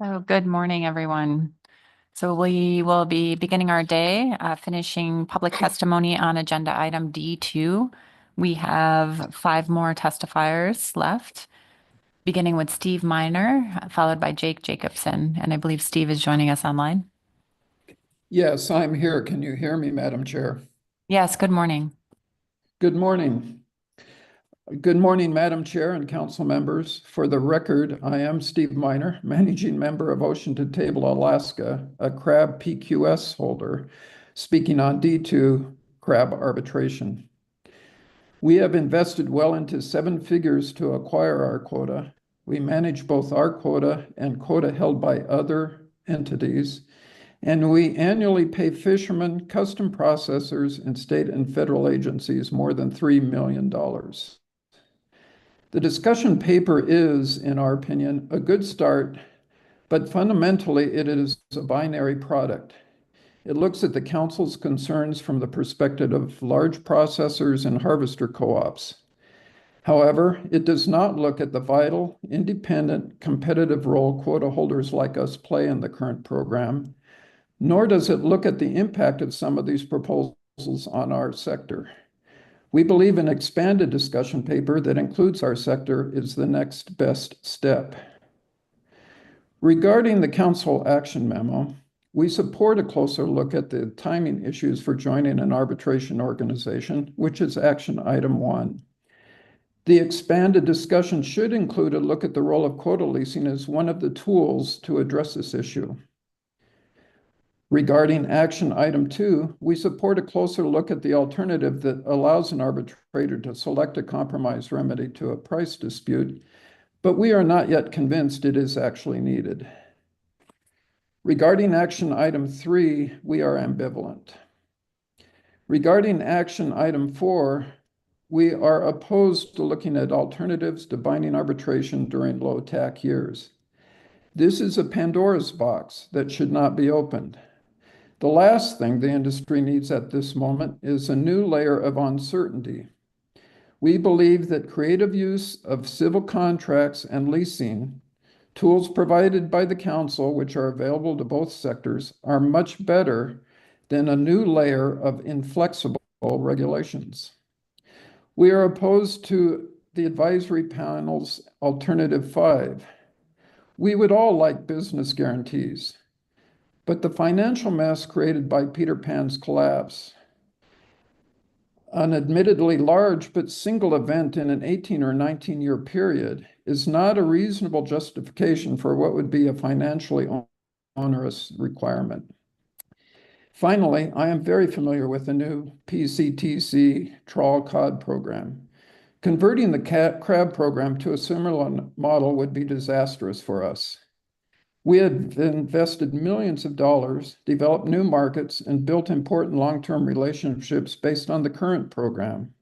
So good morning, everyone. So we will be beginning our day, finishing public testimony on agenda item D2. We have 5 more testifiers left, beginning with Steve Miner, followed by Jake Jacobson. And I believe Steve is joining us online. Yes, I'm here. Can you hear me, Madam Chair? Yes, good morning. Good morning. Good morning, Madam Chair and council members. For the record, I am Steve Miner, managing member of Ocean to Table, Alaska, a crab PQS holder, speaking on D2 crab arbitration. We have invested well into 7 figures to acquire our quota. We manage both our quota and quota held by other entities, and we annually pay fishermen, custom processors, and state and federal agencies more than $3 million. The discussion paper is, in our opinion, a good start, but fundamentally it is a binary product. It looks at the council's concerns from the perspective of large processors and harvester co-ops. However, it does not look at the vital, independent, competitive role quota holders like us play in the current program, nor does it look at the impact of some of these proposals on our sector. We believe an expanded discussion paper that includes our sector is the next best step. Regarding the council action memo, we support a closer look at the timing issues for joining an arbitration organization, which is action item 1. The expanded discussion should include a look at the role of quota leasing as one of the tools to address this issue. Regarding action item 2, we support a closer look at the alternative that allows an arbitrator to select a compromise remedy to a price dispute, but we are not yet convinced it is actually needed. Regarding action item 3, we are ambivalent. Regarding action item 4, we are opposed to looking at alternatives to binding arbitration during low TAC years. This is a Pandora's box that should not be opened. The last thing the industry needs at this moment is a new layer of uncertainty. We believe that creative use of civil contracts and leasing, tools provided by the council, which are available to both sectors, are much better than a new layer of inflexible regulations. We are opposed to the advisory panel's alternative 5. We would all like business guarantees, but the financial mess created by Peter Pan's collapse, an admittedly large but single event in an 18 or 19-year period, is not a reasonable justification for what would be a financially onerous requirement. Finally, I am very familiar with the new PCTC trawl cod program. Converting the crab program to a similar model would be disastrous for us. We had invested millions of dollars, developed new markets, and built important long-term relationships based on the current program.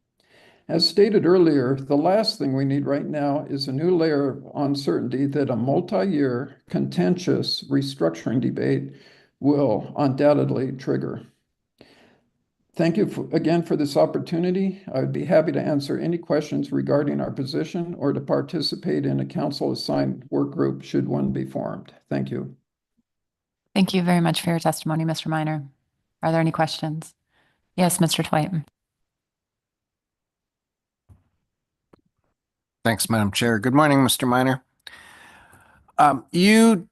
As stated earlier, the last thing we need right now is a new layer of uncertainty that a multi-year, contentious restructuring debate will undoubtedly trigger. Thank you again for this opportunity. I would be happy to answer any questions regarding our position or to participate in a council-assigned work group should one be formed. Thank you. Thank you very much for your testimony, Mr. Miner. Are there any questions? Yes, Mr. Twite. Thanks, Madam Chair. Good morning, Mr. Miner. You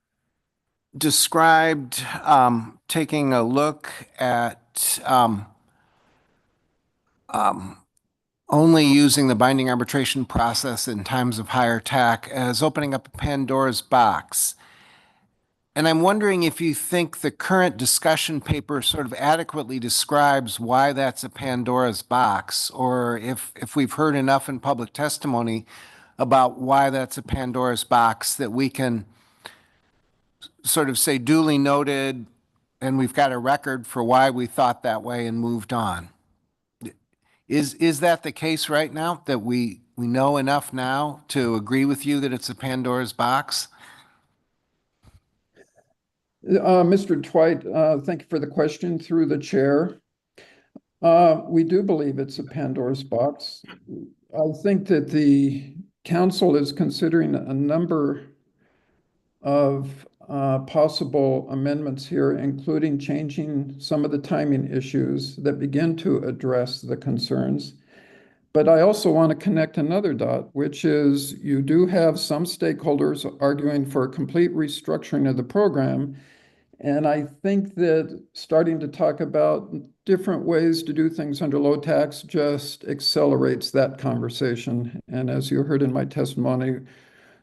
described taking a look at only using the binding arbitration process in times of higher TAC as opening up a Pandora's box. And I'm wondering if you think the current discussion paper sort of adequately describes why that's a Pandora's box, or if we've heard enough in public testimony about why that's a Pandora's box that we can sort of say duly noted and we've got a record for why we thought that way and moved on. Is that the case right now, that we know enough now to agree with you that it's a Pandora's box? Mr. Twite, thank you for the question through the chair. We do believe it's a Pandora's box. I think that the council is considering a number of possible amendments here, including changing some of the timing issues that begin to address the concerns. But I also want to connect another dot, which is you do have some stakeholders arguing for a complete restructuring of the program. And I think that starting to talk about different ways to do things under low tax just accelerates that conversation. And as you heard in my testimony,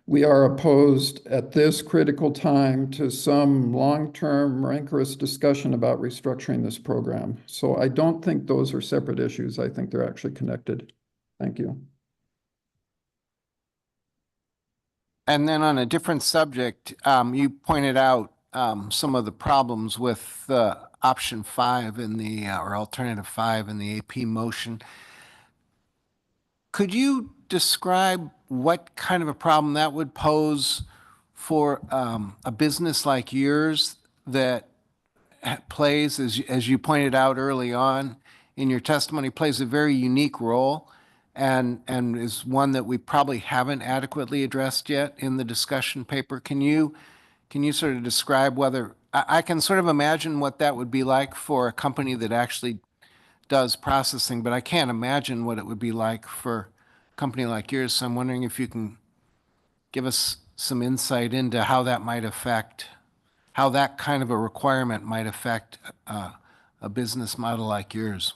we are opposed at this critical time to some long-term rancorous discussion about restructuring this program. So I don't think those are separate issues. I think they're actually connected. Thank you. And then on a different subject, you pointed out some of the problems with option 5 in the, or alternative 5 in the AP motion. Could you describe what kind of a problem that would pose for a business like yours that plays, as you pointed out early on in your testimony, plays a very unique role and is one that we probably haven't adequately addressed yet in the discussion paper? Can you sort of describe whether, I can sort of imagine what that would be like for a company that actually does processing, but I can't imagine what it would be like for a company like yours. So I'm wondering if you can give us some insight into how that might affect, how that kind of a requirement might affect a business model like yours.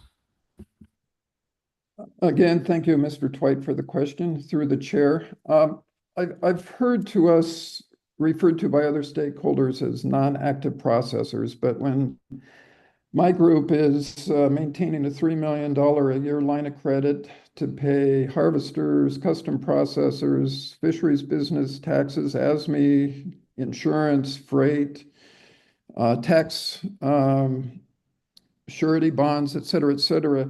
Again, thank you, Mr. Twite, for the question through the chair. I've heard to us referred to by other stakeholders as non-active processors, but when my group is maintaining a $3 million a year line of credit to pay harvesters, custom processors, fisheries business taxes, ASME, insurance, freight, tax, surety bonds, et cetera,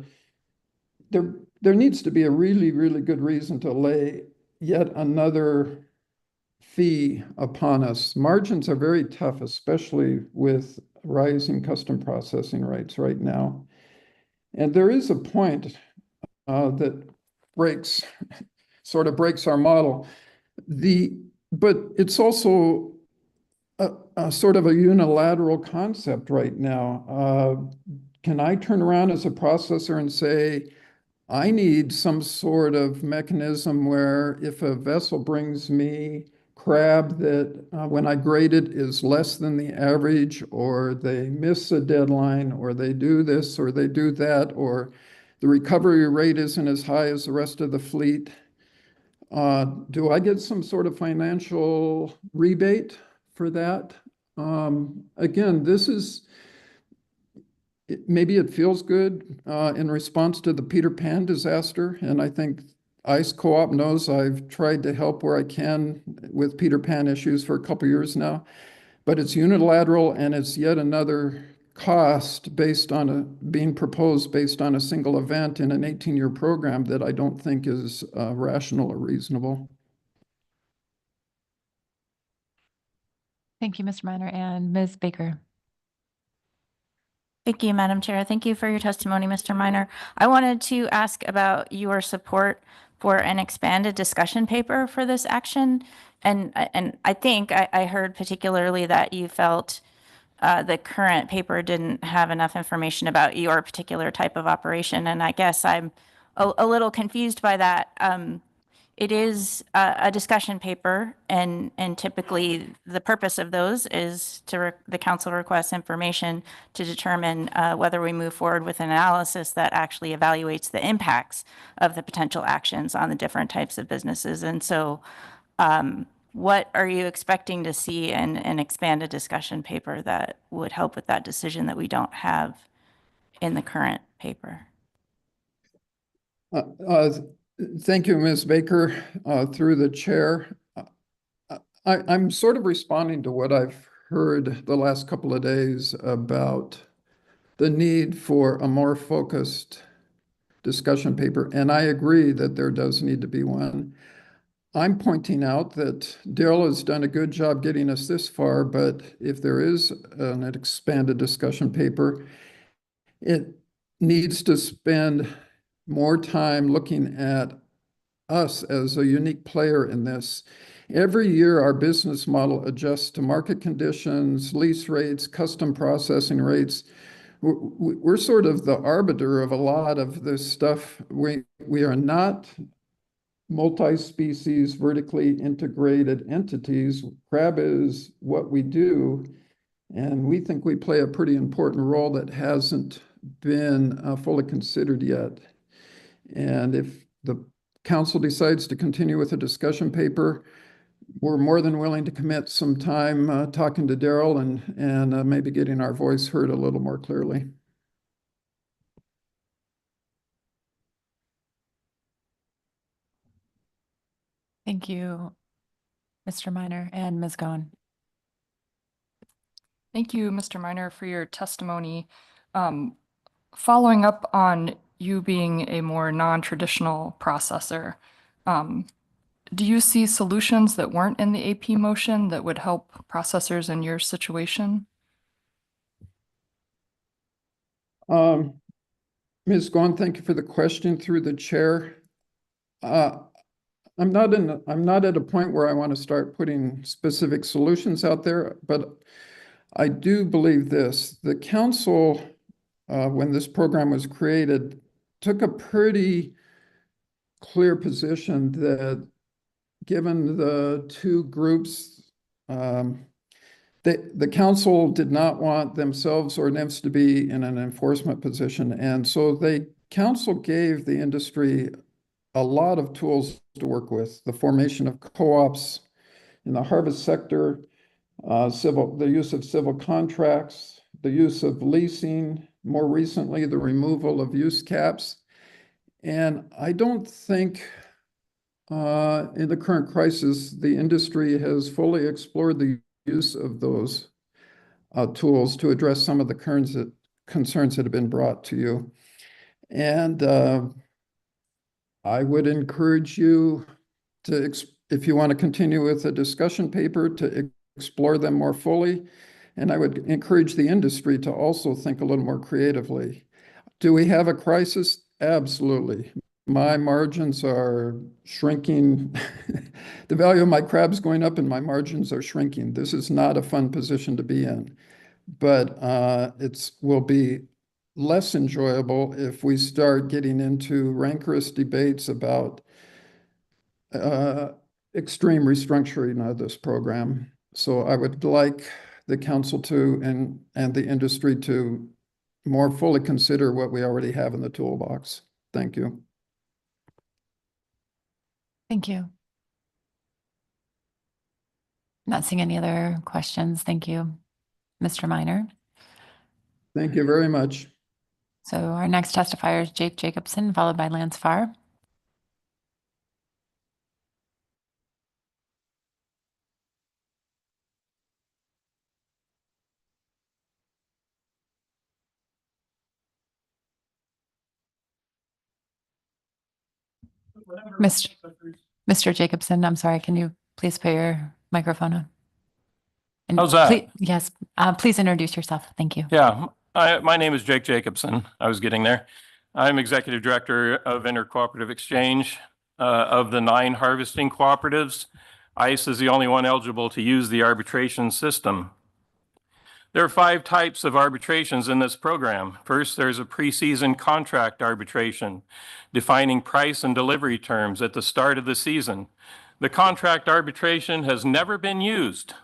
there needs to be a really, really good reason to lay yet another fee upon us. Margins are very tough, especially with rising custom processing rates right now. And there is a point that sort of breaks our model. But it's also a sort of a unilateral concept right now. Can I turn around as a processor and say, I need some sort of mechanism where if a vessel brings me crab that when I grade it is less than the average, or they miss a deadline, or they do this, or they do that, or the recovery rate isn't as high as the rest of the fleet, do I get some sort of financial rebate for that? Again, this is, maybe it feels good in response to the Peter Pan disaster. And I think ICE Co-op knows I've tried to help where I can with Peter Pan issues for a couple of years now. But it's unilateral, and it's yet another cost based on being proposed based on a single event in an 18-year program that I don't think is rational or reasonable. Thank you, Mr. Minor, and Ms. Baker. Thank you, Madam Chair. Thank you for your testimony, Mr. Minor. I wanted to ask about your support for an expanded discussion paper for this action. And I think I heard particularly that you felt the current paper didn't have enough information about your particular type of operation. And I guess I'm a little confused by that. It is a discussion paper, and typically the purpose of those is the council requests information to determine whether we move forward with an analysis that actually evaluates the impacts of the potential actions on the different types of businesses. And so what are you expecting to see in an expanded discussion paper that would help with that decision that we don't have in the current paper? Thank you, Ms. Baker, through the chair. I'm sort of responding to what I've heard the last couple of days about the need for a more focused discussion paper, and I agree that there does need to be one. I'm pointing out that Daryl has done a good job getting us this far, but if there is an expanded discussion paper, it needs to spend more time looking at us as a unique player in this. Every year, our business model adjusts to market conditions, lease rates, custom processing rates. We're sort of the arbiter of a lot of this stuff. We are not multi-species, vertically integrated entities. Crab is what we do, and we think we play a pretty important role that hasn't been fully considered yet. And if the council decides to continue with the discussion paper, we're more than willing to commit some time talking to Daryl and maybe getting our voice heard a little more clearly. Thank you, Mr. Minor and Ms. Goen. Thank you, Mr. Minor, for your testimony. Following up on you being a more non-traditional processor, do you see solutions that weren't in the AP motion that would help processors in your situation? Ms. Goen, thank you for the question through the chair. I'm not at a point where I want to start putting specific solutions out there, but I do believe this. The council, when this program was created, took a pretty clear position that given the two groups, the council did not want themselves or NIMS to be in an enforcement position. And so the council gave the industry a lot of tools to work with: the formation of co-ops in the harvest sector, the use of civil contracts, the use of leasing, more recently, the removal of use caps. And I don't think in the current crisis, the industry has fully explored the use of those tools to address some of the concerns that have been brought to you. And I would encourage you to, if you want to continue with the discussion paper, to explore them more fully. And I would encourage the industry to also think a little more creatively. Do we have a crisis? Absolutely. My margins are shrinking. The value of my crab's going up and my margins are shrinking. This is not a fun position to be in, but it will be less enjoyable if we start getting into rancorous debates about extreme restructuring of this program. So I would like the council to and the industry to more fully consider what we already have in the toolbox. Thank you. Thank you. Not seeing any other questions. Thank you, Mr. Minor. Thank you very much. So our next testifier is Jake Jacobson, followed by Lance Farr. Mr. Jacobson, I'm sorry, can you please put your microphone on? And How's that? Yes, please introduce yourself. Thank you. Yeah, my name is Jake Jacobson. I was getting there. I'm Executive Director of Intercooperative Exchange of the 9 harvesting cooperatives. ICE is the only one eligible to use the arbitration system. There are 5 types of arbitrations in this program. First, there's a preseason contract arbitration, defining price and delivery terms at the start of the season. The contract arbitration has never been used.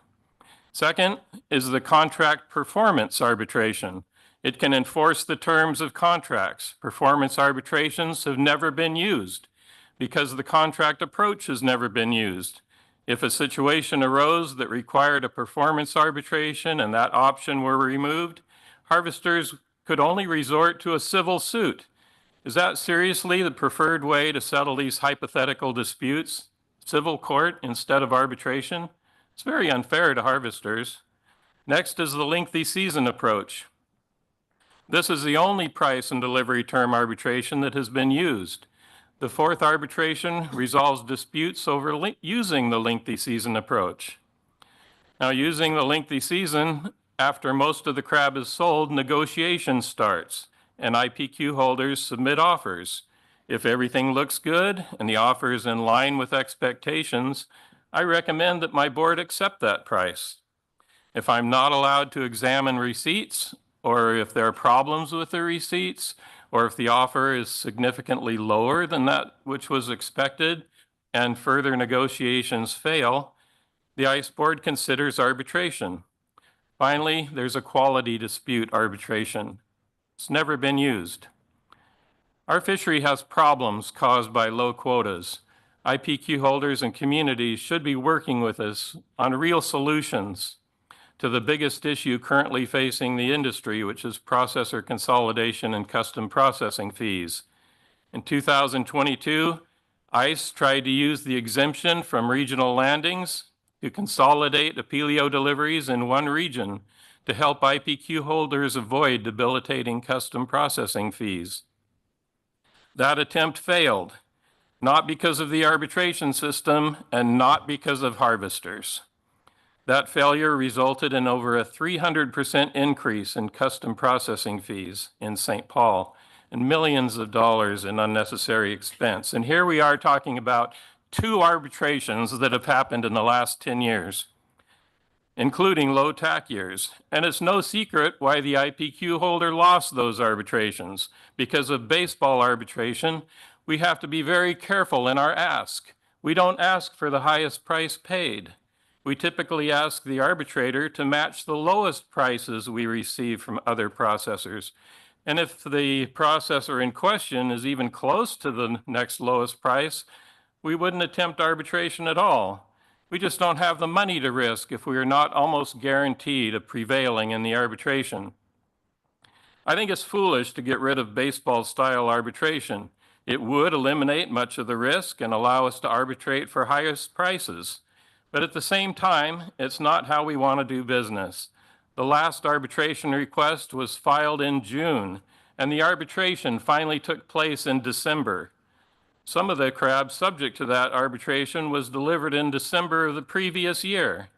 Second is the contract performance arbitration. It can enforce the terms of contracts. Performance arbitrations have never been used because the contract approach has never been used. If a situation arose that required a performance arbitration and that option were removed, harvesters could only resort to a civil suit. Is that seriously the preferred way to settle these hypothetical disputes? Civil court instead of arbitration? It's very unfair to harvesters. Next is the lengthy season approach. This is the only price and delivery term arbitration that has been used. The 4th arbitration resolves disputes over using the lengthy season approach. Now, using the lengthy season, after most of the crab is sold, negotiation starts, and IPQ holders submit offers. If everything looks good and the offer is in line with expectations, I recommend that my board accept that price. If I'm not allowed to examine receipts, or if there are problems with the receipts, or if the offer is significantly lower than that which was expected, and further negotiations fail, the ICE board considers arbitration. Finally, there's a quality dispute arbitration. It's never been used. Our fishery has problems caused by low quotas. IPQ holders and communities should be working with us on real solutions to the biggest issue currently facing the industry, which is processor consolidation and custom processing fees. In 2022, ICE tried to use the exemption from regional landings to consolidate Apelio deliveries in one region to help IPQ holders avoid debilitating custom processing fees. That attempt failed, not because of the arbitration system and not because of harvesters. That failure resulted in over a 300% increase in custom processing fees in St. Paul and millions of dollars in unnecessary expense. And here we are talking about 2 arbitrations that have happened in the last 10 years, including low TAC years. And it's no secret why the IPQ holder lost those arbitrations. Because of baseball arbitration, we have to be very careful in our ask. We don't ask for the highest price paid. We typically ask the arbitrator to match the lowest prices we receive from other processors. And if the processor in question is even close to the next lowest price, we wouldn't attempt arbitration at all. We just don't have the money to risk if we are not almost guaranteed of prevailing in the arbitration. I think it's foolish to get rid of baseball-style arbitration. It would eliminate much of the risk and allow us to arbitrate for highest prices. But at the same time, it's not how we want to do business. The last arbitration request was filed in June, and the arbitration finally took place in December. Some of the crab subject to that arbitration was delivered in December of the previous year.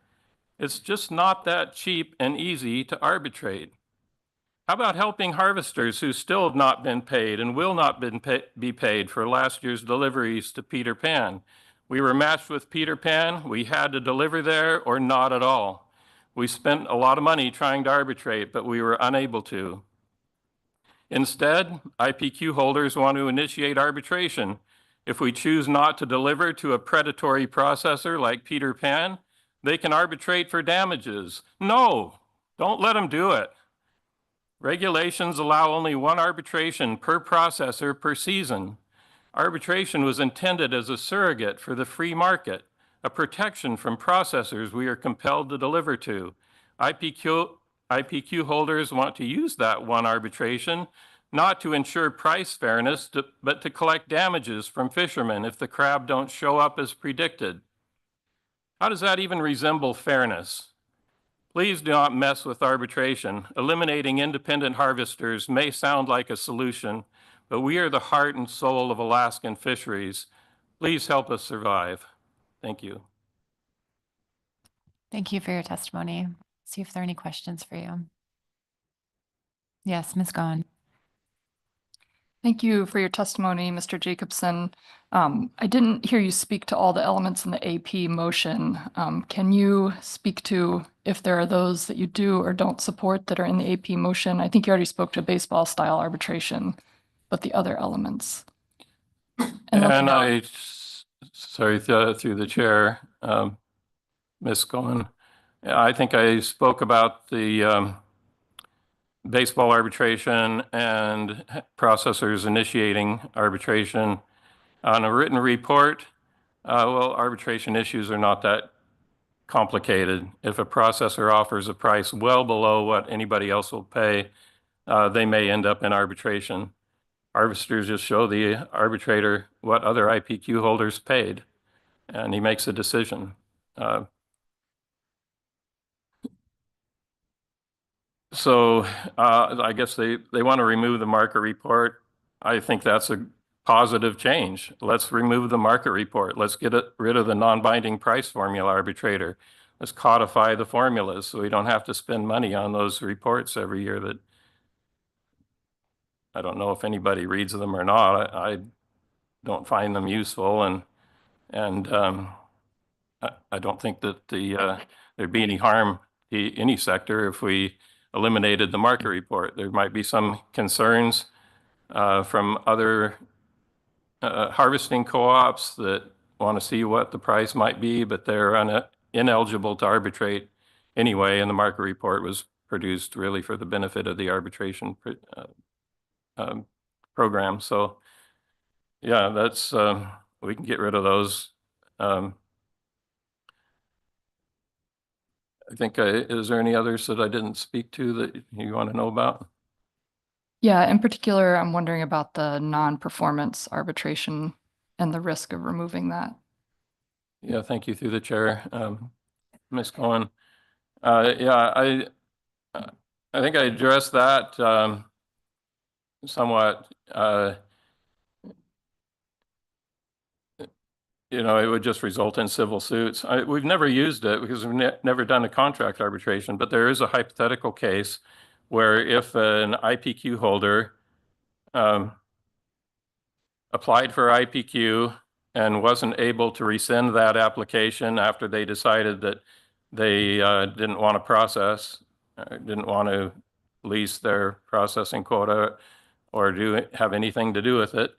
It's just not that cheap and easy to arbitrate. How about helping harvesters who still have not been paid and will not be paid for last year's deliveries to Peter Pan? We were matched with Peter Pan. We had to deliver there or not at all. We spent a lot of money trying to arbitrate, but we were unable to. Instead, IPQ holders want to initiate arbitration. If we choose not to deliver to a predatory processor like Peter Pan, they can arbitrate for damages. No, don't let them do it. Regulations allow only 1 arbitration per processor per season. Arbitration was intended as a surrogate for the free market, a protection from processors we are compelled to deliver to. IPQ holders want to use that 1 arbitration not to ensure price fairness, but to collect damages from fishermen if the crab don't show up as predicted. How does that even resemble fairness? Please do not mess with arbitration. Eliminating independent harvesters may sound like a solution, but we are the heart and soul of Alaskan fisheries. Please help us survive. Thank you. Thank you for your testimony. See if there are any questions for you. Yes, Ms. Gahn. Thank you for your testimony, Mr. Jacobson. I didn't hear you speak to all the elements in the AP motion. Can you speak to if there are those that you do or don't support that are in the AP motion? I think you already spoke to baseball style arbitration, but the other elements. Sorry, through the chair, Ms. Cohen, I think I spoke about the baseball arbitration and processors initiating arbitration. On a written report, well, arbitration issues are not that complicated. If a processor offers a price well below what anybody else will pay, they may end up in arbitration. Harvesters just show the arbitrator what other IPQ holders paid, and he makes a decision. So I guess they want to remove the market report. I think that's a positive change. Let's remove the market report. Let's get rid of the non-binding price formula arbitrator. Let's codify the formulas so we don't have to spend money on those reports every year that I don't know if anybody reads them or not. I don't find them useful, and I don't think that there'd be any harm to any sector if we eliminated the market report. There might be some concerns from other harvesting co-ops that want to see what the price might be, but they're ineligible to arbitrate anyway, and the market report was produced really for the benefit of the arbitration program. So yeah, that's we can get rid of those. I think, is there any others that I didn't speak to that you want to know about? Yeah, in particular, I'm wondering about the non-performance arbitration and the risk of removing that. Yeah, thank you through the chair, Ms. Cohen. Yeah, I think I addressed that somewhat. You know, it would just result in civil suits. We've never used it because we've never done a contract arbitration, but there is a hypothetical case where if an IPQ holder applied for IPQ and wasn't able to rescind that application after they decided that they didn't want to process, didn't want to lease their processing quota or have anything to do with it,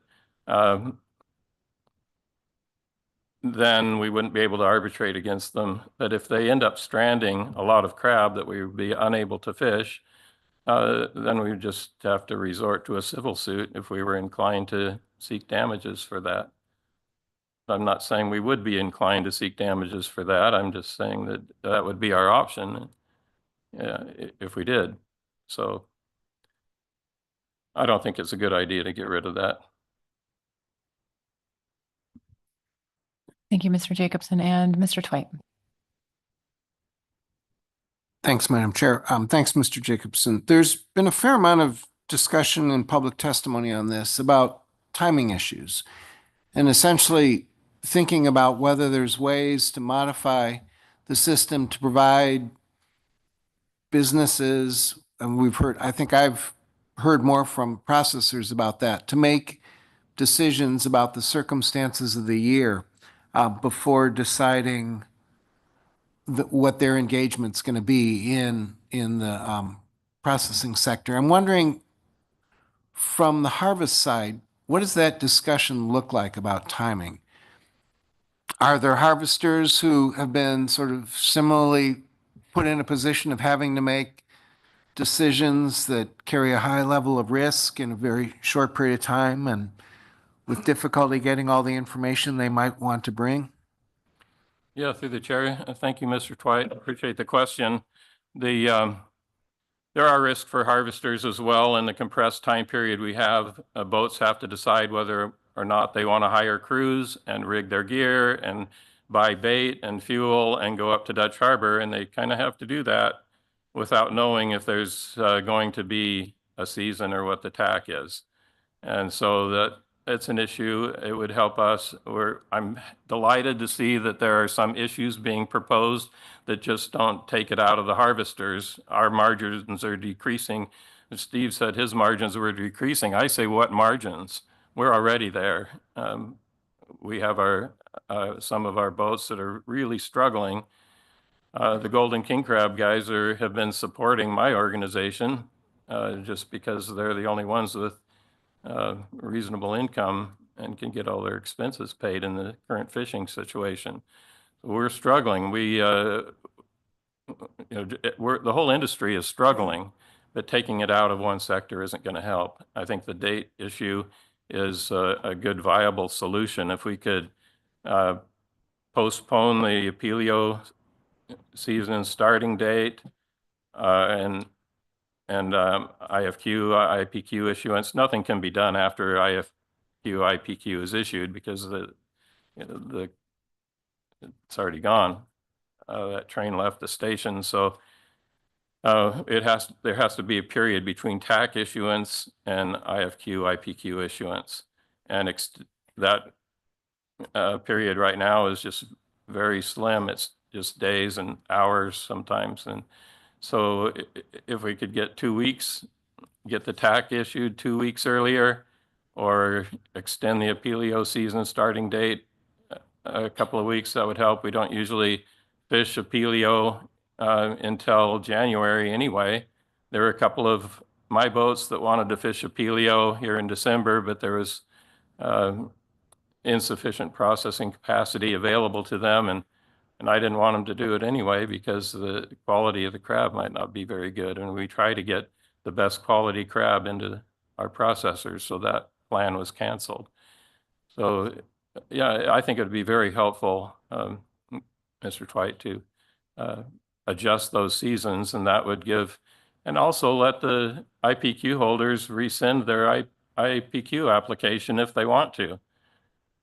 then we wouldn't be able to arbitrate against them. But if they end up stranding a lot of crab that we would be unable to fish, then we would just have to resort to a civil suit if we were inclined to seek damages for that. I'm not saying we would be inclined to seek damages for that. I'm just saying that that would be our option if we did. So I don't think it's a good idea to get rid of that. Thank you, Mr. Jacobson and Mr. Twite. Thanks, Madam Chair. Thanks, Mr. Jacobson. There's been a fair amount of discussion and public testimony on this about timing issues and essentially thinking about whether there's ways to modify the system to provide businesses, and I think I've heard more from processors about that, to make decisions about the circumstances of the year before deciding what their engagement's going to be in the processing sector. I'm wondering, from the harvest side, what does that discussion look like about timing? Are there harvesters who have been sort of similarly put in a position of having to make decisions that carry a high level of risk in a very short period of time and with difficulty getting all the information they might want to bring? Yeah, through the chair. Thank you, Mr. Twite. Appreciate the question. There are risks for harvesters as well. In the compressed time period we have, boats have to decide whether or not they want to hire crews and rig their gear and buy bait and fuel and go up to Dutch Harbor. And they kind of have to do that without knowing if there's going to be a season or what the tack is. And so it's an issue. It would help us. I'm delighted to see that there are some issues being proposed that just don't take it out of the harvesters. Our margins are decreasing. Steve said his margins were decreasing. I say, what margins? We're already there. We have some of our boats that are really struggling. The Golden King Crab guys have been supporting my organization just because they're the only ones with reasonable income and can get all their expenses paid in the current fishing situation. We're struggling. The whole industry is struggling, but taking it out of one sector isn't going to help. I think the date issue is a good viable solution. If we could postpone the Apelio season starting date and IFQ, IPQ issuance, nothing can be done after IFQ, IPQ is issued because it's already gone. That train left the station, so there has to be a period between TAC issuance and IFQ, IPQ issuance, and that period right now is just very slim. It's just days and hours sometimes, and so if we could get 2 weeks, get the TAC issued 2 weeks earlier, or extend the Apelio season starting date a couple of weeks, that would help. We don't usually fish a Pelio until January anyway. There were a couple of my boats that wanted to fish a Pelio here in December, but there was insufficient processing capacity available to them, and I didn't want them to do it anyway because the quality of the crab might not be very good. And we try to get the best quality crab into our processors, so that plan was canceled. So yeah, I think it'd be very helpful, Mr. Twite, to adjust those seasons, and that would give, and also let the IPQ holders rescind their IPQ application if they want to.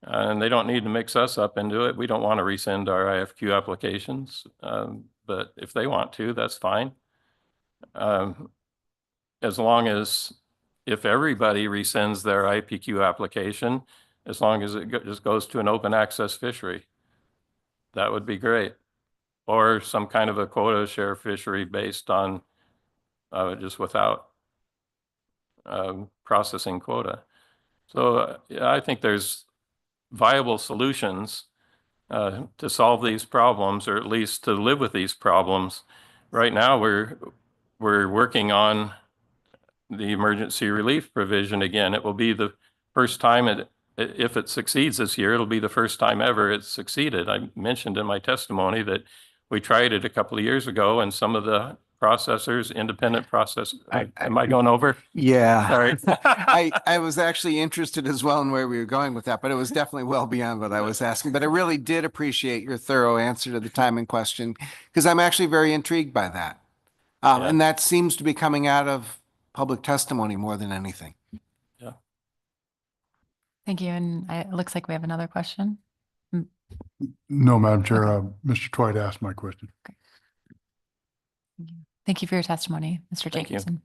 And they don't need to mix us up into it. We don't want to rescind our IFQ applications, but if they want to, that's fine. As long as, if everybody rescinds their IPQ application, as long as it just goes to an open access fishery, that would be great. Or some kind of a quota share fishery based on just without processing quota. So yeah, I think there's viable solutions to solve these problems, or at least to live with these problems. Right now, we're working on the emergency relief provision again. It will be the first time if it succeeds this year, it'll be the first time ever it's succeeded. I mentioned in my testimony that we tried it a couple of years ago, and some of the processors, independent process, am I going over? Yeah. Sorry. I was actually interested as well in where we were going with that, but it was definitely well beyond what I was asking. But I really did appreciate your thorough answer to the timing question, because I'm actually very intrigued by that. Yeah. And that seems to be coming out of public testimony more than anything. Yeah. Thank you. And it looks like we have another question. No, Madam Chair, Mr. Twite asked my question. Thank you for your testimony, Mr. Thank you. Jacobson.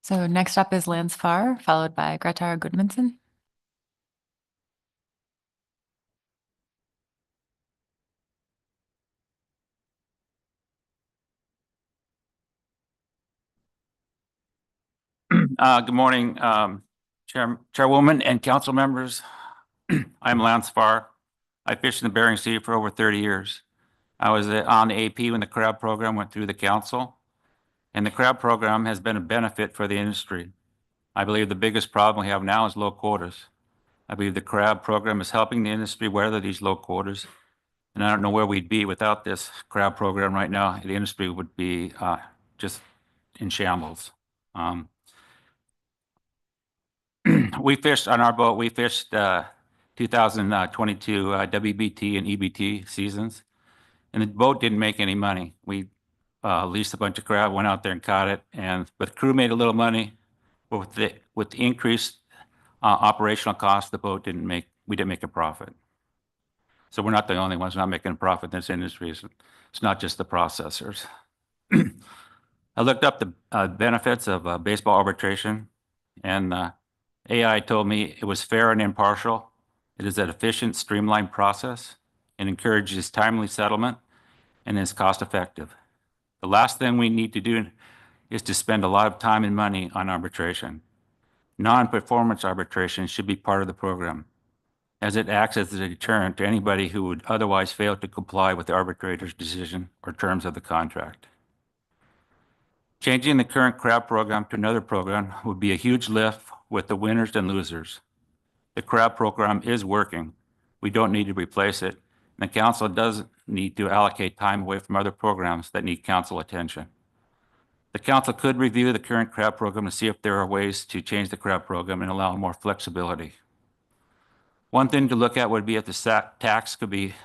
So next up is Lance Farr, followed by Gretar Gudmundsson. Good morning, Chairwoman and council members. I'm Lance Farr. I fished in the Bering Sea for over 30 years. I was on the AP when the crab program went through the council, and the crab program has been a benefit for the industry. I believe the biggest problem we have now is low quotas. I believe the crab program is helping the industry weather these low quotas, and I don't know where we'd be without this crab program right now. The industry would be just in shambles. We fished on our boat, we fished 2022 WBT and EBT seasons, and the boat didn't make any money. We leased a bunch of crab, went out there and caught it, but the crew made a little money. But with the increased operational costs, we didn't make a profit. So we're not the only ones not making a profit in this industry. It's not just the processors. I looked up the benefits of baseball arbitration, and AI told me it was fair and impartial. It is an efficient, streamlined process. It encourages timely settlement and is cost effective. The last thing we need to do is to spend a lot of time and money on arbitration. Non-performance arbitration should be part of the program, as it acts as a deterrent to anybody who would otherwise fail to comply with the arbitrator's decision or terms of the contract. Changing the current crab program to another program would be a huge lift with the winners and losers. The crab program is working. We don't need to replace it. And the council does need to allocate time away from other programs that need council attention. The council could review the current crab program to see if there are ways to change the crab program and allow more flexibility. One thing to look at would be if the tax could be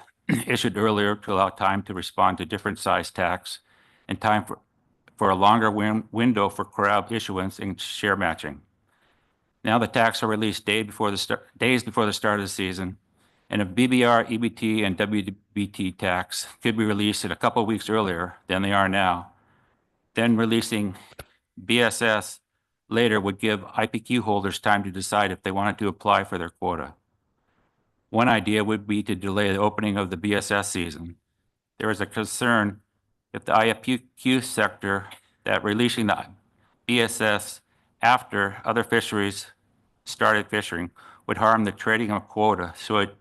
issued earlier to allow time to respond to different size tax and time for a longer window for crab issuance and share matching. Now the tax are released days before the start of the season, and if BBR, EBT, and WBT tax could be released a couple of weeks earlier than they are now, then releasing BSS later would give IPQ holders time to decide if they wanted to apply for their quota. One idea would be to delay the opening of the BSS season. There is a concern if the IPQ sector that releasing the BSS after other fisheries started fishing would harm the trading of quota. So it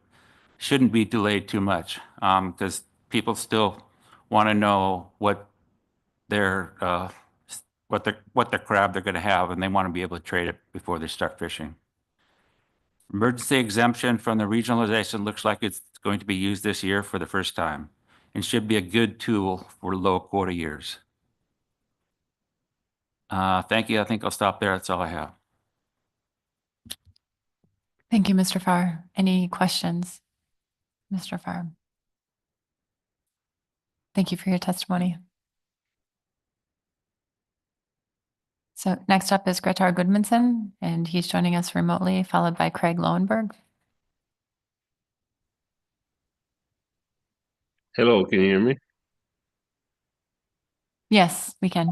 shouldn't be delayed too much, because people still want to know what their crab they're going to have, and they want to be able to trade it before they start fishing. Emergency exemption from the regionalization looks like it's going to be used this year for the first time and should be a good tool for low quota years. Thank you. I think I'll stop there. That's all I have. Thank you, Mr. Farr. Any questions? Mr. Farr. Thank you for your testimony. So next up is Gretar Goodmanson, and he's joining us remotely, followed by Craig Lowenberg. Hello, can you hear me? Yes, we can.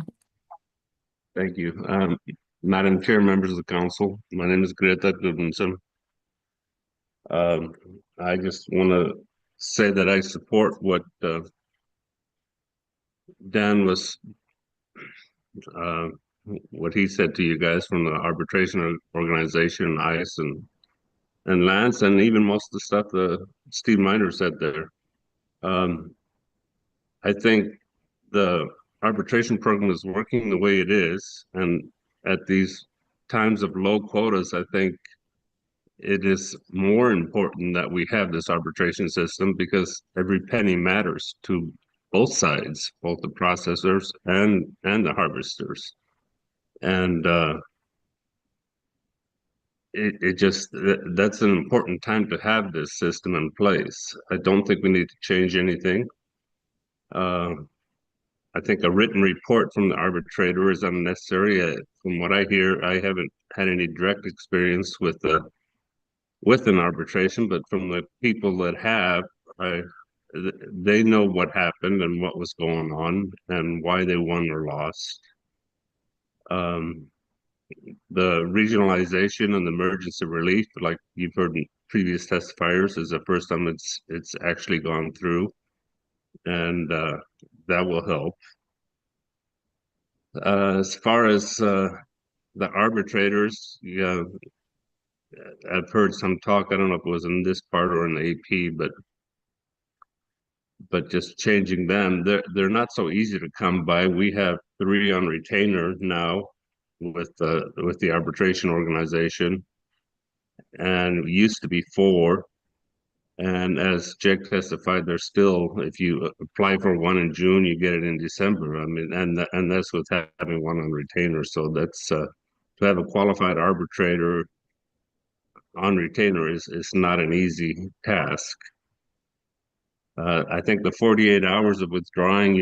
Thank you. Madam Chair, members of the council, my name is Greta Gudmundsson. I just want to say that I support what Dan was, what he said to you guys from the arbitration organization, ICE and Lance, and even most of the stuff that Steve Miner said there. I think the arbitration program is working the way it is, and at these times of low quotas, I think it is more important that we have this arbitration system because every penny matters to both sides, both the processors and the harvesters. And that's an important time to have this system in place. I don't think we need to change anything. I think a written report from the arbitrator is unnecessary. From what I hear, I haven't had any direct experience with an arbitration, but from the people that have, they know what happened and what was going on and why they won or lost. The regionalization and the emergency relief, like you've heard in previous testifiers, is the first time it's actually gone through, and that will help. As far as the arbitrators, yeah, I've heard some talk. I don't know if it was in this part or in the AP, but just changing them, they're not so easy to come by. We have 3 on retainer now with the arbitration organization, and it used to be 4. And as Jake testified, there's still, if you apply for one in June, you get it in December. I mean, and that's with having one on retainer. So that's to have a qualified arbitrator on retainer is not an easy task. I think the 48 hours of withdrawing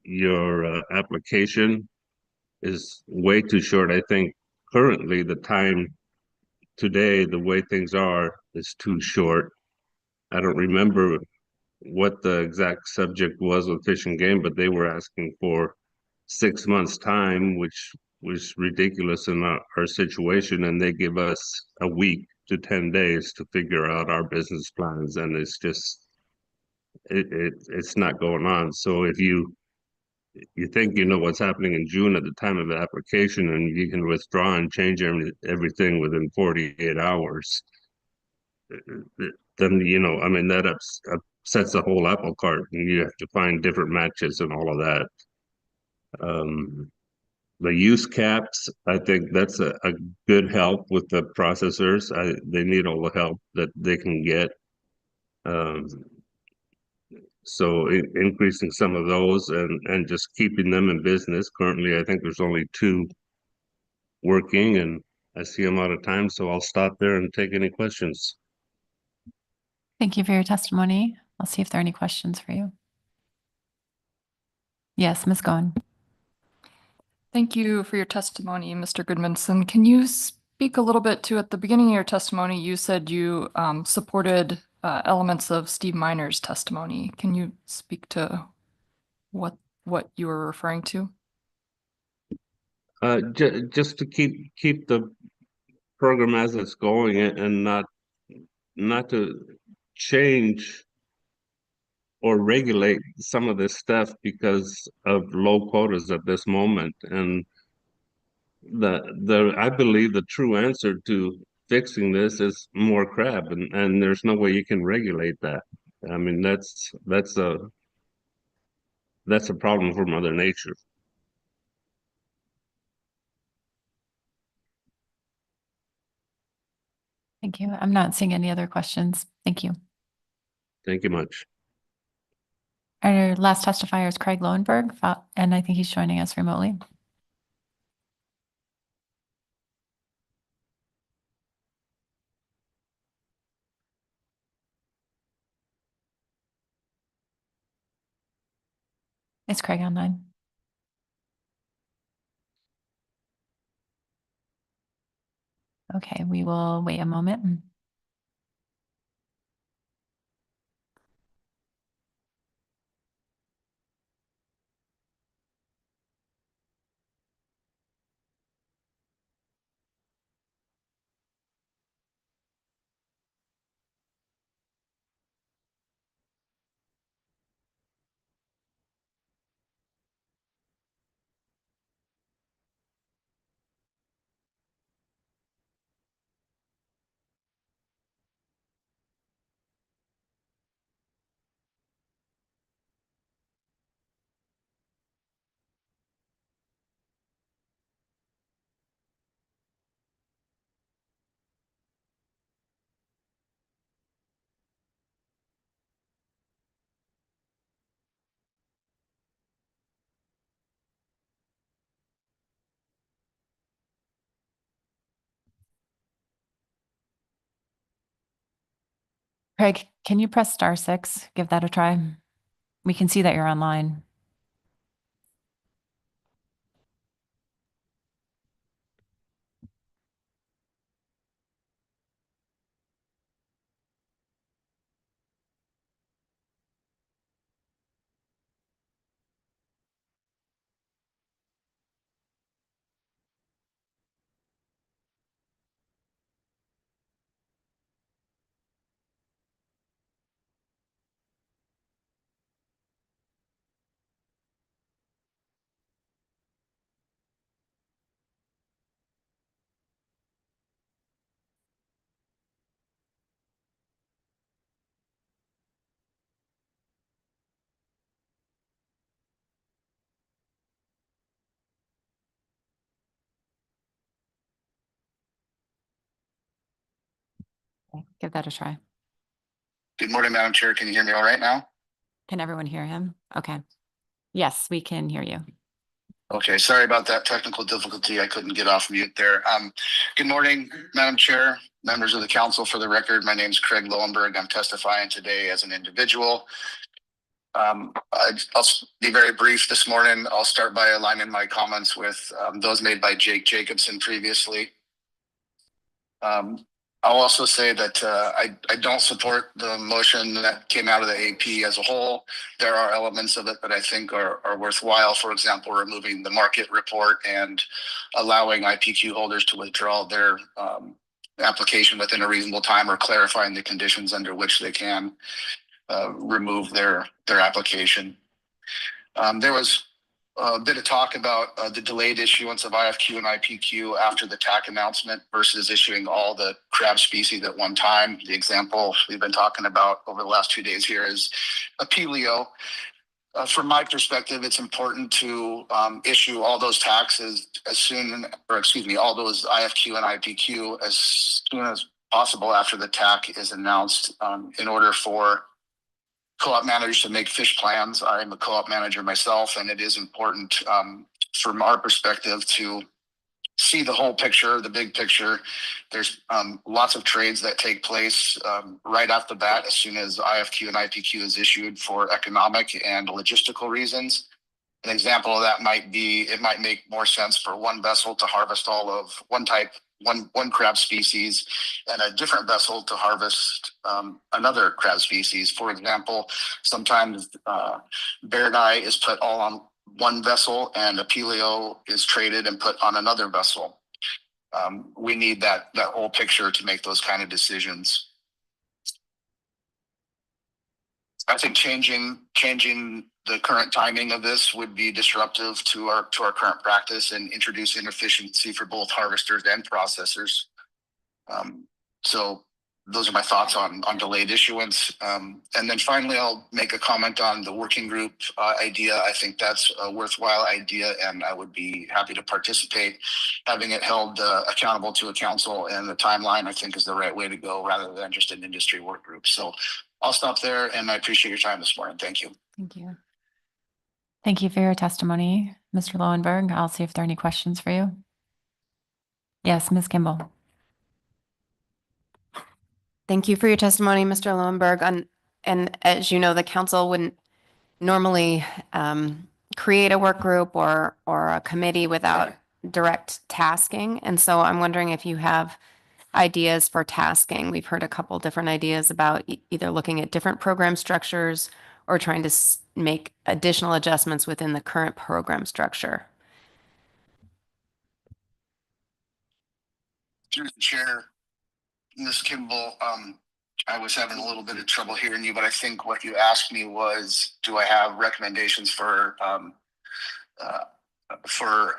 your application is way too short. I think currently the time today, the way things are, is too short. I don't remember what the exact subject was with Fish and Game, but they were asking for 6 months' time, which was ridiculous in our situation, and they give us a week to 10 days to figure out our business plans, and it's just it's not going on. So if you think you know what's happening in June at the time of the application, and you can withdraw and change everything within 48 hours, then I mean that upsets the whole apple cart, and you have to find different matches and all of that. The use caps, I think that's a good help with the processors. They need all the help that they can get. So increasing some of those and just keeping them in business. Currently, I think there's only 2 working, and I see I'm out of time, so I'll stop there and take any questions. Thank you for your testimony. I'll see if there are any questions for you. Yes, Ms. Goen. Thank you for your testimony, Mr. Goodmanson. Can you speak a little bit to, at the beginning of your testimony, you said you supported elements of Steve Miner's testimony. Can you speak to what you were referring to? Just to keep the program as it's going and not to change or regulate some of this stuff because of low quotas at this moment. And I believe the true answer to fixing this is more crab, and there's no way you can regulate that. I mean, that's a problem for Mother Nature. Thank you. I'm not seeing any other questions. Thank you. Thank you much. Our last testifier is Craig Lowenberg, and I think he's joining us remotely. Is Craig online? Okay, we will wait a moment. Craig, can you press *6? Give that a try. We can see that you're online. Okay, give that a try. Good morning, Madam Chair. Can you hear me all right now? Can everyone hear him? Okay. Yes, we can hear you. Okay, sorry about that technical difficulty. I couldn't get off mute there. Good morning, Madam Chair, members of the council. For the record, my name is Craig Lowenberg. I'm testifying today as an individual. I'll be very brief this morning. I'll start by aligning my comments with those made by Jake Jacobson previously. I'll also say that I don't support the motion that came out of the AP as a whole. There are elements of it that I think are worthwhile. For example, removing the market report and allowing IPQ holders to withdraw their application within a reasonable time, or clarifying the conditions under which they can remove their application. There was a bit of talk about the delayed issuance of IFQ and IPQ after the TAC announcement versus issuing all the crab species at one time. The example we've been talking about over the last 2 days here is Apelio. From my perspective, it's important to issue all those taxes all those IFQ and IPQ as soon as possible after the TAC is announced, in order for co-op managers to make fish plans. I'm a co-op manager myself, and it is important from our perspective to see the whole picture, the big picture. There's lots of trades that take place right off the bat as soon as IFQ and IPQ is issued for economic and logistical reasons. An example of that might be, it might make more sense for one vessel to harvest all of one crab species, and a different vessel to harvest another crab species. For example, sometimes bear dye is put all on one vessel and Apelio is traded and put on another vessel. We need that whole picture to make those kind of decisions. I think changing the current timing of this would be disruptive to our current practice and introduce inefficiency for both harvesters and processors. So those are my thoughts on delayed issuance. And then finally, I'll make a comment on the working group idea. I think that's a worthwhile idea, and I would be happy to participate. Having it held accountable to a council and the timeline, I think, is the right way to go rather than just an industry work group. So I'll stop there, and I appreciate your time this morning. Thank you. Thank you. Thank you for your testimony, Mr. Lowenberg. I'll see if there are any questions for you. Yes, Ms. Kimball. Thank you for your testimony, Mr. Lowenberg. And as you know, the council wouldn't normally create a work group or a committee without direct tasking. And so I'm wondering if you have ideas for tasking. We've heard a couple different ideas about either looking at different program structures or trying to make additional adjustments within the current program structure. Through the chair, Ms. Kimball, I was having a little bit of trouble hearing you, but I think what you asked me was, do I have recommendations for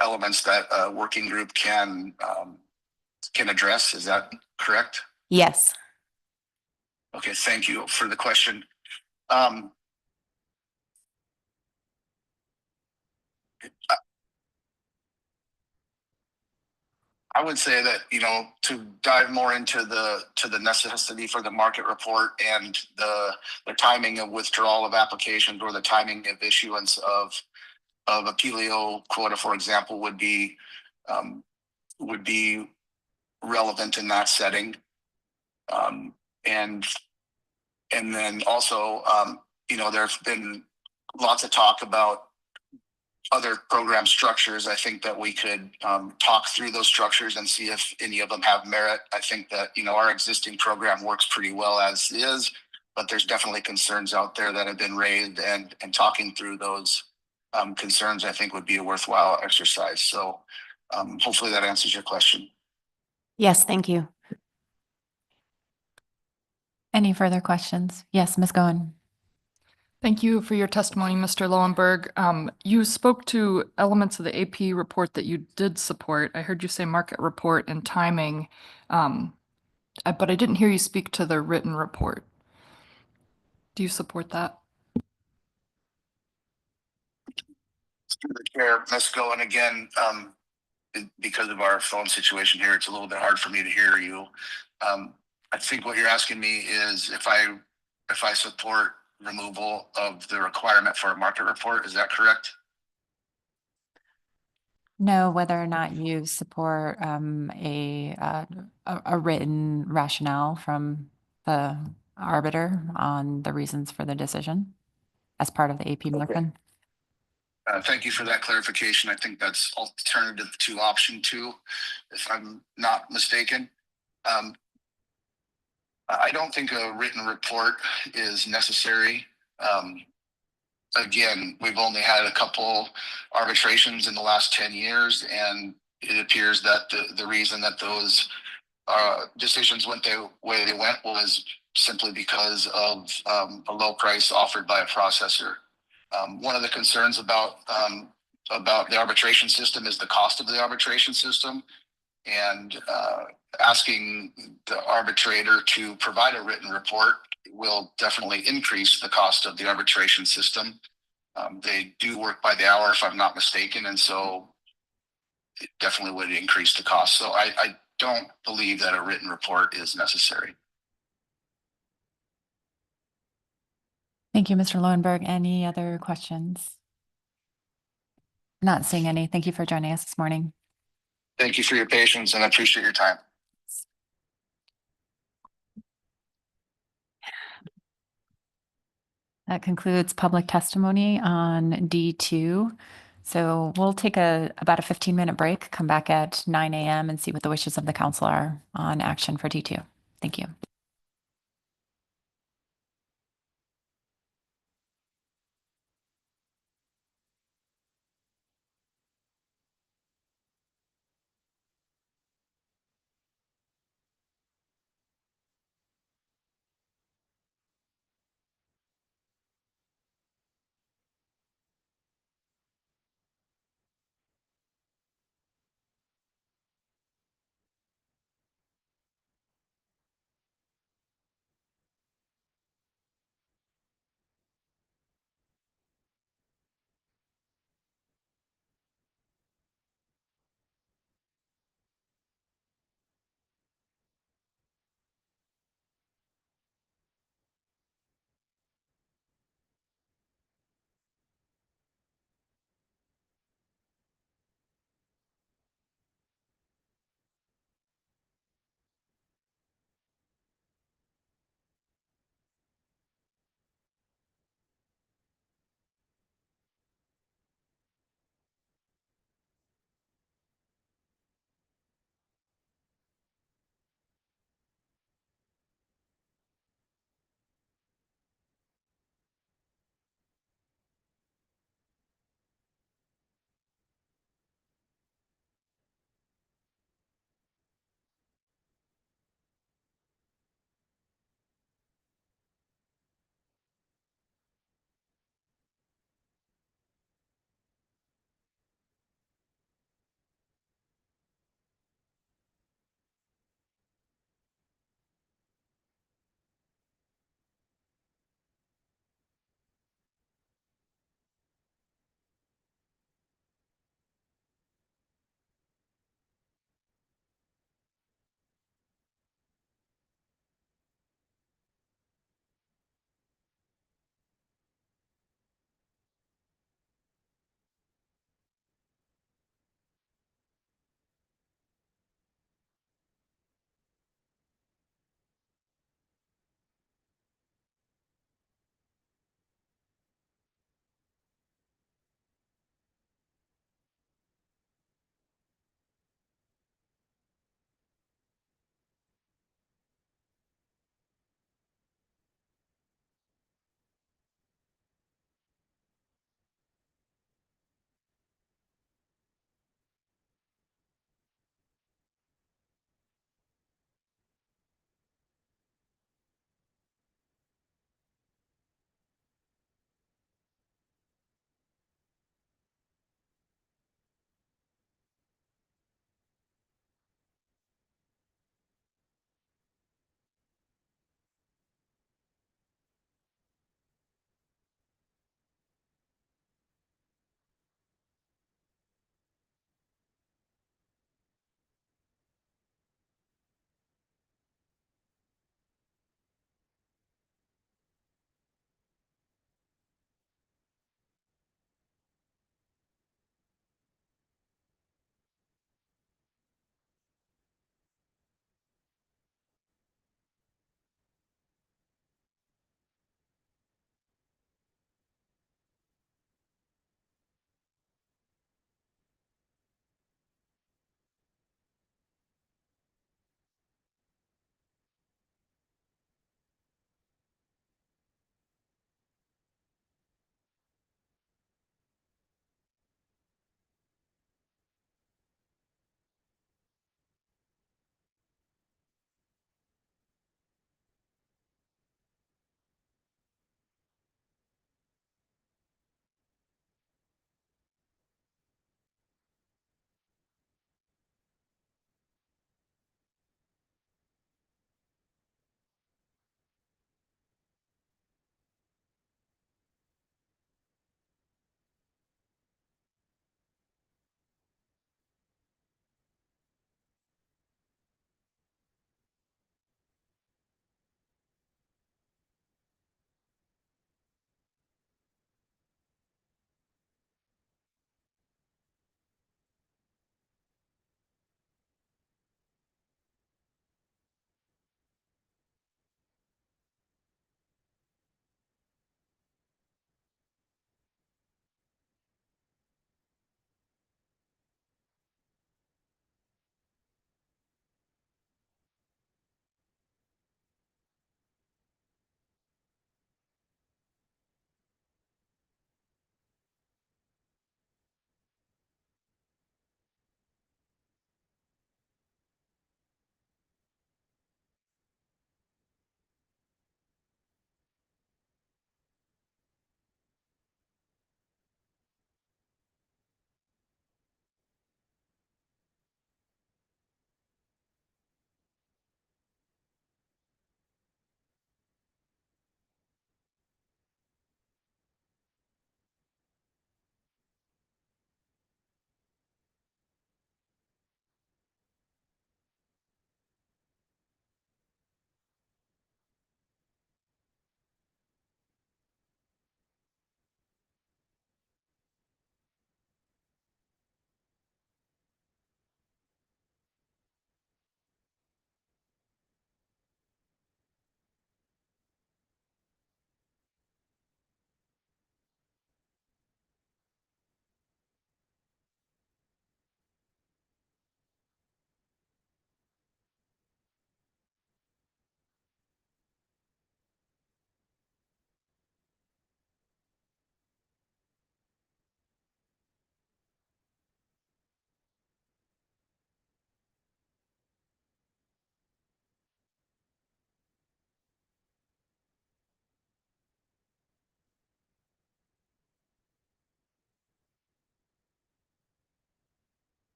elements that a working group can address? Is that correct? Yes. Okay, thank you for the question. I would say that, to dive more into the necessity for the market report and the timing of withdrawal of applications or the timing of issuance of a PLEO quota, for example, would be relevant in that setting. And then also, there's been lots of talk about other program structures. I think that we could talk through those structures and see if any of them have merit. I think that, our existing program works pretty well as is, but there's definitely concerns out there that have been raised, and talking through those concerns, I think, would be a worthwhile exercise. So hopefully that answers your question. Yes, thank you. Any further questions? Yes, Ms. Goen. Thank you for your testimony, Mr. Lowenberg. You spoke to elements of the AP report that you did support. I heard you say market report and timing, but I didn't hear you speak to the written report. Do you support that? Through the chair, Ms. Goen, again, because of our phone situation here, it's a little bit hard for me to hear you. I think what you're asking me is if I support removal of the requirement for a market report. Is that correct? No, whether or not you support a written rationale from the arbiter on the reasons for the decision as part of the AP Merkin. Thank you for that clarification. I think that's alternative to option 2, if I'm not mistaken. I don't think a written report is necessary. Again, we've only had a couple arbitrations in the last 10 years, and it appears that the reason that those decisions went the way they went was simply because of a low price offered by a processor. One of the concerns about the arbitration system is the cost of the arbitration system, and asking the arbitrator to provide a written report will definitely increase the cost of the arbitration system. They do work by the hour, if I'm not mistaken, and so it definitely would increase the cost. So I don't believe that a written report is necessary. Thank you, Mr. Lowenberg. Any other questions? Not seeing any. Thank you for joining us this morning. Thank you for your patience, and I appreciate your time. That concludes public testimony on D2. So we'll take about a 15-minute break, come back at 9 a.m. and see what the wishes of the council are on action for D2. Thank you.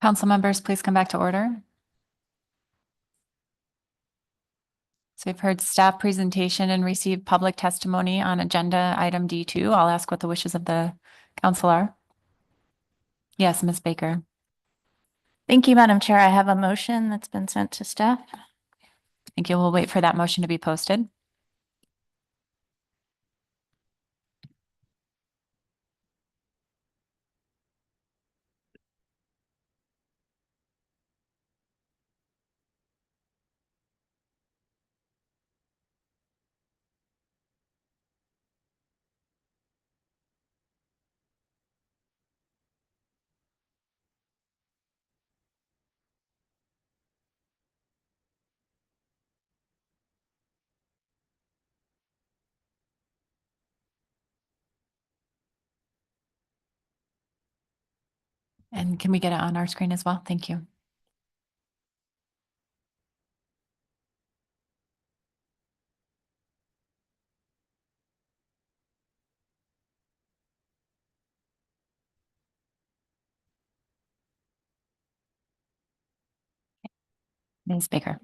Council members, please come back to order. So we've heard staff presentation and received public testimony on agenda item D2. I'll ask what the wishes of the council are. Yes, Ms. Baker. Thank you, Madam Chair. I have a motion that's been sent to staff. Thank you. We'll wait for that motion to be posted. And can we get it on our screen as well? Thank you. Ms. Baker.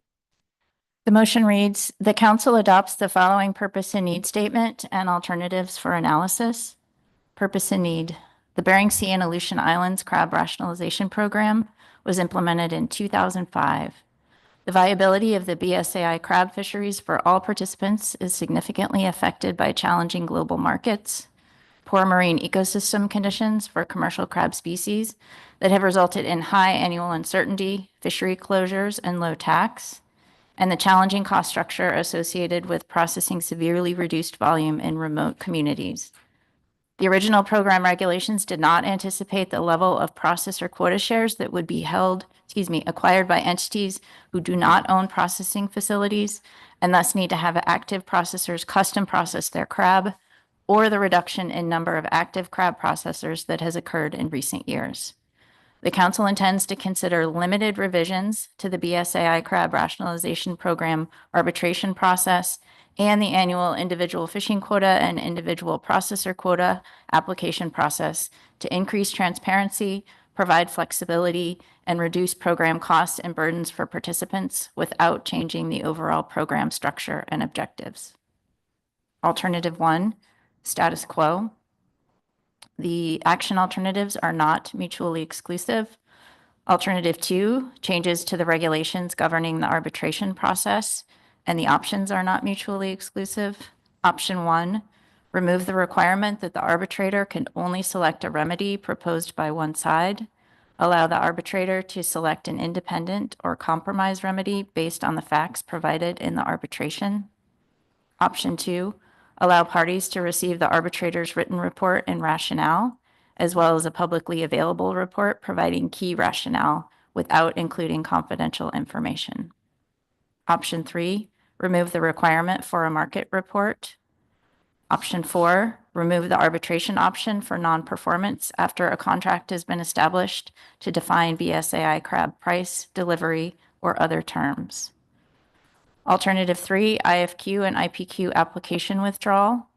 The motion reads, the council adopts the following purpose and need statement and alternatives for analysis. Purpose and need. The Bering Sea and Aleutian Islands Crab Rationalization Program was implemented in 2005. The viability of the BSAI crab fisheries for all participants is significantly affected by challenging global markets, poor marine ecosystem conditions for commercial crab species that have resulted in high annual uncertainty, fishery closures, and low tax, and the challenging cost structure associated with processing severely reduced volume in remote communities. The original program regulations did not anticipate the level of processor quota shares that would be acquired by entities who do not own processing facilities and thus need to have active processors custom process their crab, or the reduction in number of active crab processors that has occurred in recent years. The council intends to consider limited revisions to the BSAI crab rationalization program arbitration process and the annual individual fishing quota and individual processor quota application process to increase transparency, provide flexibility, and reduce program costs and burdens for participants without changing the overall program structure and objectives. Alternative 1, status quo. The action alternatives are not mutually exclusive. Alternative 2, changes to the regulations governing the arbitration process, and the options are not mutually exclusive. Option 1, remove the requirement that the arbitrator can only select a remedy proposed by one side. Allow the arbitrator to select an independent or compromise remedy based on the facts provided in the arbitration. Option 2, allow parties to receive the arbitrator's written report and rationale, as well as a publicly available report providing key rationale without including confidential information. Option 3, remove the requirement for a market report. Option 4, remove the arbitration option for non-performance after a contract has been established to define BSAI crab price, delivery, or other terms. Alternative 3, IFQ and IPQ application withdrawal.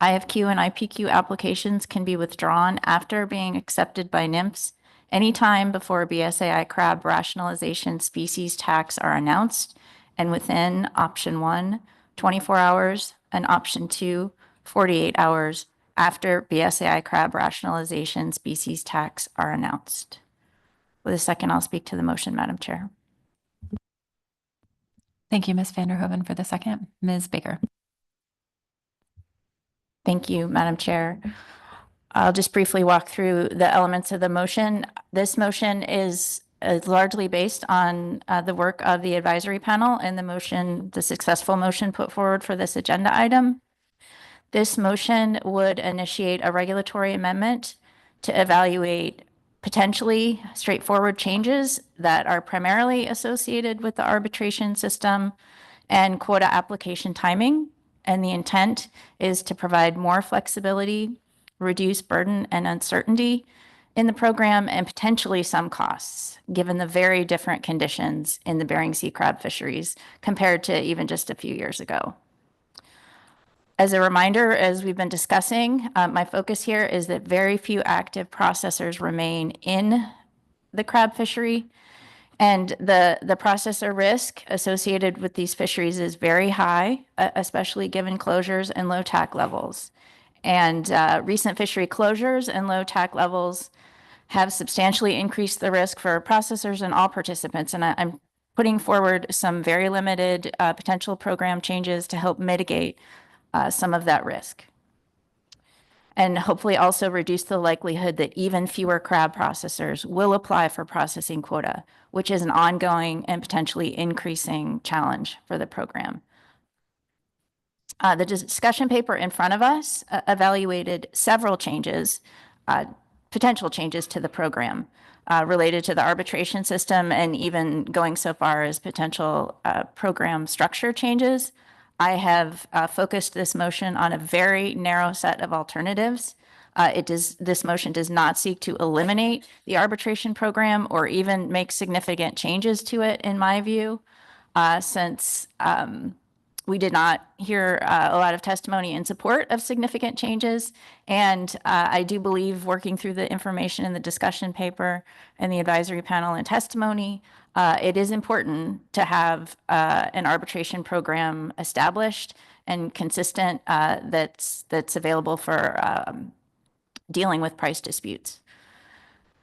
IFQ and IPQ applications can be withdrawn after being accepted by NMFS anytime before BSAI crab rationalization species tax are announced and within option 1, 24 hours, and option 2, 48 hours after BSAI crab rationalization species tax are announced. With a second, I'll speak to the motion, Madam Chair. Thank you, Ms. Vanderhoeven, for the second. Ms. Baker. Thank you, Madam Chair. I'll just briefly walk through the elements of the motion. This motion is largely based on the work of the advisory panel and the successful motion put forward for this agenda item. This motion would initiate a regulatory amendment to evaluate potentially straightforward changes that are primarily associated with the arbitration system and quota application timing. And the intent is to provide more flexibility, reduce burden and uncertainty in the program, and potentially some costs, given the very different conditions in the Bering Sea crab fisheries compared to even just a few years ago. As a reminder, as we've been discussing, my focus here is that very few active processors remain in the crab fishery. And the processor risk associated with these fisheries is very high, especially given closures and low TAC levels. And recent fishery closures and low TAC levels have substantially increased the risk for processors and all participants. And I'm putting forward some very limited potential program changes to help mitigate some of that risk. And hopefully also reduce the likelihood that even fewer crab processors will apply for processing quota, which is an ongoing and potentially increasing challenge for the program. The discussion paper in front of us evaluated several changes, potential changes to the program related to the arbitration system, and even going so far as potential program structure changes. I have focused this motion on a very narrow set of alternatives. This motion does not seek to eliminate the arbitration program or even make significant changes to it, in my view, since we did not hear a lot of testimony in support of significant changes. And I do believe, working through the information in the discussion paper and the advisory panel and testimony, it is important to have an arbitration program established and consistent that's available for dealing with price disputes.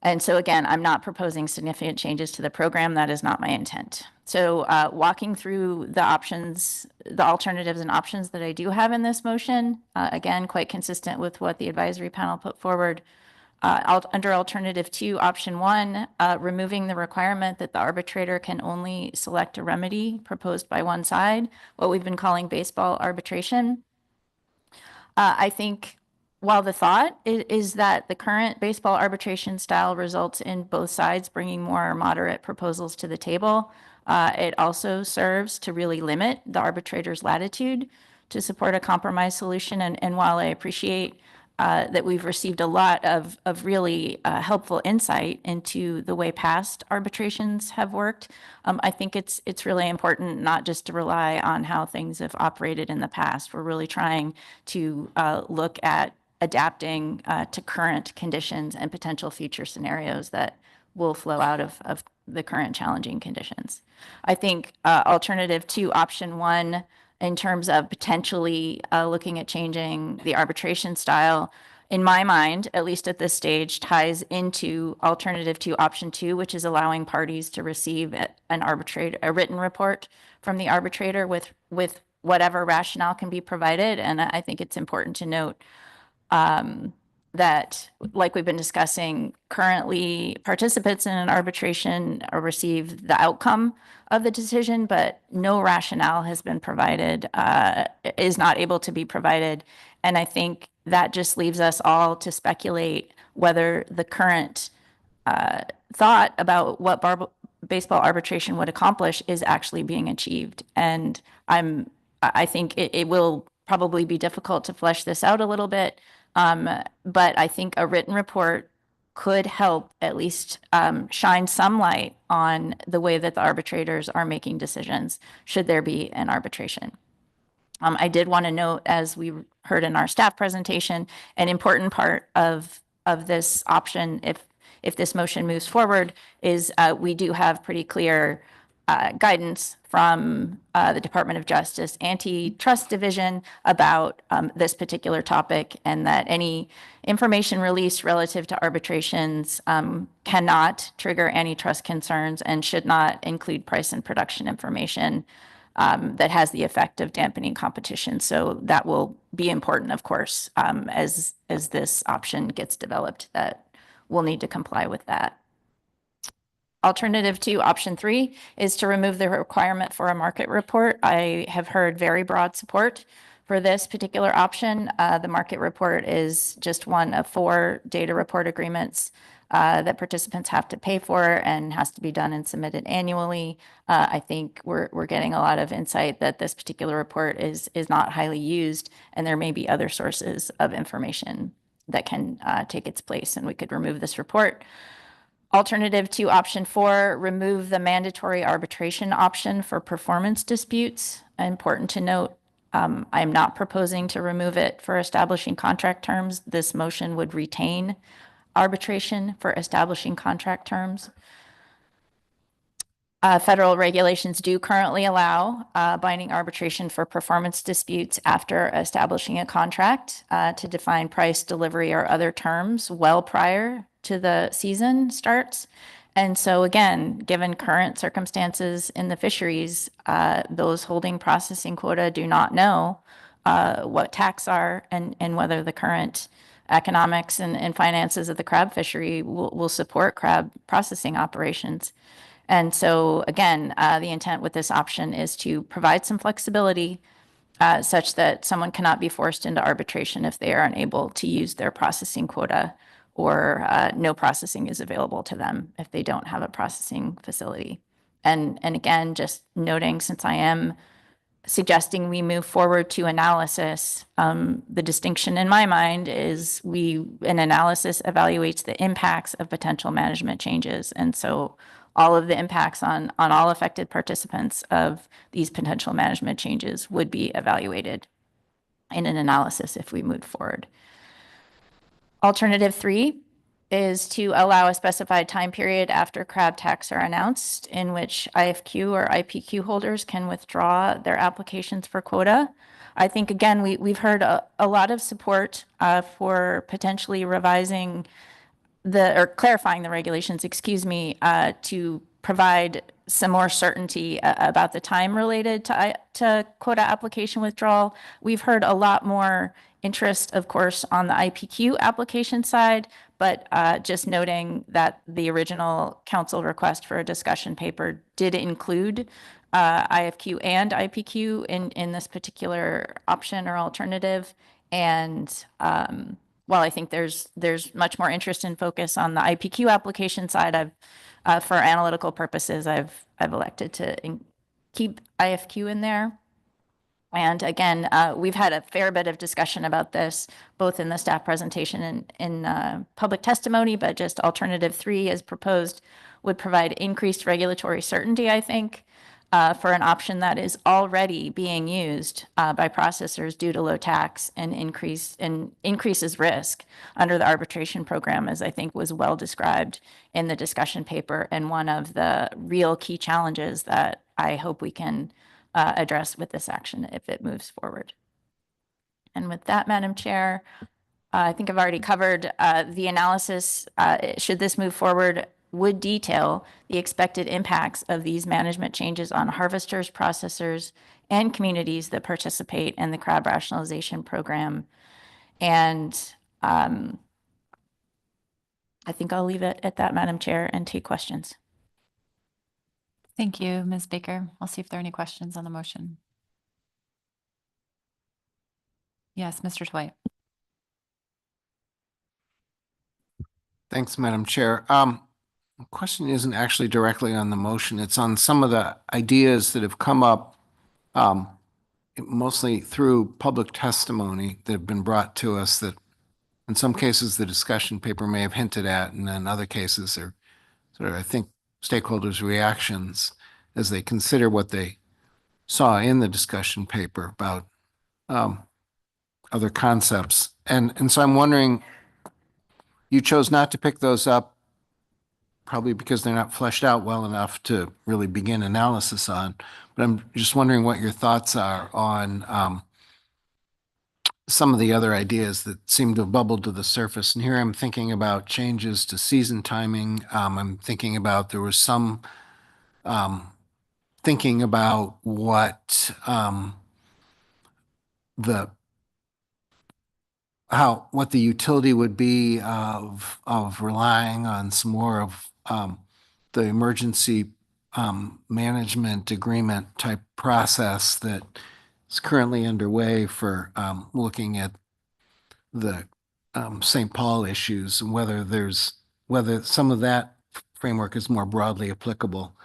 And so again, I'm not proposing significant changes to the program. That is not my intent. So walking through the options, the alternatives and options that I do have in this motion, again, quite consistent with what the advisory panel put forward. Under alternative 2, option 1, removing the requirement that the arbitrator can only select a remedy proposed by one side, what we've been calling baseball arbitration. I think while the thought is that the current baseball arbitration style results in both sides bringing more moderate proposals to the table, it also serves to really limit the arbitrator's latitude to support a compromise solution. And while I appreciate that we've received a lot of really helpful insight into the way past arbitrations have worked, I think it's really important not just to rely on how things have operated in the past. We're really trying to look at adapting to current conditions and potential future scenarios that will flow out of the current challenging conditions. I think alternative 2, option 1, in terms of potentially looking at changing the arbitration style, in my mind, at least at this stage, ties into alternative 2, option 2, which is allowing parties to receive a written report from the arbitrator with whatever rationale can be provided. And I think it's important to note that, like we've been discussing, currently participants in an arbitration receive the outcome of the decision, but no rationale has been provided, is not able to be provided. And I think that just leaves us all to speculate whether the current thought about what baseball arbitration would accomplish is actually being achieved. And I think it will probably be difficult to flesh this out a little bit. But I think a written report could help at least shine some light on the way that the arbitrators are making decisions, should there be an arbitration. I did want to note, as we heard in our staff presentation, an important part of this option, if this motion moves forward, is we do have pretty clear guidance from the Department of Justice Antitrust Division about this particular topic, and that any information released relative to arbitrations cannot trigger antitrust concerns and should not include price and production information that has the effect of dampening competition. So that will be important, of course, as this option gets developed, that we'll need to comply with that. Alternative 2, option 3, is to remove the requirement for a market report. I have heard very broad support for this particular option. The market report is just one of 4 data report agreements that participants have to pay for and has to be done and submitted annually. I think we're getting a lot of insight that this particular report is not highly used, and there may be other sources of information that can take its place, and we could remove this report. Alternative 2, option 4, remove the mandatory arbitration option for performance disputes. Important to note, I am not proposing to remove it for establishing contract terms. This motion would retain arbitration for establishing contract terms. Federal regulations do currently allow binding arbitration for performance disputes after establishing a contract to define price, delivery, or other terms well prior to the season starts. And so again, given current circumstances in the fisheries, those holding processing quota do not know what tax are and whether the current economics and finances of the crab fishery will support crab processing operations. And so again, the intent with this option is to provide some flexibility such that someone cannot be forced into arbitration if they are unable to use their processing quota, or no processing is available to them if they don't have a processing facility. And again, just noting, since I am suggesting we move forward to analysis, the distinction in my mind is an analysis evaluates the impacts of potential management changes. And so all of the impacts on all affected participants of these potential management changes would be evaluated in an analysis if we move forward. Alternative 3 is to allow a specified time period after crab tax are announced in which IFQ or IPQ holders can withdraw their applications for quota. I think, again, we've heard a lot of support for potentially revising or clarifying the regulations, to provide some more certainty about the time related to quota application withdrawal. We've heard a lot more interest, of course, on the IPQ application side, but just noting that the original council request for a discussion paper did include IFQ and IPQ in this particular option or alternative. And while I think there's much more interest and focus on the IPQ application side, for analytical purposes, I've elected to keep IFQ in there. And again, we've had a fair bit of discussion about this, both in the staff presentation and in public testimony, but just alternative 3 as proposed would provide increased regulatory certainty, I think, for an option that is already being used by processors due to low tax and increases risk under the arbitration program, as I think was well described in the discussion paper, and one of the real key challenges that I hope we can address with this action if it moves forward. And with that, Madam Chair, I think I've already covered the analysis. Should this move forward, would detail the expected impacts of these management changes on harvesters, processors, and communities that participate in the crab rationalization program. And I think I'll leave it at that, Madam Chair, and take questions. Thank you, Ms. Baker. I'll see if there are any questions on the motion. Yes, Mr. Dwight. Thanks, Madam Chair. The question isn't actually directly on the motion. It's on some of the ideas that have come up, mostly through public testimony that have been brought to us that in some cases the discussion paper may have hinted at, and in other cases are sort of, I think, stakeholders' reactions as they consider what they saw in the discussion paper about other concepts. And so I'm wondering, you chose not to pick those up probably because they're not fleshed out well enough to really begin analysis on. But I'm just wondering what your thoughts are on some of the other ideas that seem to have bubbled to the surface. And here I'm thinking about changes to season timing. I'm thinking about, there was some thinking about what what the utility would be of relying on some more of the emergency management agreement type process that is currently underway for looking at the St. Paul issues, and whether some of that framework is more broadly applicable.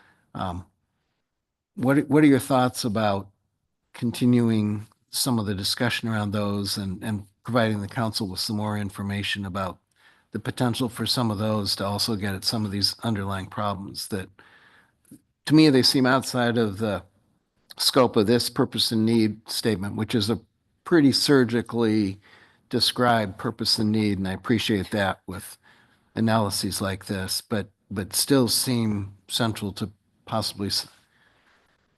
What are your thoughts about continuing some of the discussion around those and providing the council with some more information about the potential for some of those to also get at some of these underlying problems that, to me, they seem outside of the scope of this purpose and need statement, which is a pretty surgically described purpose and need, and I appreciate that with analyses like this, but still seem central to possibly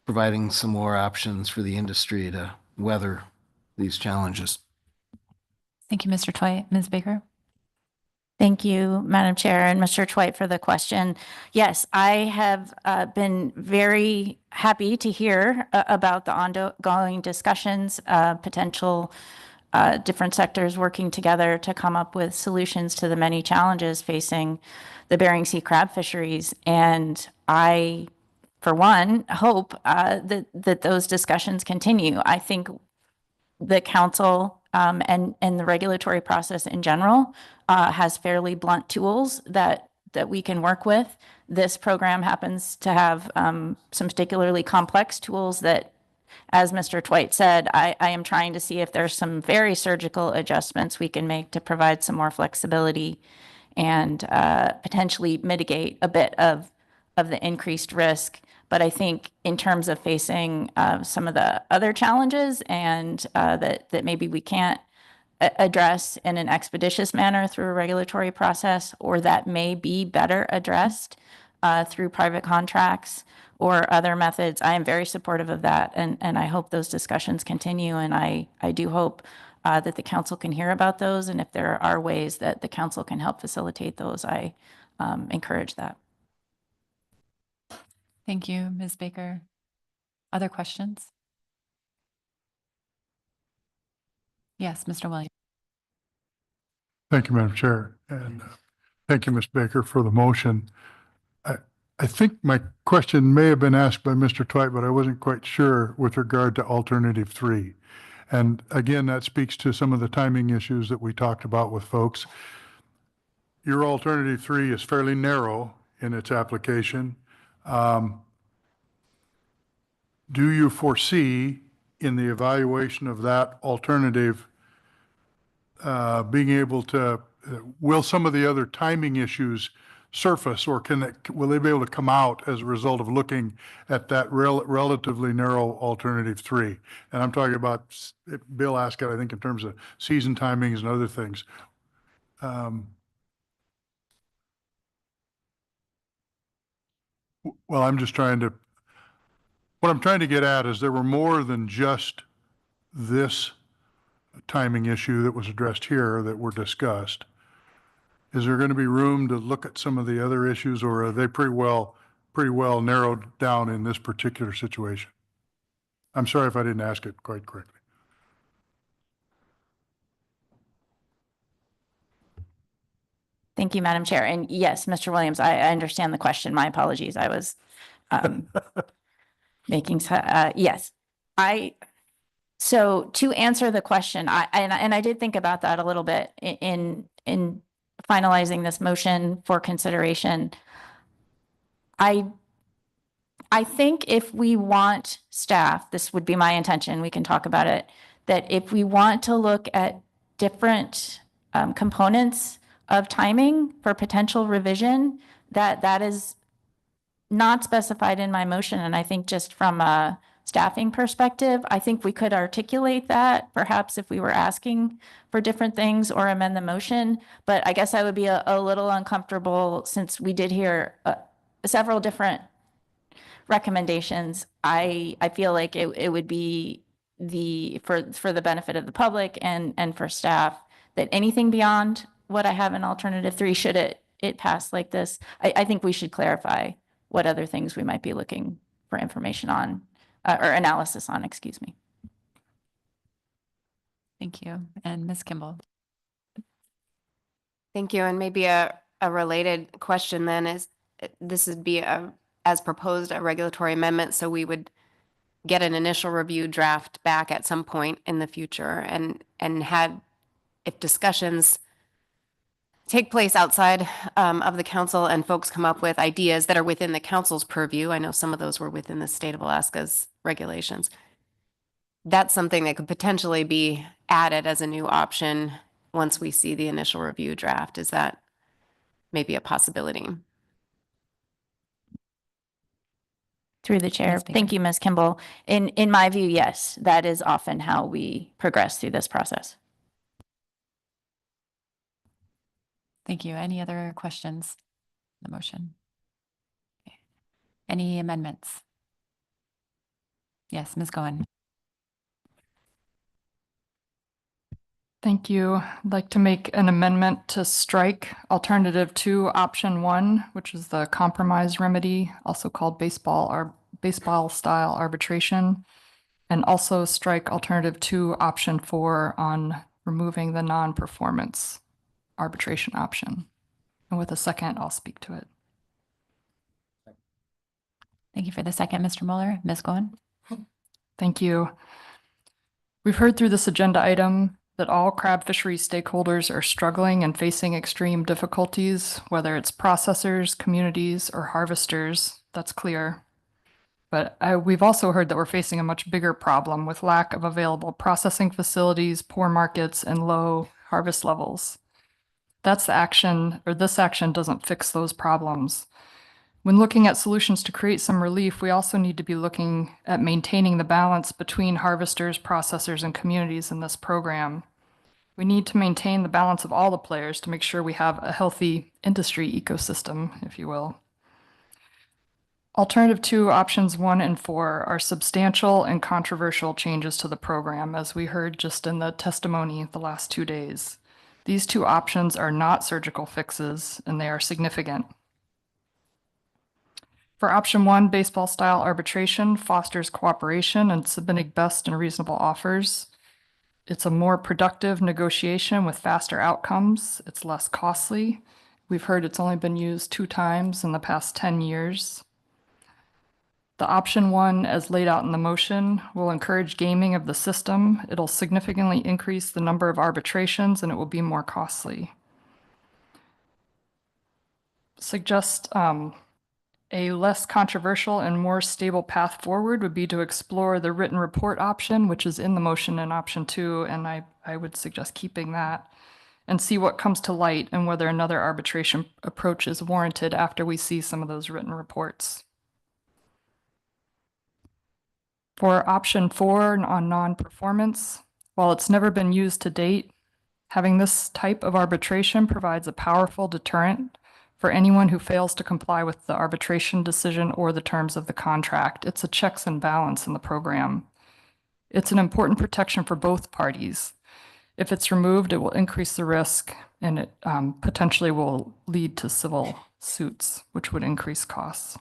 providing some more options for the industry to weather these challenges. Thank you, Mr. Twite. Ms. Baker? Thank you, Madam Chair, and Mr. Twite for the question. Yes, I have been very happy to hear about the ongoing discussions, potential different sectors working together to come up with solutions to the many challenges facing the Bering Sea crab fisheries. And I, for one, hope that those discussions continue. I think the council and the regulatory process in general has fairly blunt tools that we can work with. This program happens to have some particularly complex tools that, as Mr. Twite said, I am trying to see if there's some very surgical adjustments we can make to provide some more flexibility and potentially mitigate a bit of the increased risk. But I think in terms of facing some of the other challenges and that maybe we can't address in an expeditious manner through a regulatory process, or that may be better addressed through private contracts or other methods, I am very supportive of that. And I hope those discussions continue. And I do hope that the council can hear about those. And if there are ways that the council can help facilitate those, I encourage that. Thank you, Ms. Baker. Other questions? Yes, Mr. Williams. Thank you, Madam Chair. And thank you, Ms. Baker, for the motion. I think my question may have been asked by Mr. Twite, but I wasn't quite sure with regard to alternative 3. And again, that speaks to some of the timing issues that we talked about with folks. Your alternative 3 is fairly narrow in its application. Do you foresee in the evaluation of that alternative being able to, will some of the other timing issues surface, or will they be able to come out as a result of looking at that relatively narrow alternative 3? And I'm talking about, Bill asked it, I think, in terms of season timings and other things. Well, I'm just trying to, what I'm trying to get at is there were more than just this timing issue that was addressed here that were discussed. Is there going to be room to look at some of the other issues, or are they pretty well narrowed down in this particular situation? I'm sorry if I didn't ask it quite correctly. Thank you, Madam Chair. And yes, Mr. Williams, I understand the question. My apologies. I was making, yes. So to answer the question, I did think about that a little bit in finalizing this motion for consideration. I think if we want staff, this would be my intention, we can talk about it, that if we want to look at different components of timing for potential revision, that is not specified in my motion. And I think just from a staffing perspective, I think we could articulate that perhaps if we were asking for different things or amend the motion. But I guess I would be a little uncomfortable, since we did hear several different recommendations. I feel like it would be for the benefit of the public and for staff, that anything beyond what I have in alternative 3, should it pass like this, I think we should clarify what other things we might be looking for information on, or analysis on, excuse me. Thank you. And Ms. Kimball. Thank you. And maybe a related question then is, this would be as proposed a regulatory amendment, so we would get an initial review draft back at some point in the future, and if discussions take place outside of the council and folks come up with ideas that are within the council's purview. I know some of those were within the state of Alaska's regulations. That's something that could potentially be added as a new option once we see the initial review draft. Is that maybe a possibility? Through the chair. Ms. Baker. Thank you, Ms. Kimball. In my view, yes, that is often how we progress through this process. Thank you. Any other questions? On the motion? Okay. Any amendments? Yes, Ms. Goen. Thank you. I'd like to make an amendment to strike alternative 2, option 1, which is the compromise remedy, also called baseball style arbitration, and also strike alternative 2, option 4 on removing the non-performance arbitration option. And with a second, I'll speak to it. Thank you for the second, Mr. Mueller. Ms. Goen. Thank you. We've heard through this agenda item that all crab fishery stakeholders are struggling and facing extreme difficulties, whether it's processors, communities, or harvesters. That's clear. But we've also heard that we're facing a much bigger problem with lack of available processing facilities, poor markets, and low harvest levels. That's the action, or this action doesn't fix those problems. When looking at solutions to create some relief, we also need to be looking at maintaining the balance between harvesters, processors, and communities in this program. We need to maintain the balance of all the players to make sure we have a healthy industry ecosystem, if you will. Alternative 2, options 1 and 4 are substantial and controversial changes to the program, as we heard just in the testimony the last 2 days. These 2 options are not surgical fixes, and they are significant. For option 1, baseball style arbitration fosters cooperation and submitting best and reasonable offers. It's a more productive negotiation with faster outcomes. It's less costly. We've heard it's only been used 2 times in the past 10 years. The option 1, as laid out in the motion, will encourage gaming of the system. It'll significantly increase the number of arbitrations, and it will be more costly. Suggest a less controversial and more stable path forward would be to explore the written report option, which is in the motion in option 2, and I would suggest keeping that, and see what comes to light and whether another arbitration approach is warranted after we see some of those written reports. For option 4 on non-performance, while it's never been used to date, having this type of arbitration provides a powerful deterrent for anyone who fails to comply with the arbitration decision or the terms of the contract. It's a checks and balance in the program. It's an important protection for both parties. If it's removed, it will increase the risk, and it potentially will lead to civil suits, which would increase costs.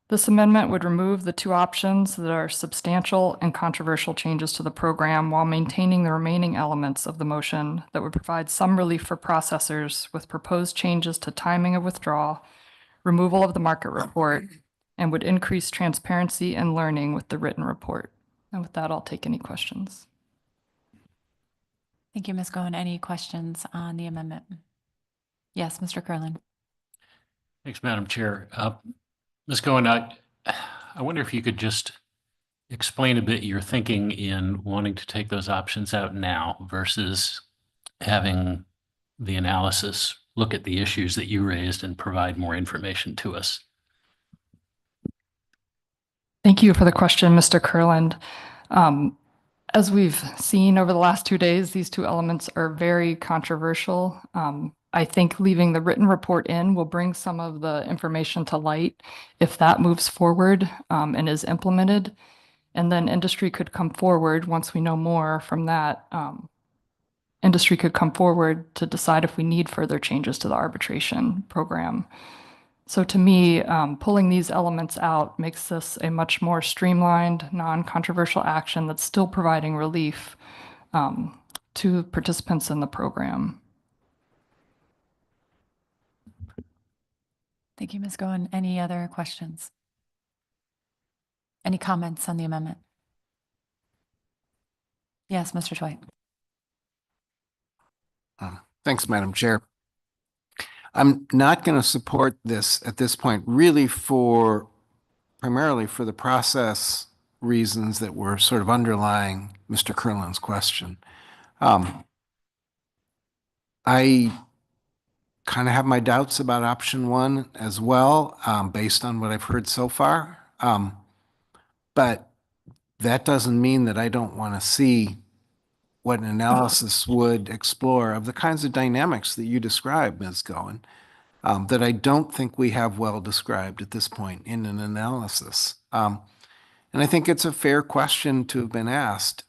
This amendment would remove the 2 options that are substantial and controversial changes to the program while maintaining the remaining elements of the motion that would provide some relief for processors with proposed changes to timing of withdrawal, removal of the market report, and would increase transparency and learning with the written report. And with that, I'll take any questions. Thank you, Ms. Goen. Any questions on the amendment? Yes, Mr. Curlin. Thanks, Madam Chair. Ms. Goen, I wonder if you could just explain a bit your thinking in wanting to take those options out now versus having the analysis look at the issues that you raised and provide more information to us. Thank you for the question, Mr. Curland. As we've seen over the last 2 days, these 2 elements are very controversial. I think leaving the written report in will bring some of the information to light if that moves forward and is implemented. And then industry could come forward once we know more from that. Industry could come forward to decide if we need further changes to the arbitration program. So to me, pulling these elements out makes this a much more streamlined, non-controversial action that's still providing relief to participants in the program. Thank you, Ms. Goen. Any other questions? Any comments on the amendment? Yes, Mr. Dwight. Thanks, Madam Chair. I'm not going to support this at this point, really primarily for the process reasons that were sort of underlying Mr. Curlin's question. I kind of have my doubts about option 1 as well, based on what I've heard so far. But that doesn't mean that I don't want to see what an analysis would explore of the kinds of dynamics that you described, Ms. Goen, that I don't think we have well described at this point in an analysis. And I think it's a fair question to have been asked.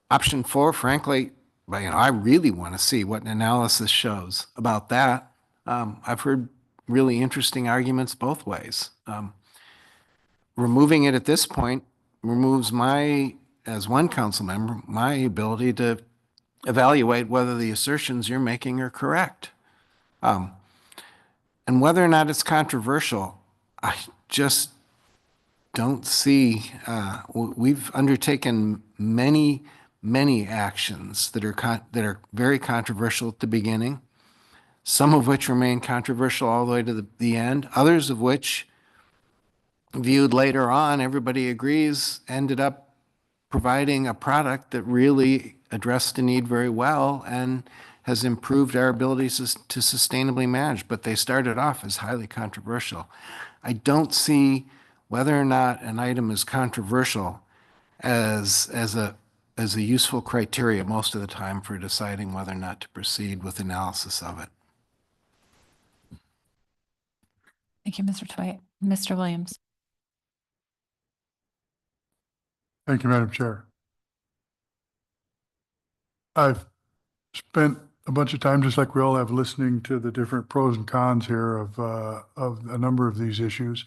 Option 4, frankly, I really want to see what an analysis shows about that. I've heard really interesting arguments both ways. Removing it at this point removes as one council member, my ability to evaluate whether the assertions you're making are correct. And whether or not it's controversial, I just don't see, we've undertaken many actions that are very controversial at the beginning, some of which remain controversial all the way to the end, others of which, viewed later on, everybody agrees, ended up providing a product that really addressed the need very well and has improved our abilities to sustainably manage, but they started off as highly controversial. I don't see whether or not an item is controversial as a useful criteria most of the time for deciding whether or not to proceed with analysis of it. Thank you, Mr. Twite. Mr. Williams. Thank you, Madam Chair. I've spent a bunch of time, just like we all have, listening to the different pros and cons here of a number of these issues.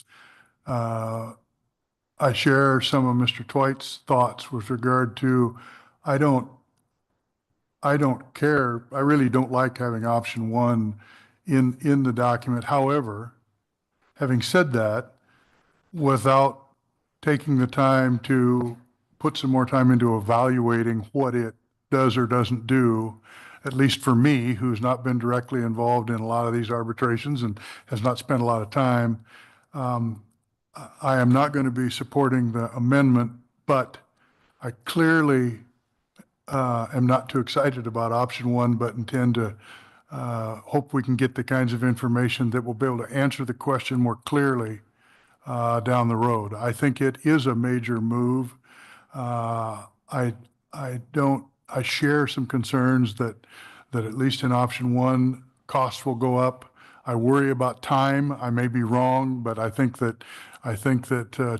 I share some of Mr. Twite's thoughts with regard to, I don't care. I really don't like having option 1 in the document. However, having said that, without taking the time to put some more time into evaluating what it does or doesn't do, at least for me, who's not been directly involved in a lot of these arbitrations and has not spent a lot of time, I am not going to be supporting the amendment, but I clearly am not too excited about option 1, but intend to hope we can get the kinds of information that will be able to answer the question more clearly down the road. I think it is a major move. I share some concerns that at least in option 1, costs will go up. I worry about time. I may be wrong, but I think that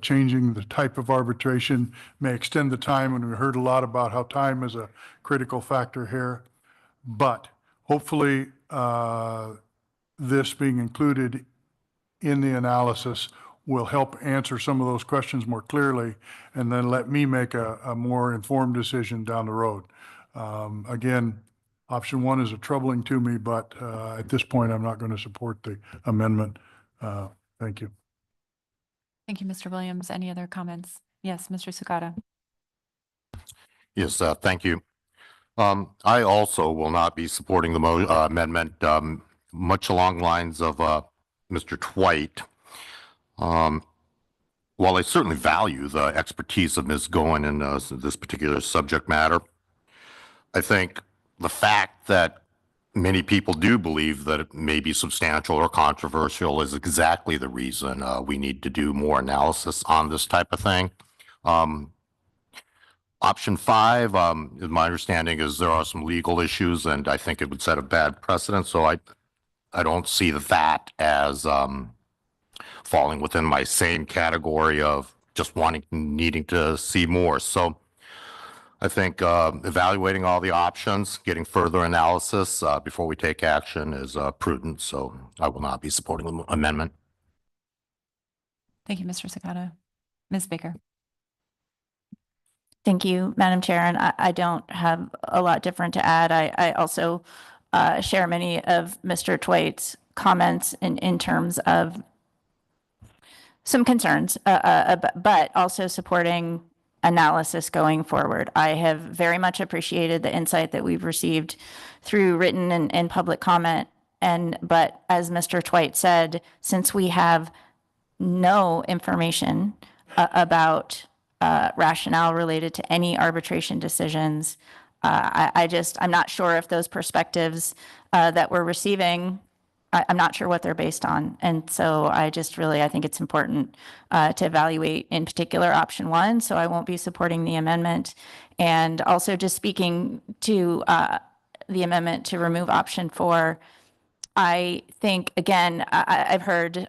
changing the type of arbitration may extend the time, and we heard a lot about how time is a critical factor here. But hopefully, this being included in the analysis will help answer some of those questions more clearly, and then let me make a more informed decision down the road. Again, option 1 is troubling to me, but at this point, I'm not going to support the amendment. Thank you. Thank you, Mr. Williams. Any other comments? Yes, Mr. Sukata. Yes, thank you. I also will not be supporting the amendment, much along the lines of Mr. Twite. While I certainly value the expertise of Ms. Goen in this particular subject matter, I think the fact that many people do believe that it may be substantial or controversial is exactly the reason we need to do more analysis on this type of thing. Option 5, my understanding is there are some legal issues, and I think it would set a bad precedent. So I don't see that as falling within my same category of just needing to see more. So I think evaluating all the options, getting further analysis before we take action is prudent. So I will not be supporting the amendment. Thank you, Mr. Sakata. Ms. Baker. Thank you, Madam Chair. And I don't have a lot different to add. I also share many of Mr. Twite's comments in terms of some concerns, but also supporting analysis going forward. I have very much appreciated the insight that we've received through written and public comment. But as Mr. Twite said, since we have no information about rationale related to any arbitration decisions, I'm not sure if those perspectives that we're receiving I'm not sure what they're based on. And so I think it's important to evaluate in particular option 1. So I won't be supporting the amendment. And also just speaking to the amendment to remove option 4, I think, again, I've heard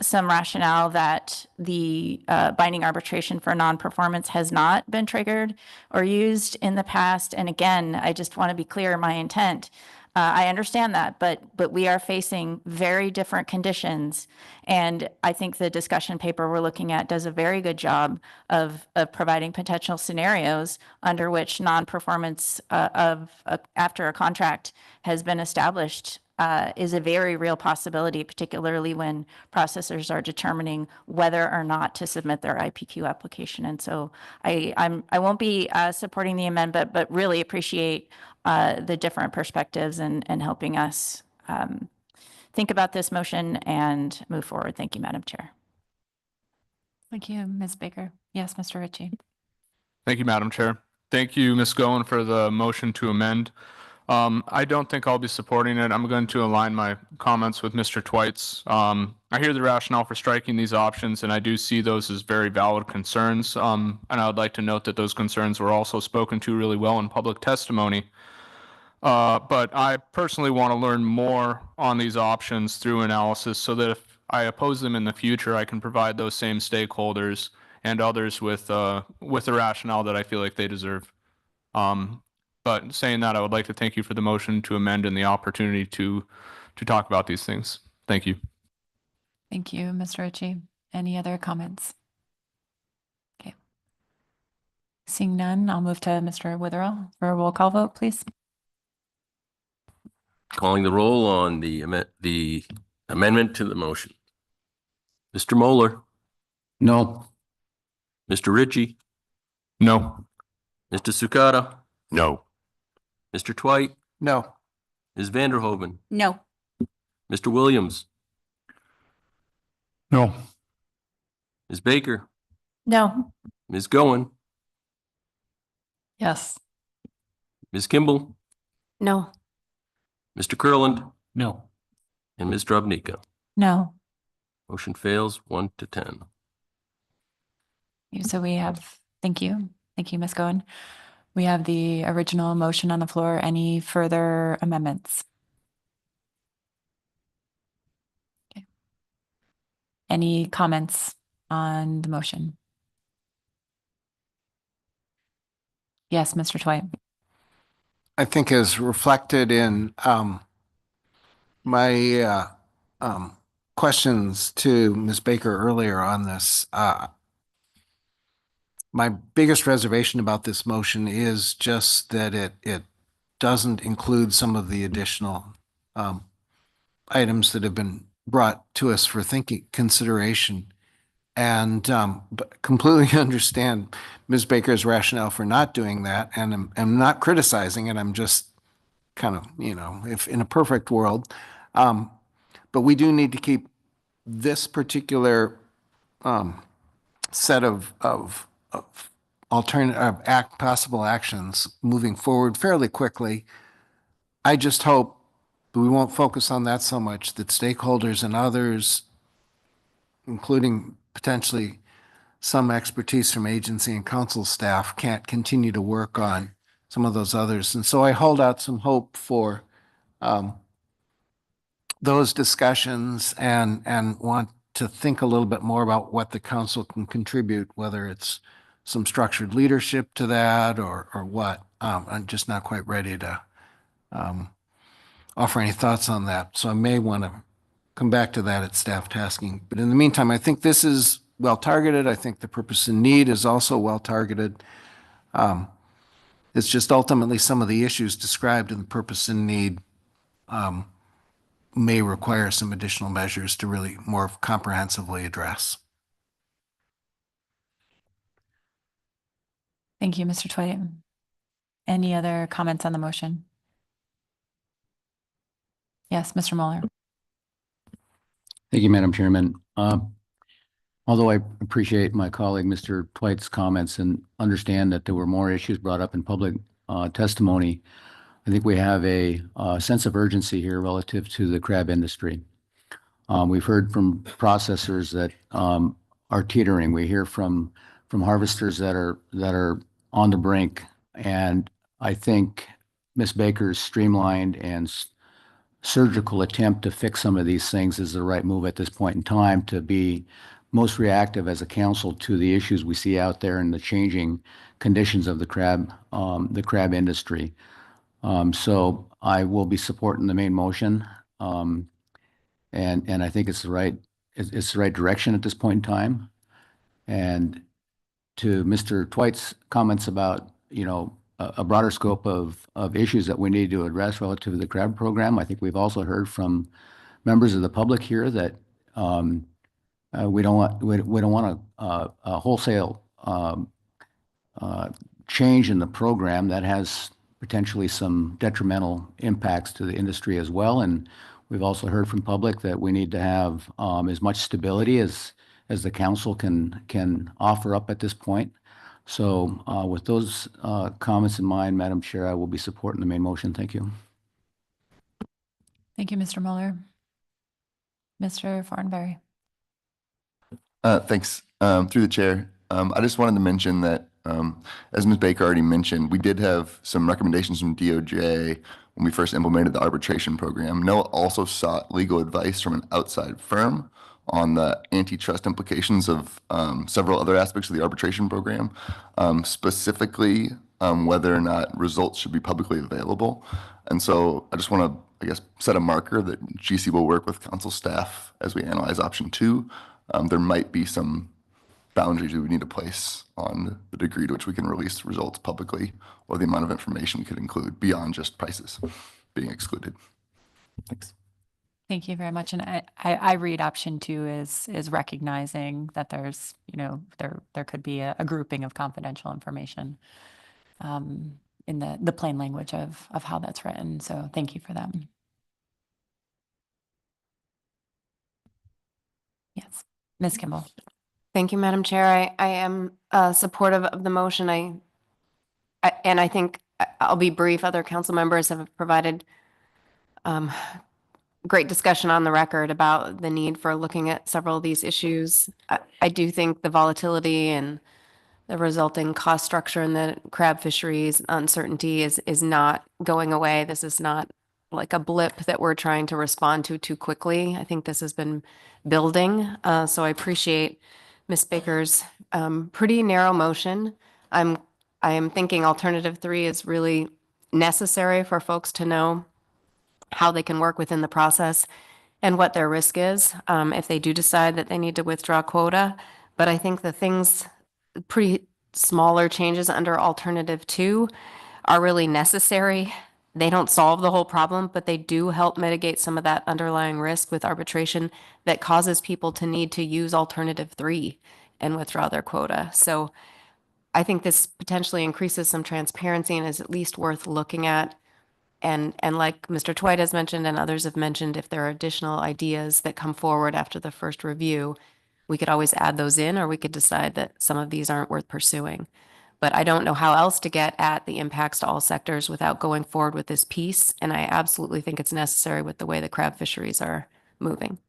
some rationale that the binding arbitration for non-performance has not been triggered or used in the past. And again, I just want to be clear my intent. I understand that, but we are facing very different conditions. And I think the discussion paper we're looking at does a very good job of providing potential scenarios under which non-performance after a contract has been established is a very real possibility, particularly when processors are determining whether or not to submit their IPQ application. And so I won't be supporting the amendment, but really appreciate the different perspectives and helping us think about this motion and move forward. Thank you, Madam Chair. Thank you, Ms. Baker. Yes, Mr. Ritchie. Thank you, Madam Chair. Thank you, Ms. Goen, for the motion to amend. I don't think I'll be supporting it. I'm going to align my comments with Mr. Twights. I hear the rationale for striking these options, and I do see those as very valid concerns. And I would like to note that those concerns were also spoken to really well in public testimony. But I personally want to learn more on these options through analysis so that if I oppose them in the future, I can provide those same stakeholders and others with the rationale that I feel like they deserve. But saying that, I would like to thank you for the motion to amend and the opportunity to talk about these things. Thank you. Thank you, Mr. Ritchie. Any other comments? Okay. Seeing none, I'll move to Mr. Witherell for a roll call vote, please. Calling the roll on the amendment to the motion. Mr. Moeller. No. Mr. Ritchie. No. Mr. Sukata. No. Mr. Twight. No. Ms. Vanderhoven. No. Mr. Williams. No. Ms. Baker. No. Ms. Goen. Yes. Ms. Kimball. No. Mr. Kurland. No. And Ms. Drobnica. No. Motion fails 1 to 10. So we have, thank you. Thank you, Ms. Goen. We have the original motion on the floor. Any further amendments? Okay. Any comments on the motion? Yes, Mr. Twight. I think as reflected in my questions to Ms. Baker earlier on this, my biggest reservation about this motion is just that it doesn't include some of the additional items that have been brought to us for consideration. And but completely understand Ms. Baker's rationale for not doing that. And I'm not criticizing it. I'm just kind of, if in a perfect world. But we do need to keep this particular set of possible actions moving forward fairly quickly. I just hope that we won't focus on that so much, that stakeholders and others, including potentially some expertise from agency and council staff, can't continue to work on some of those others. And so I hold out some hope for those discussions and want to think a little bit more about what the council can contribute, whether it's some structured leadership to that or what. I'm just not quite ready to offer any thoughts on that. So I may want to come back to that at staff tasking. But in the meantime, I think this is well targeted. I think the purpose and need is also well targeted. It's just ultimately some of the issues described in the purpose and need may require some additional measures to really more comprehensively address. Thank you, Mr. Twight. Any other comments on the motion? Yes, Mr. Mueller. Thank you, Madam Chairman. Although I appreciate my colleague, Mr. Twight's comments and understand that there were more issues brought up in public testimony, I think we have a sense of urgency here relative to the crab industry. We've heard from processors that are teetering. We hear from harvesters that are on the brink. And I think Ms. Baker's streamlined and surgical attempt to fix some of these things is the right move at this point in time to be most reactive as a council to the issues we see out there and the changing conditions of the crab industry. So I will be supporting the main motion. And I think it's the right direction at this point in time. And to Mr. Twite's comments about, a broader scope of issues that we need to address relative to the crab program, I think we've also heard from members of the public here that we don't want a wholesale change in the program that has potentially some detrimental impacts to the industry as well. And we've also heard from public that we need to have as much stability as the council can offer up at this point. So with those comments in mind, Madam Chair, I will be supporting the main motion. Thank you. Thank you, Mr. Mueller. Mr. Fortenberry. Thanks. Through the chair, I just wanted to mention that, as Ms. Baker already mentioned, we did have some recommendations from DOJ when we first implemented the arbitration program. NOAA also sought legal advice from an outside firm on the antitrust implications of several other aspects of the arbitration program, specifically whether or not results should be publicly available. And so I just want to, I guess, set a marker that GC will work with council staff as we analyze option 2. There might be some boundaries we need to place on the degree to which we can release results publicly or the amount of information we could include beyond just prices being excluded. Thanks. Thank you very much. And I read option 2 is recognizing that there's, there could be a grouping of confidential information in the plain language of how that's written. So thank you for that. Yes, Ms. Kimball. Thank you, Madam Chair. I am supportive of the motion. And I think I'll be brief. Other council members have provided great discussion on the record about the need for looking at several of these issues. I do think the volatility and the resulting cost structure in the crab fisheries uncertainty is not going away. This is not like a blip that we're trying to respond to too quickly. I think this has been building. So I appreciate Ms. Baker's pretty narrow motion. I am thinking alternative 3 is really necessary for folks to know how they can work within the process and what their risk is if they do decide that they need to withdraw quota. But I think the things, pretty smaller changes under alternative 2 are really necessary. They don't solve the whole problem, but they do help mitigate some of that underlying risk with arbitration that causes people to need to use alternative 3 and withdraw their quota. So I think this potentially increases some transparency and is at least worth looking at. And like Mr. Twite has mentioned and others have mentioned, if there are additional ideas that come forward after the first review, we could always add those in, or we could decide that some of these aren't worth pursuing. But I don't know how else to get at the impacts to all sectors without going forward with this piece. And I absolutely think it's necessary with the way the crab fisheries are moving.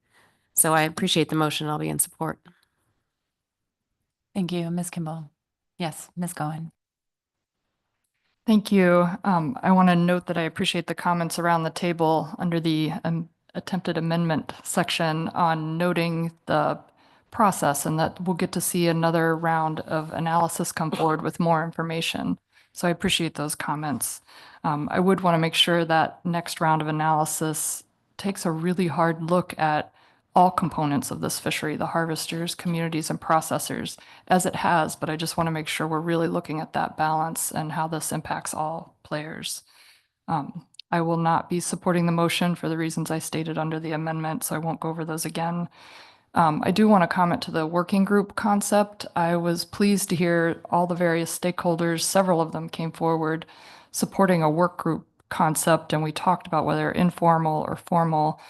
So I appreciate the motion. I'll be in support. Thank you, Ms. Kimball. Yes, Ms. Cohen. Thank you. I want to note that I appreciate the comments around the table under the attempted amendment section on noting the process and that we'll get to see another round of analysis come forward with more information. So I appreciate those comments. I would want to make sure that next round of analysis takes a really hard look at all components of this fishery, the harvesters, communities, and processors, as it has, but I just want to make sure we're really looking at that balance and how this impacts all players. I will not be supporting the motion for the reasons I stated under the amendment, so I won't go over those again. I do want to comment to the working group concept. I was pleased to hear all the various stakeholders, several of them came forward supporting a work group concept, and we talked about whether informal or formal.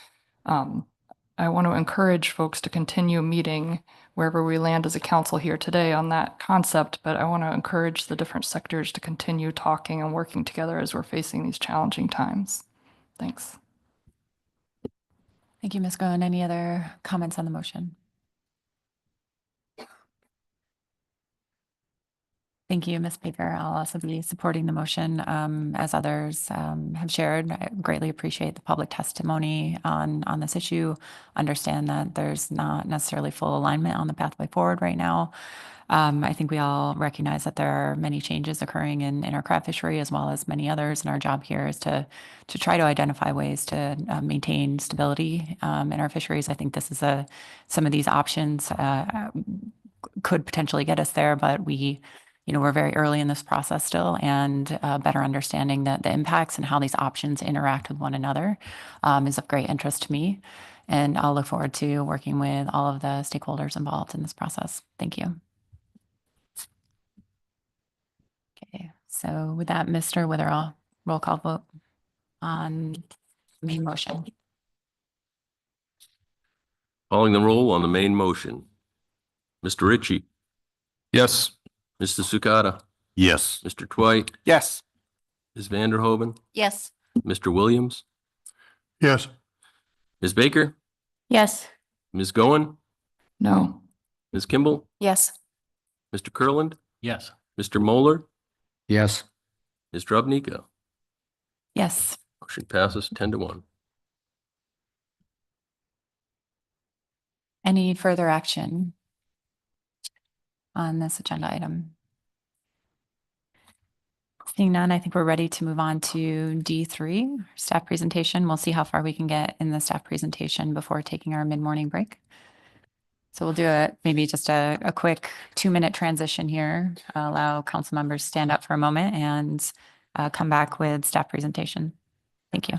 I want to encourage folks to continue meeting wherever we land as a council here today on that concept, but I want to encourage the different sectors to continue talking and working together as we're facing these challenging times. Thanks. Thank you, Ms. Goen. Any other comments on the motion? Thank you, Ms. Baker. I'll also be supporting the motion as others have shared. I greatly appreciate the public testimony on this issue. Understand that there's not necessarily full alignment on the pathway forward right now. I think we all recognize that there are many changes occurring in our crab fishery as well as many others, and our job here is to try to identify ways to maintain stability in our fisheries. I think this is some of these options could potentially get us there, but we're very early in this process still, and better understanding the impacts and how these options interact with one another is of great interest to me. And I'll look forward to working with all of the stakeholders involved in this process. Thank you. Okay, so with that, Mr. Witherall, roll call vote on the main motion. Calling the roll on the main motion. Mr. Ritchie, Yes. Mr. Sukata, Yes. Mr. Twite, Yes. Ms. Vanderhoven, Yes. Mr. Williams, Yes. Ms. Baker, Yes. Ms. Goen, No. Ms. Kimball, Yes. Mr. Kurland, Yes. Mr. Moeller, Yes. Ms. Drobnica. Yes. Motion passes 10-1. Any further action on this agenda item? Seeing none, I think we're ready to move on to D3, staff presentation. We'll see how far we can get in the staff presentation before taking our mid-morning break. So we'll do maybe just a quick 2-minute transition here, allow council members to stand up for a moment and come back with staff presentation. Thank you.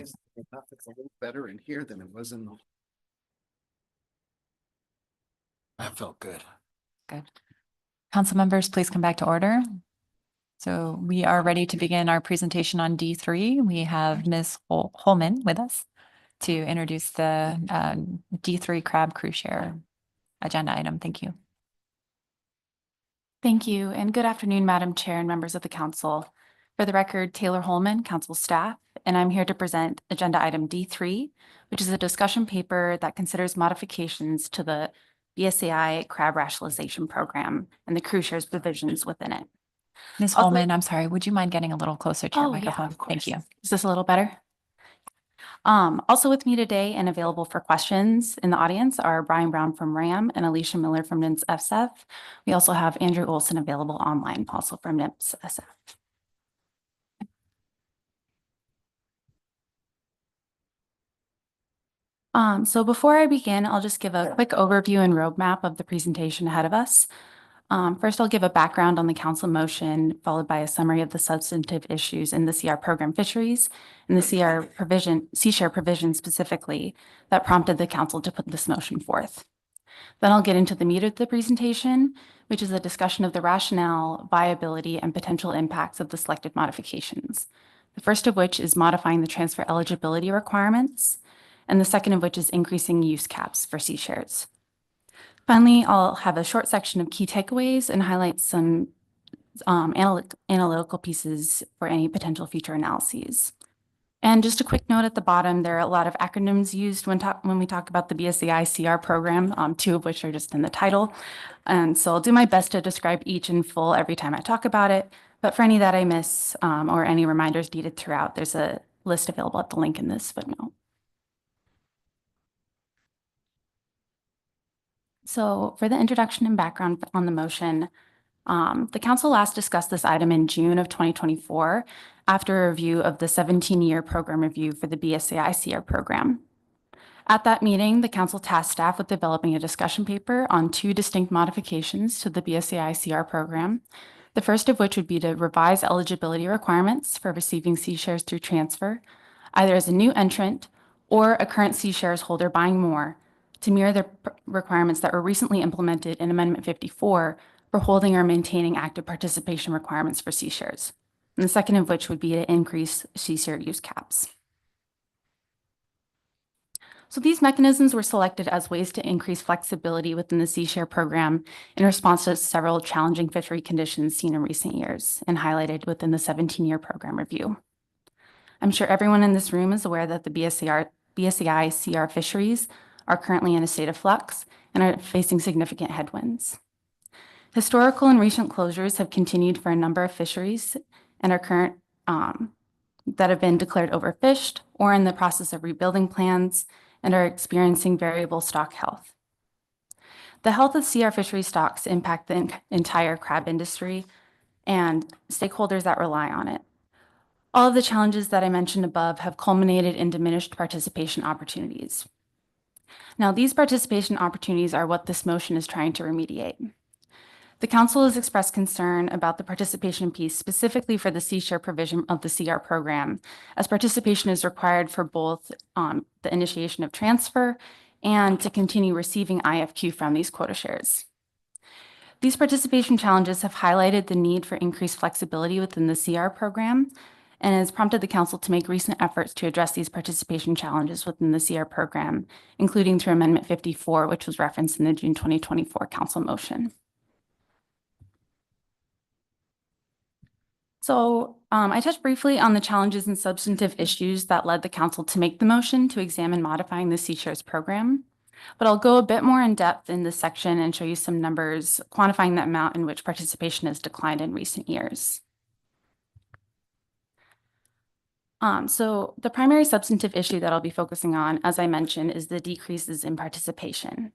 It's a little better in here than it was in. That felt good. Good. Council members, please come back to order. So we are ready to begin our presentation on D3. We have Ms. Holman with us to introduce the D3 crab cruise share agenda item. Thank you. Thank you, and good afternoon, Madam Chair and members of the council. For the record, Taylor Holman, council staff, and I'm here to present agenda item D3, which is a discussion paper that considers modifications to the BSAI crab rationalization program and the cruise shares provisions within it. Ms. Also- Holman, I'm sorry, would you mind getting a little closer to your Oh, yeah, microphone? of Thank you. Is this a little better? Also with me today and available for questions in the audience are Brian Brown from RAM and Alicia Miller from NIMS FSF. We also have Andrew Olson available online, also from NIMS SF. So before I begin, I'll just give a quick overview and roadmap of the presentation ahead of us. First, I'll give a background on the council motion, followed by a summary of the substantive issues in the CR program fisheries and the C-share provision specifically that prompted the council to put this motion forth. Then I'll get into the meat of the presentation, which is a discussion of the rationale, viability, and potential impacts of the selected modifications. The first of which is modifying the transfer eligibility requirements, and the second of which is increasing use caps for C-shares. Finally, I'll have a short section of key takeaways and highlight some analytical pieces for any potential future analyses. And just a quick note at the bottom, there are a lot of acronyms used when we talk about the BSAI CR program, two of which are just in the title. And so I'll do my best to describe each in full every time I talk about it. But for any that I miss or any reminders needed throughout, there's a list available at the link in this footnote. So for the introduction and background on the motion, the council last discussed this item in June of 2024 after a review of the 17-year program review for the BSAI CR program. At that meeting, the council tasked staff with developing a discussion paper on two distinct modifications to the BSAI CR program, the first of which would be to revise eligibility requirements for receiving C-shares through transfer, either as a new entrant or a current C-shares holder buying more, to mirror the requirements that were recently implemented in Amendment 54 for holding or maintaining active participation requirements for C-shares. And the second of which would be to increase C-share use caps. So these mechanisms were selected as ways to increase flexibility within the C-share program in response to several challenging fishery conditions seen in recent years and highlighted within the 17-year program review. I'm sure everyone in this room is aware that the BSAI CR fisheries are currently in a state of flux and are facing significant headwinds. Historical and recent closures have continued for a number of fisheries and are current that have been declared overfished or in the process of rebuilding plans and are experiencing variable stock health. The health of CR fishery stocks impact the entire crab industry and stakeholders that rely on it. All of the challenges that I mentioned above have culminated in diminished participation opportunities. Now, these participation opportunities are what this motion is trying to remediate. The council has expressed concern about the participation piece specifically for the C-share provision of the CR program, as participation is required for both the initiation of transfer and to continue receiving IFQ from these quota shares. These participation challenges have highlighted the need for increased flexibility within the CR program and has prompted the council to make recent efforts to address these participation challenges within the CR program, including through Amendment 54, which was referenced in the June 2024 council motion. So I touched briefly on the challenges and substantive issues that led the council to make the motion to examine modifying the C-shares program, but I'll go a bit more in depth in this section and show you some numbers quantifying the amount in which participation has declined in recent years. So the primary substantive issue that I'll be focusing on, as I mentioned, is the decreases in participation.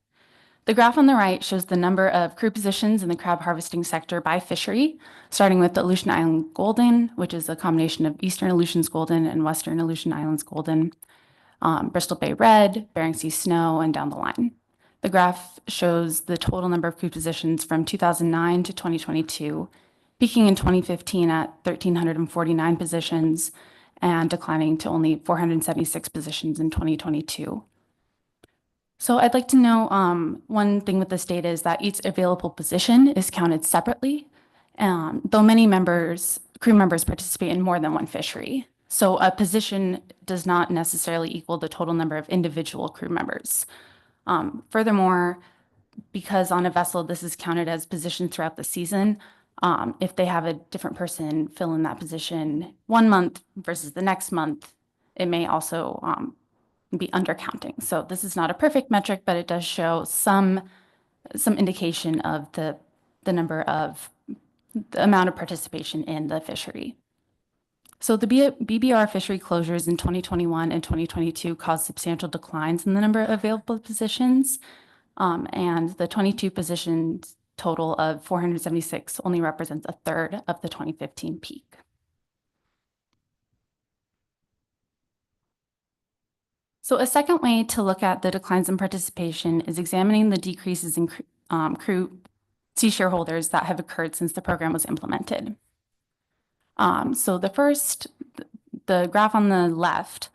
The graph on the right shows the number of crew positions in the crab harvesting sector by fishery, starting with the Aleutian Island Golden, which is a combination of Eastern Aleutians Golden and Western Aleutian Islands Golden, Bristol Bay Red, Bering Sea Snow, and down the line. The graph shows the total number of crew positions from 2009 to 2022, peaking in 2015 at 1,349 positions, and declining to only 476 positions in 2022. So I'd like to know, one thing with this data is that each available position is counted separately, though many crew members participate in more than one fishery. So a position does not necessarily equal the total number of individual crew members. Furthermore, because on a vessel, this is counted as positions throughout the season, if they have a different person fill in that position 1 month versus the next month, it may also be undercounting. So this is not a perfect metric, but it does show some indication of the amount of participation in the fishery. So the BBR fishery closures in 2021 and 2022 caused substantial declines in the number of available positions, and the 22 positions total of 476 only represents a third of the 2015 peak. So a second way to look at the declines in participation is examining the decreases in crew sea shareholders that have occurred since the program was implemented. So the graph on the left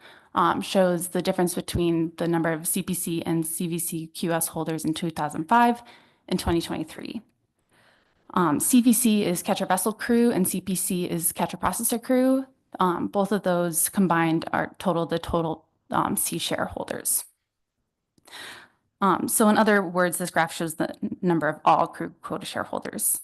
shows the difference between the number of CPC and CVC QS holders in 2005 and 2023. CVC is catcher vessel crew and CPC is catcher processor crew. Both of those combined are the total C shareholders. So in other words, this graph shows the number of all crew quota shareholders.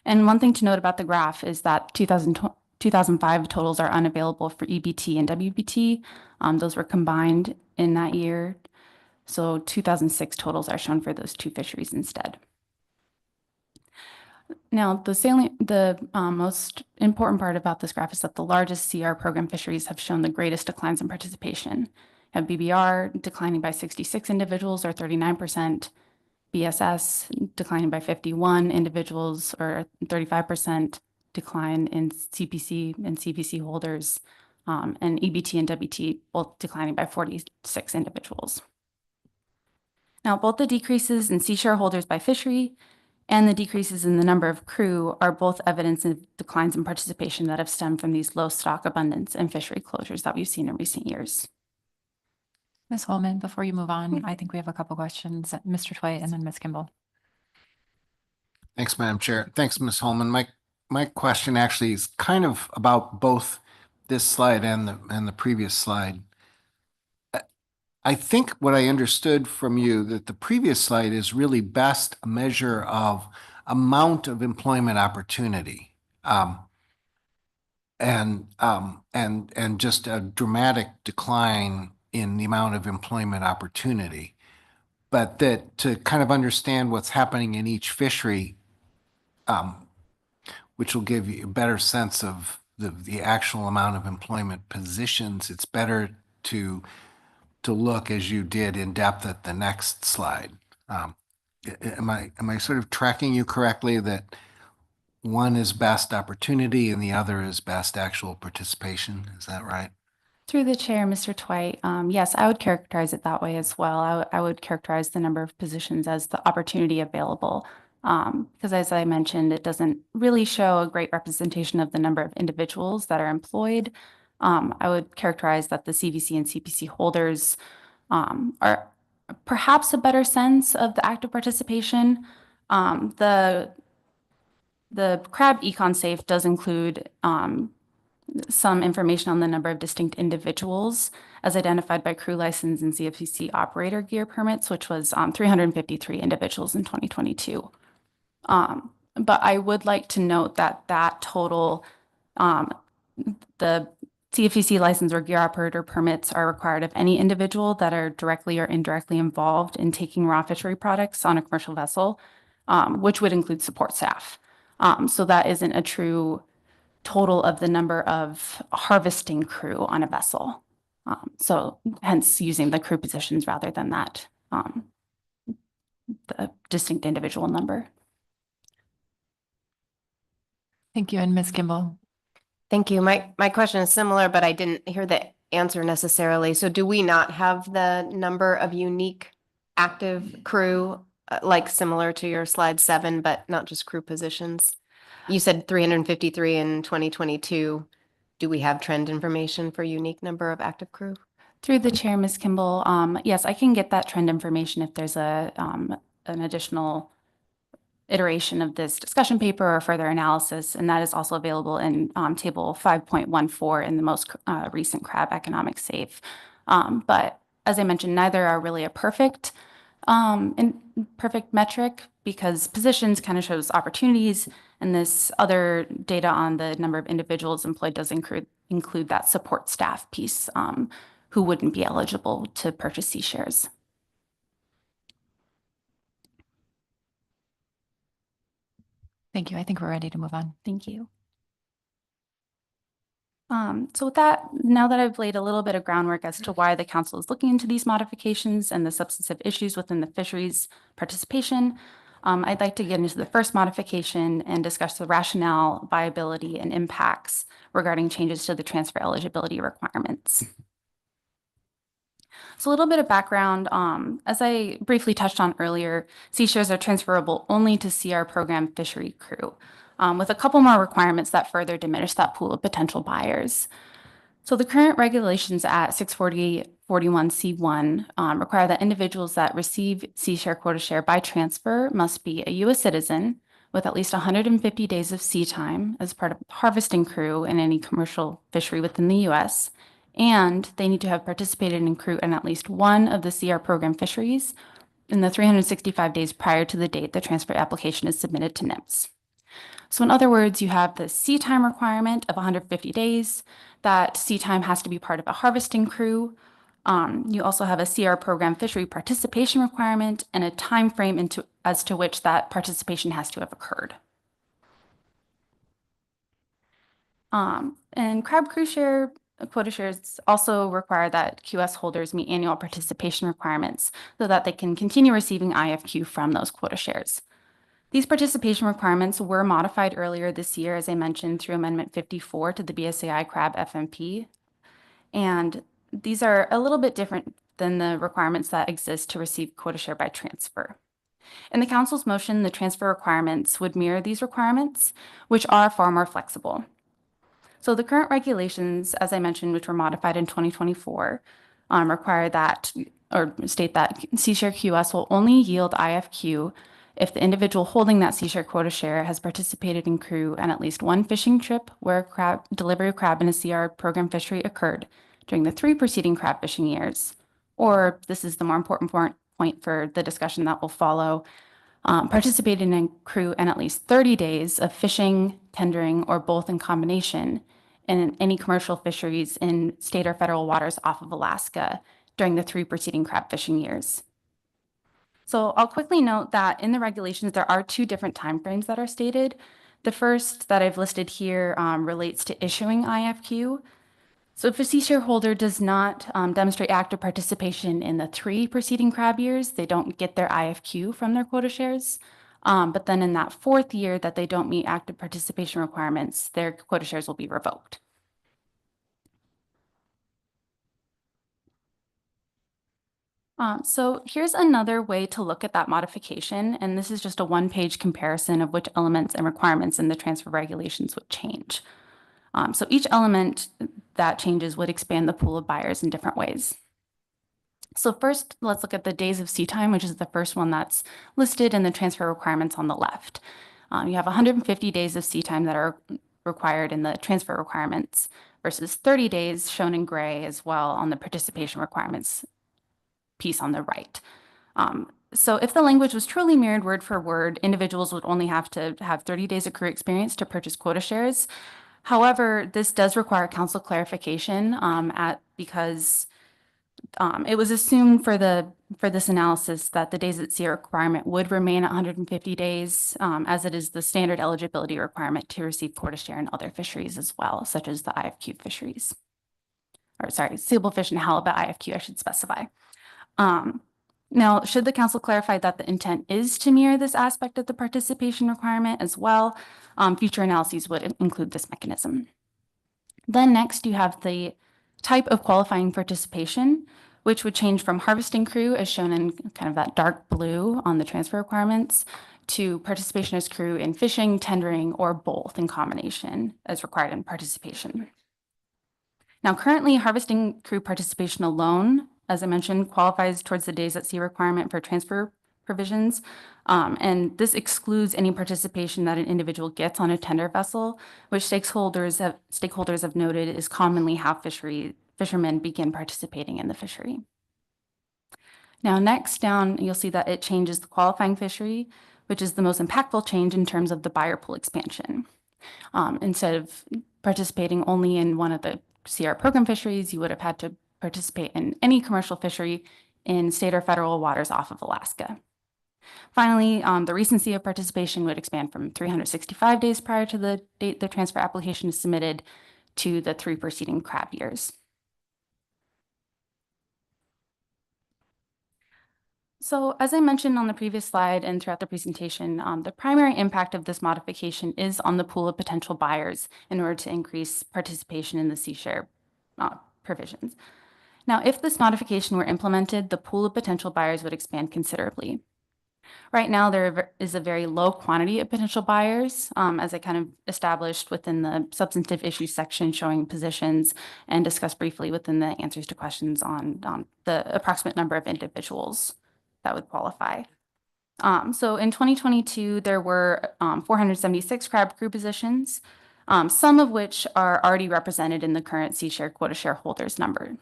And one thing to note about the graph is that 2005 totals are unavailable for EBT and WBT. Those were combined in that year. So 2006 totals are shown for those two fisheries instead. Now, the most important part about this graph is that the largest CR program fisheries have shown the greatest declines in participation. Have BBR declining by 66 individuals or 39%, BSS declining by 51 individuals or 35% decline in CPC and CVC holders, and EBT and WT both declining by 46 individuals. Now, both the decreases in C shareholders by fishery and the decreases in the number of crew are both evidence of declines in participation that have stemmed from these low stock abundance and fishery closures that we've seen in recent years. Ms. Holman, before you move on, I think we have a couple questions. Mr. Twite and then Ms. Kimball. Thanks, Madam Chair. Thanks, Ms. Holman. My question actually is kind of about both this slide and the previous slide. I think what I understood from you that the previous slide is really best a measure of amount of employment opportunity, and just a dramatic decline in the amount of employment opportunity. But that to kind of understand what's happening in each fishery, which will give you a better sense of the actual amount of employment positions, it's better to look as you did in depth at the next slide. Am I sort of tracking you correctly that one is best opportunity and the other is best actual participation? Is that right? Through the chair, Mr. Twite, yes, I would characterize it that way as well. I would characterize the number of positions as the opportunity available, because as I mentioned, it doesn't really show a great representation of the number of individuals that are employed. I would characterize that the CVC and CPC holders are perhaps a better sense of the active participation. The crab econ safe does include some information on the number of distinct individuals as identified by crew license and CFCC operator gear permits, which was 353 individuals in 2022. But I would like to note that total, the CFCC license or gear operator permits are required of any individual that are directly or indirectly involved in taking raw fishery products on a commercial vessel, which would include support staff. So that isn't a true total of the number of harvesting crew on a vessel. So hence using the crew positions rather than that, the distinct individual number. Thank you. And Ms. Kimball. Thank you. My question is similar, but I didn't hear the answer necessarily. So do we not have the number of unique active crew, like similar to your slide 7, but not just crew positions? You said 353 in 2022. Do we have trend information for unique number of active crew? Through the chair, Ms. Kimball, yes, I can get that trend information if there's an additional iteration of this discussion paper or further analysis, and that is also available in table 5.14 in the most recent CRAB economic safe. But as I mentioned, neither are really a perfect metric because positions kind of shows opportunities, and this other data on the number of individuals employed does include that support staff piece who wouldn't be eligible to purchase C shares. Thank you. I think we're ready to move on. Thank you. So with that, now that I've laid a little bit of groundwork as to why the council is looking into these modifications and the substantive issues within the fisheries participation, I'd like to get into the first modification and discuss the rationale, viability, and impacts regarding changes to the transfer eligibility requirements. So a little bit of background, as I briefly touched on earlier, sea shares are transferable only to CR program fishery crew, with a couple more requirements that further diminish that pool of potential buyers. So the current regulations at 640-41C1 require that individuals that receive sea share quota share by transfer must be a U.S. citizen with at least 150 days of sea time as part of the harvesting crew in any commercial fishery within the U.S., and they need to have participated in crew in at least one of the CR program fisheries in the 365 days prior to the date the transfer application is submitted to NIMS. So in other words, you have the sea time requirement of 150 days. That sea time has to be part of a harvesting crew. You also have a CR program fishery participation requirement and a time frame as to which that participation has to have occurred. And crab crew share quota shares also require that QS holders meet annual participation requirements so that they can continue receiving IFQ from those quota shares. These participation requirements were modified earlier this year, as I mentioned, through Amendment 54 to the BSAI CRAB FMP. And these are a little bit different than the requirements that exist to receive quota share by transfer. In the council's motion, the transfer requirements would mirror these requirements, which are far more flexible. So the current regulations, as I mentioned, which were modified in 2024, require that or state that sea share QS will only yield IFQ if the individual holding that sea share quota share has participated in crew on at least one fishing trip where delivery of crab in a CR program fishery occurred during the 3 preceding crab fishing years. Or this is the more important point for the discussion that will follow, participated in crew in at least 30 days of fishing, tendering, or both in combination in any commercial fisheries in state or federal waters off of Alaska during the 3 preceding crab fishing years. So I'll quickly note that in the regulations, there are 2 different timeframes that are stated. The first that I've listed here relates to issuing IFQ. So if a sea shareholder does not demonstrate active participation in the 3 preceding crab years, they don't get their IFQ from their quota shares. But then in that 4th year that they don't meet active participation requirements, their quota shares will be revoked. So here's another way to look at that modification, and this is just a 1-page comparison of which elements and requirements in the transfer regulations would change. So each element that changes would expand the pool of buyers in different ways. So first, let's look at the days of sea time, which is the first one that's listed in the transfer requirements on the left. You have 150 days of sea time that are required in the transfer requirements versus 30 days shown in gray as well on the participation requirements piece on the right. So if the language was truly mirrored word for word, individuals would only have to have 30 days of crew experience to purchase quota shares. However, this does require council clarification because it was assumed for this analysis that the days at sea requirement would remain at 150 days, as it is the standard eligibility requirement to receive quota share in other fisheries as well, such as the IFQ fisheries. Or sorry, seeable fish and halibut IFQ, I should specify. Now, should the council clarify that the intent is to mirror this aspect of the participation requirement as well, future analyses would include this mechanism. Then next, you have the type of qualifying participation, which would change from harvesting crew, as shown in kind of that dark blue on the transfer requirements, to participation as crew in fishing, tendering, or both in combination as required in participation. Now, currently, harvesting crew participation alone, as I mentioned, qualifies towards the days at sea requirement for transfer provisions. And this excludes any participation that an individual gets on a tender vessel, which stakeholders have noted is commonly how fishermen begin participating in the fishery. Now, next down, you'll see that it changes the qualifying fishery, which is the most impactful change in terms of the buyer pool expansion. Instead of participating only in one of the CR program fisheries, you would have had to participate in any commercial fishery in state or federal waters off of Alaska. Finally, the recency of participation would expand from 365 days prior to the date the transfer application is submitted to the 3 preceding crab years. So as I mentioned on the previous slide and throughout the presentation, the primary impact of this modification is on the pool of potential buyers in order to increase participation in the C-share provisions. Now, if this modification were implemented, the pool of potential buyers would expand considerably. Right now, there is a very low quantity of potential buyers, as I kind of established within the substantive issues section showing positions and discussed briefly within the answers to questions on the approximate number of individuals that would qualify. So in 2022, there were 476 crab crew positions, some of which are already represented in the current C-share quota shareholders number.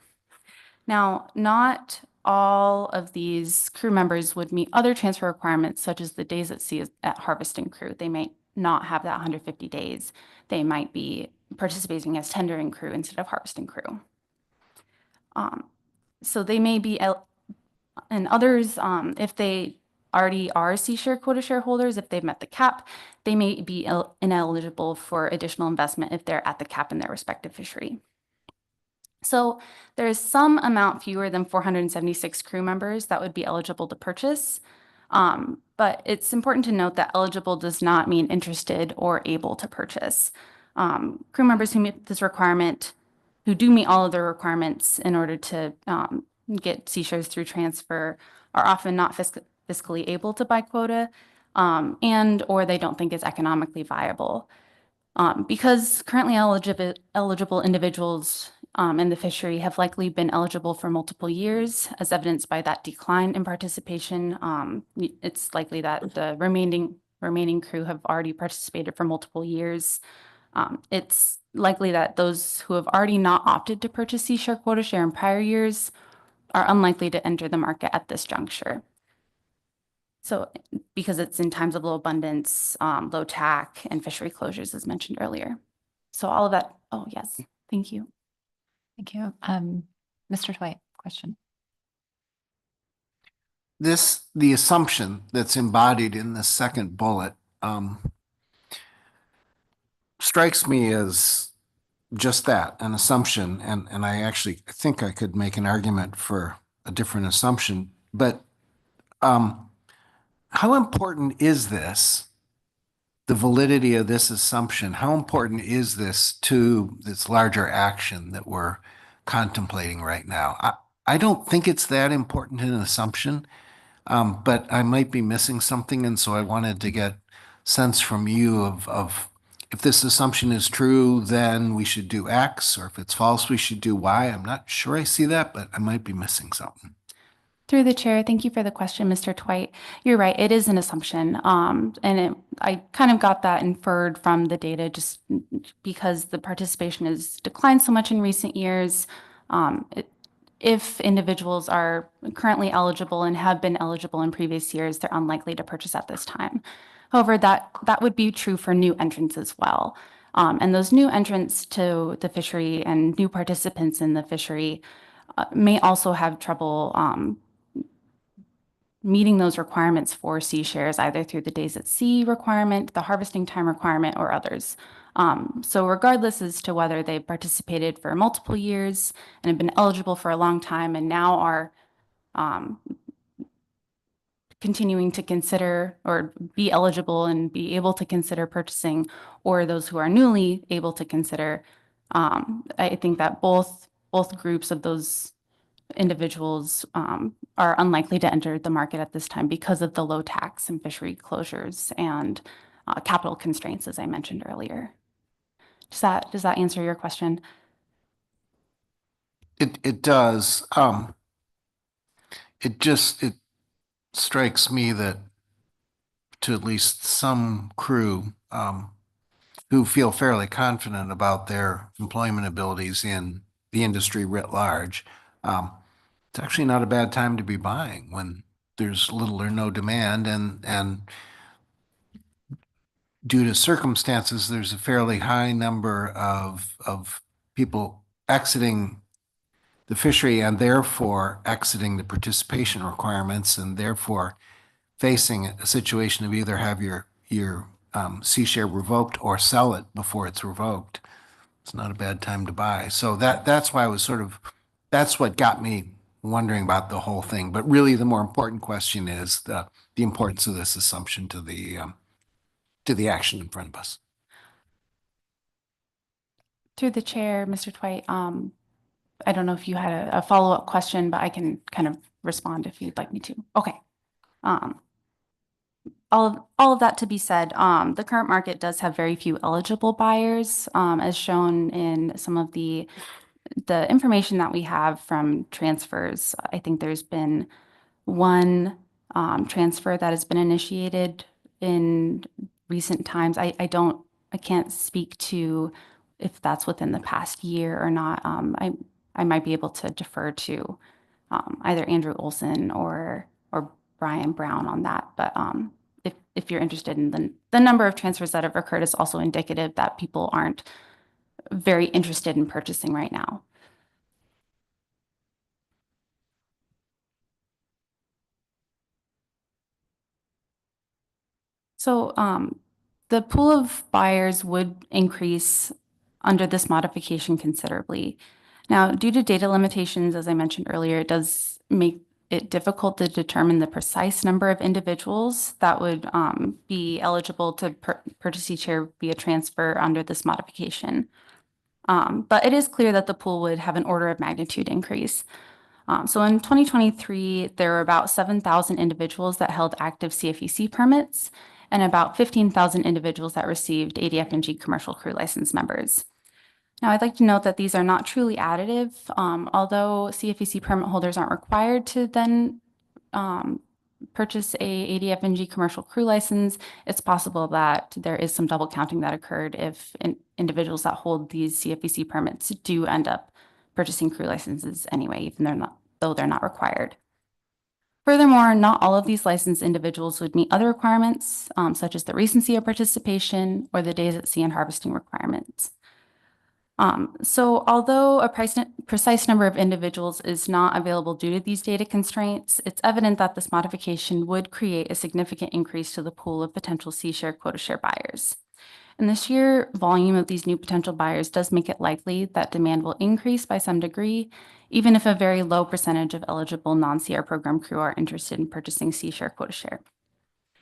Now, not all of these crew members would meet other transfer requirements, such as the days at sea at harvesting crew. They may not have that 150 days. They might be participating as tendering crew instead of harvesting crew. So they may be, and others, if they already are C-share quota shareholders, if they've met the cap, they may be ineligible for additional investment if they're at the cap in their respective fishery. So there is some amount fewer than 476 crew members that would be eligible to purchase. But it's important to note that eligible does not mean interested or able to purchase. Crew members who meet this requirement, who do meet all of the requirements in order to get C-shares through transfer, are often not fiscally able to buy quota, and or they don't think it's economically viable. Because currently eligible individuals in the fishery have likely been eligible for multiple years, as evidenced by that decline in participation. It's likely that the remaining crew have already participated for multiple years. It's likely that those who have already not opted to purchase C-share quota share in prior years are unlikely to enter the market at this juncture. So because it's in times of low abundance, low TAC, and fishery closures, as mentioned earlier. So all of that, oh yes, thank you. Thank you. Mr. Dwight, question. The assumption that's embodied in the second bullet strikes me as just that, an assumption. And I actually think I could make an argument for a different assumption. But how important is this, the validity of this assumption? How important is this to this larger action that we're contemplating right now? I don't think it's that important an assumption, but I might be missing something. And so I wanted to get sense from you of if this assumption is true, then we should do X, or if it's false, we should do Y. I'm not sure I see that, but I might be missing something. Through the chair, thank you for the question, Mr. Dwight. You're right, it is an assumption. I kind of got that inferred from the data just because the participation has declined so much in recent years. If individuals are currently eligible and have been eligible in previous years, they're unlikely to purchase at this time. However, that would be true for new entrants as well. And those new entrants to the fishery and new participants in the fishery may also have trouble meeting those requirements for C-shares, either through the days at sea requirement, the harvesting time requirement, or others. So regardless as to whether they participated for multiple years and have been eligible for a long time and now are continuing to consider or be eligible and be able to consider purchasing, or those who are newly able to consider, I think that both groups of those individuals are unlikely to enter the market at this time because of the low tax and fishery closures and capital constraints, as I mentioned earlier. Does that answer your question? It does. It strikes me that to at least some crew, who feel fairly confident about their employment abilities in the industry writ large, it's actually not a bad time to be buying when there's little or no demand, and due to circumstances, there's a fairly high number of people exiting the fishery and therefore exiting the participation requirements, and therefore facing a situation of either have your C share revoked or sell it before it's revoked. It's not a bad time to buy. So that's why I was that's what got me wondering about the whole thing. But really, the more important question is the importance of this assumption to the action in front of us. Through the chair, Mr. Twite, I don't know if you had a follow-up question, but I can kind of respond if you'd like me to. Okay. All of that to be said, the current market does have very few eligible buyers, as shown in some of the information that we have from transfers. I think there's been one transfer that has been initiated in recent times. I can't speak to if that's within the past year or not. I might be able to defer to either Andrew Olson or Brian Brown on that. But if you're interested in the number of transfers that have occurred is also indicative that people aren't very interested in purchasing right now. So the pool of buyers would increase under this modification considerably. Now, due to data limitations, as I mentioned earlier, it does make it difficult to determine the precise number of individuals that would be eligible to purchase each share via transfer under this modification. But it is clear that the pool would have an order of magnitude increase. So in 2023, there were about 7,000 individuals that held active CFEC permits and about 15,000 individuals that received ADFNG commercial crew license members. Now, I'd like to note that these are not truly additive. Although CFEC permit holders aren't required to then purchase a ADFNG commercial crew license, it's possible that there is some double counting that occurred if individuals that hold these CFEC permits do end up purchasing crew licenses anyway, even though they're not required. Furthermore, not all of these licensed individuals would meet other requirements, such as the recency of participation or the days at sea and harvesting requirements. So although a precise number of individuals is not available due to these data constraints, it's evident that this modification would create a significant increase to the pool of potential C share quota share buyers. And the sheer volume of these new potential buyers does make it likely that demand will increase by some degree, even if a very low percentage of eligible non-CR program crew are interested in purchasing C share quota share.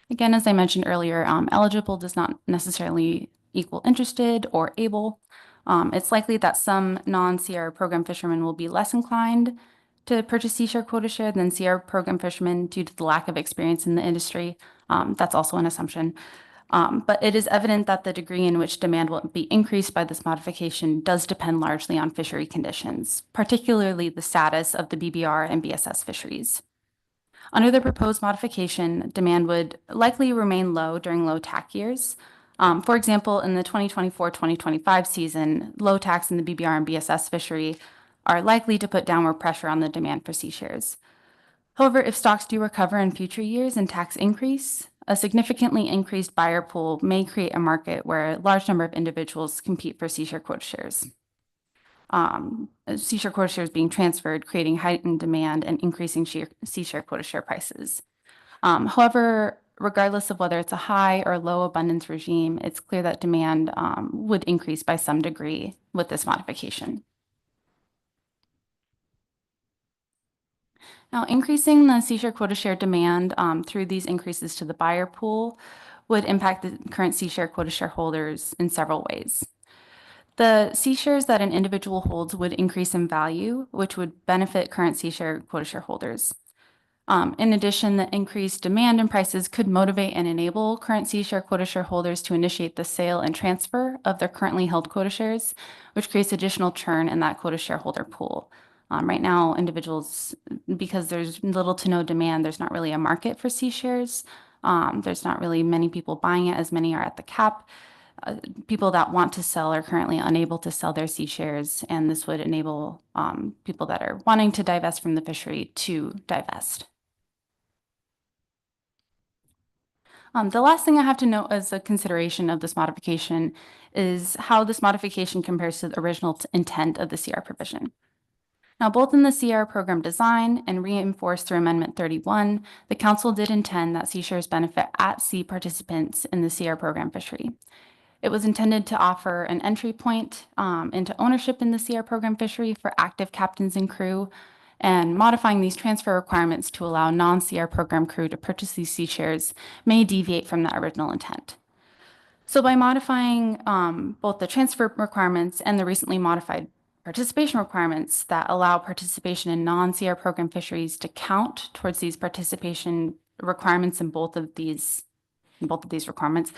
Again, as I mentioned earlier, eligible does not necessarily equal interested or able. It's likely that some non-CR program fishermen will be less inclined to purchase C share quota share than CR program fishermen due to the lack of experience in the industry. That's also an assumption. But it is evident that the degree in which demand will be increased by this modification does depend largely on fishery conditions, particularly the status of the BBR and BSS fisheries. Under the proposed modification, demand would likely remain low during low TAC years. For example, in the 2024-2025 season, low TACs in the BBR and BSS fishery are likely to put downward pressure on the demand for C shares. However, if stocks do recover in future years and tax increase, a significantly increased buyer pool may create a market where a large number of individuals compete for C share quota shares. C share quota shares being transferred, creating heightened demand and increasing C share quota share prices. However, regardless of whether it's a high or low abundance regime, it's clear that demand would increase by some degree with this modification. Now, increasing the C share quota share demand through these increases to the buyer pool would impact the current C share quota share holders in several ways. The C shares that an individual holds would increase in value, which would benefit current C share quota share holders. In addition, the increased demand and prices could motivate and enable current C share quota share holders to initiate the sale and transfer of their currently held quota shares, which creates additional churn in that quota shareholder pool. Right now, individuals, because there's little to no demand, there's not really a market for C shares. There's not really many people buying it, as many are at the cap. People that want to sell are currently unable to sell their C shares, and this would enable people that are wanting to divest from the fishery to divest. The last thing I have to note as a consideration of this modification is how this modification compares to the original intent of the CR provision. Now, both in the CR program design and reinforced through Amendment 31, the Council did intend that C shares benefit at-sea participants in the CR program fishery. It was intended to offer an entry point into ownership in the CR program fishery for active captains and crew, and modifying these transfer requirements to allow non-CR program crew to purchase these C shares may deviate from that original intent. So by modifying both the transfer requirements and the recently modified participation requirements that allow participation in non-CR program fisheries to count towards these participation requirements in both of these requirements,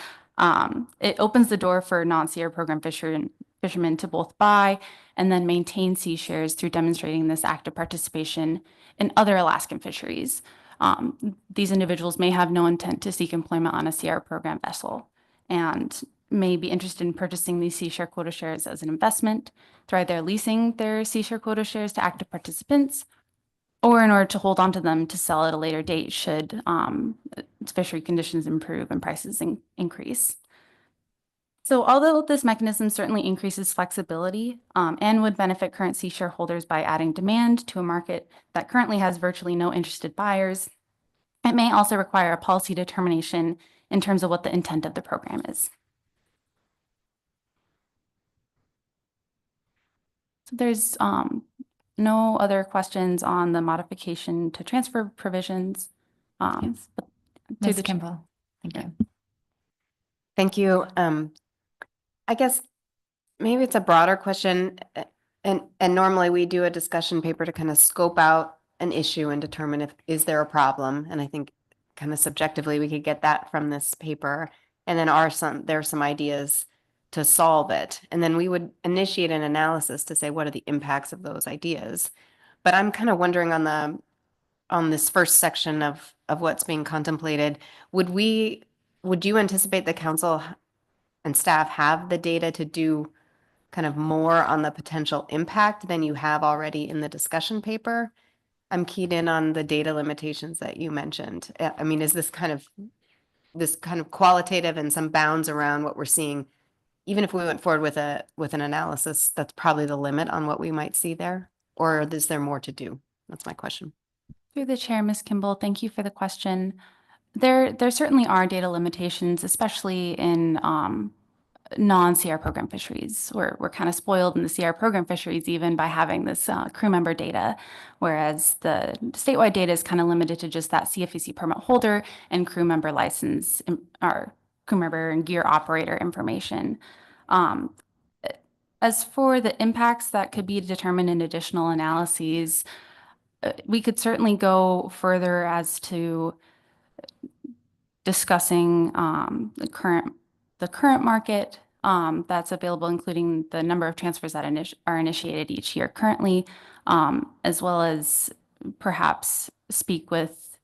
it opens the door for non-CR program fishermen to both buy and then maintain C shares through demonstrating this active participation in other Alaskan fisheries. These individuals may have no intent to seek employment on a CR program vessel and may be interested in purchasing these C share quota shares as an investment through either leasing their C share quota shares to active participants or in order to hold on to them to sell at a later date should fishery conditions improve and prices increase. So although this mechanism certainly increases flexibility and would benefit current C shareholders by adding demand to a market that currently has virtually no interested buyers, it may also require a policy determination in terms of what the intent of the program is. So there's no other questions on the modification to transfer provisions. Yes. Ms. Kimball, thank you. Thank you. I guess maybe it's a broader question, and normally we do a discussion paper to kind of scope out an issue and determine if is there a problem. And I think kind of subjectively we could get that from this paper. And then there are some ideas to solve it. And then we would initiate an analysis to say what are the impacts of those ideas. But I'm kind of wondering on this first section of what's being contemplated, would you anticipate the council and staff have the data to do kind of more on the potential impact than you have already in the discussion paper? I'm keyed in on the data limitations that you mentioned. I mean, is this kind of qualitative and some bounds around what we're seeing? Even if we went forward with an analysis, that's probably the limit on what we might see there, or is there more to do? That's my question. Through the chair, Ms. Kimball, thank you for the question. There certainly are data limitations, especially in non-CR program fisheries. We're kind of spoiled in the CR program fisheries even by having this crew member data, whereas the statewide data is kind of limited to just that CFEC permit holder and crew member license or crew member and gear operator information. As for the impacts that could be determined in additional analyses, we could certainly go further as to discussing the current market that's available, including the number of transfers that are initiated each year currently, as well as perhaps speak with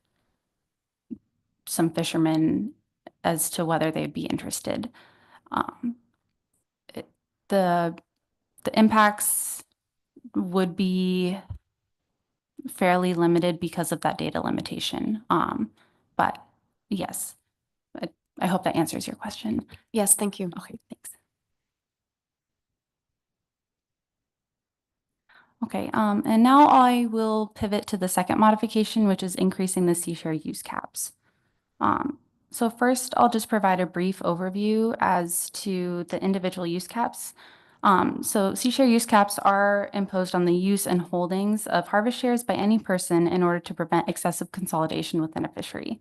some fishermen as to whether they'd be interested. The impacts would be fairly limited because of that data limitation. But yes, I hope that answers your question. Yes, thank you. Okay, thanks. Okay, and now I will pivot to the second modification, which is increasing the C share use caps. So first, I'll just provide a brief overview as to the individual use caps. So C share use caps are imposed on the use and holdings of harvest shares by any person in order to prevent excessive consolidation within a fishery.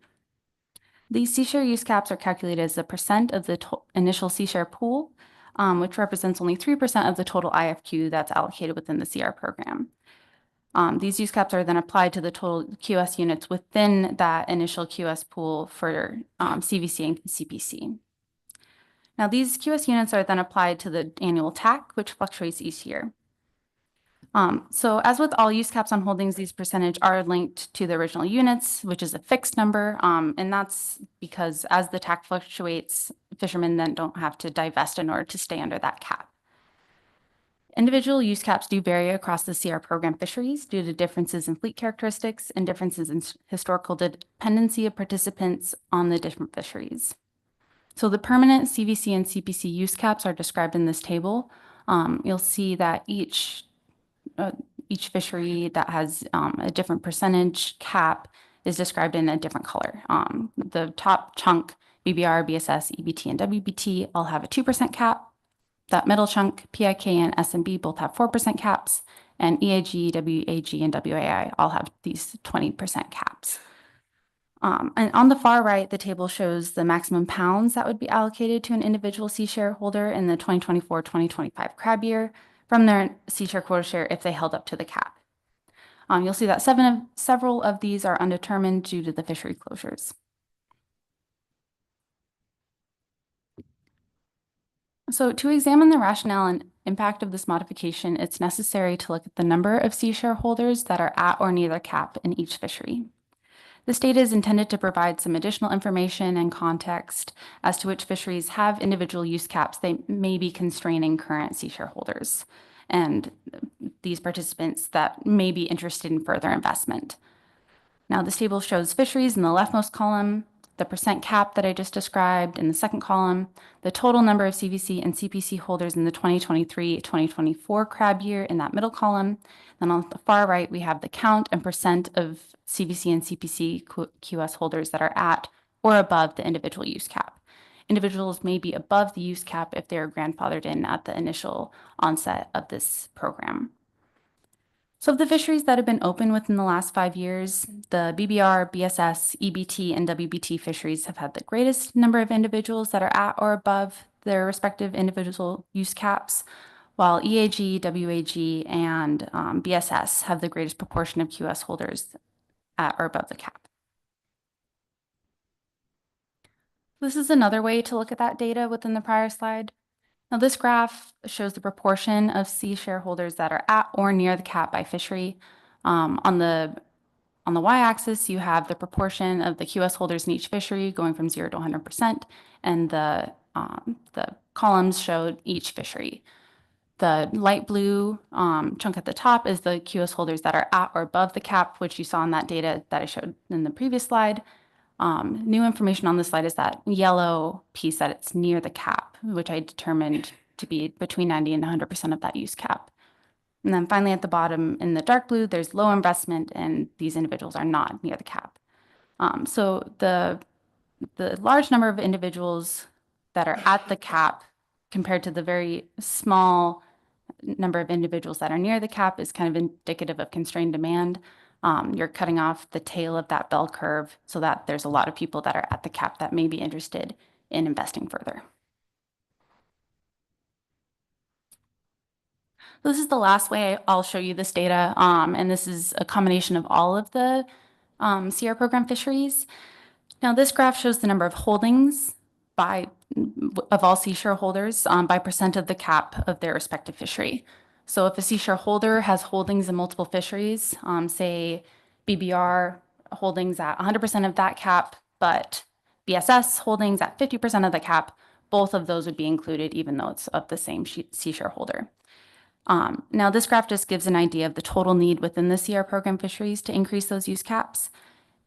These C share use caps are calculated as a percent of the initial C share pool, which represents only 3% of the total IFQ that's allocated within the CR program. These use caps are then applied to the total QS units within that initial QS pool for CVC and CPC. Now, these QS units are then applied to the annual TAC, which fluctuates each year. So as with all use caps on holdings, these percentage are linked to the original units, which is a fixed number. And that's because as the TAC fluctuates, fishermen then don't have to divest in order to stay under that cap. Individual use caps do vary across the CR program fisheries due to differences in fleet characteristics and differences in historical dependency of participants on the different fisheries. So the permanent CVC and CPC use caps are described in this table. You'll see that each fishery that has a different percentage cap is described in a different color. The top chunk, BBR, BSS, EBT, and WBT all have a 2% cap. That middle chunk, PIK and SMB both have 4% caps, and EAG, WAG, and WAI all have these 20% caps. And on the far right, the table shows the maximum pounds that would be allocated to an individual C shareholder in the 2024-2025 crab year from their C share quota share if they held up to the cap. You'll see that several of these are undetermined due to the fishery closures. So to examine the rationale and impact of this modification, it's necessary to look at the number of C shareholders that are at or near the cap in each fishery. This data is intended to provide some additional information and context as to which fisheries have individual use caps they may be constraining current C shareholders and these participants that may be interested in further investment. Now, this table shows fisheries in the leftmost column, the percent cap that I just described in the second column, the total number of CVC and CPC holders in the 2023-2024 crab year in that middle column. Then on the far right, we have the count and percent of CVC and CPC QS holders that are at or above the individual use cap. Individuals may be above the use cap if they are grandfathered in at the initial onset of this program. So of the fisheries that have been open within the last 5 years, the BBR, BSS, EBT, and WBT fisheries have had the greatest number of individuals that are at or above their respective individual use caps, while EAG, WAG, and BSS have the greatest proportion of QS holders at or above the cap. This is another way to look at that data within the prior slide. Now, this graph shows the proportion of C shareholders that are at or near the cap by fishery. On the y-axis, you have the proportion of the QS holders in each fishery going from 0 to 100%, and the columns showed each fishery. The light blue chunk at the top is the QS holders that are at or above the cap, which you saw in that data that I showed in the previous slide. New information on this slide is that yellow piece that it's near the cap, which I determined to be between 90 and 100% of that use cap. And then finally at the bottom in the dark blue, there's low investment and these individuals are not near the cap. So the large number of individuals that are at the cap compared to the very small number of individuals that are near the cap is kind of indicative of constrained demand. You're cutting off the tail of that bell curve so that there's a lot of people that are at the cap that may be interested in investing further. This is the last way I'll show you this data, and this is a combination of all of the CR program fisheries. Now, this graph shows the number of holdings of all C shareholders by percent of the cap of their respective fishery. So if a C shareholder has holdings in multiple fisheries, say BBR holdings at 100% of that cap, but BSS holdings at 50% of the cap, both of those would be included even though it's of the same C shareholder. Now, this graph just gives an idea of the total need within the CR program fisheries to increase those use caps.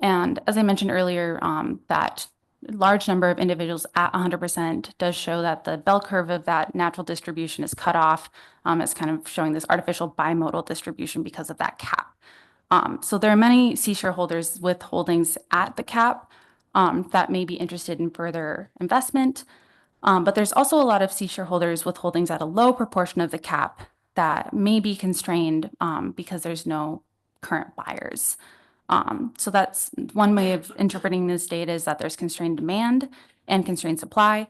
And as I mentioned earlier, that large number of individuals at 100% does show that the bell curve of that natural distribution is cut off. It's kind of showing this artificial bimodal distribution because of that cap. So there are many C shareholders with holdings at the cap that may be interested in further investment. But there's also a lot of C shareholders with holdings at a low proportion of the cap that may be constrained because there's no current buyers. So that's one way of interpreting this data is that there's constrained demand and constrained supply.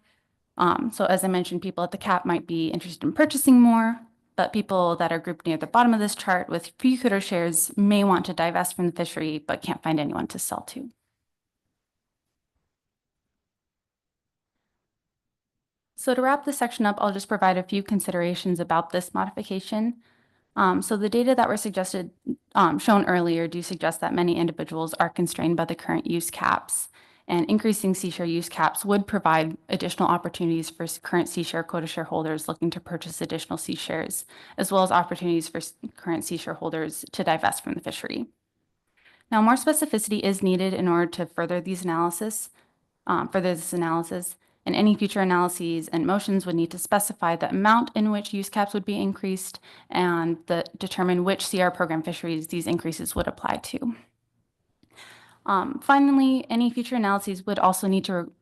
So as I mentioned, people at the cap might be interested in purchasing more, but people that are grouped near the bottom of this chart with few quota shares may want to divest from the fishery, but can't find anyone to sell to. So to wrap this section up, I'll just provide a few considerations about this modification. So the data that were shown earlier do suggest that many individuals are constrained by the current use caps, and increasing C-share use caps would provide additional opportunities for current C-share quota shareholders looking to purchase additional C-shares, as well as opportunities for current C-share holders to divest from the fishery. Now, more specificity is needed in order to further this analysis, and any future analyses and motions would need to specify the amount in which use caps would be increased and determine which CR program fisheries these increases would apply to. Finally, any future analyses would also need to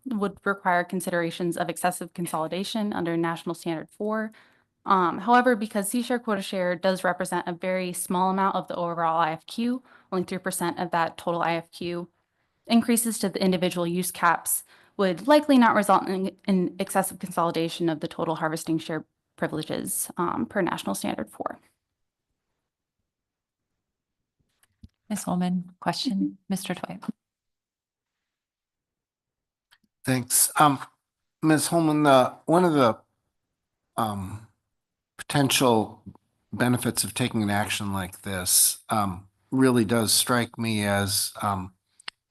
would require considerations of excessive consolidation under National Standard 4. However, because C-share quota share does represent a very small amount of the overall IFQ, only 3% of that total IFQ, increases to the individual use caps would likely not result in excessive consolidation of the total harvesting share privileges per National Standard 4. Ms. Holman, question, Mr. Twite. Thanks. Ms. Holman, one of the potential benefits of taking an action like this really does strike me as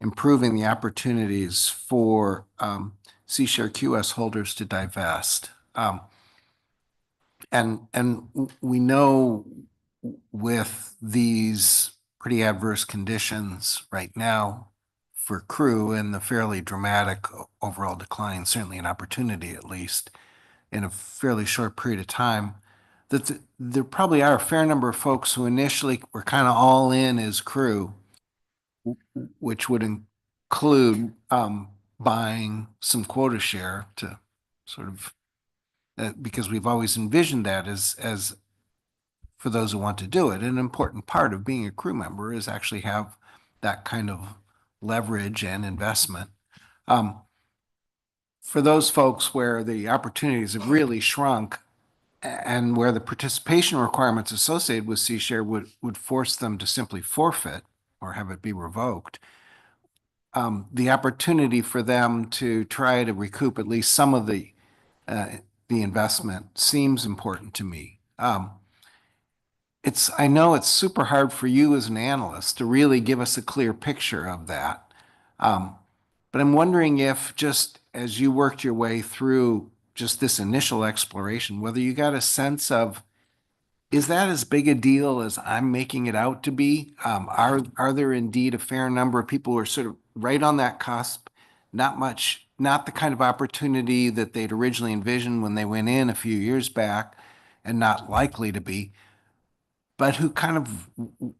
improving the opportunities for C-share QS holders to divest. And we know with these pretty adverse conditions right now for crew and the fairly dramatic overall decline, certainly an opportunity at least in a fairly short period of time, that there probably are a fair number of folks who initially were kind of all in as crew, which would include buying some quota share to sort of, because we've always envisioned that as for those who want to do it, an important part of being a crew member is actually have that kind of leverage and investment. For those folks where the opportunities have really shrunk and where the participation requirements associated with C-share would force them to simply forfeit or have it be revoked, the opportunity for them to try to recoup at least some of the investment seems important to me. I know it's super hard for you as an analyst to really give us a clear picture of that. But I'm wondering if just as you worked your way through just this initial exploration, whether you got a sense of, is that as big a deal as I'm making it out to be? Are there indeed a fair number of people who are sort of right on that cusp? Not the kind of opportunity that they'd originally envisioned when they went in a few years back, and not likely to be, but who kind of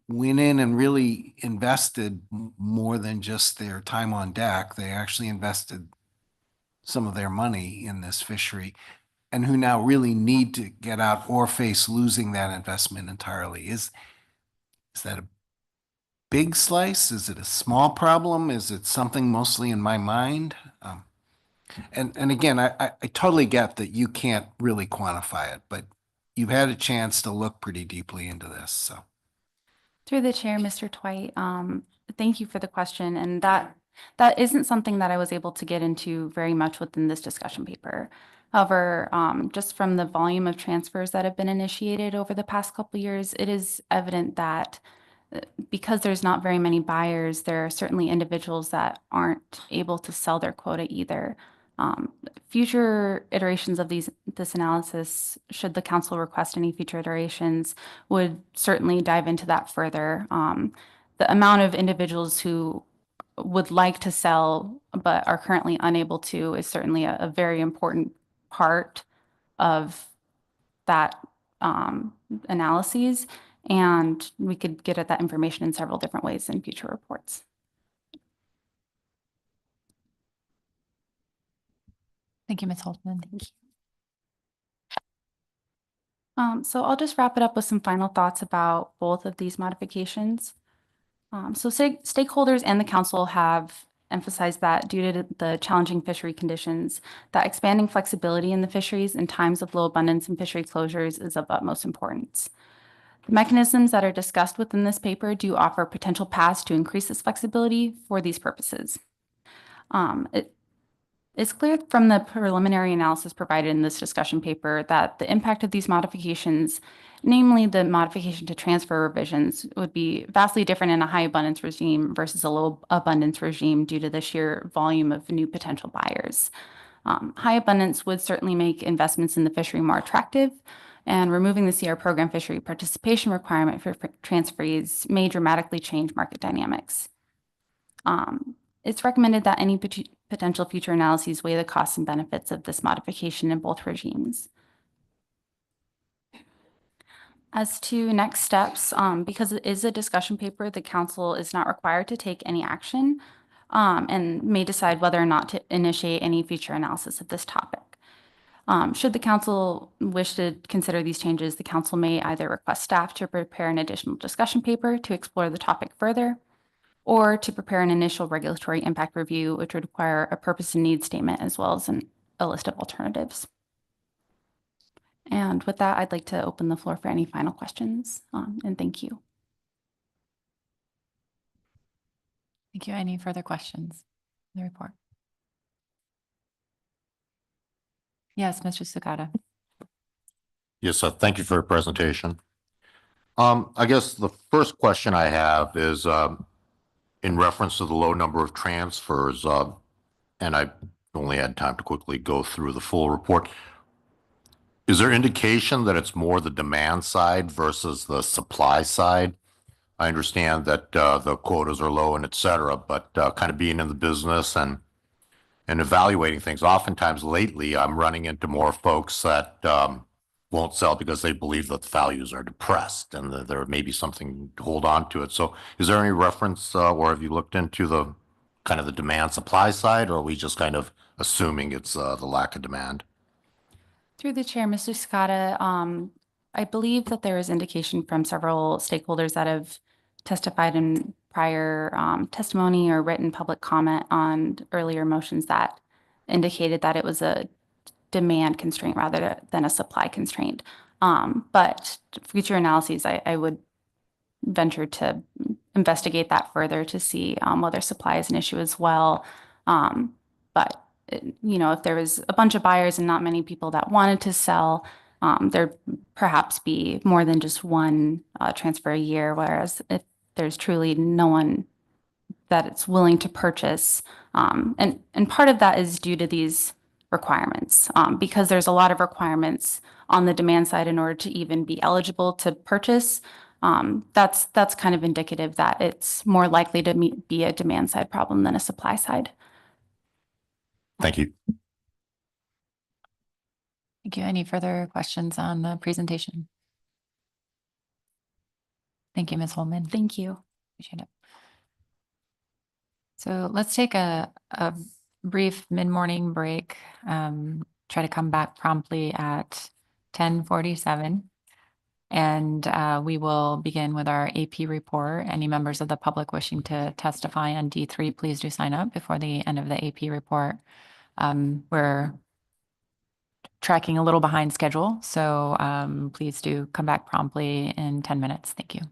went in and really invested more than just their time on deck. They actually invested some of their money in this fishery, and who now really need to get out or face losing that investment entirely. Is that a big slice? Is it a small problem? Is it something mostly in my mind? And again, I totally get that you can't really quantify it, but you've had a chance to look pretty deeply into this, so. Through the chair, Mr. Twite, thank you for the question. And that isn't something that I was able to get into very much within this discussion paper. However, just from the volume of transfers that have been initiated over the past couple of years, it is evident that because there's not very many buyers, there are certainly individuals that aren't able to sell their quota either. Future iterations of this analysis, should the council request any future iterations, would certainly dive into that further. The amount of individuals who would like to sell but are currently unable to is certainly a very important part of that analyses, and we could get at that information in several different ways in future reports. Thank you, Ms. Holtman. Thank you. So I'll just wrap it up with some final thoughts about both of these modifications. So stakeholders and the council have emphasized that due to the challenging fishery conditions, that expanding flexibility in the fisheries in times of low abundance and fishery closures is of utmost importance. The mechanisms that are discussed within this paper do offer potential paths to increase this flexibility for these purposes. It's clear from the preliminary analysis provided in this discussion paper that the impact of these modifications Namely, the modification to transfer revisions would be vastly different in a high abundance regime versus a low abundance regime due to the sheer volume of new potential buyers. High abundance would certainly make investments in the fishery more attractive, and removing the CR program fishery participation requirement for transferees may dramatically change market dynamics. It's recommended that any potential future analyses weigh the costs and benefits of this modification in both regimes. As to next steps, because it is a discussion paper, the council is not required to take any action and may decide whether or not to initiate any future analysis of this topic. Should the council wish to consider these changes, the council may either request staff to prepare an additional discussion paper to explore the topic further, or to prepare an initial regulatory impact review, which would require a purpose and need statement as well as a list of alternatives. And with that, I'd like to open the floor for any final questions, and thank you. Thank you. Any further questions in the report? Yes, Mr. Sugata. Yes, thank you for your presentation. I guess the first question I have is in reference to the low number of transfers, and I only had time to quickly go through the full report. Is there indication that it's more the demand side versus the supply side? I understand that the quotas are low and et cetera, but kind of being in the business and evaluating things, oftentimes lately I'm running into more folks that won't sell because they believe that the values are depressed and that there may be something to hold on to it. So is there any reference or have you looked into the kind of the demand supply side, or are we just kind of assuming it's the lack of demand? Through the chair, Mr. Scott, I believe that there is indication from several stakeholders that have testified in prior testimony or written public comment on earlier motions that indicated that it was a demand constraint rather than a supply constraint. But future analyses, I would venture to investigate that further to see whether supply is an issue as well. But you know, if there was a bunch of buyers and not many people that wanted to sell, there'd perhaps be more than just one transfer a year. Whereas if there's truly no one that it's willing to purchase, and part of that is due to these requirements, because there's a lot of requirements on the demand side in order to even be eligible to purchase. That's kind of indicative that it's more likely to be a demand side problem than a supply side. Thank you. Thank you. Any further questions on the presentation? Thank you, Ms. Holman. Thank you. Appreciate it. So let's take a brief mid-morning break. Try to come back promptly at 10:47. And we will begin with our AP report. Any members of the public wishing to testify on D3, please do sign up before the end of the AP report. We're tracking a little behind schedule, so please do come back promptly in 10 minutes. Thank you.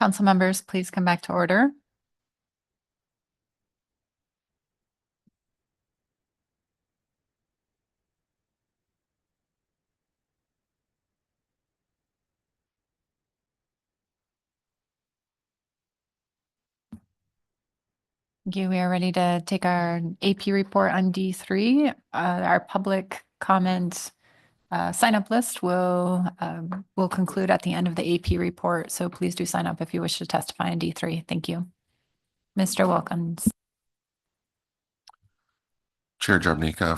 Council members, please come back to order. Thank you. We are ready to take our AP report on D3. Our public comment sign-up list will conclude at the end of the AP report. So please do sign up if you wish to testify in D3. Thank you. Mr. Wilkins. Chair Drobnica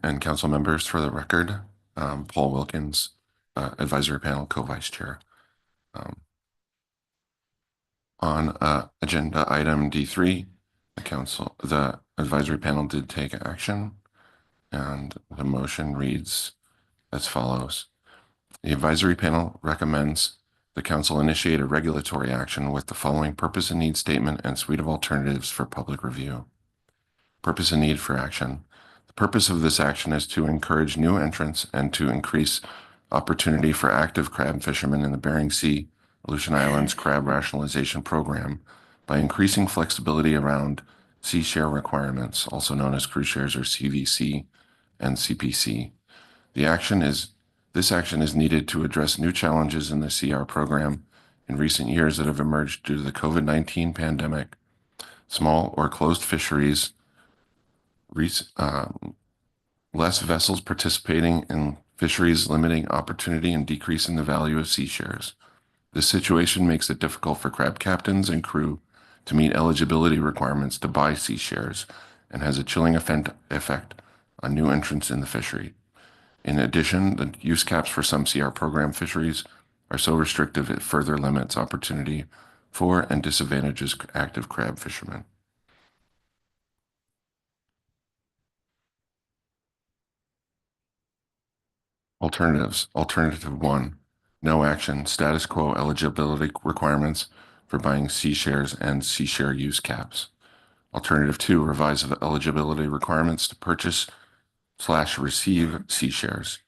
and council members, for the record, Paul Wilkins, advisory panel co-vice chair. On agenda item D3, the advisory panel did take action, and the motion reads as follows. The advisory panel recommends the council initiate a regulatory action with the following purpose and need statement and suite of alternatives for public review. Purpose and need for action. The purpose of this action is to encourage new entrants and to increase opportunity for active crab fishermen in the Bering Sea, Aleutian Islands Crab Rationalization Program by increasing flexibility around sea share requirements, also known as crew shares or CVC and CPC. This action is needed to address new challenges in the CR program in recent years that have emerged due to the COVID-19 pandemic, small or closed fisheries, less vessels participating in fisheries, limiting opportunity and decreasing the value of sea shares. This situation makes it difficult for crab captains and crew to meet eligibility requirements to buy sea shares and has a chilling effect on new entrants in the fishery. In addition, the use caps for some CR program fisheries are so restrictive it further limits opportunity for and disadvantages active crab fishermen. Alternatives. Alternative 1, no action, status quo eligibility requirements for buying sea shares and sea share use caps. Alternative 2, revise eligibility requirements to purchase/receive sea shares.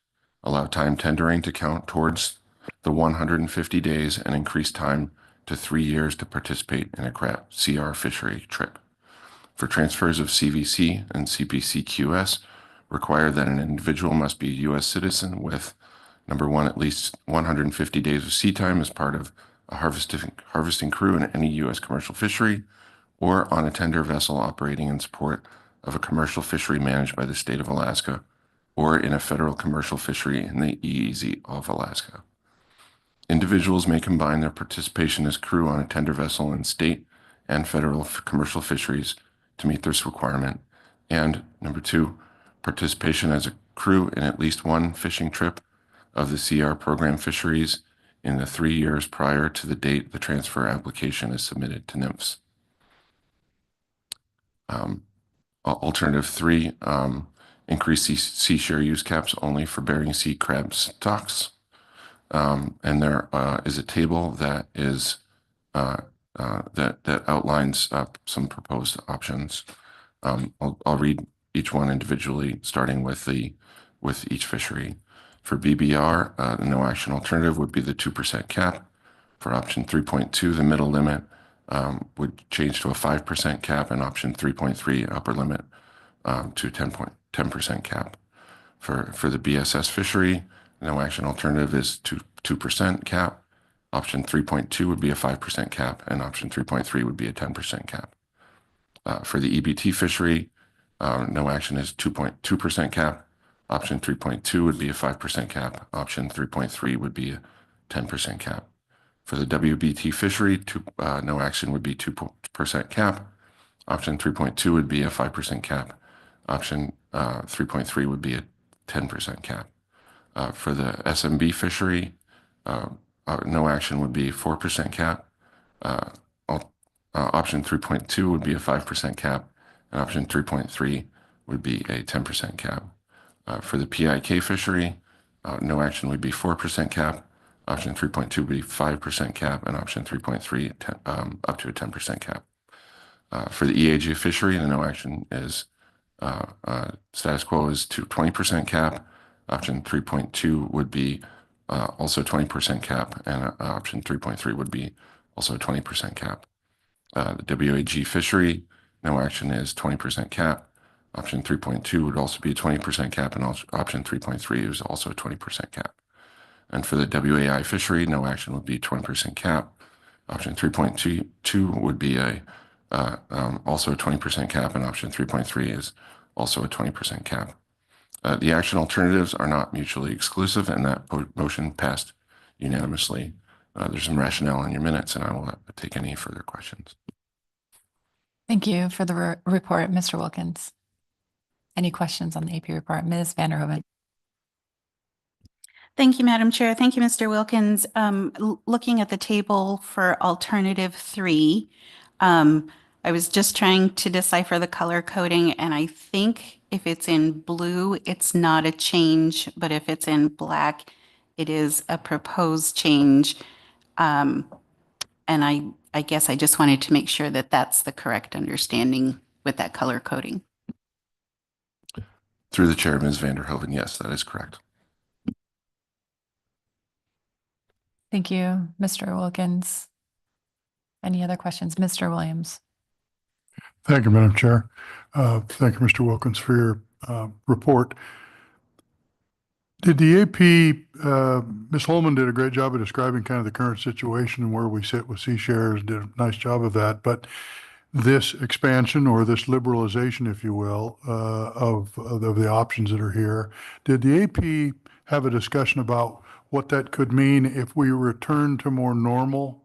Allow time tendering to count towards the 150 days and increase time to 3 years to participate in a crab CR fishery trip. For transfers of CVC and CPCQS, require that an individual must be a U.S. citizen with, number 1, at least 150 days of sea time as part of a harvesting crew in any U.S. commercial fishery, or on a tender vessel operating in support of a commercial fishery managed by the state of Alaska, or in a federal commercial fishery in the EEZ of Alaska. Individuals may combine their participation as crew on a tender vessel in state and federal commercial fisheries to meet this requirement. And number 2, participation as a crew in at least one fishing trip of the CR program fisheries in the 3 years prior to the date the transfer application is submitted to NMFS. Alternative 3, increase sea share use caps only for Bering Sea crab stocks. And there is a table that that outlines some proposed options. I'll read each one individually, starting with each fishery. For BBR, the no action alternative would be the 2% cap. For option 3.2, the middle limit would change to a 5% cap, and option 3.3 upper limit to 10% cap. For the BSS fishery, no action alternative is 2% cap. Option 3.2 would be a 5% cap, and option 3.3 would be a 10% cap. For the EBT fishery, no action is 2.2% cap. Option 3.2 would be a 5% cap. Option 3.3 would be a 10% cap. For the WBT fishery, no action would be 2% cap. Option 3.2 would be a 5% cap. Option 3.3 would be a 10% cap. For the SMB fishery, no action would be 4% cap. Option 3.2 would be a 5% cap, and option 3.3 would be a 10% cap. For the PIK fishery, no action would be 4% cap. Option 3.2 would be 5% cap, and option 3.3 up to a 10% cap. For the EAJ fishery, the no action is status quo is to 20% cap. Option 3.2 would be also 20% cap, and option 3.3 would be also a 20% cap. The WAG fishery, no action is 20% cap. Option 3.2 would also be a 20% cap, and option 3.3 is also a 20% cap. And for the WAI fishery, no action would be 20% cap. Option 3.2 would be also a 20% cap, and option 3.3 is also a 20% cap. The action alternatives are not mutually exclusive, and that motion passed unanimously. There's some rationale in your minutes, and I will take any further questions. Thank you for the report, Mr. Wilkins. Any questions on the AP report? Ms. Vanderhoven. Thank you, Madam Chair. Thank you, Mr. Wilkins. Looking at the table for alternative 3, I was just trying to decipher the color coding, and I think if it's in blue, it's not a change, but if it's in black, it is a proposed change. And I guess I just wanted to make sure that that's the correct understanding with that color coding. Through the chair, Ms. Vanderhoven, yes, that is correct. Thank you, Mr. Wilkins. Any other questions? Mr. Williams. Thank you, Madam Chair. Thank you, Mr. Wilkins, for your report. Did the AP, Ms. Holman did a great job of describing kind of the current situation and where we sit with C shares, did a nice job of that. But this expansion or this liberalization, if you will, of the options that are here, did the AP have a discussion about what that could mean if we return to more normal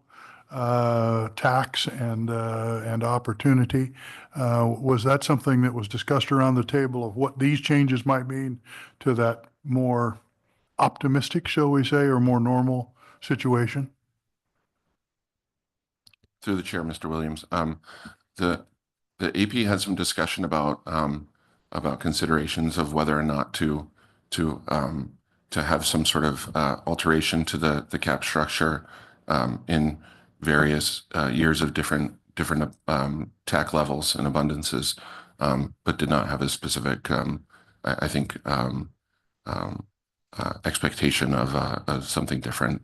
tax and opportunity? Was that something that was discussed around the table of what these changes might mean to that more optimistic, shall we say, or more normal situation? Through the chair, Mr. Williams, the AP had some discussion about considerations of whether or not to have some sort of alteration to the cap structure in various years of different TAC levels and abundances, but did not have a specific, I think, expectation of something different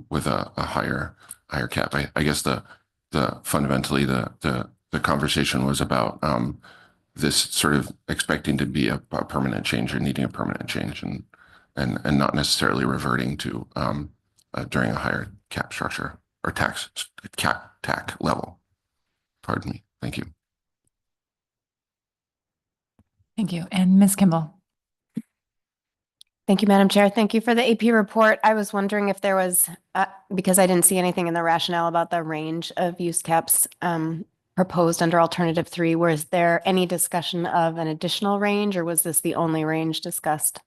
with a higher cap. I guess the fundamentally the conversation was about this sort of expecting to be a permanent change or needing a permanent change, and not necessarily reverting to during a higher cap structure or TAC level. Pardon me. Thank you. Thank you. And Ms. Kimball. Thank you, Madam Chair. Thank you for the AP report. I was wondering if there was, because I didn't see anything in the rationale about the range of use caps proposed under alternative 3, was there any discussion of an additional range, or was this the only range discussed?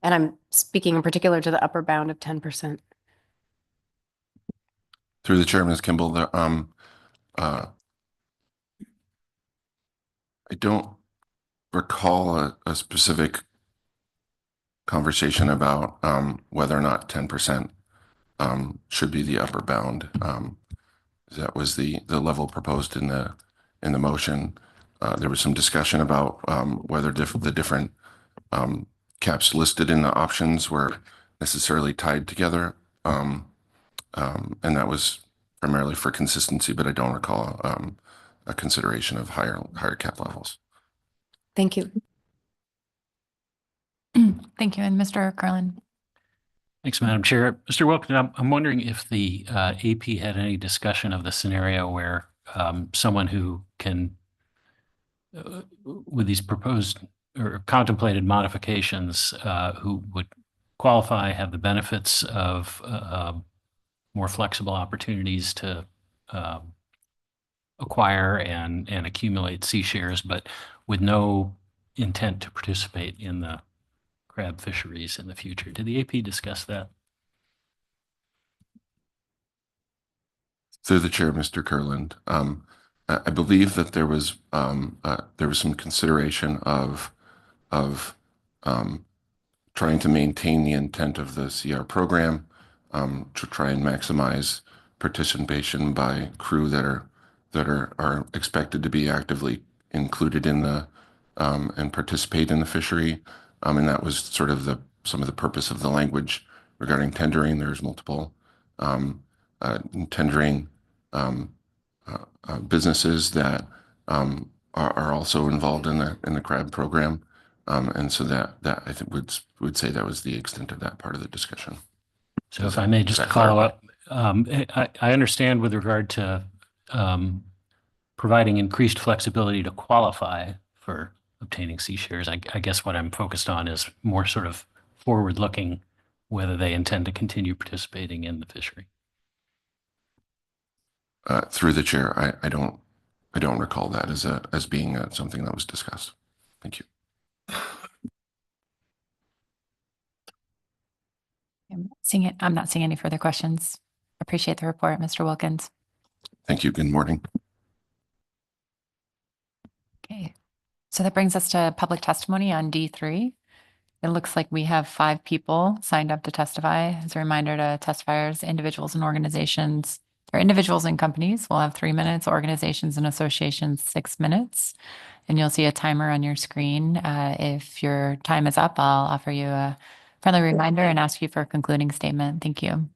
And I'm speaking in particular to the upper bound of 10%. Through the chair, Ms. Kimball, I don't recall a specific conversation about whether or not 10% should be the upper bound. That was the level proposed in the motion. There was some discussion about whether the different caps listed in the options were necessarily tied together, and that was primarily for consistency, but I don't recall a consideration of higher cap levels. Thank you. Thank you. And Mr. Carlin. Thanks, Madam Chair. Mr. Wilkins, I'm wondering if the AP had any discussion of the scenario where someone who can, with these proposed or contemplated modifications, who would qualify, have the benefits of more flexible opportunities to acquire and accumulate C shares, but with no intent to participate in the crab fisheries in the future. Did the AP discuss that? Through the chair, Mr. Kurland, I believe that there was some consideration of trying to maintain the intent of the CR program, to try and maximize participation by crew that are expected to be actively included in the and participate in the fishery. And that was sort of some of the purpose of the language regarding tendering. There's multiple tendering businesses that are also involved in the CRAB program. And so that I think would say that was the extent of that part of the discussion. So if I may just follow up, I understand with regard to providing increased flexibility to qualify for obtaining C shares. I guess what I'm focused on is more sort of forward-looking, whether they intend to continue participating in the fishery. Through the chair, I don't recall that as being something that was discussed. Thank you. I'm not seeing any further questions. Appreciate the report, Mr. Wilkins. Thank you. Good morning. Okay, so that brings us to public testimony on D3. It looks like we have 5 people signed up to testify. As a reminder to testifiers, individuals and organizations, or individuals and companies will have 3 minutes, organizations and associations 6 minutes. And you'll see a timer on your screen. If your time is up, I'll offer you a friendly reminder and ask you for a concluding statement. Thank you.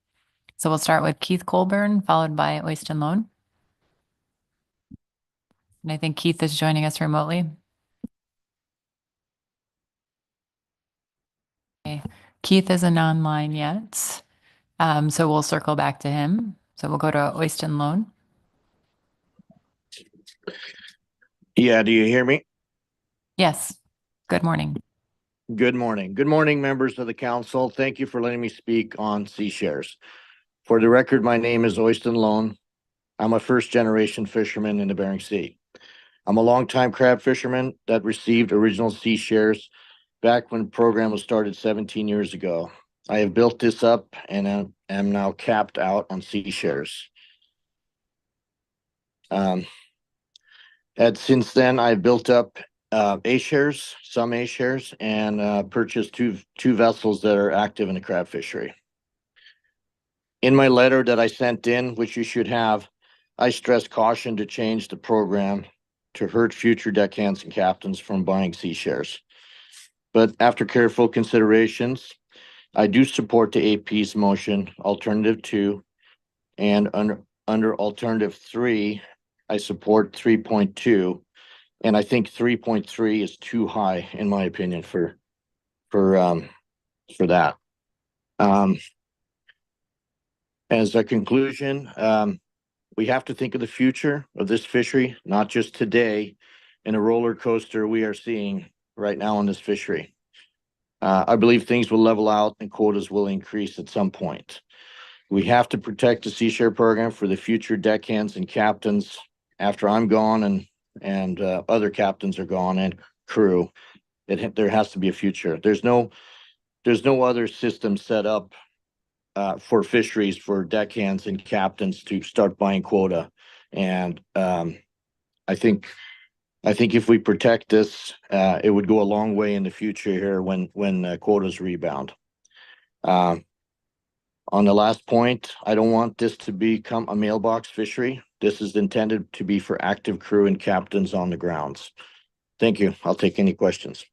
So we'll start with Keith Colburn, followed by Oyston Lone. And I think Keith is joining us remotely. Okay. Keith isn't online yet. So we'll circle back to him. So we'll go to Oyston Lone. Yeah, do you hear me? Yes. Good morning. Good morning. Good morning, members of the council. Thank you for letting me speak on sea shares. For the record, my name is Oyston Lone. I'm a first-generation fisherman in the Bering Sea. I'm a longtime crab fisherman that received original sea shares back when the program was started 17 years ago. I have built this up and am now capped out on sea shares. And since then, I've built up A shares, some A shares, and purchased two vessels that are active in the crab fishery. In my letter that I sent in, which you should have, I stress caution to change the program to hurt future deckhands and captains from buying sea shares. But after careful considerations, I do support the AP's motion, Alternative 2, and under Alternative 3, I support 3.2. And I think 3.3 is too high, in my opinion, for that. As a conclusion, we have to think of the future of this fishery, not just today in a roller coaster we are seeing right now in this fishery. I believe things will level out and quotas will increase at some point. We have to protect the sea share program for the future deckhands and captains after I'm gone and other captains are gone and crew. There has to be a future. There's no other system set up for fisheries for deckhands and captains to start buying quota. And I think if we protect this, it would go a long way in the future here when quotas rebound. On the last point, I don't want this to become a mailbox fishery. This is intended to be for active crew and captains on the grounds. Thank you. I'll take any questions.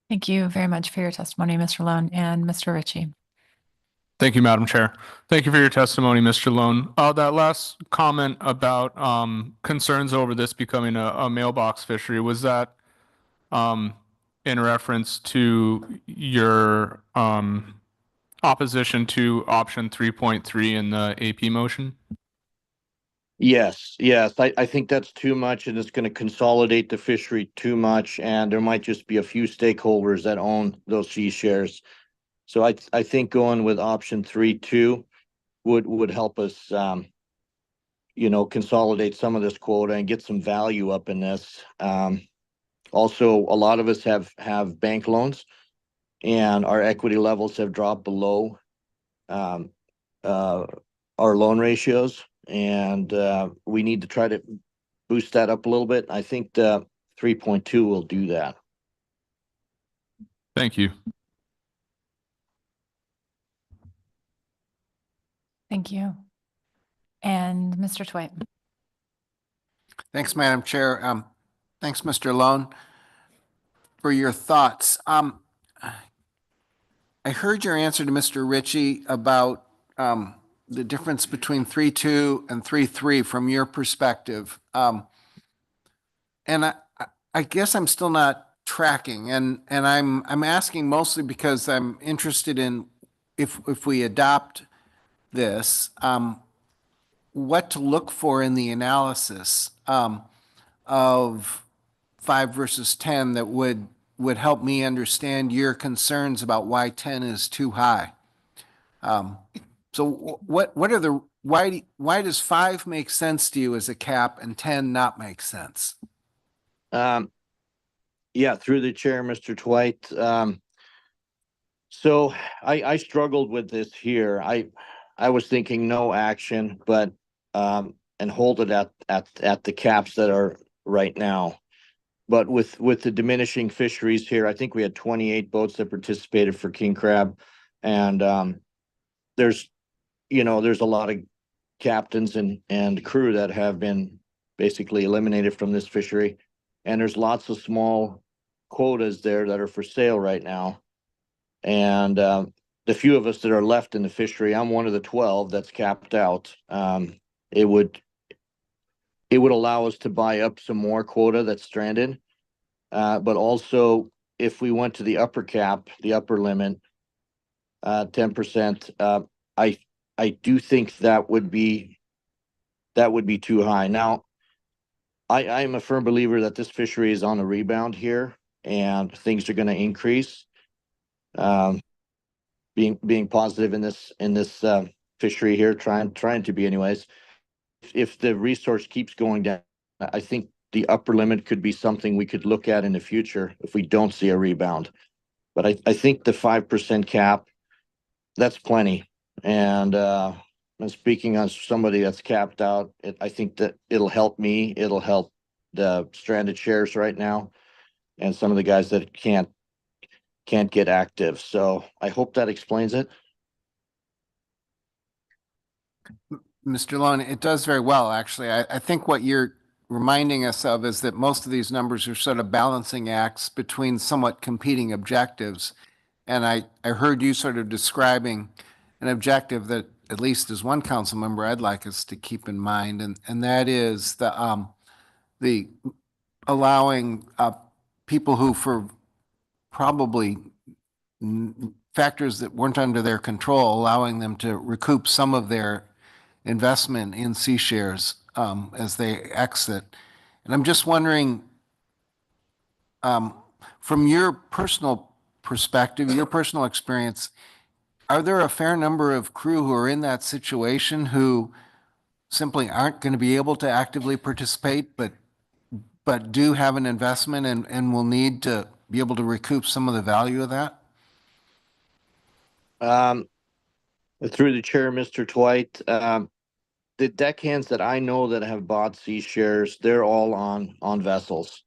Thank you very much for your testimony, Mr. Lone, and Mr. Ritchie. Thank you, Madam Chair. Thank you for your testimony, Mr. Lone. That last comment about concerns over this becoming a mailbox fishery, was that in reference to your opposition to option 3.3 in the AP motion? Yes. I think that's too much and it's going to consolidate the fishery too much. And there might just be a few stakeholders that own those sea shares. So I think going with option 3.2 would help us, consolidate some of this quota and get some value up in this. Also, a lot of us have bank loans and our equity levels have dropped below our loan ratios. And we need to try to boost that up a little bit. I think the 3.2 will do that. Thank you. Thank you. And Mr. Twite. Thanks, Madam Chair. Thanks, Mr. Lone, for your thoughts. I heard your answer to Mr. Ritchie about the difference between 3.2 and 3.3 from your perspective. And I guess I'm still not tracking, and I'm asking mostly because I'm interested in if we adopt this, what to look for in the analysis of 5 versus 10 that would help me understand your concerns about why 10 is too high. So why does 5 make sense to you as a cap and 10 not make sense? Yeah, through the chair, Mr. Dwight. So I struggled with this here. I was thinking no action, but and hold it at the caps that are right now. But with the diminishing fisheries here, I think we had 28 boats that participated for king crab, and there's there's a lot of captains and crew that have been basically eliminated from this fishery, and there's lots of small quotas there that are for sale right now. And the few of us that are left in the fishery, I'm one of the 12 that's capped out. It would allow us to buy up some more quota that's stranded. But also, if we went to the upper cap, the upper limit, 10%, I do think that would be too high. Now, I am a firm believer that this fishery is on a rebound here, and things are going to increase. Being positive in this fishery here, trying to be anyways. If the resource keeps going down, I think the upper limit could be something we could look at in the future if we don't see a rebound. But I think the 5% cap, that's plenty. And speaking as somebody that's capped out, I think that it'll help me. It'll help the stranded shares right now, and some of the guys that can't get active. So I hope that explains it. Mr. Lone, it does very well, actually. I think what you're reminding us of is that most of these numbers are sort of balancing acts between somewhat competing objectives. And I heard you sort of describing an objective that, at least as one council member, I'd like us to keep in mind, and that is the allowing people who, for probably factors that weren't under their control, allowing them to recoup some of their investment in C shares as they exit. And I'm just wondering, from your personal perspective, your personal experience, are there a fair number of crew who are in that situation who simply aren't going to be able to actively participate, but do have an investment and will need to be able to recoup some of the value of that? Through the chair, Mr. Dwight, the deckhands that I know that have bought C shares, they're all on vessels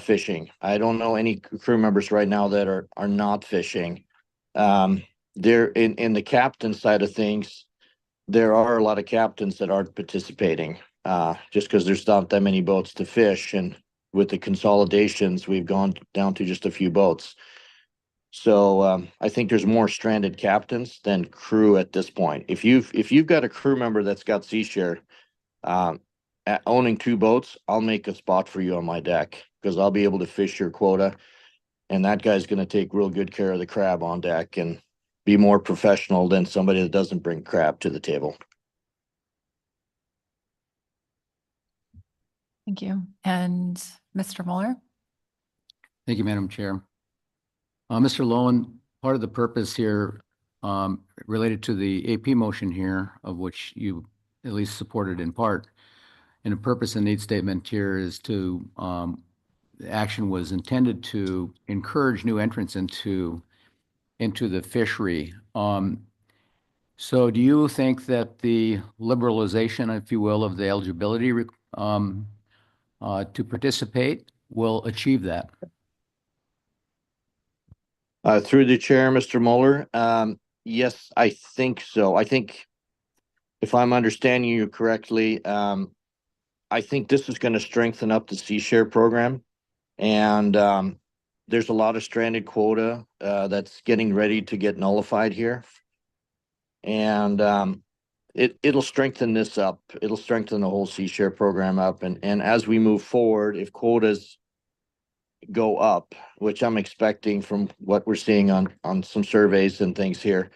fishing. I don't know any crew members right now that are not fishing. They're in the captain side of things. There are a lot of captains that aren't participating just because there's not that many boats to fish, and with the consolidations, we've gone down to just a few boats. So I think there's more stranded captains than crew at this point. If you've got a crew member that's got C share, owning 2 boats, I'll make a spot for you on my deck because I'll be able to fish your quota, and that guy's going to take real good care of the crab on deck and be more professional than somebody that doesn't bring crab to the table. Thank you. And Mr. Mueller? Thank you, Madam Chair. Mr. Lowen, part of the purpose here related to the AP motion here, of which you at least supported in part, and the purpose and need statement here is to, the action was intended to encourage new entrants into the fishery. So do you think that the liberalization, if you will, of the eligibility to participate will achieve that? Through the chair, Mr. Mueller, yes, I think so. I think if I'm understanding you correctly, I think this is going to strengthen up the C share program, and there's a lot of stranded quota that's getting ready to get nullified here. And it'll strengthen this up. It'll strengthen the whole C share program up. And as we move forward, if quotas go up, which I'm expecting from what we're seeing on some surveys and things here,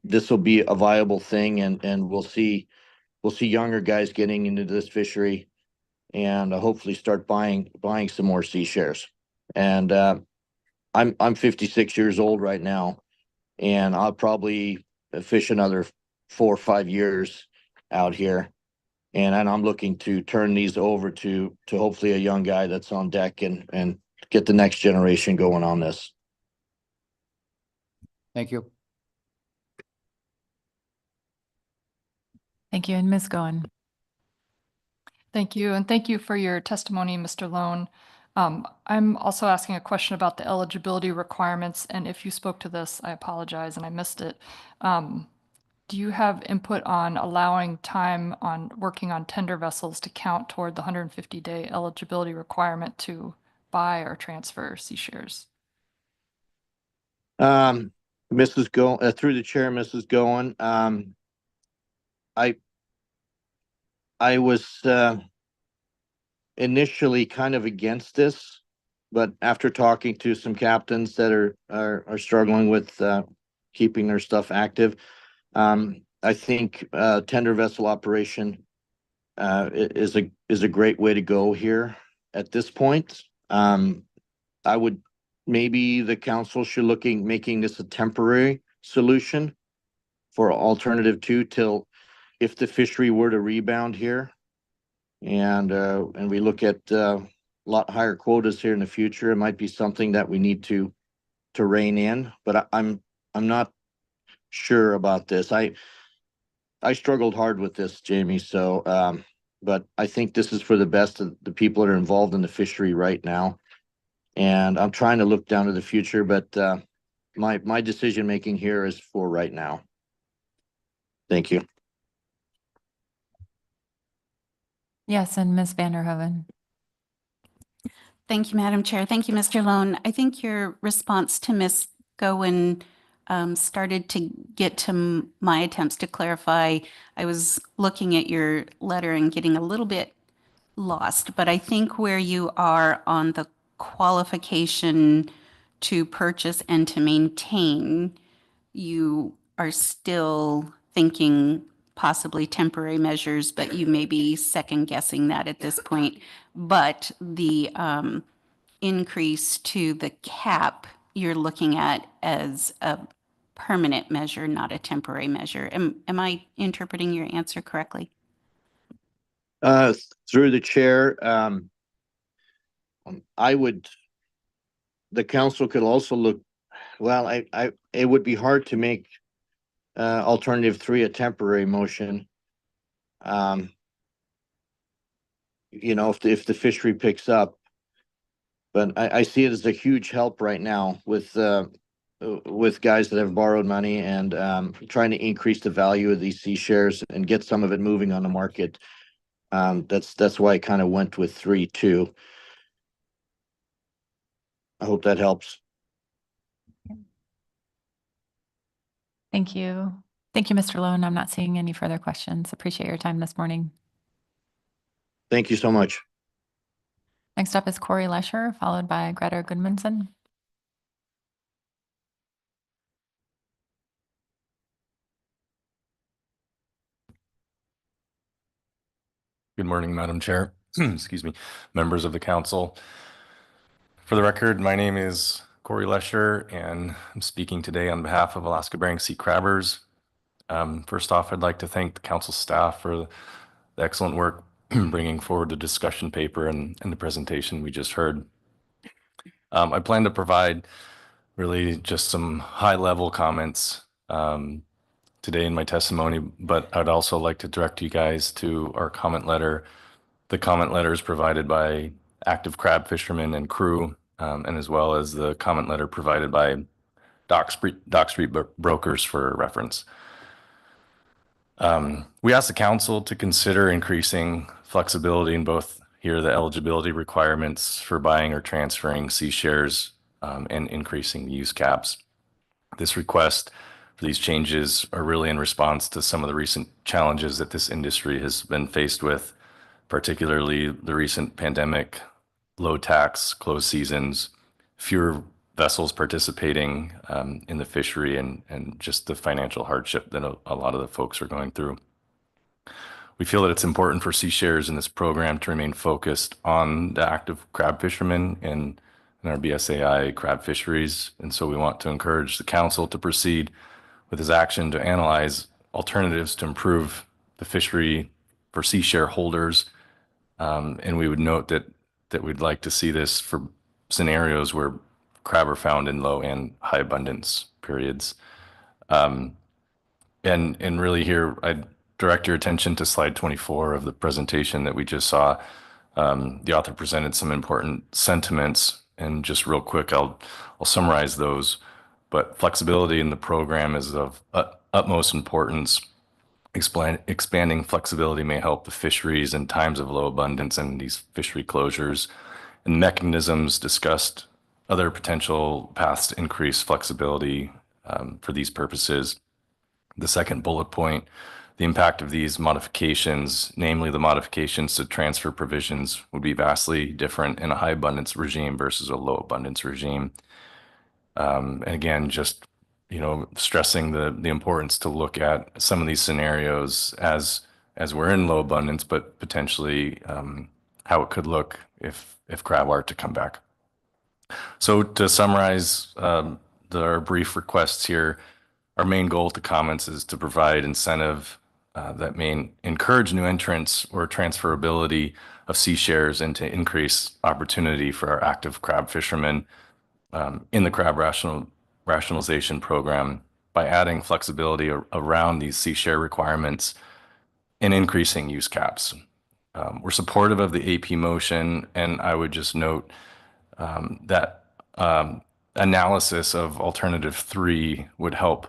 this will be a viable thing, and we'll see younger guys getting into this fishery, and hopefully start buying some more sea shares. And I'm 56 years old right now, and I'll probably fish another 4 or 5 years out here. And I'm looking to turn these over to hopefully a young guy that's on deck and get the next generation going on this. Thank you. Thank you. And Ms. Goen. Thank you, and thank you for your testimony, Mr. Lone. I'm also asking a question about the eligibility requirements, and if you spoke to this, I apologize and I missed it. Do you have input on allowing time on working on tender vessels to count toward the 150-day eligibility requirement to buy or transfer sea shares? Mrs. Go through the chair, Mrs. Goen. I was initially kind of against this, but after talking to some captains that are struggling with keeping their stuff active, I think tender vessel operation is a great way to go here at this point. I would maybe the council should making this a temporary solution for alternative 2 till if the fishery were to rebound here, and we look at a lot higher quotas here in the future, it might be something that we need to rein in. But I'm not sure about this. I struggled hard with this, Jamie. So, but I think this is for the best of the people that are involved in the fishery right now. And I'm trying to look down to the future, but my decision making here is for right now. Thank you. Yes, and Ms. Vanderhoven. Thank you, Madam Chair. Thank you, Mr. Lone. I think your response to Ms. Goen started to get to my attempts to clarify. I was looking at your letter and getting a little bit lost, but I think where you are on the qualification to purchase and to maintain, you are still thinking possibly temporary measures, but you may be second guessing that at this point. But the increase to the cap you're looking at as a permanent measure, not a temporary measure. Am I interpreting your answer correctly? Through the chair, the council could also look, well, it would be hard to make alternative 3 a temporary motion. If the fishery picks up, but I see it as a huge help right now with guys that have borrowed money and trying to increase the value of these sea shares and get some of it moving on the market. That's why I kind of went with 3 too. I hope that helps. Thank you. Thank you, Mr. Lone. I'm not seeing any further questions. Appreciate your time this morning. Thank you so much. Next up is Corey Lesher, followed by Greta Goodmanson. Good morning, Madam Chair. Excuse me, members of the council. For the record, my name is Corey Lesher, and I'm speaking today on behalf of Alaska Bering Sea Crabbers. First off, I'd like to thank the council staff for the excellent work bringing forward the discussion paper and the presentation we just heard. I plan to provide really just some high-level comments today in my testimony, but I'd also like to direct you guys to our comment letter. The comment letter is provided by active crab fishermen and crew, and as well as the comment letter provided by Dock Street Brokers for reference. We asked the council to consider increasing flexibility in both here the eligibility requirements for buying or transferring sea shares and increasing the use caps. This request for these changes are really in response to some of the recent challenges that this industry has been faced with, particularly the recent pandemic, low tax, closed seasons, fewer vessels participating in the fishery, and just the financial hardship that a lot of the folks are going through. We feel that it's important for sea sharers in this program to remain focused on the active crab fishermen in our BSAI crab fisheries. And so we want to encourage the council to proceed with his action to analyze alternatives to improve the fishery for sea share holders. And we would note that we'd like to see this for scenarios where crab are found in low and high abundance periods. And really here, I'd direct your attention to slide 24 of the presentation that we just saw. The author presented some important sentiments, and just real quick, I'll summarize those. But flexibility in the program is of utmost importance. Expanding flexibility may help the fisheries in times of low abundance and these fishery closures. And mechanisms discussed other potential paths to increase flexibility for these purposes. The second bullet point, the impact of these modifications, namely the modifications to transfer provisions, would be vastly different in a high abundance regime versus a low abundance regime. And again, just stressing the importance to look at some of these scenarios as we're in low abundance, but potentially how it could look if crab are to come back. So to summarize our brief requests here, our main goal to comments is to provide incentive that may encourage new entrants or transferability of sea shares and to increase opportunity for our active crab fishermen in the crab rationalization program by adding flexibility around these sea share requirements and increasing use caps. We're supportive of the AP motion, and I would just note that analysis of alternative 3 would help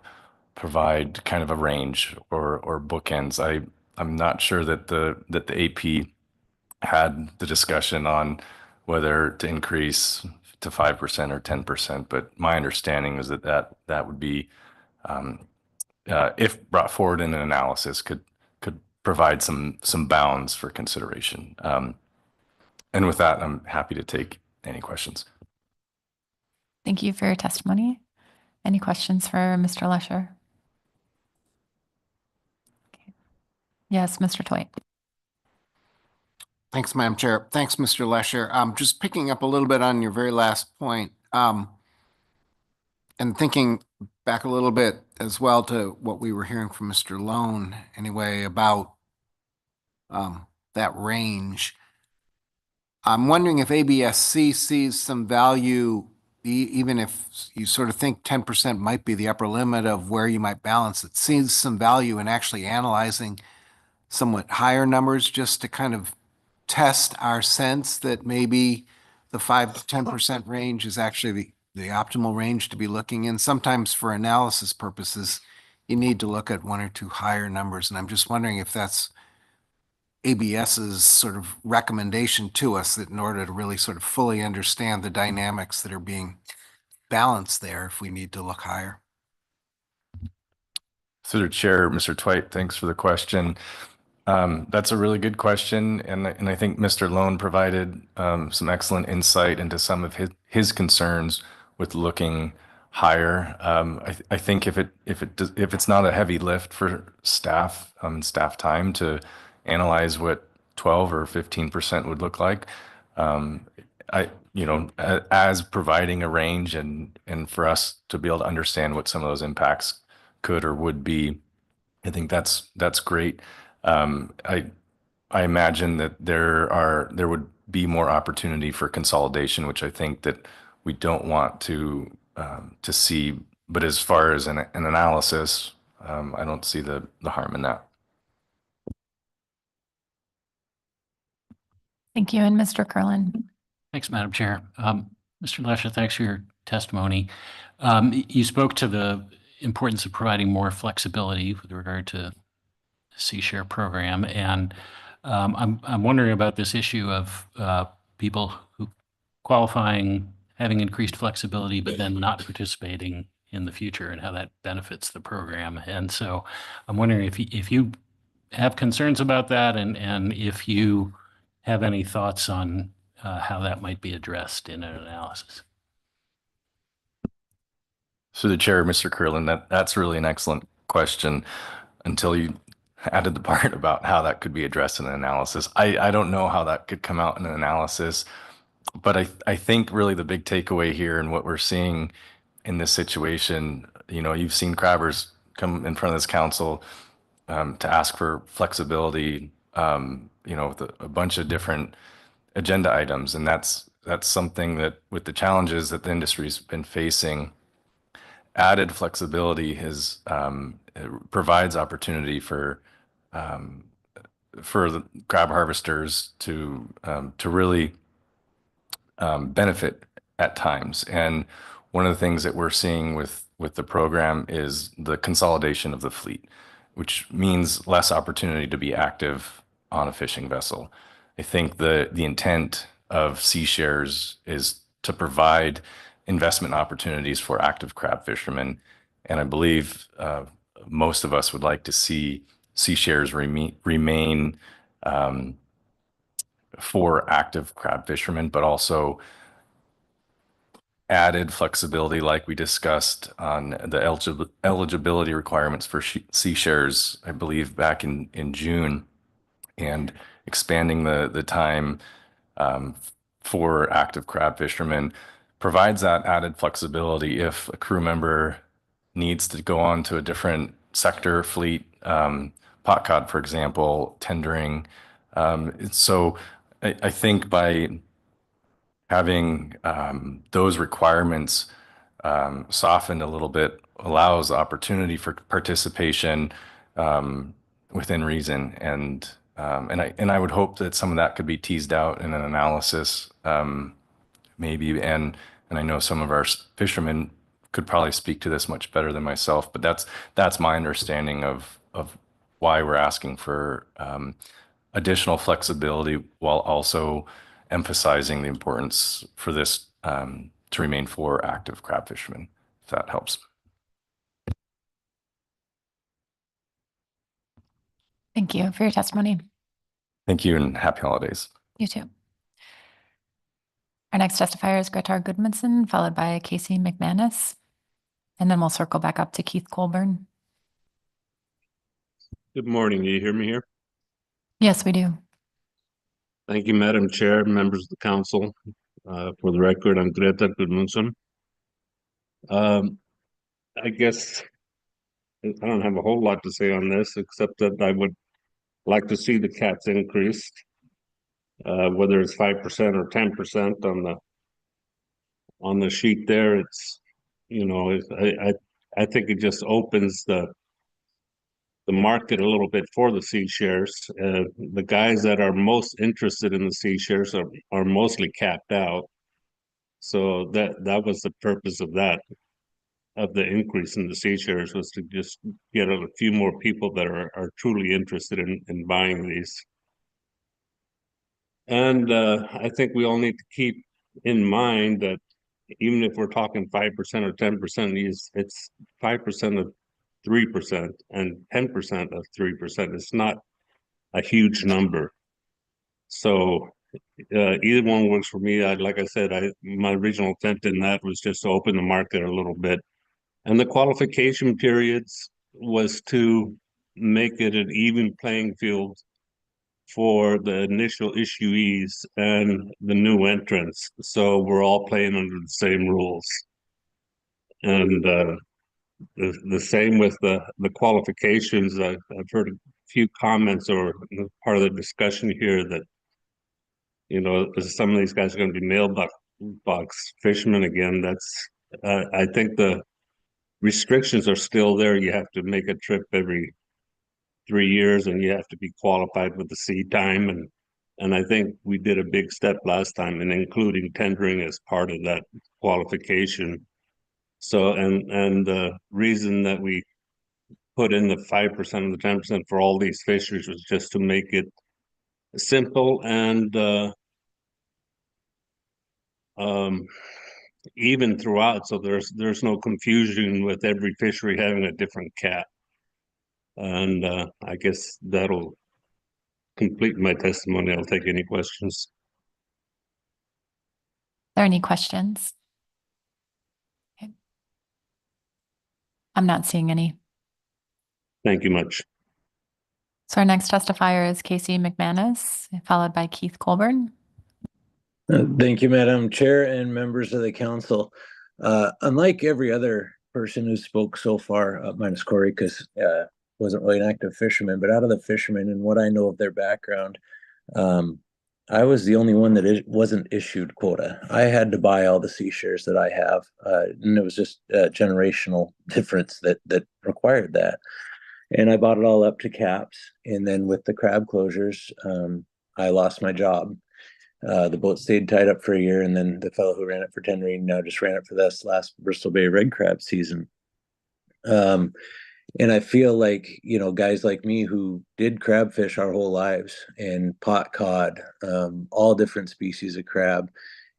provide kind of a range or bookends. I'm not sure that the AP had the discussion on whether to increase to 5% or 10%, but my understanding is that would be, if brought forward in an analysis, could provide some bounds for consideration. And with that, I'm happy to take any questions. Thank you for your testimony. Any questions for Mr. Lesher? Okay. Yes, Mr. Toit. Thanks, Madam Chair. Thanks, Mr. Lesher. Just picking up a little bit on your very last point, and thinking back a little bit as well to what we were hearing from Mr. Lone anyway about that range. I'm wondering if ABSC sees some value, even if you sort of think 10% might be the upper limit of where you might balance it, sees some value in actually analyzing somewhat higher numbers just to kind of test our sense that maybe the 5 to 10% range is actually the optimal range to be looking in. Sometimes for analysis purposes, you need to look at 1 or 2 higher numbers. And I'm just wondering if that's ABS's sort of recommendation to us, that in order to really sort of fully understand the dynamics that are being balanced there, if we need to look higher. Through the chair, Mr. Twite, thanks for the question. That's a really good question, and I think Mr. Lone provided some excellent insight into some of his concerns with looking higher. I think if it's not a heavy lift for staff staff time to analyze what 12 or 15% would look like, as providing a range and for us to be able to understand what some of those impacts could or would be, I think that's great. I imagine that there would be more opportunity for consolidation, which I think that we don't want to see. But as far as an analysis, I don't see the harm in that. Thank you. And Mr. Curlin. Thanks, Madam Chair. Mr. Lesher, thanks for your testimony. You spoke to the importance of providing more flexibility with regard to the Sea Share program, and I'm wondering about this issue of people who qualifying, having increased flexibility, but then not participating in the future and how that benefits the program. And so I'm wondering if you have concerns about that and if you have any thoughts on how that might be addressed in an analysis. So the chair, Mr. Curlin, that's really an excellent question until you added the part about how that could be addressed in an analysis. I don't know how that could come out in an analysis, but I think really the big takeaway here and what we're seeing in this situation, you've seen crabbers come in front of this council to ask for flexibility, with a bunch of different agenda items. And that's something that with the challenges that the industry's been facing, added flexibility provides opportunity for the crab harvesters to really benefit at times. And one of the things that we're seeing with the program is the consolidation of the fleet, which means less opportunity to be active on a fishing vessel. I think the intent of Sea Shares is to provide investment opportunities for active crab fishermen. And I believe most of us would like to see Sea Shares remain for active crab fishermen, but also added flexibility like we discussed on the eligibility requirements for Sea Shares, I believe back in June, and expanding the time for active crab fishermen provides that added flexibility if a crew member needs to go on to a different sector fleet, pot cod, for example, tendering. So I think by having those requirements softened a little bit allows opportunity for participation within reason. And I would hope that some of that could be teased out in an analysis, maybe. And I know some of our fishermen could probably speak to this much better than myself, but that's my understanding of why we're asking for additional flexibility while also emphasizing the importance for this to remain for active crab fishermen, if that helps. Thank you for your testimony. Thank you and happy holidays. You too. Our next testifier is Gretar Goodmanson, followed by Casey McManus. And then we'll circle back up to Keith Colburn. Good morning. Do you hear me here? Yes, we do. Thank you, Madam Chair, members of the council. For the record, I'm Gretar Goodmanson. I guess I don't have a whole lot to say on this, except that I would like to see the caps increased, whether it's 5% or 10% on the sheet there. It's, I think it just opens the market a little bit for the Sea Shares. The guys that are most interested in the Sea Shares are mostly capped out. So that was the purpose of that, of the increase in the Sea Shares, was to just get a few more people that are truly interested in buying these. And I think we all need to keep in mind that even if we're talking 5% or 10%, it's 5% of 3% and 10% of 3%. It's not a huge number. So either one works for me. Like I said, my original intent in that was just to open the market a little bit. And the qualification periods was to make it an even playing field for the initial issuees and the new entrants. So we're all playing under the same rules. And the same with the qualifications. I've heard a few comments or part of the discussion here that, some of these guys are going to be mailbox fishermen again. I think the restrictions are still there. You have to make a trip every 3 years and you have to be qualified with the sea time. And I think we did a big step last time in including tendering as part of that qualification. So, and the reason that we put in the 5% or the 10% for all these fisheries was just to make it simple and even throughout, so there's no confusion with every fishery having a different cap. And I guess that'll complete my testimony. I'll take any questions. Are there any questions? Okay. I'm not seeing any. Thank you much. So our next testifier is Casey McManus, followed by Keith Colburn. Thank you, Madam Chair and members of the council. Unlike every other person who spoke so far, minus Corey, because wasn't really an active fisherman, but out of the fishermen and what I know of their background, I was the only one that wasn't issued quota. I had to buy all the sea shares that I have, and it was just a generational difference that required that. And I bought it all up to caps, and then with the crab closures, I lost my job. The boat stayed tied up for a year, and then the fellow who ran it for 10 now just red for this last Bristol Bay red crab season. And I feel like, you know, guys like me who did crab fish our whole lives and pot cod, all different species of crab,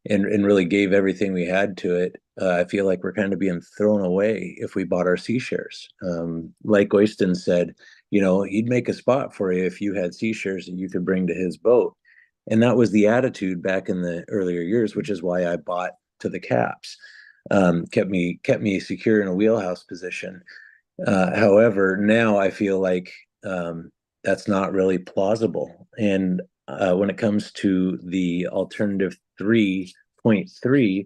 and really gave everything we had to it. I feel like we're kind of being thrown away if we bought our sea shares. Like Oyston said, you know, he'd make a spot for you if you had sea shares that you could bring to his boat. And that was the attitude back in the earlier years, which is why I bought to the caps. Kept me secure in a wheelhouse position. However, now I feel like that's not really plausible. And when it comes to the alternative 3.3,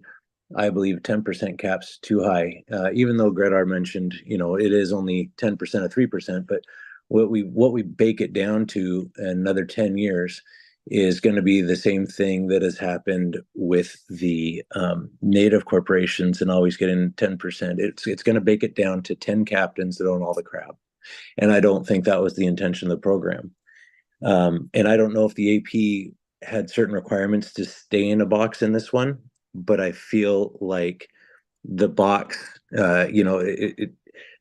I believe 10% cap's too high. Even though Gredar mentioned, you know, it is only 10% of 3%, but what we bake it down to another 10 years is going to be the same thing that has happened with the native corporations and always getting 10%. It's going to bake it down to 10 captains that own all the crab. And I don't think that was the intention of the program. And I don't know if the AP had certain requirements to stay in a box in this one, but I feel like the box, you know,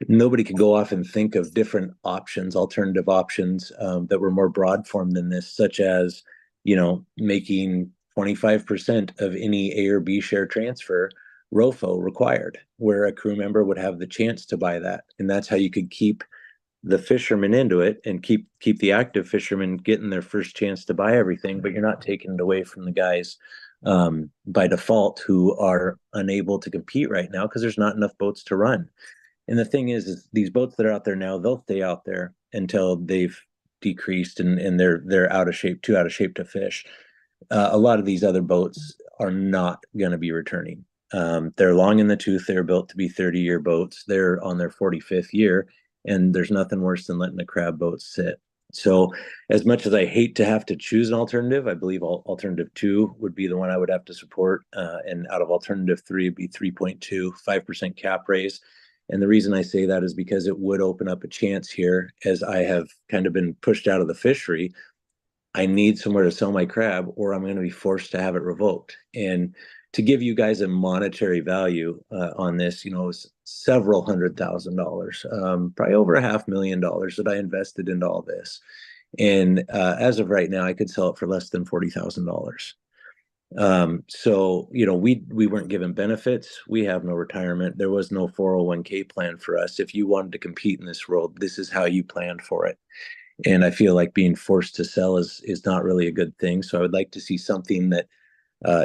nobody could go off and think of different options, alternative options that were more broad form than this, such as, you know, making 25% of any A or B share transfer ROFO required, where a crew member would have the chance to buy that. And that's how you could keep the fishermen into it and keep the active fishermen getting their first chance to buy everything, but you're not taking it away from the guys by default who are unable to compete right now because there's not enough boats to run. And the thing is these boats that are out there now, they'll stay out there until they've decreased and they're out of shape, too out of shape to fish. A lot of these other boats are not going to be returning. They're long in the tooth. They're built to be 30-year boats. They're on their 45th year, and there's nothing worse than letting a crab boat sit. So as much as I hate to have to choose an alternative, I believe alternative 2 would be the one I would have to support. And out of alternative 3 would be 3.2, 5% cap raise. And the reason I say that is because it would open up a chance here, as I have kind of been pushed out of the fishery. I need somewhere to sell my crab, or I'm going to be forced to have it revoked. And to give you guys a monetary value on this, you know, it's several $100,000, probably over $500,000 that I invested into all this. And as of right now, I could sell it for less than $40,000. So, you know, we weren't given benefits. We have no retirement. There was no 401k plan for us. If you wanted to compete in this world, this is how you planned for it. And I feel like being forced to sell is not really a good thing. So I would like to see something that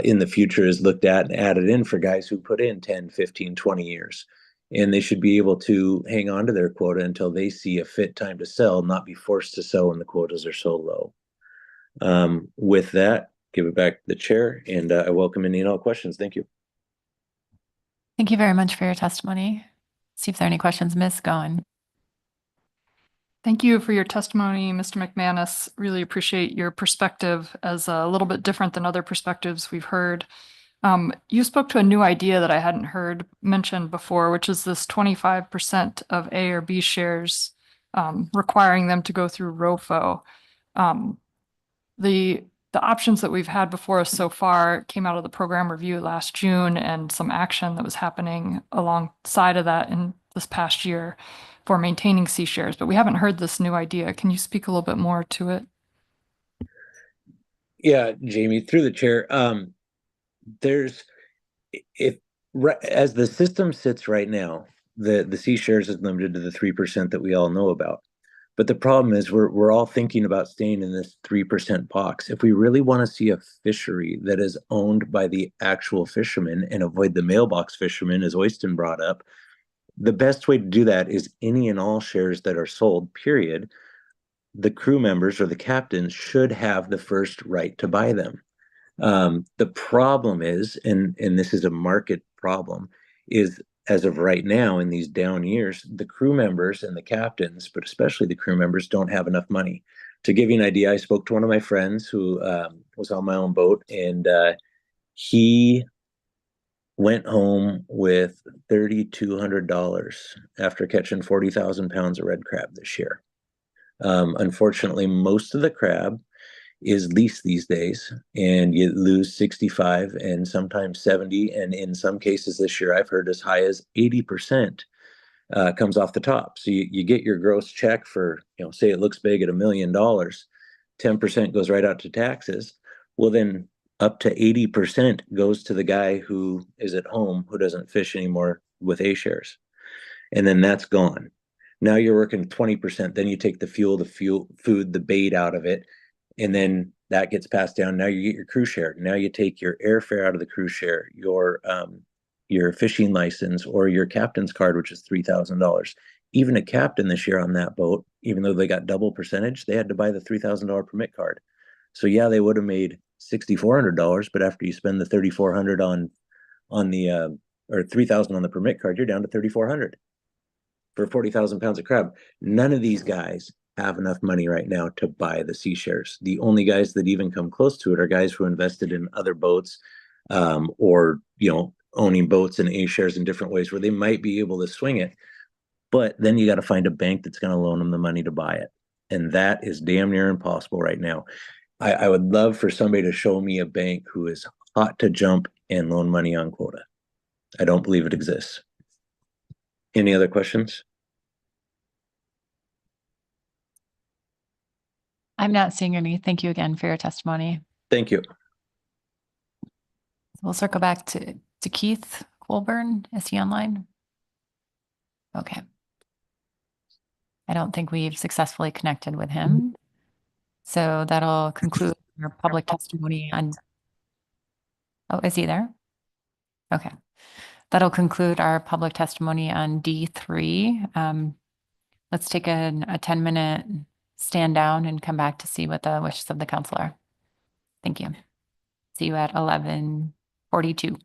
in the future is looked at and added in for guys who put in 10, 15, 20 years. And they should be able to hang on to their quota until they see a fit time to sell, not be forced to sell when the quotas are so low. With that, give it back to the chair, and I welcome any and all questions. Thank you. Thank you very much for your testimony. See if there are any questions. Ms. Goen. Thank you for your testimony, Mr. McManus. Really appreciate your perspective as a little bit different than other perspectives we've heard. You spoke to a new idea that I hadn't heard mentioned before, which is this 25% of A or B shares requiring them to go through ROFO. The options that we've had before us so far came out of the program review last June and some action that was happening alongside of that in this past year for maintaining sea shares, but we haven't heard this new idea. Can you speak a little bit more to it? Yeah, Jamie, through the chair, Right, as the system sits right now, the C shares is limited to the 3% that we all know about. But the problem is we're all thinking about staying in this 3% box. If we really want to see a fishery that is owned by the actual fishermen and avoid the mailbox fishermen, as Oyston brought up, the best way to do that is any and all shares that are sold, period. The crew members or the captains should have the first right to buy them. The problem is, and this is a market problem, is as of right now in these down years, the crew members and the captains, but especially the crew members, don't have enough money. To give you an idea, I spoke to one of my friends who was on my own boat, and he went home with $3,200 after catching 40,000 pounds of red crab this year. Unfortunately, most of the crab is leased these days, and you lose 65 and sometimes 70, and in some cases this year I've heard as high as 80% comes off the top. So you get your gross check for, say it looks big at $1 million, 10% goes right out to taxes. Well, then up to 80% goes to the guy who is at home who doesn't fish anymore with A shares, and then that's gone. Now you're working 20%. Then you take the food, the bait out of it, and then that gets passed down. Now you get your crew share. Now you take your airfare out of the crew share, your fishing license, or your captain's card, which is $3,000. Even a captain this year on that boat, even though they got double percentage, they had to buy the $3,000 permit card. So yeah, they would have made $6,400, but after you spend the $3,400 on the or $3,000 on the permit card, you're down to $3,400 for 40,000 pounds of crab. None of these guys have enough money right now to buy the C shares. The only guys that even come close to it are guys who invested in other boats, or owning boats and A shares in different ways where they might be able to swing it. But then you got to find a bank that's going to loan them the money to buy it, and that is damn near impossible right now. I would love for somebody to show me a bank who is hot to jump and loan money on quota. I don't believe it exists. Any other questions? I'm not seeing any. Thank you again for your testimony. Thank you. We'll circle back to Keith Colburn. Is he online? Okay. I don't think we've successfully connected with him. So that'll conclude your public testimony on. Oh, is he there? Okay. That'll conclude our public testimony on D3. Let's take a 10-minute stand down and come back to see what the wishes of the council are. Thank you. See you at 11:42.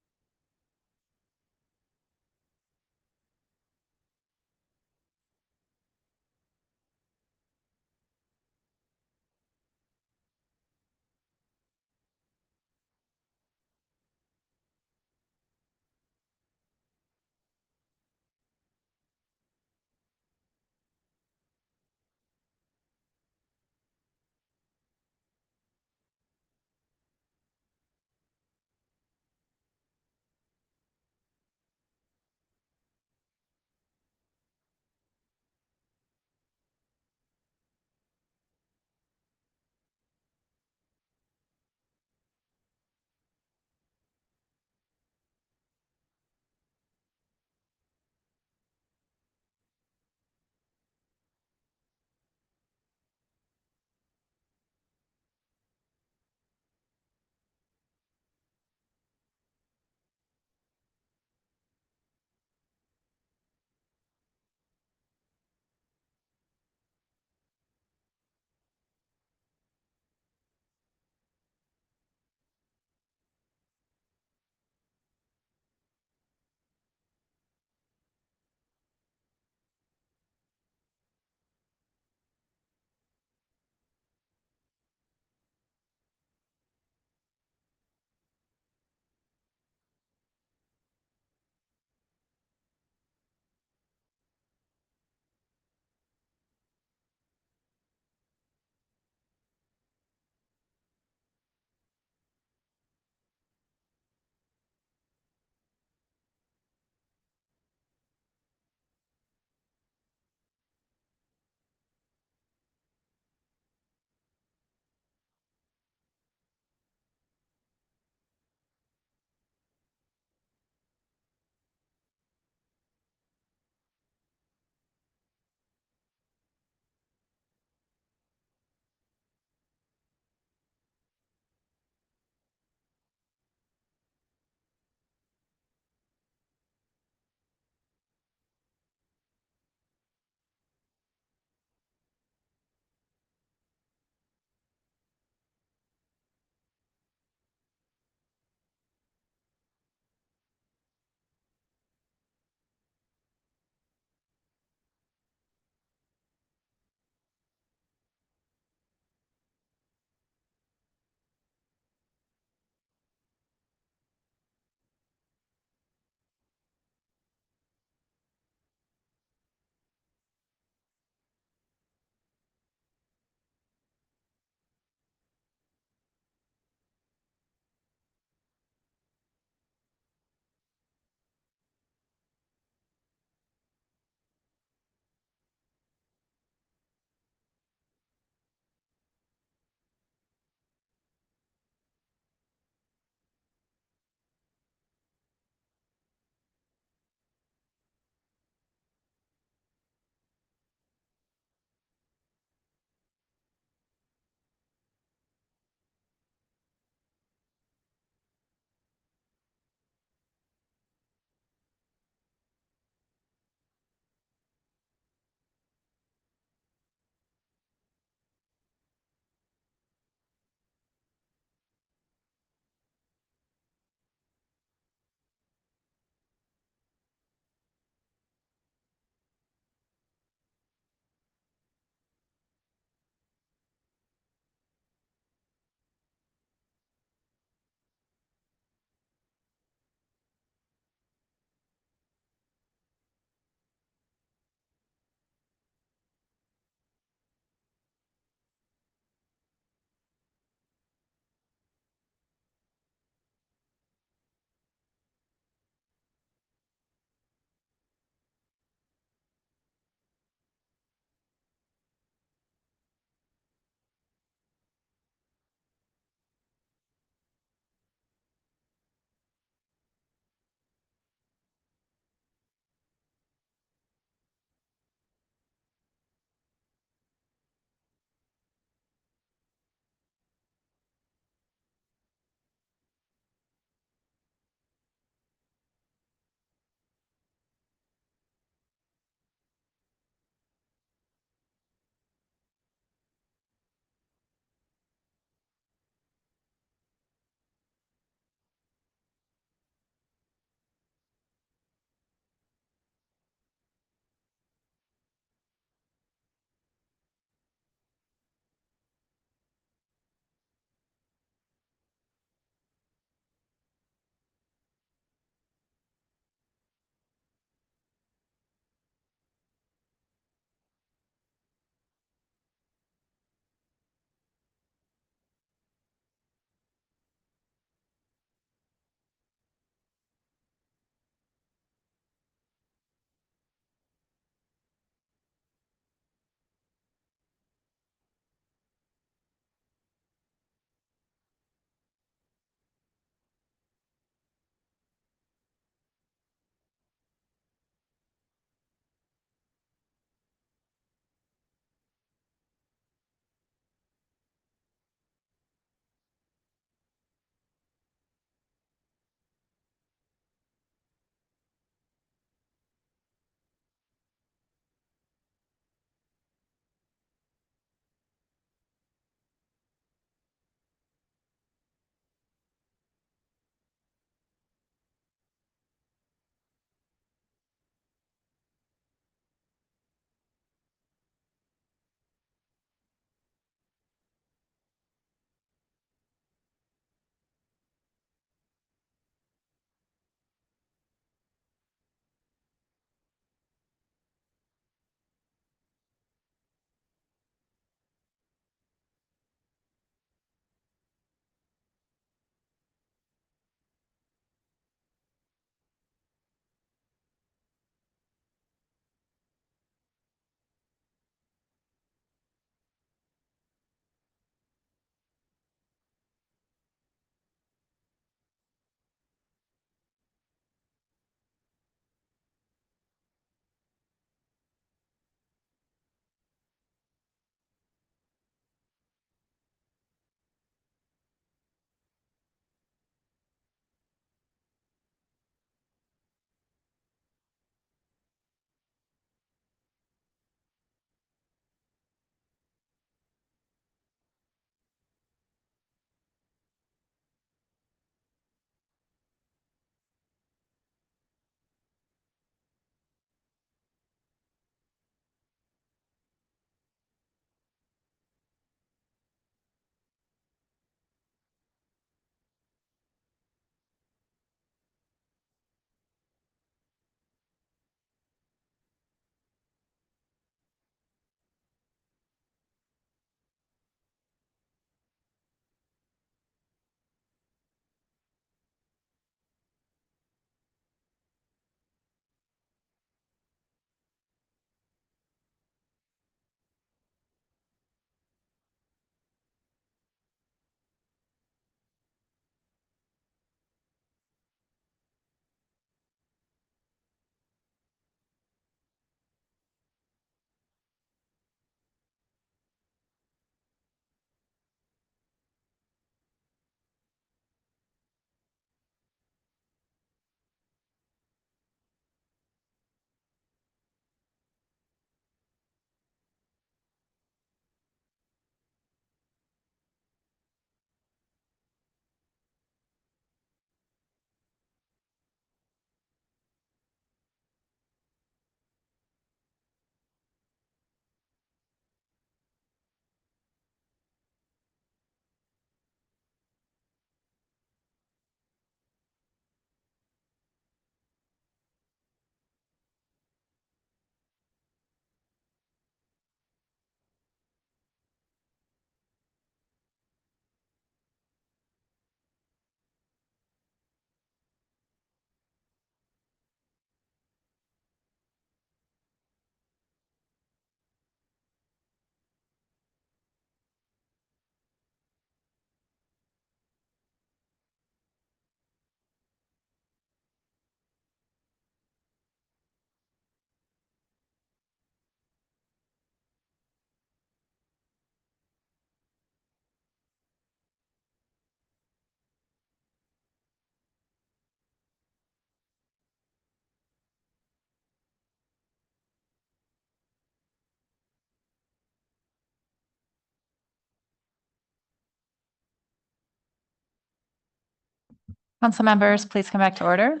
Council members, please come back to order.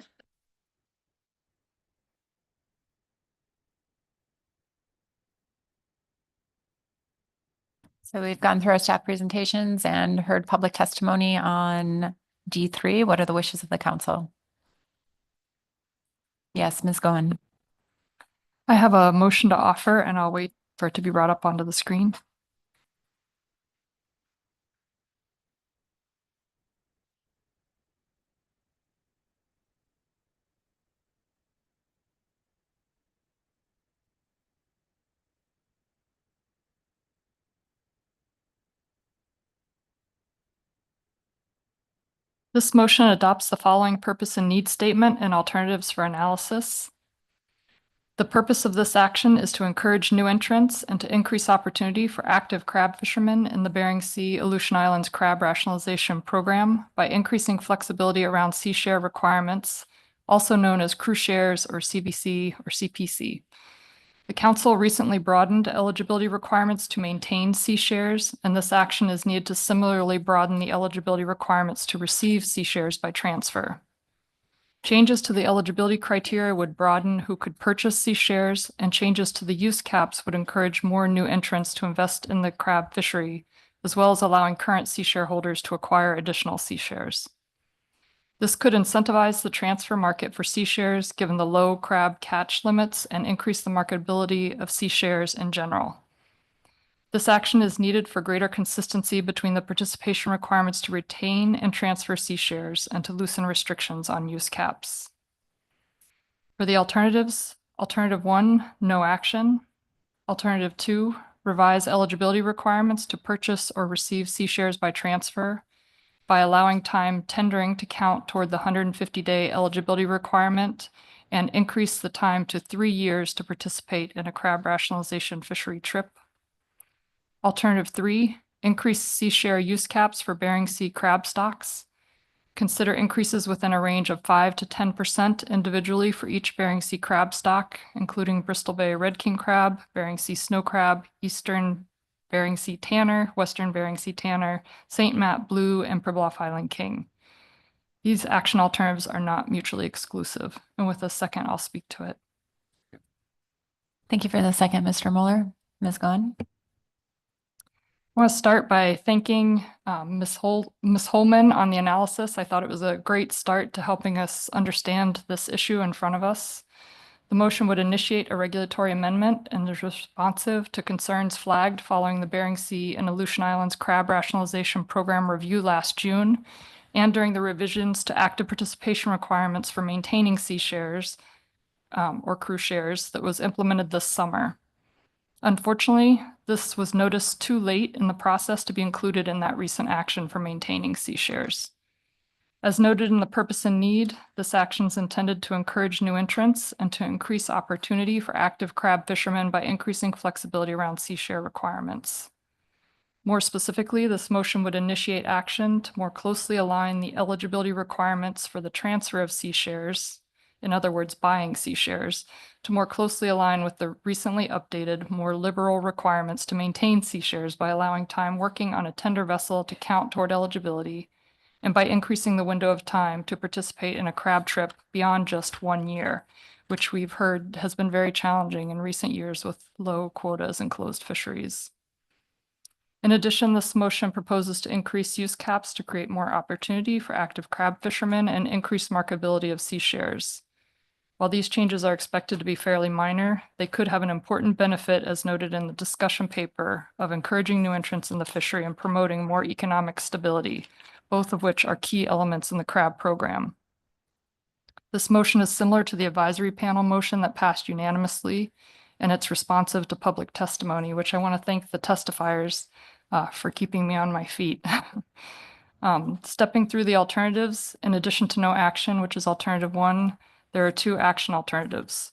So we've gone through our staff presentations and heard public testimony on D3. What are the wishes of the council? Yes, Ms. Goen. I have a motion to offer and I'll wait for it to be brought up onto the screen. This motion adopts the following purpose and need statement and alternatives for analysis. The purpose of this action is to encourage new entrants and to increase opportunity for active crab fishermen in the Bering Sea Aleutian Islands Crab Rationalization Program by increasing flexibility around sea share requirements, also known as crew shares or CBC or CPC. The council recently broadened eligibility requirements to maintain sea shares, and this action is needed to similarly broaden the eligibility requirements to receive sea shares by transfer. Changes to the eligibility criteria would broaden who could purchase sea shares, and changes to the use caps would encourage more new entrants to invest in the crab fishery, as well as allowing current sea shareholders to acquire additional sea shares. This could incentivize the transfer market for sea shares given the low crab catch limits and increase the marketability of sea shares in general. This action is needed for greater consistency between the participation requirements to retain and transfer sea shares and to loosen restrictions on use caps. For the alternatives, Alternative 1, no action. Alternative 2, revise eligibility requirements to purchase or receive sea shares by transfer by allowing time tendering to count toward the 150-day eligibility requirement and increase the time to 3 years to participate in a crab rationalization fishery trip. Alternative 3, increase sea share use caps for Bering Sea crab stocks. Consider increases within a range of 5 to 10% individually for each Bering Sea crab stock, including Bristol Bay red king crab, Bering Sea snow crab, Eastern Bering Sea tanner, Western Bering Sea tanner, St. Matt blue, and Pribilof Island king. These action alternatives are not mutually exclusive. And with a second, I'll speak to it. Thank you for the second, Mr. Mueller. Ms. Goen. I want to start by thanking Ms. Holman on the analysis. I thought it was a great start to helping us understand this issue in front of us. The motion would initiate a regulatory amendment and is responsive to concerns flagged following the Bering Sea and Aleutian Islands Crab Rationalization Program review last June and during the revisions to active participation requirements for maintaining sea shares or crew shares that was implemented this summer. Unfortunately, this was noticed too late in the process to be included in that recent action for maintaining sea shares. As noted in the purpose and need, this action is intended to encourage new entrants and to increase opportunity for active crab fishermen by increasing flexibility around sea share requirements. More specifically, this motion would initiate action to more closely align the eligibility requirements for the transfer of sea shares, in other words, buying sea shares, to more closely align with the recently updated, more liberal requirements to maintain sea shares by allowing time working on a tender vessel to count toward eligibility, and by increasing the window of time to participate in a crab trip beyond just 1 year, which we've heard has been very challenging in recent years with low quotas and closed fisheries. In addition, this motion proposes to increase use caps to create more opportunity for active crab fishermen and increase marketability of sea shares. While these changes are expected to be fairly minor, they could have an important benefit, as noted in the discussion paper, of encouraging new entrants in the fishery and promoting more economic stability, both of which are key elements in the crab program. This motion is similar to the advisory panel motion that passed unanimously, and it's responsive to public testimony, which I want to thank the testifiers for keeping me on my feet. Stepping through the alternatives, in addition to no action, which is alternative 1, there are 2 action alternatives.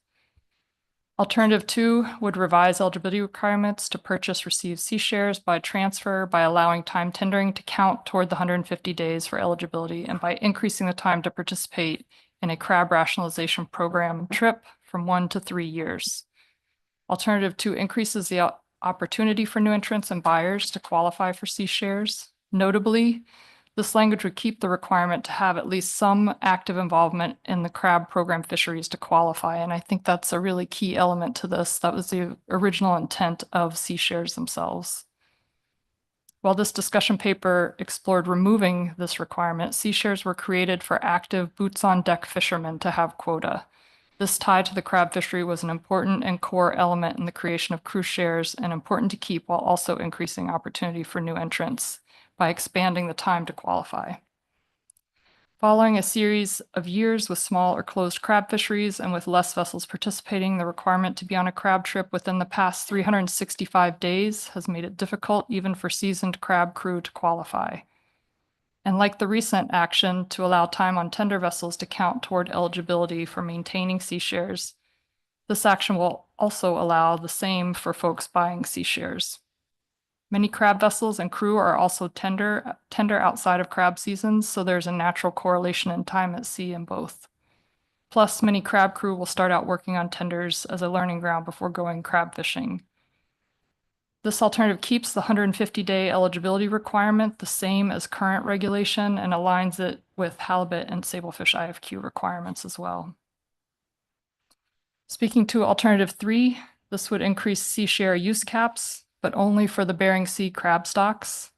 Alternative 2 would revise eligibility requirements to purchase receive sea shares by transfer by allowing time tendering to count toward the 150 days for eligibility and by increasing the time to participate in a crab rationalization program trip from 1 to 3 years. Alternative 2 increases the opportunity for new entrants and buyers to qualify for sea shares. Notably, This language would keep the requirement to have at least some active involvement in the crab program fisheries to qualify. And I think that's a really key element to this. That was the original intent of sea shares themselves. While this discussion paper explored removing this requirement, sea shares were created for active boots-on-deck fishermen to have quota. This tie to the crab fishery was an important and core element in the creation of cruise shares and important to keep while also increasing opportunity for new entrants by expanding the time to qualify. Following a series of years with small or closed crab fisheries and with less vessels participating, the requirement to be on a crab trip within the past 365 days has made it difficult even for seasoned crab crew to qualify. And like the recent action to allow time on tender vessels to count toward eligibility for maintaining sea shares, this action will also allow the same for folks buying sea shares. Many crab vessels and crew are also tender outside of crab seasons, so there's a natural correlation in time at sea in both. Plus, many crab crew will start out working on tenders as a learning ground before going crab fishing. This alternative keeps the 150-day eligibility requirement the same as current regulation and aligns it with halibut and sablefish IFQ requirements as well. Speaking to alternative 3, this would increase sea share use caps, but only for the Bering Sea crab stocks.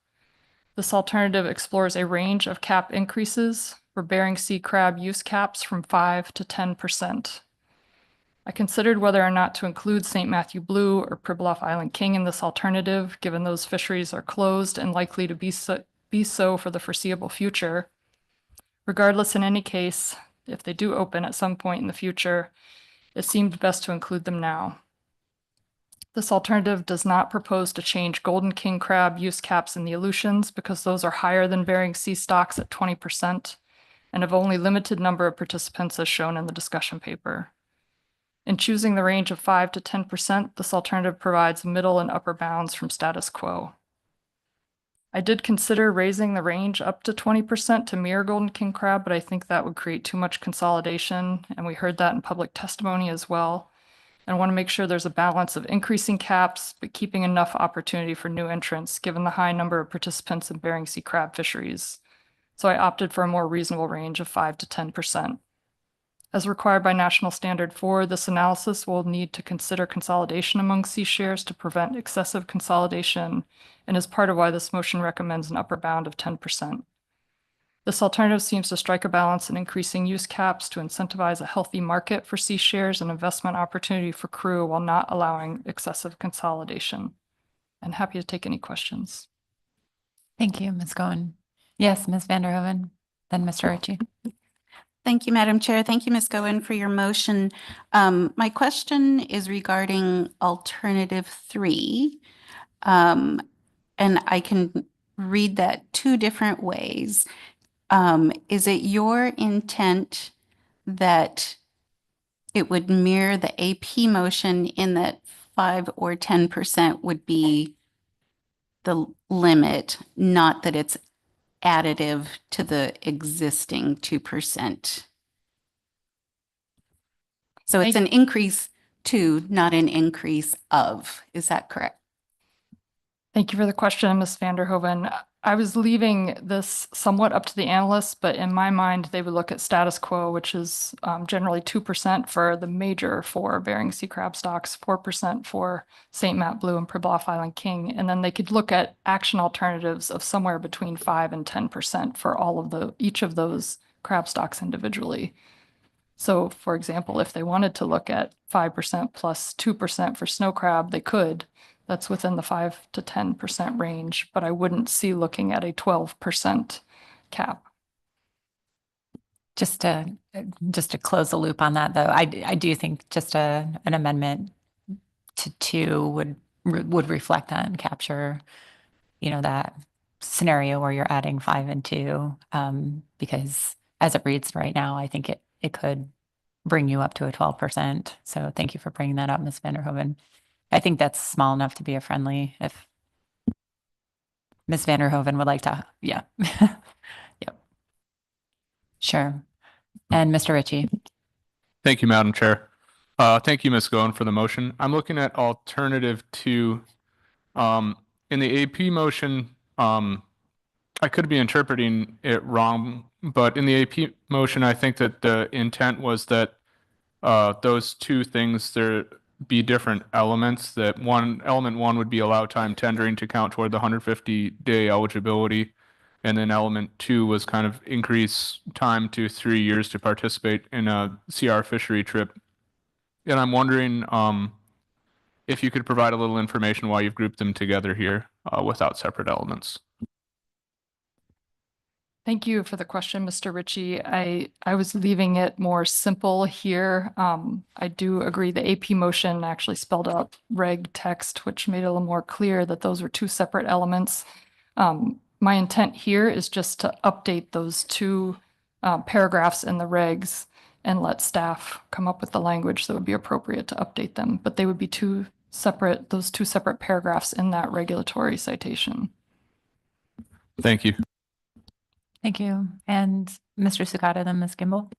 This alternative explores a range of cap increases for Bering Sea crab use caps from 5 to 10%. I considered whether or not to include St. Matthew Blue or Pribilof Island King in this alternative, given those fisheries are closed and likely to be so for the foreseeable future. Regardless, in any case, if they do open at some point in the future, it seemed best to include them now. This alternative does not propose to change golden king crab use caps in the Aleutians because those are higher than Bering Sea stocks at 20% and have only limited number of participants as shown in the discussion paper. In choosing the range of 5 to 10%, this alternative provides middle and upper bounds from status quo. I did consider raising the range up to 20% to mirror golden king crab, but I think that would create too much consolidation, and we heard that in public testimony as well. And I want to make sure there's a balance of increasing caps, but keeping enough opportunity for new entrants, given the high number of participants in Bering Sea crab fisheries. So I opted for a more reasonable range of 5 to 10%. As required by National Standard 4, this analysis will need to consider consolidation among sea shares to prevent excessive consolidation, and is part of why this motion recommends an upper bound of 10%. This alternative seems to strike a balance in increasing use caps to incentivize a healthy market for sea shares and investment opportunity for crew while not allowing excessive consolidation. I'm happy to take any questions. Thank you, Ms. Goen. Yes, Ms. Vanderhoven, then Mr. Ritchie. Thank you, Madam Chair. Thank you, Ms. Goen, for your motion. My question is regarding alternative 3. And I can read that 2 different ways. Is it your intent that it would mirror the AP motion in that 5 or 10% would be the limit, not that it's additive to the existing 2%? So it's an increase to, not an increase of. Is that correct? Thank you for the question, Ms. Vanderhoven. I was leaving this somewhat up to the analysts, but in my mind, they would look at status quo, which is generally 2% for the major 4 Bering Sea crab stocks, 4% for St. Matt Blue and Pribilof Island King, and then they could look at action alternatives of somewhere between 5 and 10% for all of each of those crab stocks individually. So, for example, if they wanted to look at 5% plus 2% for snow crab, they could. That's within the 5 to 10% range, but I wouldn't see looking at a 12% cap. Just to close the loop on that, though, I do think just an amendment to 2 would reflect that and capture, that scenario where you're adding 5 and 2, because as it reads right now, I think it could bring you up to a 12%. So thank you for bringing that up, Ms. Vanderhoven. I think that's small enough to be a friendly, if Ms. Vanderhoven would like to, yeah. Yep. Sure. And Mr. Ritchie. Thank you, Madam Chair. Thank you, Ms. Goen, for the motion. I'm looking at alternative 2. In the AP motion, I could be interpreting it wrong, but in the AP motion, I think that the intent was that those two things, there be different elements, that element one would be allow time tendering to count toward the 150-day eligibility. And then element two was kind of increase time to 3 years to participate in a CR fishery trip. And I'm wondering if you could provide a little information why you've grouped them together here without separate elements. Thank you for the question, Mr. Ritchie. I was leaving it more simple here. I do agree the AP motion actually spelled out reg text, which made it a little more clear that those were two separate elements. My intent here is just to update those two paragraphs in the regs and let staff come up with the language that would be appropriate to update them. But they would be those two separate paragraphs in that regulatory citation. Thank you. Thank you. And Mr. Sukata, then Ms. Gimbel.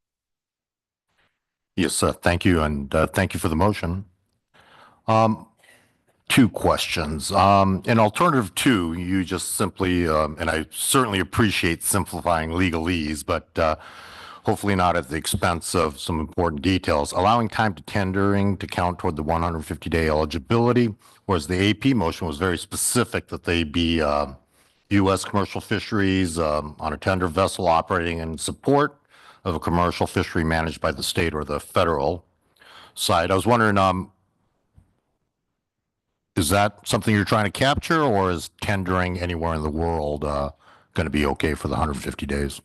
Yes, thank you, and thank you for the motion. Two questions. In alternative two, you just simply, and I certainly appreciate simplifying legalese, but hopefully not at the expense of some important details, allowing time to tendering to count toward the 150-day eligibility, whereas the AP motion was very specific that they be U.S. commercial fisheries on a tender vessel operating in support of a commercial fishery managed by the state or the federal side. I was wondering, is that something you're trying to capture, or is tendering anywhere in the world going to be okay for the 150 days?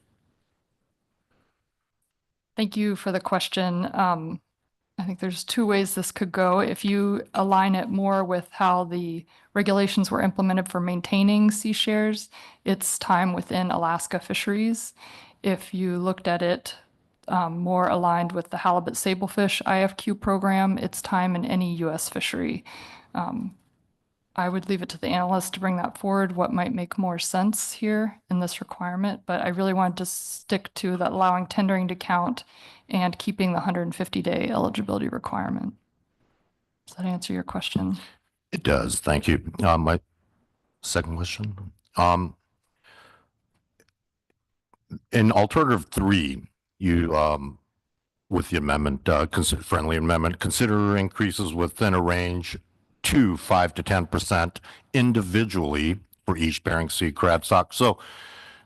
Thank you for the question. I think there's two ways this could go. If you align it more with how the regulations were implemented for maintaining sea shares, it's time within Alaska fisheries. If you looked at it more aligned with the halibut sablefish IFQ program, it's time in any U.S. fishery. I would leave it to the analyst to bring that forward, what might make more sense here in this requirement, but I really wanted to stick to that allowing tendering to count and keeping the 150-day eligibility requirement. Does that answer your question? It does. Thank you. My second question. In alternative three, you, with the amendment, friendly amendment, consider increases within a range to 5 to 10% individually for each Bering Sea crab stock. So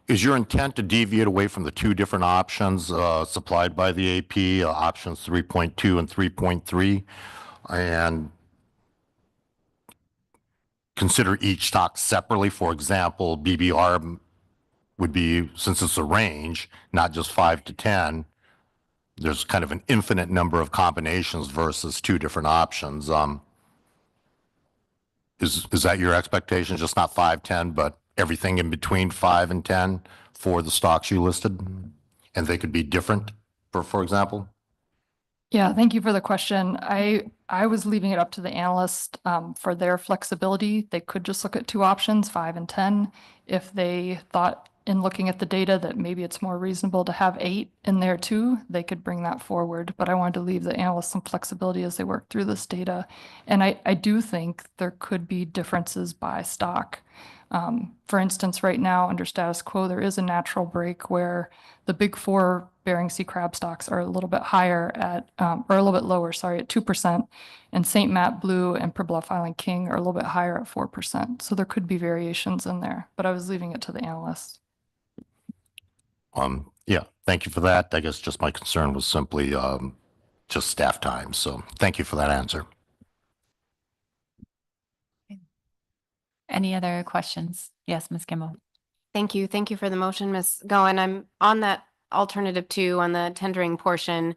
is your intent to deviate away from the two different options supplied by the AP, options 3.2 and 3.3, and consider each stock separately? For example, BBR would be, since it's a range, not just 5 to 10, there's kind of an infinite number of combinations versus two different options. Is that your expectation? Just not 5, 10, but everything in between 5 and 10 for the stocks you listed? And they could be different, for example? Yeah, thank you for the question. I was leaving it up to the analyst for their flexibility. They could just look at two options, 5 and 10. If they thought in looking at the data that maybe it's more reasonable to have 8 in there too, they could bring that forward. But I wanted to leave the analysts some flexibility as they work through this data. And I do think there could be differences by stock. For instance, right now under status quo, there is a natural break where the big 4 Bering Sea crab stocks are a little bit higher at, or a little bit lower, sorry, at 2%. And St. Matt Blue and Pribilof Island King are a little bit higher at 4%. So there could be variations in there, but I was leaving it to the analysts. Yeah, thank you for that. I guess just my concern was simply just staff time. So thank you for that answer. Any other questions? Yes, Ms. Gimbel. Thank you. Thank you for the motion, Ms. Goen. I'm on that alternative two on the tendering portion.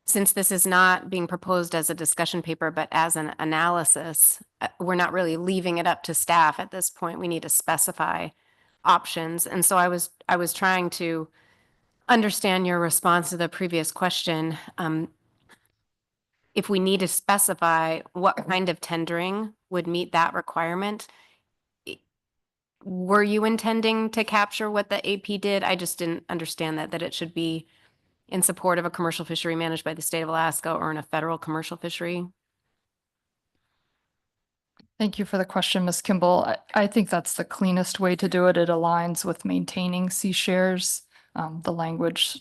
Since this is not being proposed as a discussion paper, but as an analysis, we're not really leaving it up to staff at this point. We need to specify options. And so I was trying to understand your response to the previous question. If we need to specify what kind of tendering would meet that requirement, were you intending to capture what the AP did? I just didn't understand that it should be in support of a commercial fishery managed by the state of Alaska or in a federal commercial fishery. Thank you for the question, Ms. Kimball. I think that's the cleanest way to do it. It aligns with maintaining sea shares, the language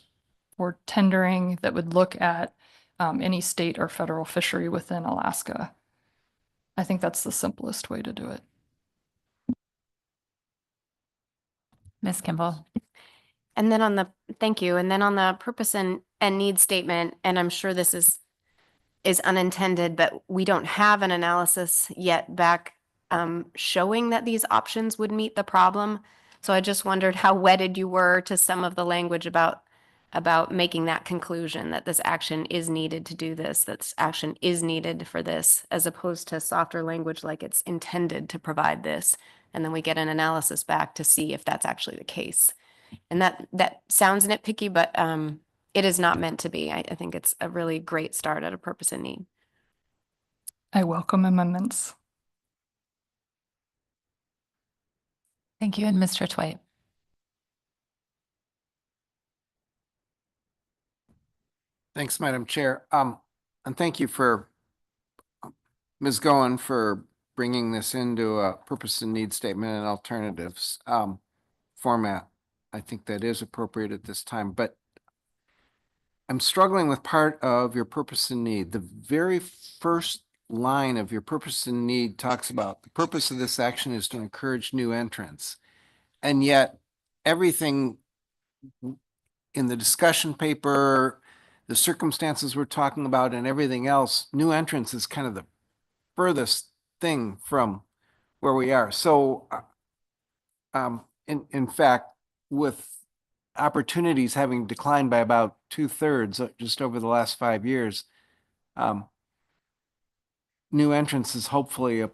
for tendering that would look at any state or federal fishery within Alaska. I think that's the simplest way to do it. Ms. Kimball. And then thank you. And then on the purpose and need statement, and I'm sure this is unintended, but we don't have an analysis yet back showing that these options would meet the problem. So I just wondered how wedded you were to some of the language about making that conclusion that this action is needed to do this, that action is needed for this, as opposed to softer language like it's intended to provide this. And then we get an analysis back to see if that's actually the case. And that sounds nitpicky, but it is not meant to be. I think it's a really great start at a purpose and need. I welcome amendments. Thank you. And Mr. Twite. Thanks, Madam Chair. And thank you for Ms. Goen for bringing this into a purpose and need statement and alternatives format. I think that is appropriate at this time, but I'm struggling with part of your purpose and need. The very first line of your purpose and need talks about the purpose of this action is to encourage new entrants. And yet everything in the discussion paper, the circumstances we're talking about and everything else, new entrants is kind of the furthest thing from where we are. So in fact, with opportunities having declined by about 2/3 just over the last 5 years, new entrants is hopefully a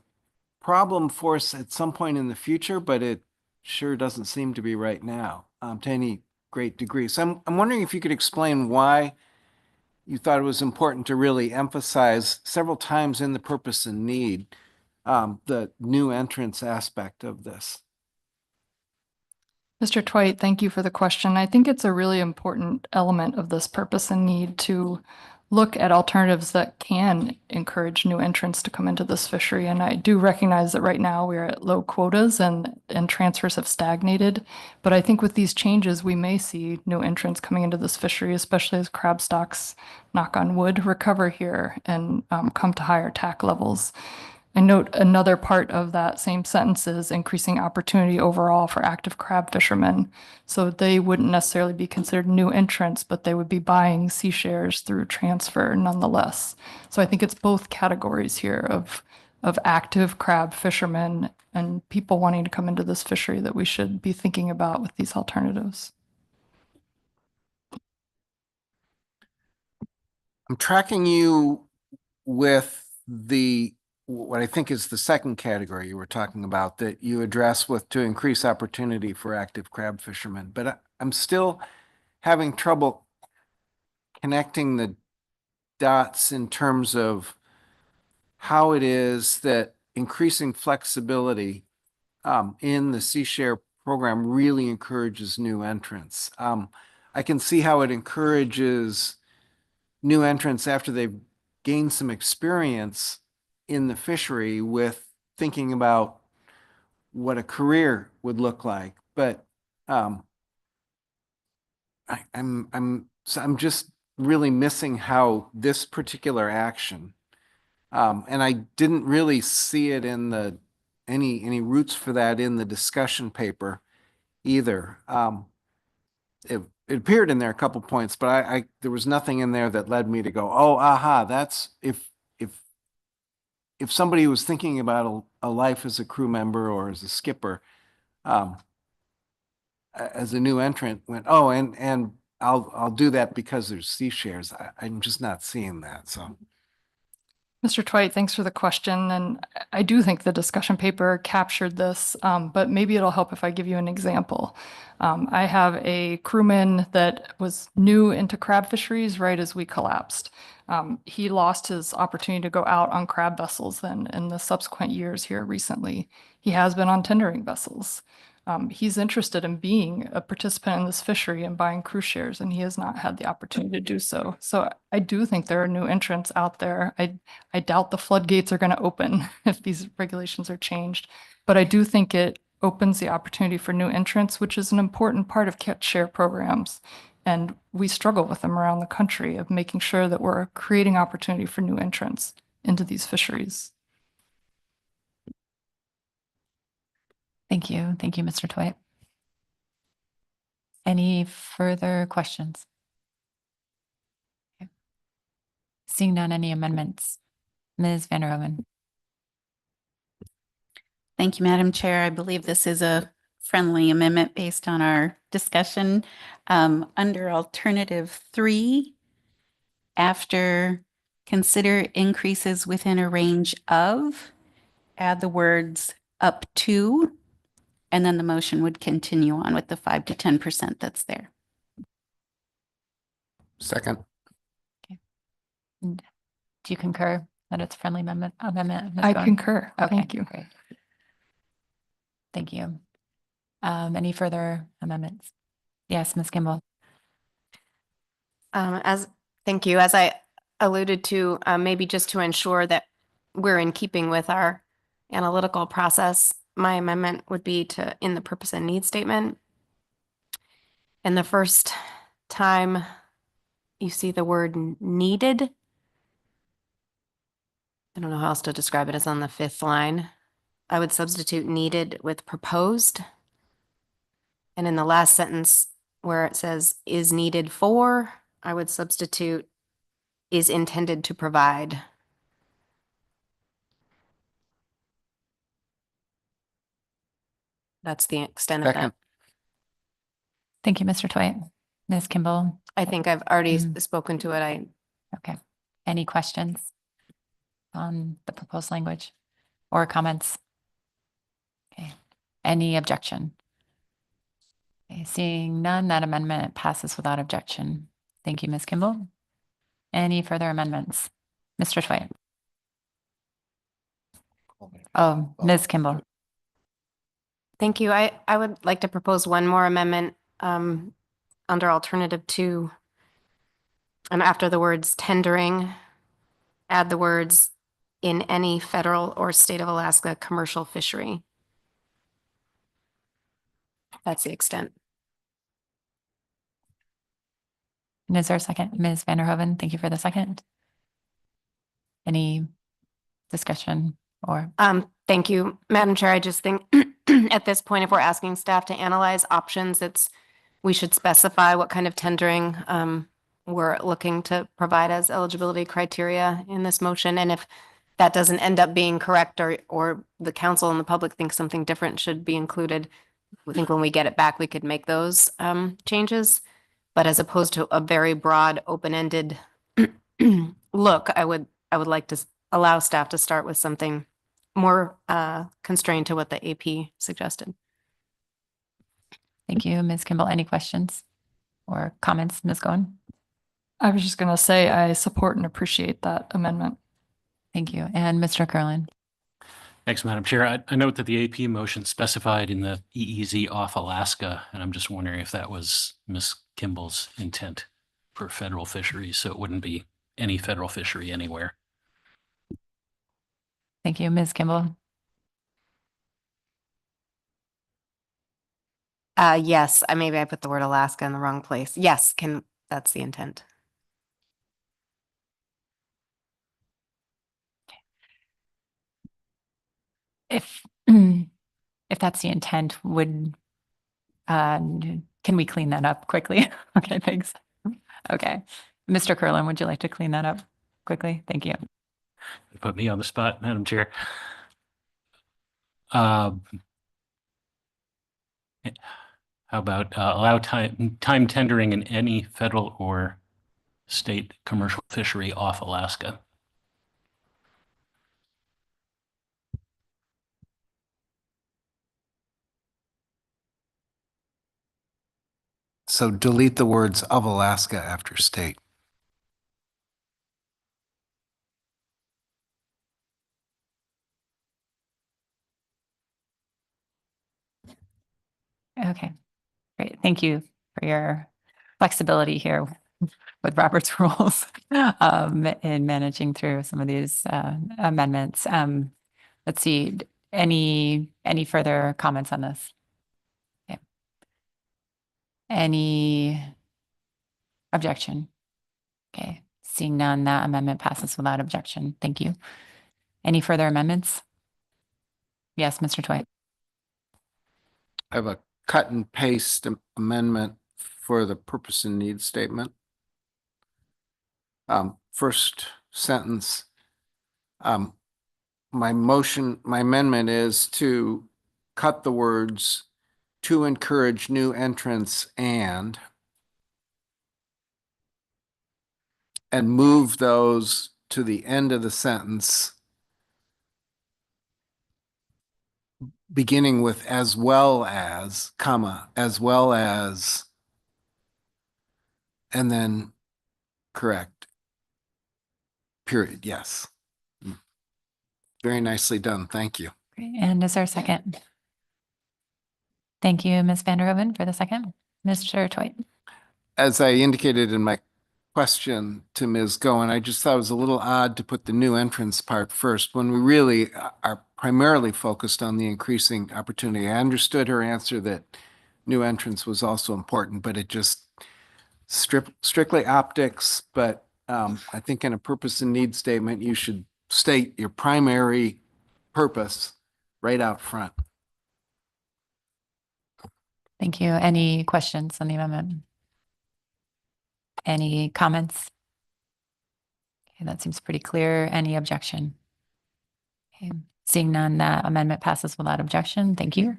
problem for us at some point in the future, but it sure doesn't seem to be right now to any great degree. So I'm wondering if you could explain why you thought it was important to really emphasize several times in the purpose and need the new entrants aspect of this. Mr. Twite, thank you for the question. I think it's a really important element of this purpose and need to look at alternatives that can encourage new entrants to come into this fishery. And I do recognize that right now we're at low quotas and transfers have stagnated. But I think with these changes, we may see new entrants coming into this fishery, especially as crab stocks, knock on wood, recover here and come to higher TAC levels. I note another part of that same sentence is increasing opportunity overall for active crab fishermen. So they wouldn't necessarily be considered new entrants, but they would be buying sea shares through transfer nonetheless. So I think it's both categories here of active crab fishermen and people wanting to come into this fishery that we should be thinking about with these alternatives. I'm tracking you with what I think is the second category you were talking about that you address with to increase opportunity for active crab fishermen. But I'm still having trouble connecting the dots in terms of how it is that increasing flexibility in the Sea Share program really encourages new entrants. I can see how it encourages new entrants after they've gained some experience in the fishery with thinking about what a career would look like. But I'm just really missing how this particular action, and I didn't really see it in any roots for that in the discussion paper either. It appeared in there a couple points, but there was nothing in there that led me to go, oh, aha, that's if somebody was thinking about a life as a crew member or as a skipper, as a new entrant went, oh, and I'll do that because there's sea shares. I'm just not seeing that. So. Mr. Twite, thanks for the question. And I do think the discussion paper captured this, but maybe it'll help if I give you an example. I have a crewman that was new into crab fisheries right as we collapsed. He lost his opportunity to go out on crab vessels then in the subsequent years here recently. He has been on tendering vessels. He's interested in being a participant in this fishery and buying cruise shares, and he has not had the opportunity to do so. So I do think there are new entrants out there. I doubt the floodgates are going to open if these regulations are changed, but I do think it opens the opportunity for new entrants, which is an important part of catch share programs. And we struggle with them around the country of making sure that we're creating opportunity for new entrants into these fisheries. Thank you. Thank you, Mr. Twite. Any further questions? Okay. Seeing none, any amendments? Ms. Vanderhoven. Thank you, Madam Chair. I believe this is a friendly amendment based on our discussion. Under alternative 3, after consider increases within a range of, add the words up to, and then the motion would continue on with the 5 to 10% that's there. Second. Do you concur that it's a friendly amendment? Ms. I Goen? concur. Okay, Thank you. great. Thank you. Any further amendments? Yes, Ms. Kimball. Thank you. As I alluded to, maybe just to ensure that we're in keeping with our analytical process, my amendment would be to, in the purpose and need statement, and the first time you see the word needed, I don't know how else to describe it, as on the 5th line. I would substitute needed with proposed. And in the last sentence where it says is needed for, I would substitute is intended to provide. That's the extent of that. Thank you, Mr. Twite. Ms. Kimball. I think I've already spoken to it. Okay. Any questions on the proposed language or comments? Okay. Any objection? Okay. Seeing none, that amendment passes without objection. Thank you, Ms. Kimball. Any further amendments? Mr. Twite. Oh, Ms. Kimball. Thank you. I would like to propose one more amendment under alternative 2. And after the words tendering, add the words in any federal or state of Alaska commercial fishery. That's the extent. And is there a second? Ms. Vanderhoven, thank you for the second. Any discussion or? Thank you, Madam Chair. I just think at this point, if we're asking staff to analyze options, we should specify what kind of tendering we're looking to provide as eligibility criteria in this motion. And if that doesn't end up being correct, or the council and the public think something different should be included, I think when we get it back, we could make those changes. But as opposed to a very broad, open-ended look, I would like to allow staff to start with something more constrained to what the AP suggested. Thank you, Ms. Kimball. Any questions or comments, Ms. Goen? I was just going to say I support and appreciate that amendment. Thank you. And Mr. Curlin. Thanks, Madam Chair. I note that the AP motion specified in the EEZ off Alaska, and I'm just wondering if that was Ms. Kimball's intent for federal fisheries, so it wouldn't be any federal fishery anywhere. Thank you, Ms. Kimball. Yes, maybe I put the word Alaska in the wrong place. Yes, that's the intent. If that's the intent, can we clean that up quickly? Okay, thanks. Okay. Mr. Curlin, would you like to clean that up quickly? Thank you. You put me on the spot, Madam Chair. How about allow time tendering in any federal or state commercial fishery off Alaska? So delete the words of Alaska after state. Okay, great. Thank you for your flexibility here with Robert's rules in managing through some of these amendments. Let's see, any further comments on this? Okay. Any objection? Okay, seeing none, that amendment passes without objection. Thank you. Any further amendments? Yes, Mr. Twite. I have a cut and paste amendment for the purpose and need statement. First sentence. My amendment is to cut the words to encourage new entrants and move those to the end of the sentence, beginning with as well as, comma, as well as, and then correct. Period. Yes. Very nicely done. Thank you. Great. And is there a second? Thank you, Ms. Vanderhoven, for the second. Mr. Twite. As I indicated in my question to Ms. Goen, I just thought it was a little odd to put the new entrance part first when we really are primarily focused on the increasing opportunity. I understood her answer that new entrance was also important, but it just strictly optics. But I think in a purpose and need statement, you should state your primary purpose right out front. Thank you. Any questions on the amendment? Any comments? Okay, that seems pretty clear. Any objection? Okay, seeing none, that amendment passes without objection. Thank you.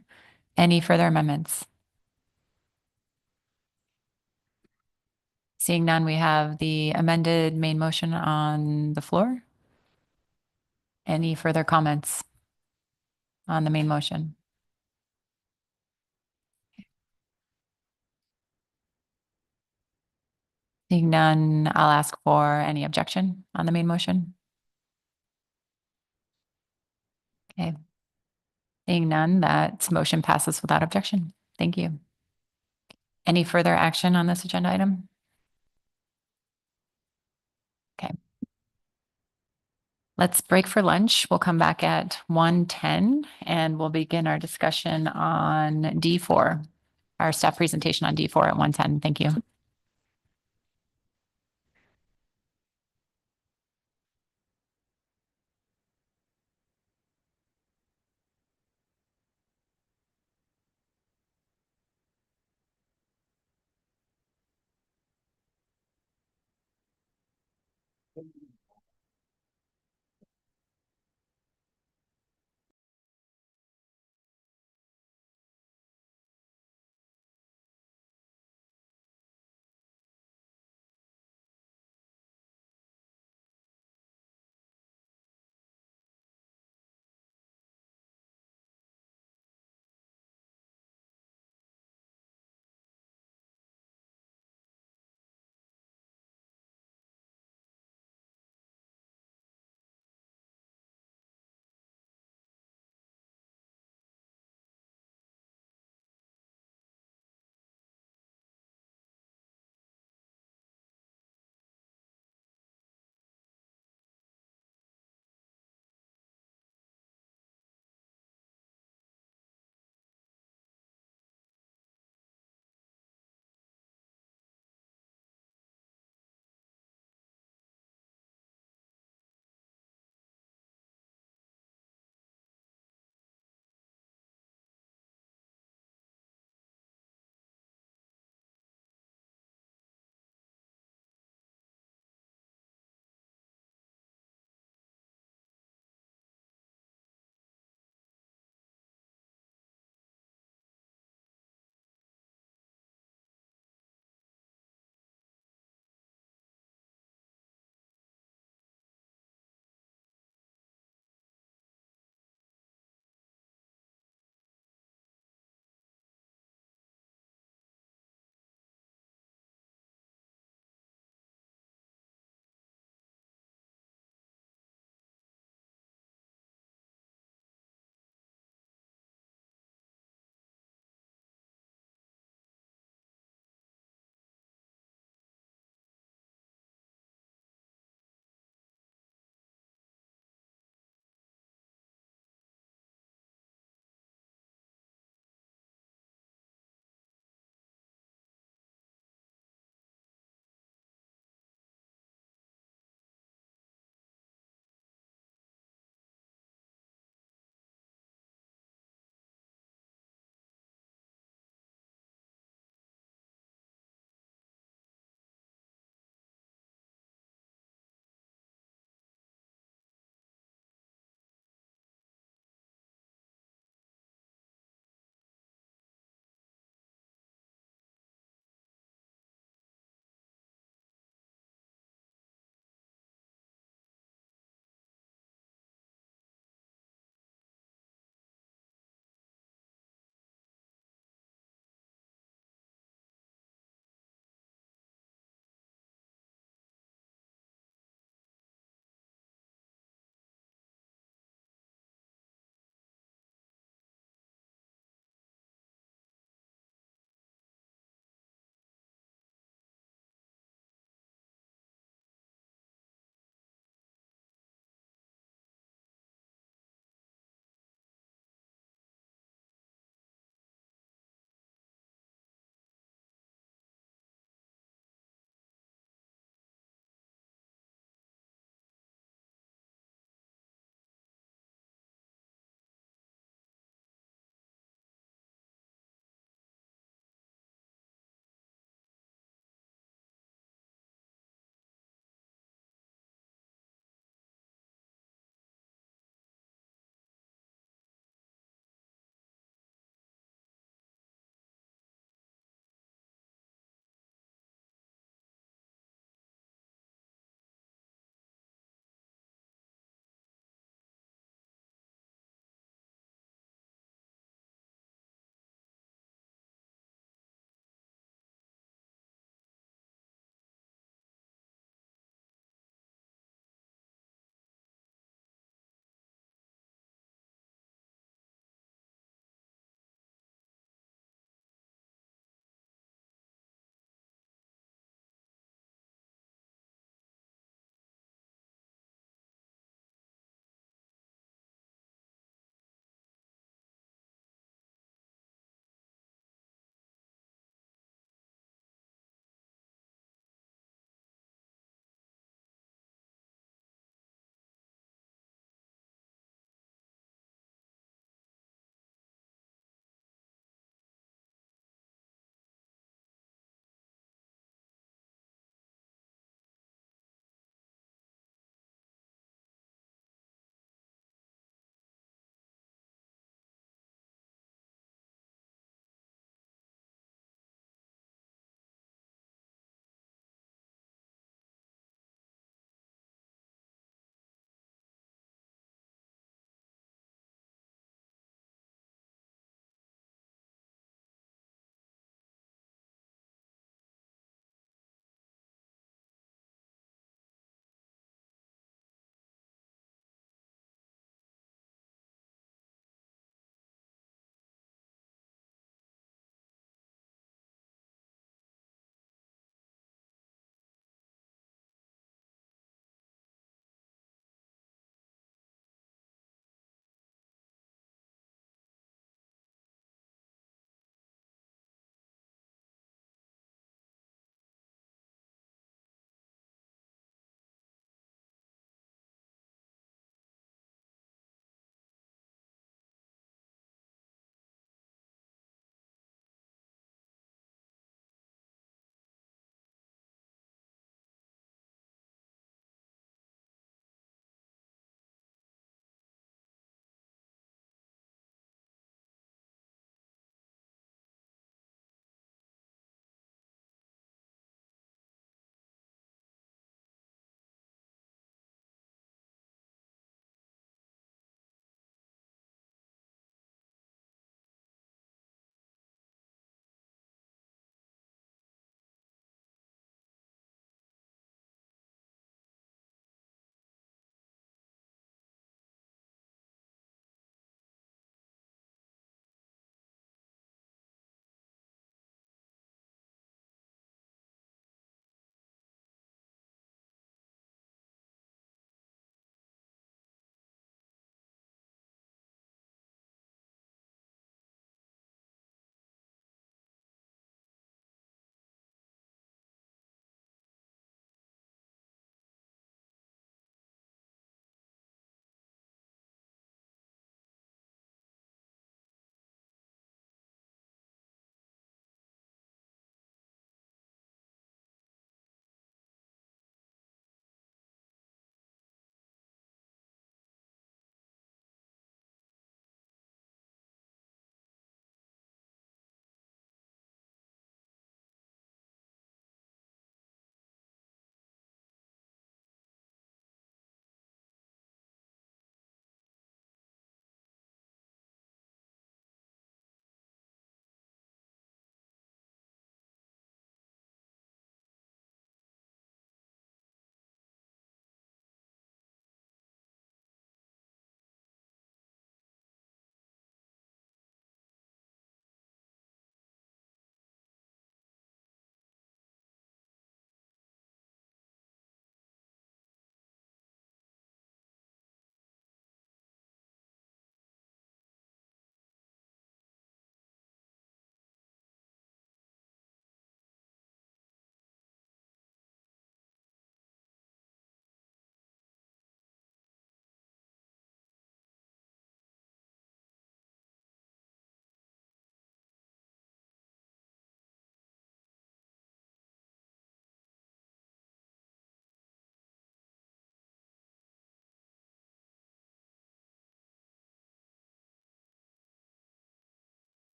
Any further amendments? Seeing none, we have the amended main motion on the floor. Any further comments on the main motion? Seeing none, I'll ask for any objection on the main motion. Okay. Seeing none, that motion passes without objection. Thank you. Any further action on this agenda item? Okay. Let's break for lunch. We'll come back at 1:10 and we'll begin our discussion on D4, our staff presentation on D4 at 1:10. Thank you.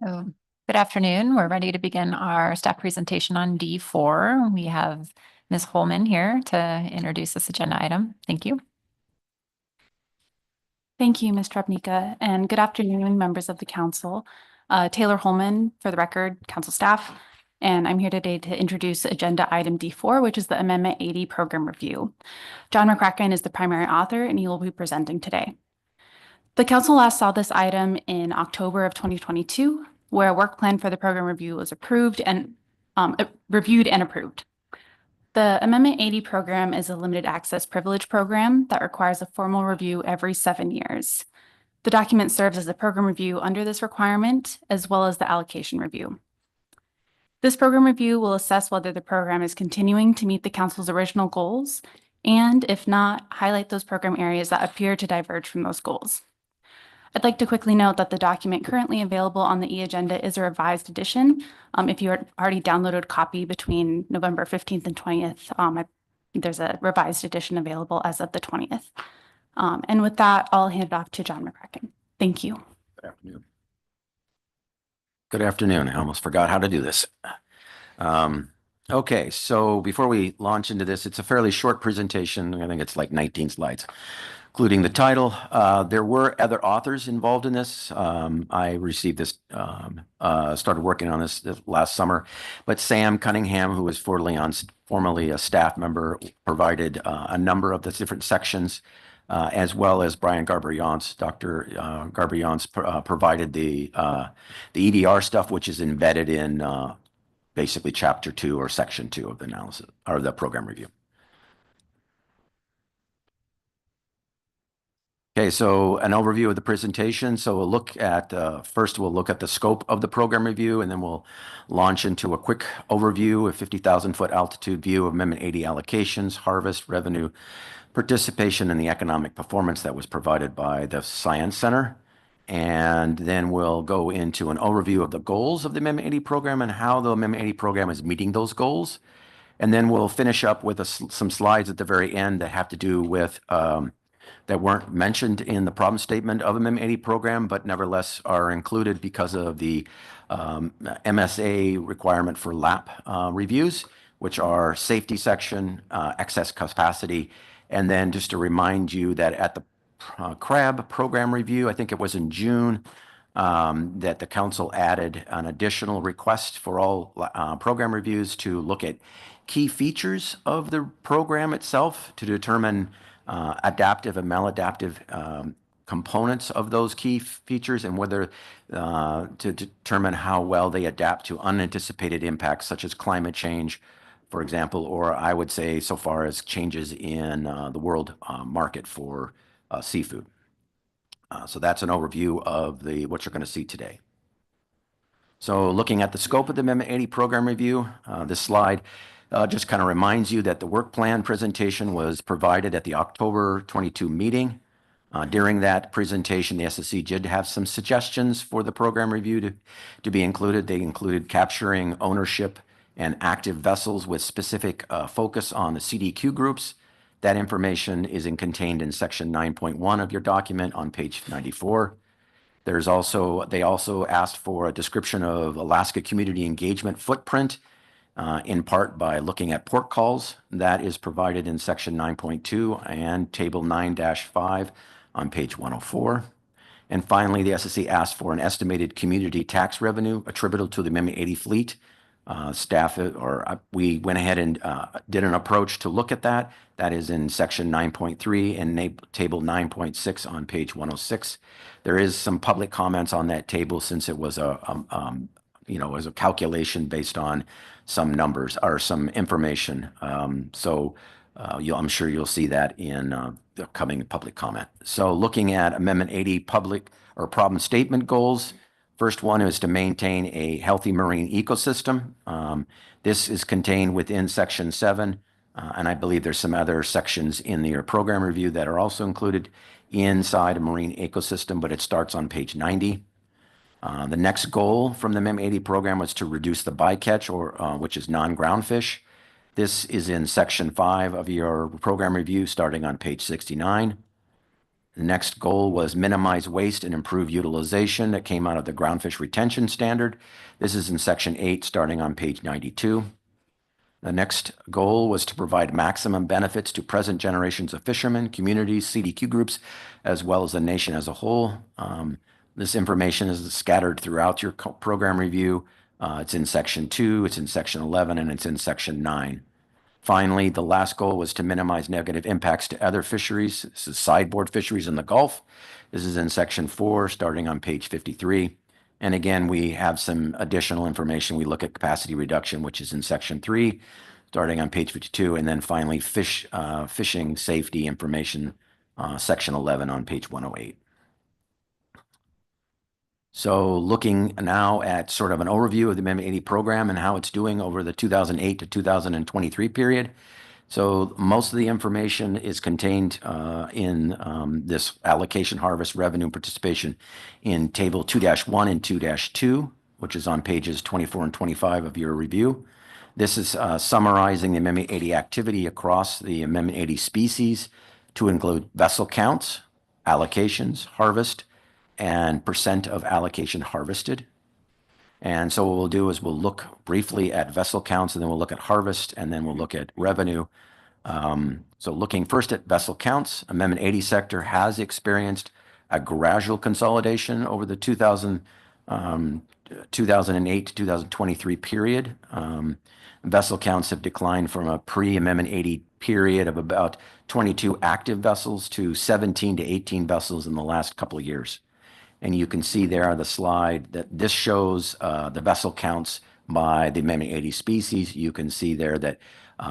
So, good afternoon. We're ready to begin our staff presentation on D4. We have Ms. Holman here to introduce this agenda item. Thank you. Thank you, Ms. Trebnika, and good afternoon, members of the council. Taylor Holman, for the record, council staff, and I'm here today to introduce agenda item D4, which is the Amendment 80 program review. John McCracken is the primary author, and he will be presenting today. The council last saw this item in October of 2022, where a work plan for the program review was approved and reviewed and approved. The Amendment 80 program is a limited access privilege program that requires a formal review every 7 years. The document serves as a program review under this requirement, as well as the allocation review. This program review will assess whether the program is continuing to meet the council's original goals, and if not, highlight those program areas that appear to diverge from those goals. I'd like to quickly note that the document currently available on the e-agenda is a revised edition. If you already downloaded a copy between November 15th and 20th, there's a revised edition available as of the 20th. And with that, I'll hand it off to John McCracken. Thank you. Good afternoon. Good afternoon. I almost forgot how to do this. Okay, so before we launch into this, it's a fairly short presentation. I think it's like 19 slides, including the title. There were other authors involved in this. I received this, started working on this last summer, but Sam Cunningham, who was formerly a staff member, provided a number of the different sections, as well as Brian Garber-Yance. Dr. Garber-Yance provided the EDR stuff, which is embedded in basically chapter 2 or section 2 of the analysis or the program review. Okay, so an overview of the presentation. So we'll look at, first we'll look at the scope of the program review, and then we'll launch into a quick overview, a 50,000-foot altitude view of Amendment 80 allocations, harvest, revenue, participation, and the economic performance that was provided by the Science Center. And then we'll go into an overview of the goals of the Amendment 80 program and how the Amendment 80 program is meeting those goals. And then we'll finish up with some slides at the very end that have to do with that weren't mentioned in the problem statement of Amendment 80 program, but nevertheless are included because of the MSA requirement for LAP reviews, which are safety section, excess capacity. And then just to remind you that at the CRAB program review, I think it was in June, that the council added an additional request for all program reviews to look at key features of the program itself to determine adaptive and maladaptive components of those key features and whether to determine how well they adapt to unanticipated impacts such as climate change, for example, or I would say so far as changes in the world market for seafood. So that's an overview of what you're going to see today. So looking at the scope of the Amendment 80 program review, this slide just kind of reminds you that the work plan presentation was provided at the October 22 meeting. During that presentation, the SSC did have some suggestions for the program review to be included. They included capturing ownership and active vessels with specific focus on the CDQ groups. That information is contained in section 9.1 of your document on page 94. They also asked for a description of Alaska community engagement footprint, in part by looking at port calls. That is provided in section 9.2 and table 9-5 on page 104. And finally, the SSC asked for an estimated community tax revenue attributable to the Amendment 80 fleet. We went ahead and did an approach to look at that. That is in section 9.3 and table 9.6 on page 106. There is some public comments on that table since it was a calculation based on some numbers or some information. I'm sure you'll see that in the coming public comment. So looking at Amendment 80 public or problem statement goals, first one is to maintain a healthy marine ecosystem. This is contained within section 7, and I believe there's some other sections in your program review that are also included inside a marine ecosystem, but it starts on page 90. The next goal from the Amendment 80 program was to reduce the bycatch, which is non-ground fish. This is in section 5 of your program review, starting on page 69. The next goal was minimize waste and improve utilization. That came out of the groundfish retention standard. This is in section 8, starting on page 92. The next goal was to provide maximum benefits to present generations of fishermen, communities, CDQ groups, as well as the nation as a whole. This information is scattered throughout your program review. It's in section 2, it's in section 11, and it's in section 9. Finally, the last goal was to minimize negative impacts to other fisheries. This is sideboard fisheries in the Gulf. This is in section 4, starting on page 53. And again, we have some additional information. We look at capacity reduction, which is in section 3, starting on page 52. And then finally, fishing safety information, section 11 on page 108. So looking now at sort of an overview of the Amendment 80 program and how it's doing over the 2008 to 2023 period. So most of the information is contained in this allocation, harvest, revenue, participation in table 2-1 and 2-2, which is on pages 24 and 25 of your review. This is summarizing the Amendment 80 activity across the Amendment 80 species to include vessel counts, allocations, harvest, and percent of allocation harvested. And so what we'll do is we'll look briefly at vessel counts, and then we'll look at harvest, and then we'll look at revenue. So looking first at vessel counts, Amendment 80 sector has experienced a gradual consolidation over the 2008 to 2023 period. Vessel counts have declined from a pre-Amendment 80 period of about 22 active vessels to 17 to 18 vessels in the last couple of years. And you can see there on the slide that this shows the vessel counts by the Amendment 80 species. You can see there that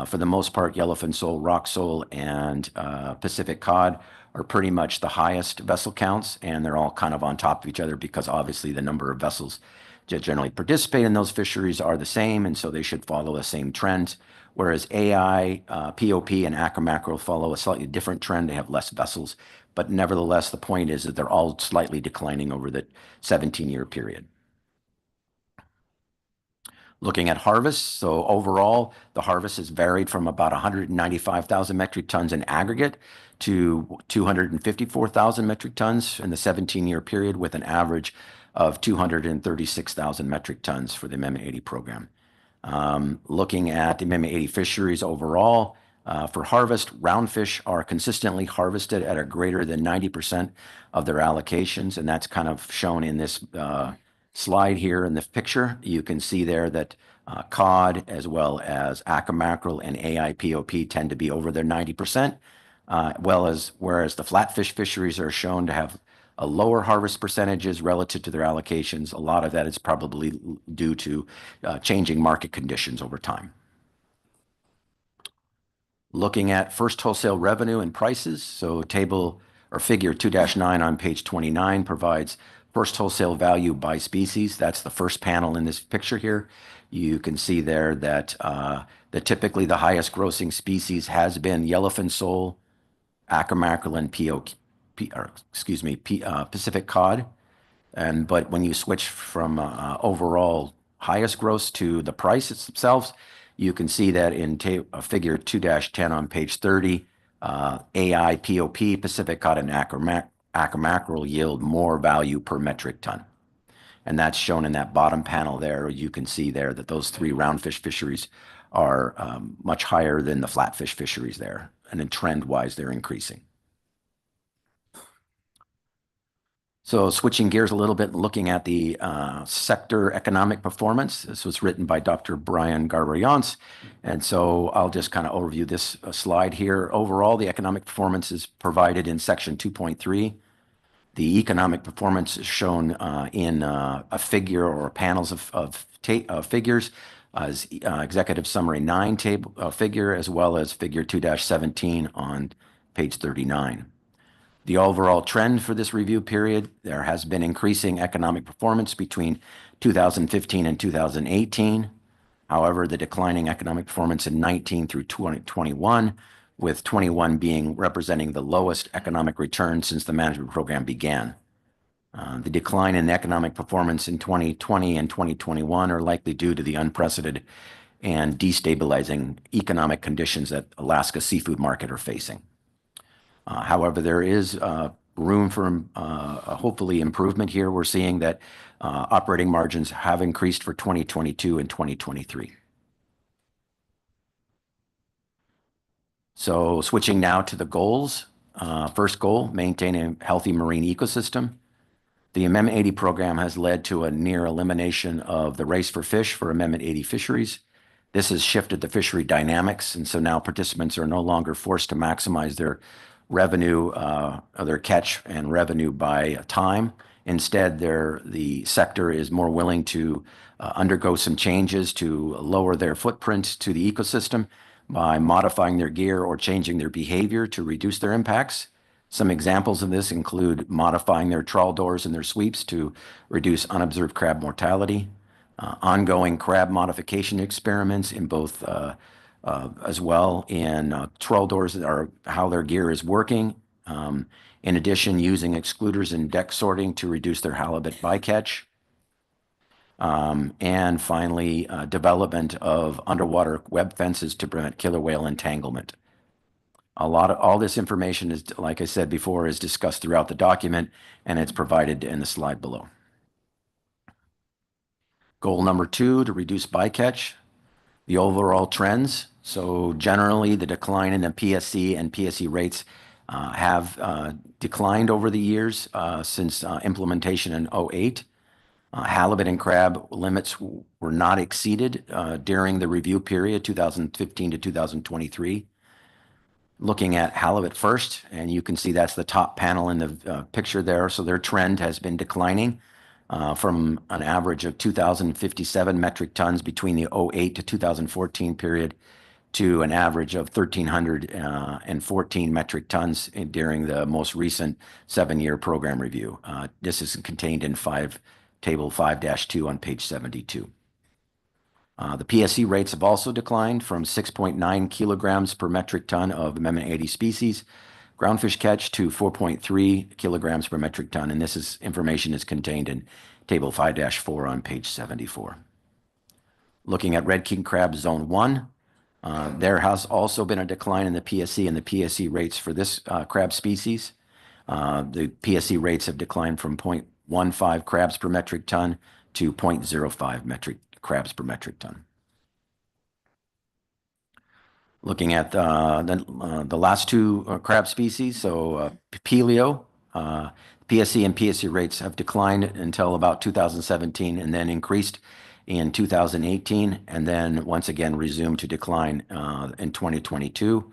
for the most part, yellowfin sole, rock sole, and Pacific cod are pretty much the highest vessel counts, and they're all kind of on top of each other because obviously the number of vessels that generally participate in those fisheries are the same, and so they should follow the same trends. Whereas AI, POP, and acromackerel follow a slightly different trend. They have less vessels, but nevertheless, the point is that they're all slightly declining over the 17-year period. Looking at harvest, so overall, the harvest has varied from about 195,000 metric tons in aggregate to 254,000 metric tons in the 17-year period, with an average of 236,000 metric tons for the Amendment 80 program. Looking at the Amendment 80 fisheries overall, for harvest, roundfish are consistently harvested at a greater than 90% of their allocations, and that's kind of shown in this slide here in the picture. You can see there that cod as well as acromackerel and AIPOP tend to be over their 90%, whereas the flatfish fisheries are shown to have a lower harvest percentages relative to their allocations. A lot of that is probably due to changing market conditions over time. Looking at first wholesale revenue and prices, so table or figure 2-9 on page 29 provides first wholesale value by species. That's the first panel in this picture here. You can see there that typically the highest grossing species has been yellowfin sole, acromackerel, and Pacific cod. But when you switch from overall highest gross to the price itself, you can see that in figure 2-10 on page 30, AI, POP, Pacific cod, and acromackerel yield more value per metric ton. And that's shown in that bottom panel there. You can see there that those three roundfish fisheries are much higher than the flatfish fisheries there. And then trend-wise, they're increasing. So switching gears a little bit, looking at the sector economic performance. This was written by Dr. Brian Garber-Yance. And so I'll just kind of overview this slide here. Overall, the economic performance is provided in section 2.3. The economic performance is shown in a figure or panels of figures as Executive Summary 9 table figure, as well as figure 2-17 on page 39. The overall trend for this review period, there has been increasing economic performance between 2015 and 2018. However, the declining economic performance in 19 through 2021, with 21 representing the lowest economic return since the management program began. The decline in economic performance in 2020 and 2021 are likely due to the unprecedented and destabilizing economic conditions that Alaska seafood market are facing. However, there is room for hopefully improvement here. We're seeing that operating margins have increased for 2022 and 2023. So switching now to the goals. First goal, maintain a healthy marine ecosystem. The Amendment 80 program has led to a near elimination of the race for fish for Amendment 80 fisheries. This has shifted the fishery dynamics, and so now participants are no longer forced to maximize their revenue, their catch and revenue by time. Instead, the sector is more willing to undergo some changes to lower their footprint to the ecosystem by modifying their gear or changing their behavior to reduce their impacts. Some examples of this include modifying their trawl doors and their sweeps to reduce unobserved crab mortality, ongoing crab modification experiments in both as well in trawl doors or how their gear is working. In addition, using excluders and deck sorting to reduce their halibut bycatch. And finally, development of underwater web fences to prevent killer whale entanglement. All this information is, like I said before, is discussed throughout the document, and it's provided in the slide below. Goal number 2, to reduce bycatch. The overall trends. So generally, the decline in the PSC and PSE rates have declined over the years since implementation in 2008. Halibut and crab limits were not exceeded during the review period 2015 to 2023. Looking at halibut first, and you can see that's the top panel in the picture there. So their trend has been declining from an average of 2,057 metric tons between the 2008 to 2014 period to an average of 1,314 metric tons during the most recent 7-year program review. This is contained in table 5-2 on page 72. The PSE rates have also declined from 6.9 kilograms per metric ton of Amendment 80 species groundfish catch to 4.3 kilograms per metric ton, and information is contained in table 5-4 on page 74. Looking at red king crab zone 1, there has also been a decline in the PSE and the PSE rates for this crab species. The PSE rates have declined from 0.15 crabs per metric ton to 0.05 crabs per metric ton. Looking at the last two crab species, so Papilio, PSE and PSE rates have declined until about 2017 and then increased in 2018 and then once again resumed to decline in 2022.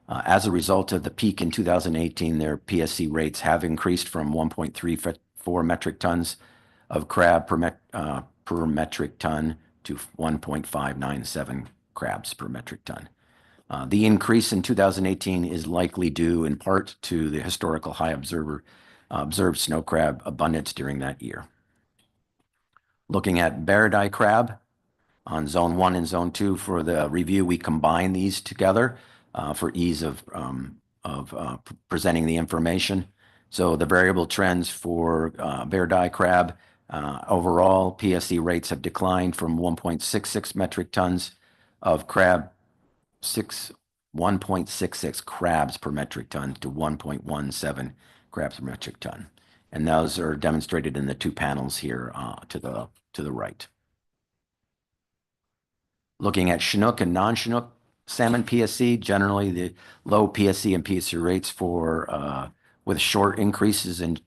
As a result of the peak in 2018, their PSE rates have increased from 1.34 metric tons of crab per metric ton to 1.597 crabs per metric ton. The increase in 2018 is likely due in part to the historical high observed snow crab abundance during that year. Looking at Bairdi crab on zone 1 and zone 2 for the review, we combine these together for ease of presenting the information. So the variable trends for Bairdi crab, overall PSE rates have declined from 1.66 metric tons of crab 1.66 crabs per metric ton to 1.17 crabs per metric ton. And those are demonstrated in the two panels here to the right. Looking at Chinook and non-Chinook salmon PSE, generally the low PSE and PSE rates with short increases in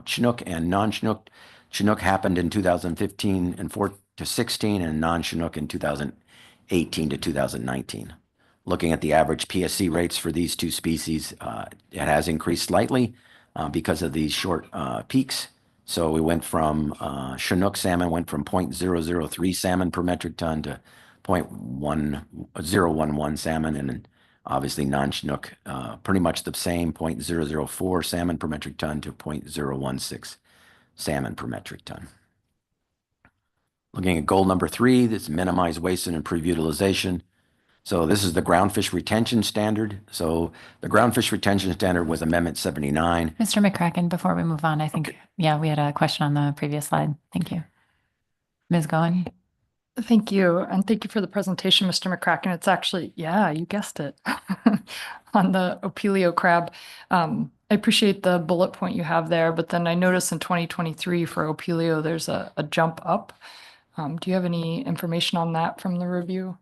Chinook and non-Chinook. Chinook happened in 2015 and 16 and non-Chinook in 2018 to 2019. Looking at the average PSE rates for these two species, it has increased slightly because of these short peaks. So we went from Chinook salmon went from 0.003 salmon per metric ton to 0.1011 salmon, and obviously non-Chinook pretty much the same, 0.004 salmon per metric ton to 0.016 salmon per metric ton. Looking at goal number 3, this minimize waste and improve utilization. So this is the groundfish retention standard. So the groundfish retention standard was Amendment 79. Mr. McCracken, before we move on, I think, yeah, we had a question on the previous slide. Thank you. Ms. Goen. Thank you. And thank you for the presentation, Mr. McCracken. It's actually, yeah, you guessed it, on the Opilio crab. I appreciate the bullet point you have there, but then I noticed in 2023 for Opelio, there's a jump up. Do you have any information on that from the review?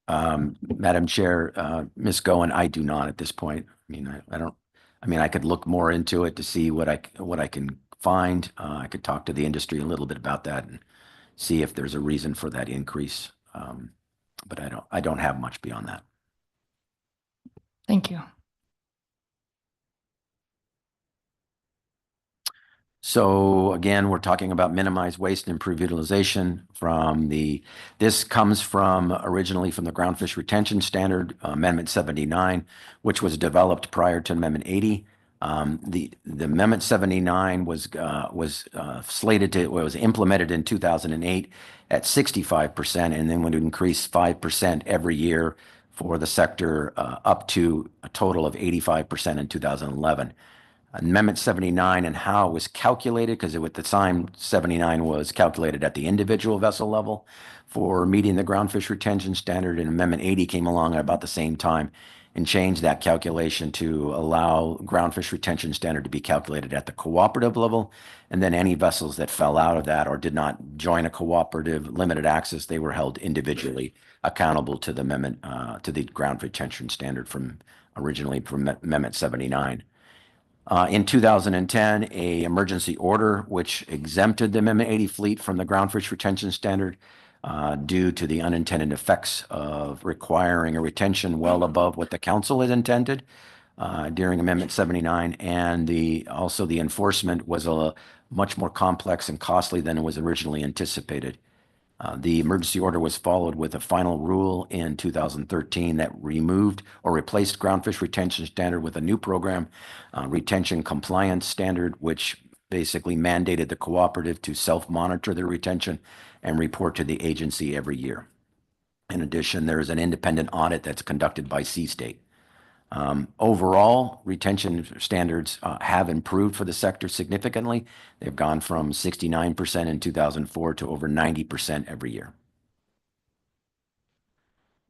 Madam Chair, Ms. Goen, I do not at this point. I mean, I don't, I mean, I could look more into it to see what I can find. I could talk to the industry a little bit about that and see if there's a reason for that increase. But I don't have much beyond that. Thank you. So again, we're talking about minimize waste and improve utilization this comes from originally from the Groundfish Retention Standard, Amendment 79, which was developed prior to Amendment 80. The Amendment 79 was implemented in 2008 at 65%, and then would increase 5% every year for the sector up to a total of 85% in 2011. Amendment 79 and how it was calculated, because at the time 79 was calculated at the individual vessel level for meeting the groundfish retention standard, and Amendment 80 came along at about the same time and changed that calculation to allow groundfish retention standard to be calculated at the cooperative level, and then any vessels that fell out of that or did not join a cooperative limited access, they were held individually accountable to the amendment to the groundfish retention standard originally from Amendment 79. In 2010, an emergency order which exempted the Amendment 80 fleet from the groundfish retention standard due to the unintended effects of requiring a retention well above what the council had intended during Amendment 79, and also the enforcement was much more complex and costly than was originally anticipated. The emergency order was followed with a final rule in 2013 that removed or replaced groundfish retention standard with a new program, retention compliance standard, which basically mandated the cooperative to self-monitor their retention and report to the agency every year. In addition, there is an independent audit that's conducted by C-State. Overall, retention standards have improved for the sector significantly. They've gone from 69% in 2004 to over 90% every year.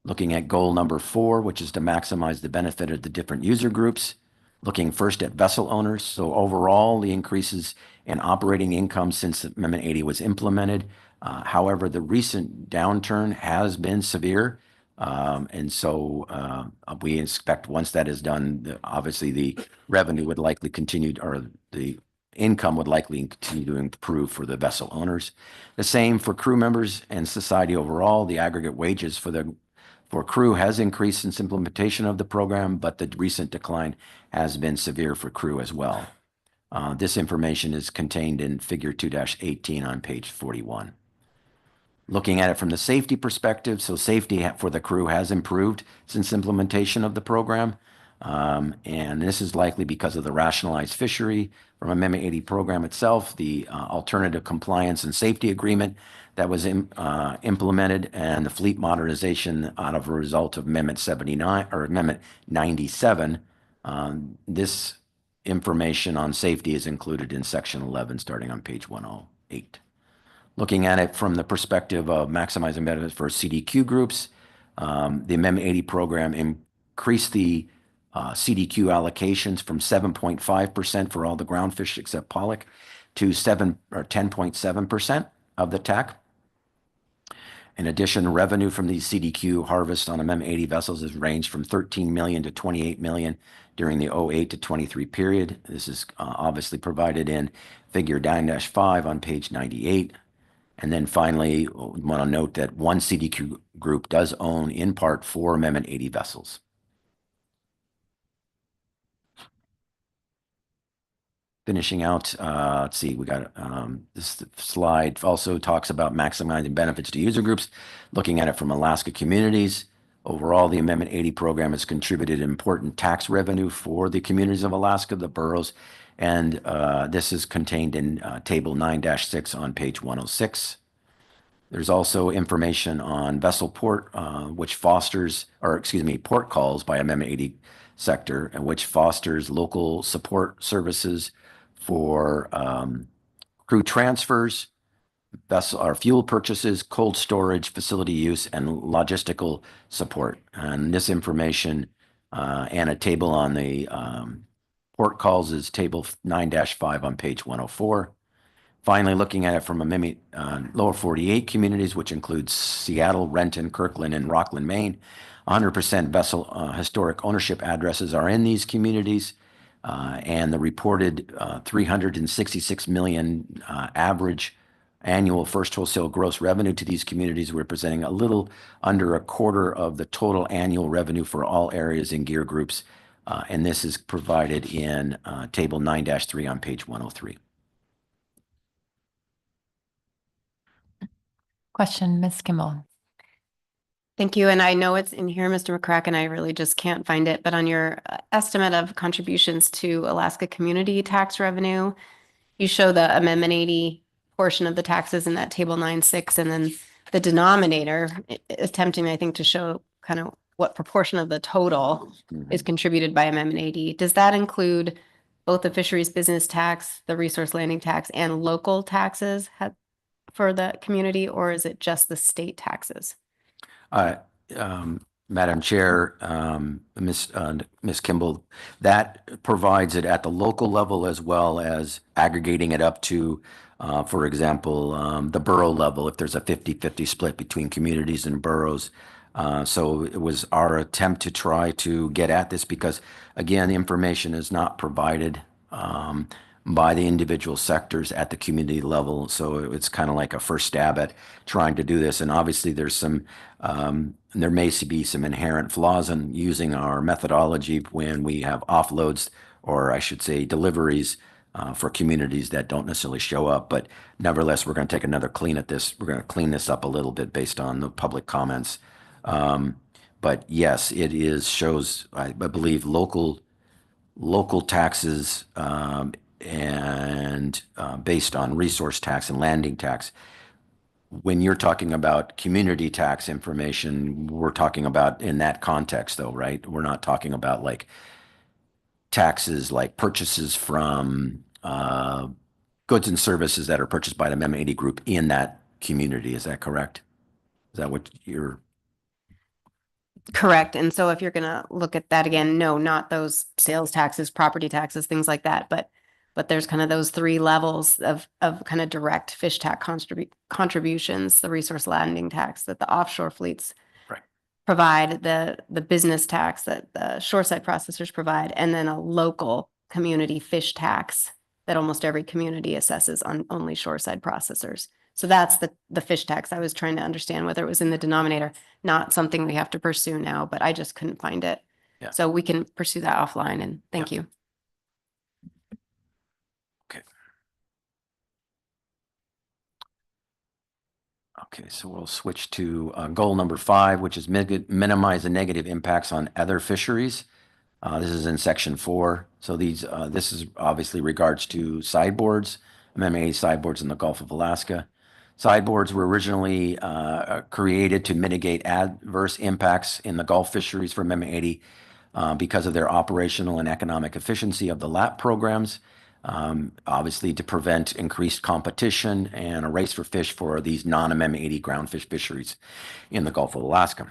Looking at goal number 4, which is to maximize the benefit of the different user groups. Looking first at vessel owners. So overall, the increases in operating income since Amendment 80 was implemented. However, the recent downturn has been severe. And so we expect once that is done, obviously the revenue would likely continue, or the income would likely continue to improve for the vessel owners. The same for crew members and society overall. The aggregate wages for crew has increased since implementation of the program, but the recent decline has been severe for crew as well. This information is contained in Figure 2-18 on page 41. Looking at it from the safety perspective, so safety for the crew has improved since implementation of the program. And this is likely because of the rationalized fishery from Amendment 80 program itself, the alternative compliance and safety agreement that was implemented, and the fleet modernization out of a result of Amendment 79 or Amendment 97. This information on safety is included in section 11, starting on page 108. Looking at it from the perspective of maximizing benefits for CDQ groups, the Amendment 80 program increased the CDQ allocations from 7.5% for all the groundfish except pollock to 10.7% of the TAC. In addition, revenue from these CDQ harvests on Amendment 80 vessels has ranged from $13 million to $28 million during the 08 to 23 period. This is obviously provided in Figure 9-5 on page 98. And then finally, we want to note that one CDQ group does own in part 4 Amendment 80 vessels. Finishing out, let's see, we got this slide also talks about maximizing benefits to user groups. Looking at it from Alaska communities, overall, the Amendment 80 program has contributed important tax revenue for the communities of Alaska, the boroughs, and this is contained in Table 9-6 on page 106. There's also information on vessel port, which fosters, or excuse me, port calls by Amendment 80 sector, and which fosters local support services for crew transfers, vessel or fuel purchases, cold storage, facility use, and logistical support. And this information and a table on the port calls is table 9-5 on page 104. Finally, looking at it from lower 48 communities, which includes Seattle, Renton, Kirkland, and Rockland, Maine, 100% vessel historic ownership addresses are in these communities, and the reported 366 million average annual first wholesale gross revenue to these communities, representing a little under a quarter of the total annual revenue for all areas and gear groups. And this is provided in table 9-3 on page 103. Question, Ms. Kimball. Thank you. And I know it's in here, Mr. McCracken. I really just can't find it. But on your estimate of contributions to Alaska community tax revenue, you show the Amendment 80 portion of the taxes in that table 9-6, and then the denominator attempting, I think, to show kind of what proportion of the total is contributed by Amendment 80. Does that include both the fisheries business tax, the resource landing tax, and local taxes for the community, or is it just the state taxes? Madam Chair, Ms. Kimball, that provides it at the local level as well as aggregating it up to, for example, the borough level, if there's a 50-50 split between communities and boroughs. So it was our attempt to try to get at this because, again, the information is not provided by the individual sectors at the community level. So it's kind of like a first stab at trying to do this. And obviously there's there may be some inherent flaws in using our methodology when we have offloads, or I should say deliveries, for communities that don't necessarily show up. But nevertheless, we're going to take another clean at this. We're going to clean this up a little bit based on the public comments. But yes, it shows, I believe, local taxes and based on resource tax and landing tax. When you're talking about community tax information, we're talking about in that context though, right? We're not talking about like taxes like purchases from goods and services that are purchased by the Amendment 80 group in that community. Is that correct? Is that what you're... Correct. And so if you're going to look at that again, no, not those sales taxes, property taxes, things like that, but there's kind of those three levels of kind of direct fish tax contributions, the resource landing tax that the offshore fleets provide, the business tax that the shoreside processors provide, and then a local community fish tax that almost every community assesses on only shoreside processors. So that's the fish tax. I was trying to understand whether it was in the denominator, not something we have to pursue now, but I just couldn't find it. Yeah. So we can pursue that offline, and thank you. Okay, so we'll switch to goal number 5, which is minimize the negative impacts on other fisheries. This is in section 4. So this is obviously regards to sideboards, Amendment 80 sideboards in the Gulf of Alaska. Sideboards were originally created to mitigate adverse impacts in the Gulf fisheries for Amendment 80 because of their operational and economic efficiency of the LAP programs. Obviously to prevent increased competition and a race for fish for these non-Amendment 80 groundfish fisheries in the Gulf of Alaska.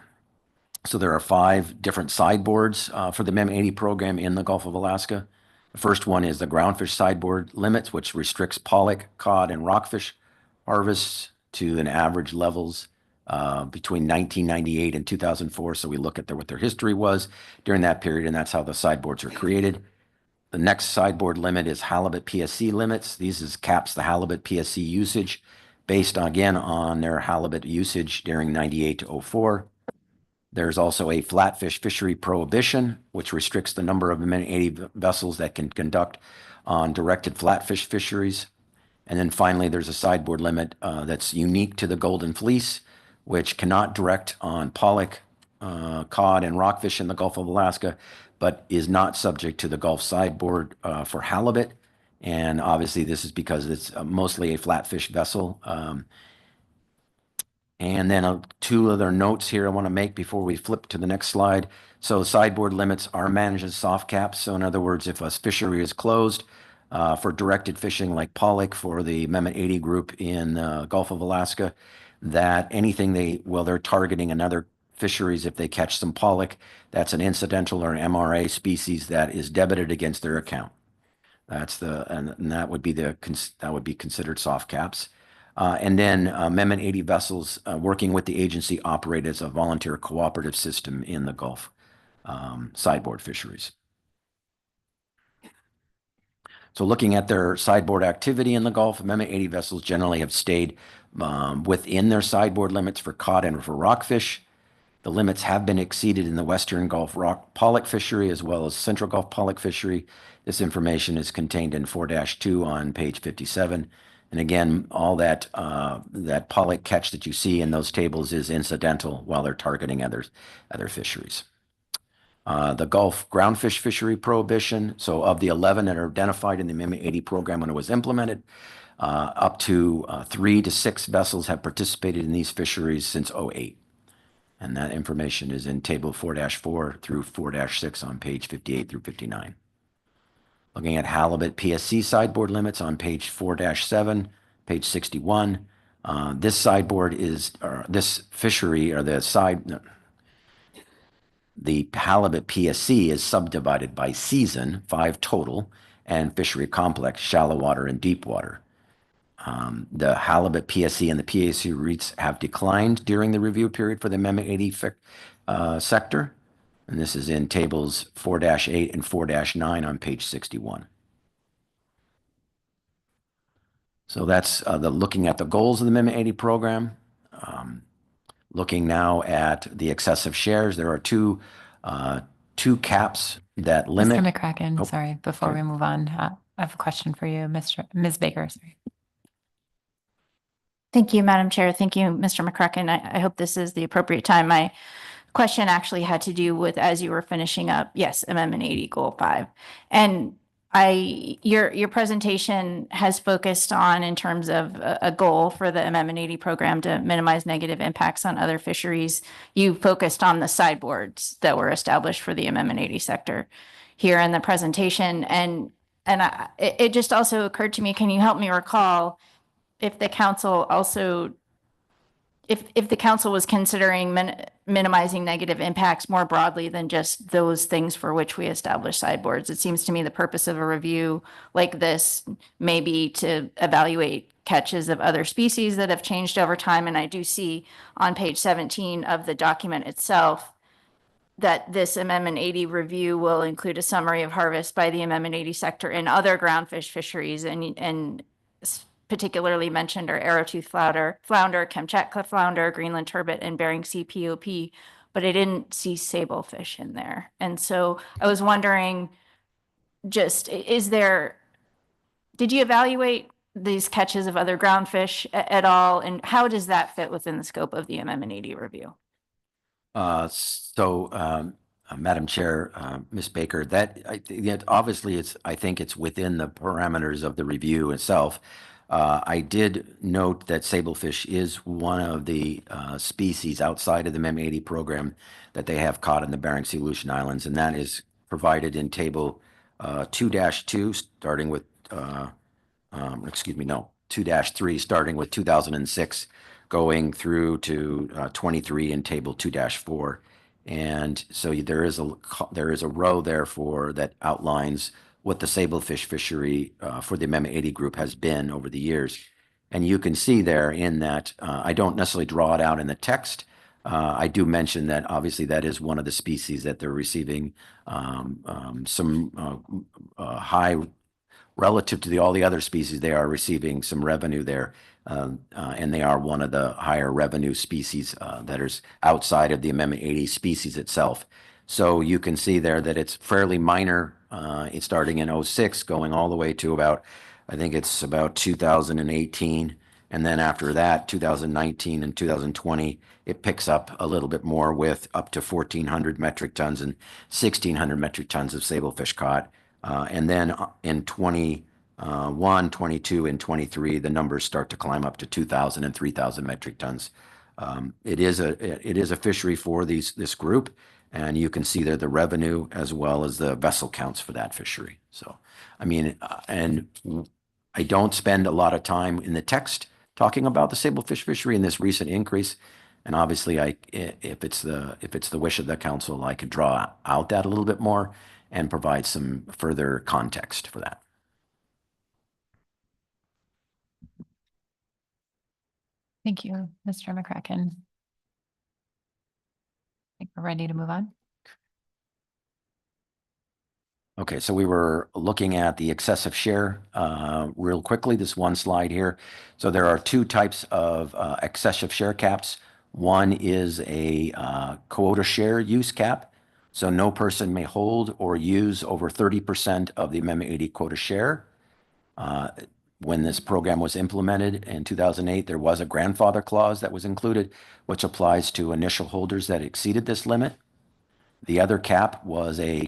So there are 5 different sideboards for the Amendment 80 program in the Gulf of Alaska. The first one is the groundfish sideboard limits, which restricts pollock, cod, and rockfish harvests to an average levels between 1998 and 2004. So we look at what their history was during that period, and that's how the sideboards are created. The next sideboard limit is halibut PSC limits. These caps the halibut PSC usage based again on their halibut usage during 98 to 04. There's also a flatfish fishery prohibition, which restricts the number of Amendment 80 vessels that can conduct on directed flatfish fisheries. And then finally, there's a sideboard limit that's unique to the golden fleece, which cannot direct on pollock, cod, and rockfish in the Gulf of Alaska, but is not subject to the Gulf sideboard for halibut. And obviously, this is because it's mostly a flatfish vessel. And then 2 other notes here I want to make before we flip to the next slide. So sideboard limits are managed as soft caps. So in other words, if a fishery is closed for directed fishing like pollock for the Amendment 80 group in the Gulf of Alaska, that anything they're targeting another fisheries, if they catch some pollock, that's an incidental or an MRA species that is debited against their account. That's and that would be that would be considered soft caps. And then Amendment 80 vessels working with the agency operate as a volunteer cooperative system in the Gulf sideboard fisheries. So looking at their sideboard activity in the Gulf, Amendment 80 vessels generally have stayed within their sideboard limits for cod and for rockfish. The limits have been exceeded in the Western Gulf rock pollock fishery as well as Central Gulf pollock fishery. This information is contained in 4-2 on page 57. And again, all that pollock catch that you see in those tables is incidental while they're targeting other fisheries. The Gulf groundfish fishery prohibition. So of the 11 that are identified in the Amendment 80 program when it was implemented, up to 3 to 6 vessels have participated in these fisheries since 2008. And that information is in table 4-4 through 4-6 on page 58 through 59. Looking at halibut PSC sideboard limits on page 4-7, page 61. This sideboard is, or this fishery, or the halibut PSC is subdivided by season, 5 total, and fishery complex, shallow water and deep water. The halibut PSC and the PSC rates have declined during the review period for the Amendment 80 sector. And this is in tables 4-8 and 4-9 on page 61. So that's looking at the goals of the Amendment 80 program. Looking now at the excessive shares, there are two caps that limit. Mr. McCracken, Oh, sorry, before okay. we move on, I have a question for you, Ms. Baker. Sorry. Thank you, Madam Chair. Thank you, Mr. McCracken. I hope this is the appropriate time. My question actually had to do with, as you were finishing up, yes, Amendment 80, Goal 5. And your presentation has focused on, in terms of a goal for the Amendment 80 program to minimize negative impacts on other fisheries, you focused on the sideboards that were established for the Amendment 80 sector here in the presentation. And it just also occurred to me, can you help me recall if the council also, if the council was considering minimizing negative impacts more broadly than just those things for which we establish sideboards? It seems to me the purpose of a review like this may be to evaluate catches of other species that have changed over time. And I do see on page 17 of the document itself that this Amendment 80 review will include a summary of harvest by the Amendment 80 sector in other groundfish fisheries, and particularly mentioned are arrowtooth flounder, Kamchatka flounder, Greenland turbot, and Bering Sea POP, but I didn't see sablefish in there. And so I was wondering, just, did you evaluate these catches of other groundfish at all? And how does that fit within the scope of the Amendment 80 review? Madam Chair, Ms. Baker, obviously I think it's within the parameters of the review itself. I did note that sablefish is one of the species outside of the Amendment 80 program that they have caught in the Bering Sea Aleutian Islands, and that is provided in table 2-2, starting with 2-3, starting with 2006, going through to 23 in table 2-4. And so there is a row there that outlines what the sablefish fishery for the Amendment 80 group has been over the years. And you can see there in that, I don't necessarily draw it out in the text. I do mention that obviously that is one of the species that they're receiving some high, relative to all the other species, they are receiving some revenue there. And they are one of the higher revenue species that is outside of the Amendment 80 species itself. So you can see there that it's fairly minor. It's starting in 06, going all the way to about 2018. And then after that, 2019 and 2020, it picks up a little bit more with up to 1,400 metric tons and 1,600 metric tons of sablefish caught. And then in 21, 22, and 23, the numbers start to climb up to 2,000 and 3,000 metric tons. It is a fishery for this group, and you can see there the revenue as well as the vessel counts for that fishery. So, I mean, and I don't spend a lot of time in the text talking about the sablefish fishery and this recent increase. And obviously, if it's the wish of the council, I could draw out that a little bit more and provide some further context for that. Thank you, Mr. McCracken. I think we're ready to move on. Okay, so we were looking at the excessive share real quickly, this one slide here. So there are two types of excessive share caps. One is a quota share use cap. So no person may hold or use over 30% of the Amendment 80 quota share. When this program was implemented in 2008, there was a grandfather clause that was included, which applies to initial holders that exceeded this limit. The other cap was a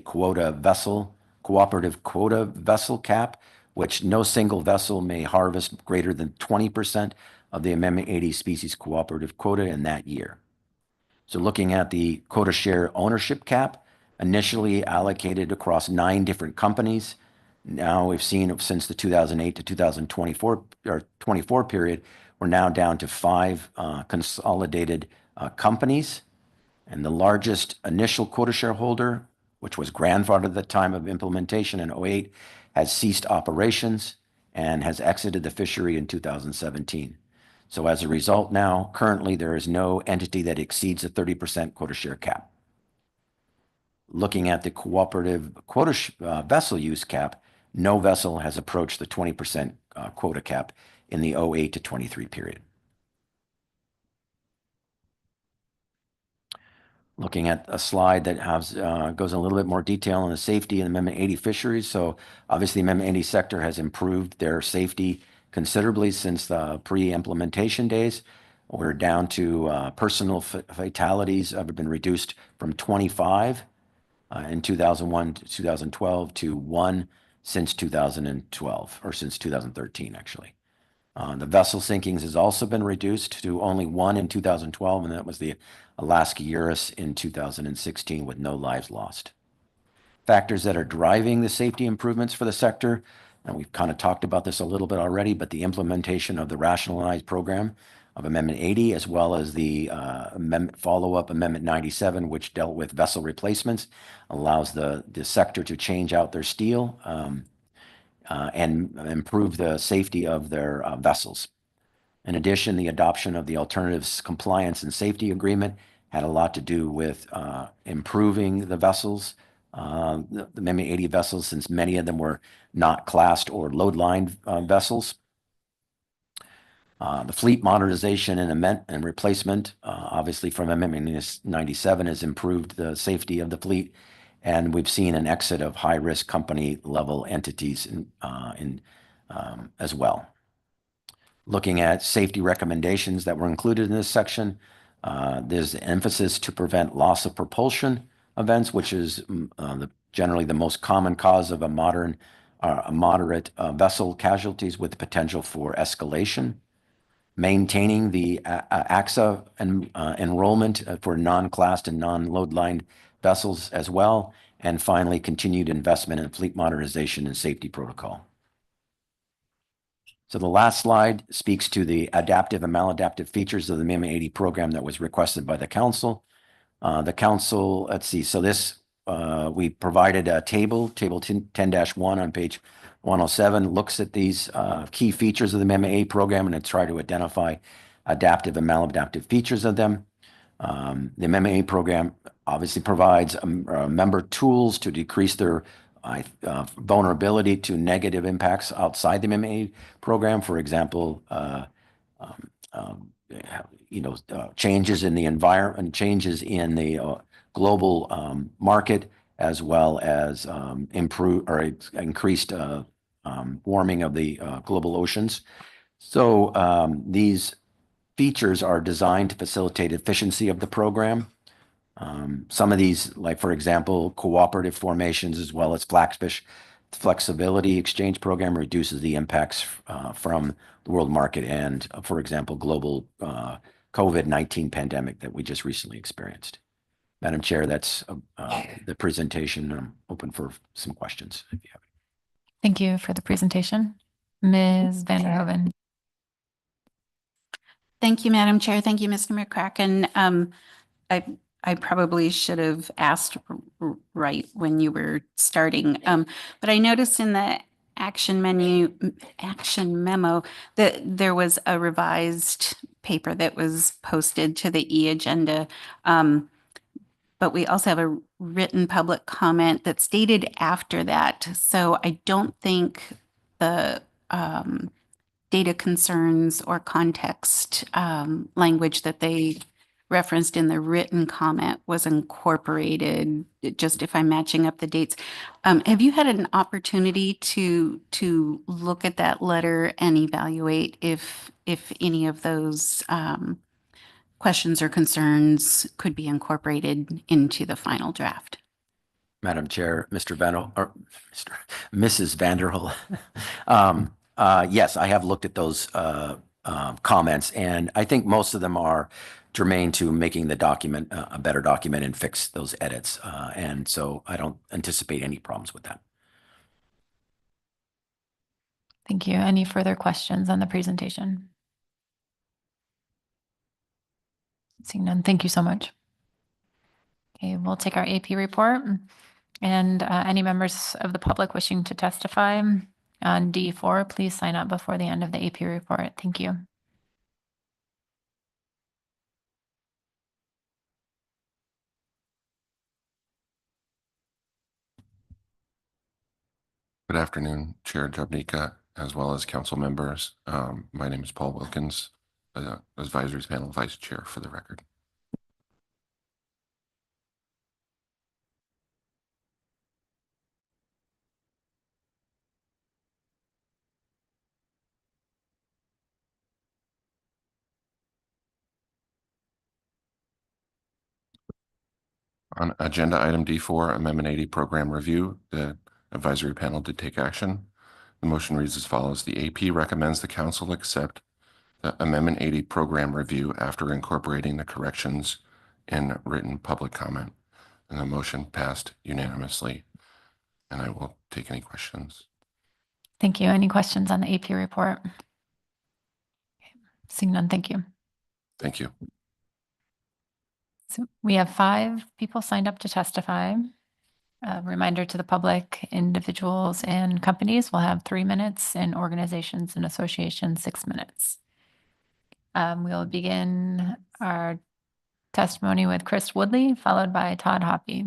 cooperative quota vessel cap, which no single vessel may harvest greater than 20% of the Amendment 80 species cooperative quota in that year. So looking at the quota share ownership cap, initially allocated across 9 different companies. Now we've seen since the 2008 to 2024 or 24 period, we're now down to 5 consolidated companies. And the largest initial quota shareholder, which was grandfathered at the time of implementation in 2008, has ceased operations and has exited the fishery in 2017. So as a result now, currently there is no entity that exceeds a 30% quota share cap. Looking at the cooperative quota vessel use cap, no vessel has approached the 20% quota cap in the 2008 to 23 period. Looking at a slide that has, goes in a little bit more detail on the safety in Amendment 80 fisheries. So obviously Amendment 80 sector has improved their safety considerably since the pre-implementation days. We're down to personal fatalities have been reduced from 25 in 2001 to 2012 to 1 since 2012, or since 2013 actually. The vessel sinkings has also been reduced to only 1 in 2012, and that was the Alaska Eurus in 2016 with no lives lost. Factors that are driving the safety improvements for the sector, and we've kind of talked about this a little bit already, but the implementation of the rationalized program of Amendment 80, as well as the follow-up Amendment 97, which dealt with vessel replacements, allows the sector to change out their steel and improve the safety of their vessels. In addition, the adoption of the Alternatives Compliance and Safety Agreement had a lot to do with improving the vessels, the Amendment 80 vessels, since many of them were not classed or load-lined vessels. The fleet modernization and replacement, obviously from Amendment 97, has improved the safety of the fleet, and we've seen an exit of high-risk company-level entities as well. Looking at safety recommendations that were included in this section, there's emphasis to prevent loss of propulsion events, which is generally the most common cause of a moderate vessel casualties with potential for escalation. Maintaining the AXA enrollment for non-classed and non-load-lined vessels as well. And finally, continued investment in fleet modernization and safety protocol. So the last slide speaks to the adaptive and maladaptive features of the Amendment 80 program that was requested by the council. The council, let's see, so this, we provided a table 10-1 on page 107, looks at these key features of the Amendment 80 program and to try to identify adaptive and maladaptive features of them. The Amendment 80 program obviously provides member tools to decrease their vulnerability to negative impacts outside the Amendment 80 program. For example, changes in the environment, changes in the global market, as well as increased warming of the global oceans. So these features are designed to facilitate efficiency of the program. Some of these, like for example, cooperative formations, as well as Flaxfish Flexibility Exchange Program, reduces the impacts from the world market and, for example, global COVID-19 pandemic that we just recently experienced. Madam Chair, that's the presentation. I'm open for some questions if you have. Thank you for the presentation. Ms. Vanderhoven. Thank you, Madam Chair. Thank you, Mr. McCracken. I probably should have asked right when you were starting. But I noticed in the action memo that there was a revised paper that was posted to the e-agenda. But we also have a written public comment that's dated after that. So I don't think the data concerns or context language that they referenced in the written comment was incorporated, just if I'm matching up the dates. Have you had an opportunity to look at that letter and evaluate if any of those questions or concerns could be incorporated into the final draft? Madam Chair, Mrs. Vanderhoel. Yes, I have looked at those comments, and I think most of them are germane to making the document a better document and fix those edits. And so I don't anticipate any problems with that. Thank you. Any further questions on the presentation? Seeing none, thank you so much. Okay, we'll take our AP report, and any members of the public wishing to testify on D4, please sign up before the end of the AP report. Thank you. Good afternoon, Chair Jabnika, as well as council members. My name is Paul Wilkins, Advisory Panel Vice Chair for the record. On agenda item D4, Amendment 80 Program Review, the advisory panel did take action. The motion reads as follows. The AP recommends the council accept the Amendment 80 Program Review after incorporating the corrections in written public comment. And the motion passed unanimously. And I will take any questions. Thank you. Any questions on the AP report? Seeing none, thank you. Thank you. So we have 5 people signed up to testify. A reminder to the public, individuals and companies will have 3 minutes, and organizations and associations 6 minutes. We'll begin our testimony with Chris Woodley, followed by Todd Hoppy.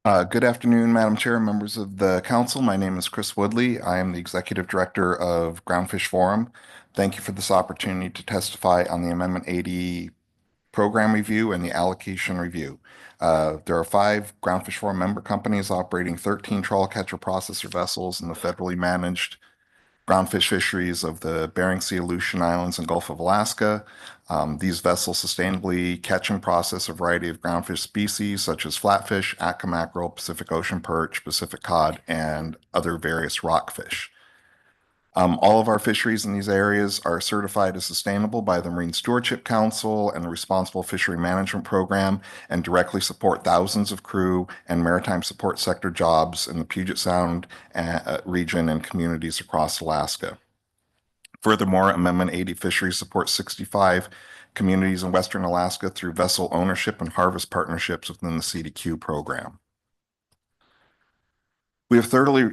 Good afternoon, Madam Chair, members of the council. My name is Chris Woodley. I am the Executive Director of Groundfish Forum. Thank you for this opportunity to testify on the Amendment 80 Program Review and the Allocation Review. There are 5 Groundfish Forum member companies operating 13 trawl catcher processor vessels in the federally managed groundfish fisheries of the Bering Sea, Aleutian Islands, and Gulf of Alaska. These vessels sustainably catch and process a variety of groundfish species such as flatfish, Atka mackerel, Pacific Ocean perch, Pacific cod, and other various rockfish. All of our fisheries in these areas are certified as sustainable by the Marine Stewardship Council and the Responsible Fishery Management Program, and directly support thousands of crew and maritime support sector jobs in the Puget Sound region and communities across Alaska. Furthermore, Amendment 80 Fisheries supports 65 communities in Western Alaska through vessel ownership and harvest partnerships within the CDQ program. We have thoroughly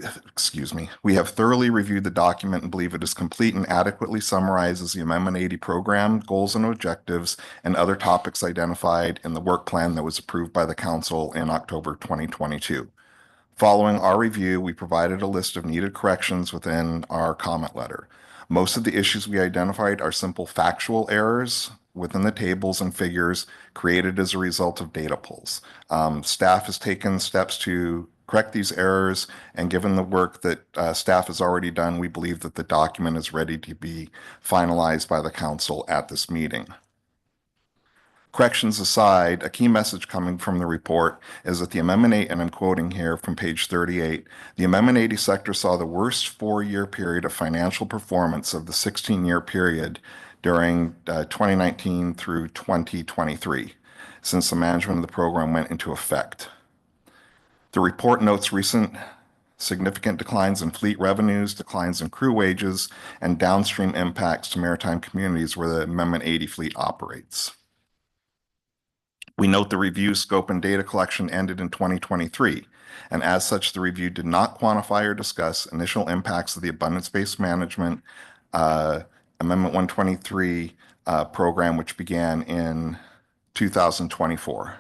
reviewed the document and believe it is complete and adequately summarizes the Amendment 80 program, goals and objectives, and other topics identified in the work plan that was approved by the council in October 2022. Following our review, we provided a list of needed corrections within our comment letter. Most of the issues we identified are simple factual errors within the tables and figures created as a result of data pulls. Staff has taken steps to correct these errors, and given the work that staff has already done, we believe that the document is ready to be finalized by the council at this meeting. Corrections aside, a key message coming from the report is that the Amendment 8, and I'm quoting here from page 38, the Amendment 80 sector saw the worst four-year period of financial performance of the 16-year period during 2019 through 2023, since the management of the program went into effect. The report notes recent significant declines in fleet revenues, declines in crew wages, and downstream impacts to maritime communities where the Amendment 80 fleet operates. We note the review, scope, and data collection ended in 2023, and as such, the review did not quantify or discuss initial impacts of the abundance-based management Amendment 123 program, which began in 2024.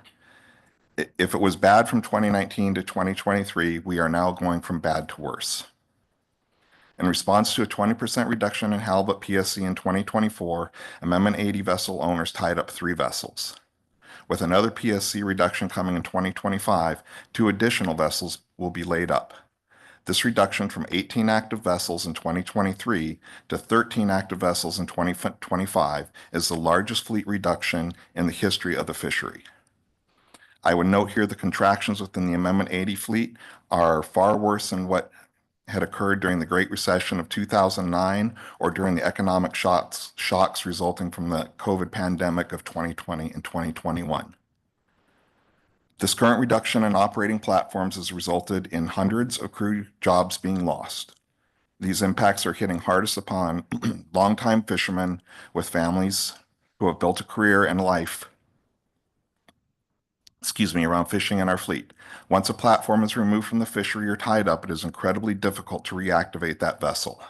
If it was bad from 2019 to 2023, we are now going from bad to worse. In response to a 20% reduction in halibut PSC in 2024, Amendment 80 vessel owners tied up 3 vessels. With another PSC reduction coming in 2025, 2 additional vessels will be laid up. This reduction from 18 active vessels in 2023 to 13 active vessels in 2025 is the largest fleet reduction in the history of the fishery. I would note here the contractions within the Amendment 80 fleet are far worse than what had occurred during the Great Recession of 2009 or during the economic shocks resulting from the COVID pandemic of 2020 and 2021. This current reduction in operating platforms has resulted in hundreds of crew jobs being lost. These impacts are hitting hardest upon longtime fishermen with families who have built a career and life around fishing in our fleet. Once a platform is removed from the fishery or tied up, it is incredibly difficult to reactivate that vessel.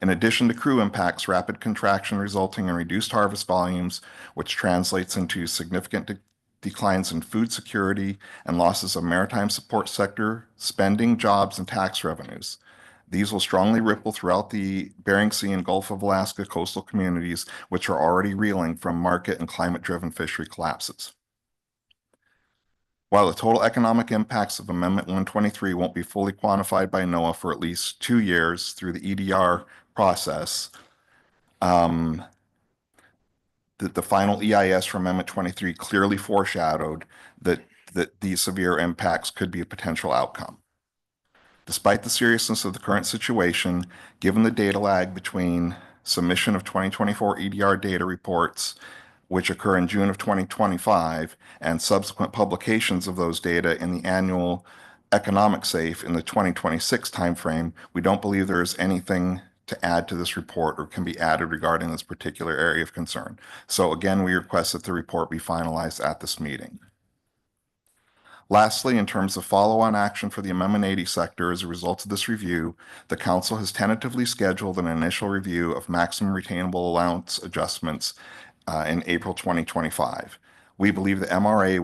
In addition to crew impacts, rapid contraction resulting in reduced harvest volumes, which translates into significant declines in food security and losses of maritime support sector spending, jobs, and tax revenues. These will strongly ripple throughout the Bering Sea and Gulf of Alaska coastal communities, which are already reeling from market and climate-driven fishery collapses. While the total economic impacts of Amendment 123 won't be fully quantified by NOAA for at least 2 years through the EDR process, the final EIS for Amendment 23 clearly foreshadowed that these severe impacts could be a potential outcome. Despite the seriousness of the current situation, given the data lag between submission of 2024 EDR data reports, which occur in June of 2025, and subsequent publications of those data in the annual Economic Safe in the 2026 timeframe, we don't believe there is anything to add to this report or can be added regarding this particular area of concern. So again, we request that the report be finalized at this meeting. Lastly, in terms of follow-on action for the Amendment 80 sector as a result of this review, the Council has tentatively scheduled an initial review of maximum retainable allowance adjustments in April 2025. We believe the MRA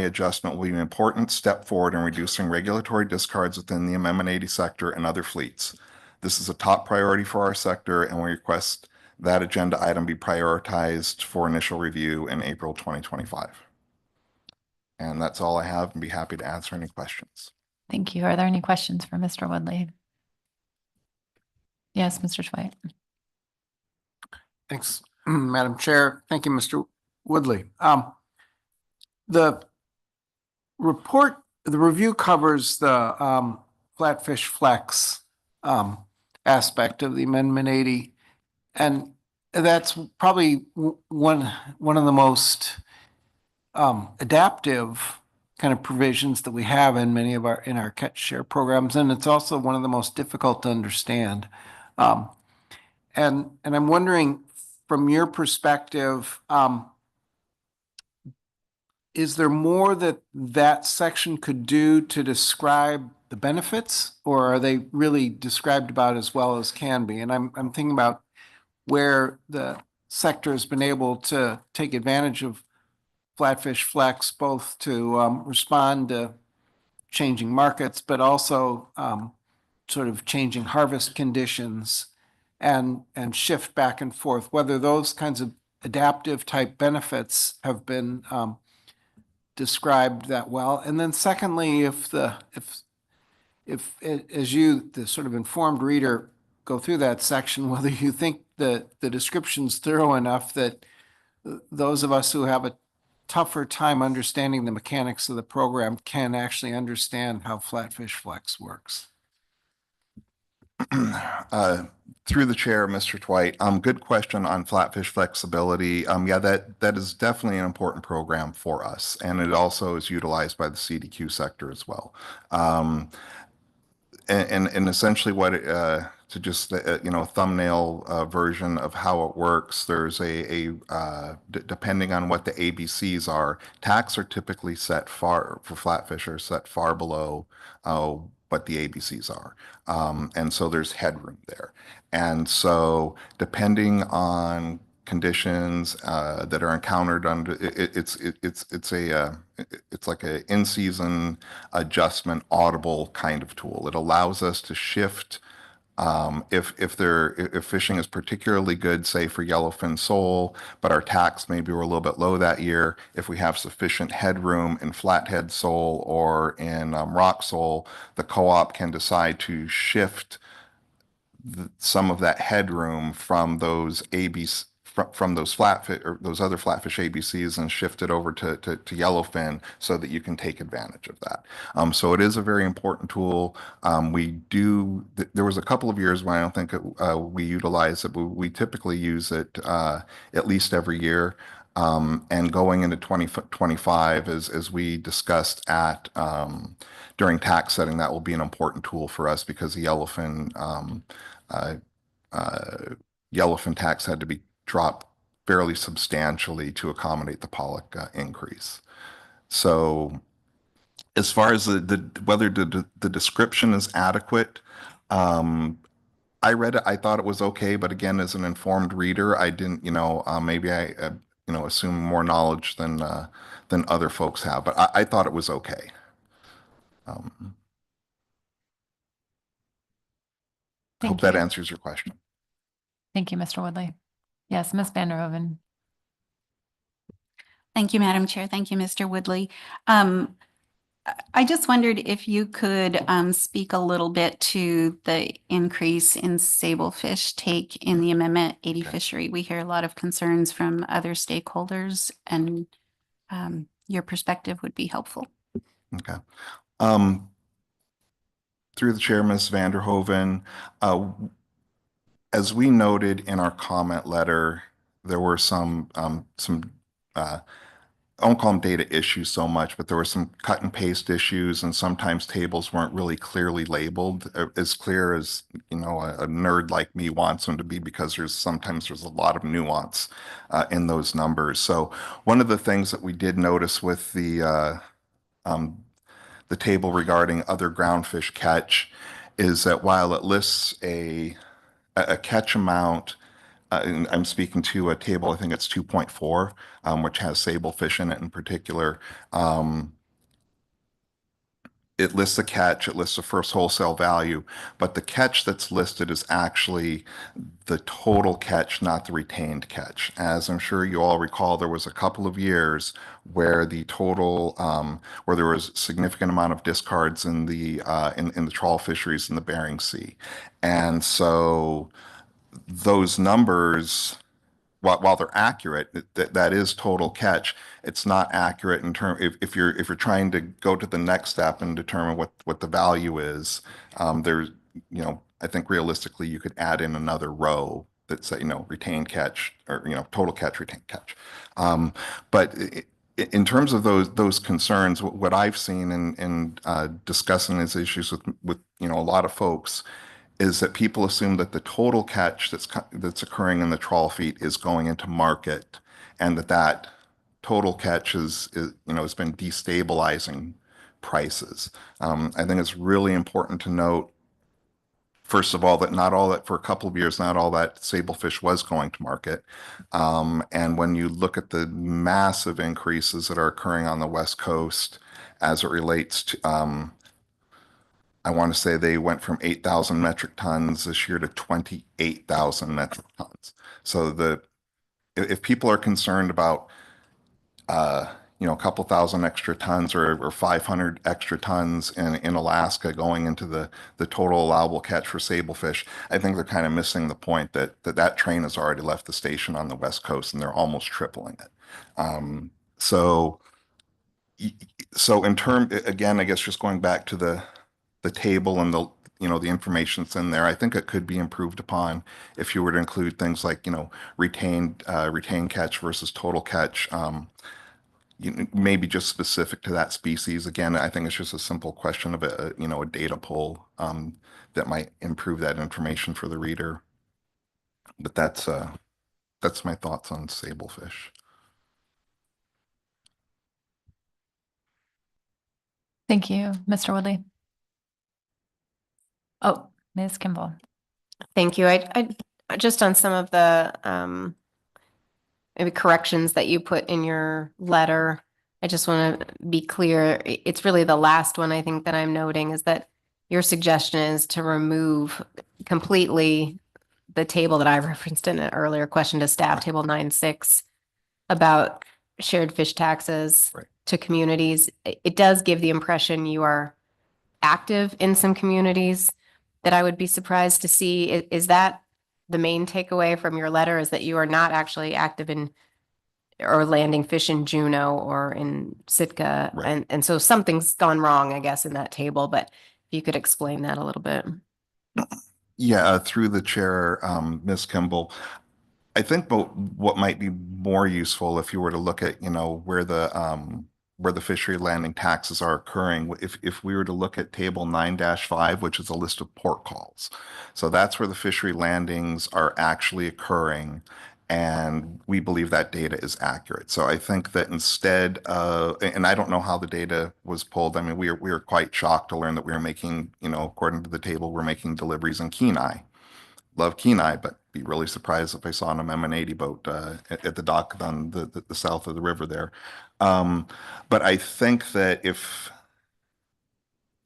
adjustment will be an important step forward in reducing regulatory discards within the Amendment 80 sector and other fleets. This is a top priority for our sector, and we request that agenda item be prioritized for initial review in April 2025. And that's all I have, and be happy to answer any questions. Thank you. Are there any questions for Mr. Woodley? Yes, Mr. Schweit. Thanks, Madam Chair. Thank you, Mr. Woodley. The review covers the Flatfish Flex aspect of the Amendment 80, and that's probably one of the most adaptive kind of provisions that we have in many of our catch share programs, and it's also one of the most difficult to understand. And I'm wondering, from your perspective, is there more that section could do to describe the benefits, or are they really described about as well as can be? And I'm thinking about where the sector has been able to take advantage of Flatfish Flex, both to respond to changing markets, but also sort of changing harvest conditions and shift back and forth, whether those kinds of adaptive type benefits have been described that well. And then secondly, if as you, the sort of informed reader, go through that section, whether you think the description's thorough enough that those of us who have a tougher time understanding the mechanics of the program can actually understand how Flatfish Flex works. Through the chair, Mr. Twite, good question on flatfish flexibility. Yeah, that is definitely an important program for us, and it also is utilized by the CDQ sector as well. And essentially what to just a thumbnail version of how it works. There's depending on what the ABCs are, tax are typically set for flatfish are set far below what the ABCs are, and so there's headroom there. And so depending on conditions that are encountered under it's like a in-season adjustment audible kind of tool. It allows us to shift if fishing is particularly good, say for yellowfin sole, but our tax maybe were a little bit low that year. If we have sufficient headroom in flathead sole or in rock sole, the co-op can decide to shift some of that headroom from those ABCs from those flatfish or those other flatfish ABCs and shift it over to yellowfin so that you can take advantage of that. So it is a very important tool. There was a couple of years when I don't think we utilized it, but we typically use it at least every year. And going into 2025, as we discussed during tax setting, that will be an important tool for us because the yellowfin tax had to be dropped fairly substantially to accommodate the pollock increase. So as far as whether the description is adequate, I read it, I thought it was okay, but again, as an informed reader, I didn't, maybe I, assume more knowledge than other folks have, but I thought it was okay. I hope that answers your question. Thank you, Mr. Woodley. Yes, Ms. Vanderhoven. Thank you, Madam Chair. Thank you, Mr. Woodley. I just wondered if you could speak a little bit to the increase in sablefish take in the Amendment 80 fishery. We hear a lot of concerns from other stakeholders, and your perspective would be helpful. Okay. Through the chair, Ms. Vanderhoven, as we noted in our comment letter, there were some I won't call them data issues so much, but there were some cut and paste issues, and sometimes tables weren't really clearly labeled, as clear as a nerd like me wants them to be, because sometimes there's a lot of nuance in those numbers. So one of the things that we did notice with the table regarding other groundfish catch is that while it lists a catch amount, and I'm speaking to a table, I think it's 2.4, which has sablefish in it in particular. It lists the catch, it lists the first wholesale value, but the catch that's listed is actually the total catch, not the retained catch. As I'm sure you all recall, there was a couple of years where the total, where there was a significant amount of discards in the trawl fisheries in the Bering Sea. And so those numbers, while they're accurate, that is total catch. It's not accurate in term if you're trying to go to the next step and determine what the value is. There's I think realistically you could add in another row that say retained catch or total catch, retained catch. But in terms of those concerns, what I've seen in discussing these issues with a lot of folks is that people assume that the total catch that's occurring in the trawl fleet is going into market, and that total catch has been destabilizing prices. I think it's really important to note, first of all, that for a couple of years, not all that sablefish was going to market. And when you look at the massive increases that are occurring on the West Coast as it relates to I want to say they went from 8,000 metric tons this year to 28,000 metric tons. So if people are concerned about, a couple thousand extra tons or 500 extra tons in Alaska going into the total allowable catch for sablefish, I think they're kind of missing the point that train has already left the station on the West Coast and they're almost tripling it. So in again, I guess just going back to the table and the information that's in there, I think it could be improved upon if you were to include things like, retained catch versus total catch, maybe just specific to that species. Again, I think it's just a simple question of a data pull, that might improve that information for the reader. But that's my thoughts on sablefish. Thank you, Mr. Woodley. Oh, Ms. Kimball. Thank you. I just on some of the maybe corrections that you put in your letter, I just want to be clear. It's really the last one I think that I'm noting is that your suggestion is to remove completely the table that I referenced in an earlier question to staff, table 9.6, about shared fish taxes to communities. It does give the impression you are active in some communities that I would be surprised to see. Is that the main takeaway from your letter, is that you are not actually active in or landing fish in Juneau or in Sitka? Right. And so something's gone wrong, I guess, in that table, but if you could explain that a little bit. Yeah, through the chair, Ms. Kimball, I think what might be more useful if you were to look at, where the fishery landing taxes are occurring, if we were to look at table 9-5, which is a list of port calls. So that's where the fishery landings are actually occurring. And we believe that data is accurate. So I think that instead of, and I don't know how the data was pulled. I mean, we were quite shocked to learn that we were making, according to the table, we're making deliveries in Kenai. Love Kenai, but be really surprised if I saw an Amendment 80 boat at the dock on the south of the river there. But I think that if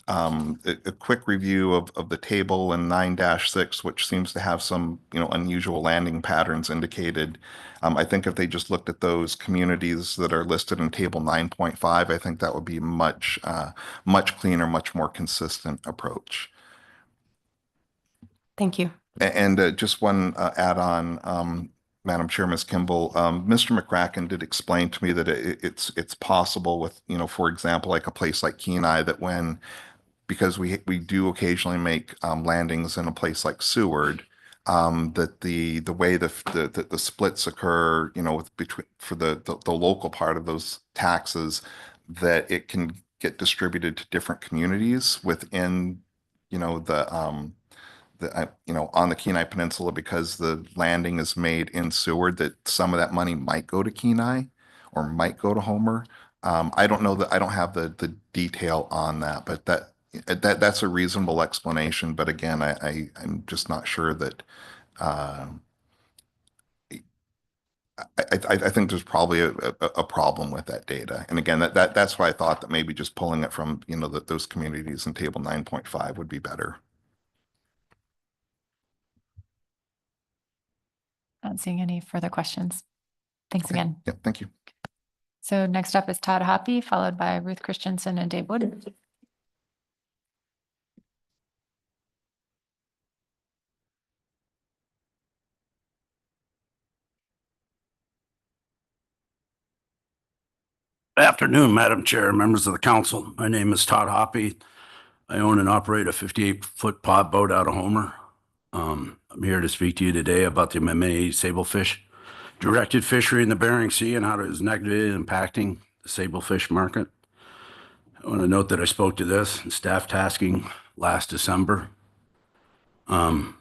a quick review of the table in 9-6, which seems to have some unusual landing patterns indicated, I think if they just looked at those communities that are listed in table 9.5, I think that would be much cleaner, much more consistent approach. Thank you. And just one add-on, Madam Chair, Ms. Kimball, Mr. McCracken did explain to me that it's possible with, for example, like a place like Kenai, that because we do occasionally make landings in a place like Seward, that the way the splits occur, for the local part of those taxes, that it can get distributed to different communities within, on the Kenai Peninsula, because the landing is made in Seward, that some of that money might go to Kenai or might go to Homer. I don't know that, I don't have the detail on that, but that's a reasonable explanation. But again, I'm just not sure that, I think there's probably a problem with that data. And again, that's why I thought that maybe just pulling it from, those communities in table 9.5 would be better. Not seeing any further questions. Thanks again. Yeah, thank you. So next up is Todd Hoppy, followed by Ruth Christensen and Dave Wood. Afternoon, Madam Chair, members of the council. My name is Todd Hoppy. I own and operate a 58-foot pod boat out of Homer. I'm here to speak to you today about the Amendment 80 sablefish directed fishery in the Bering Sea and how it is negatively impacting the sablefish market. I want to note that I spoke to this in staff tasking last December. After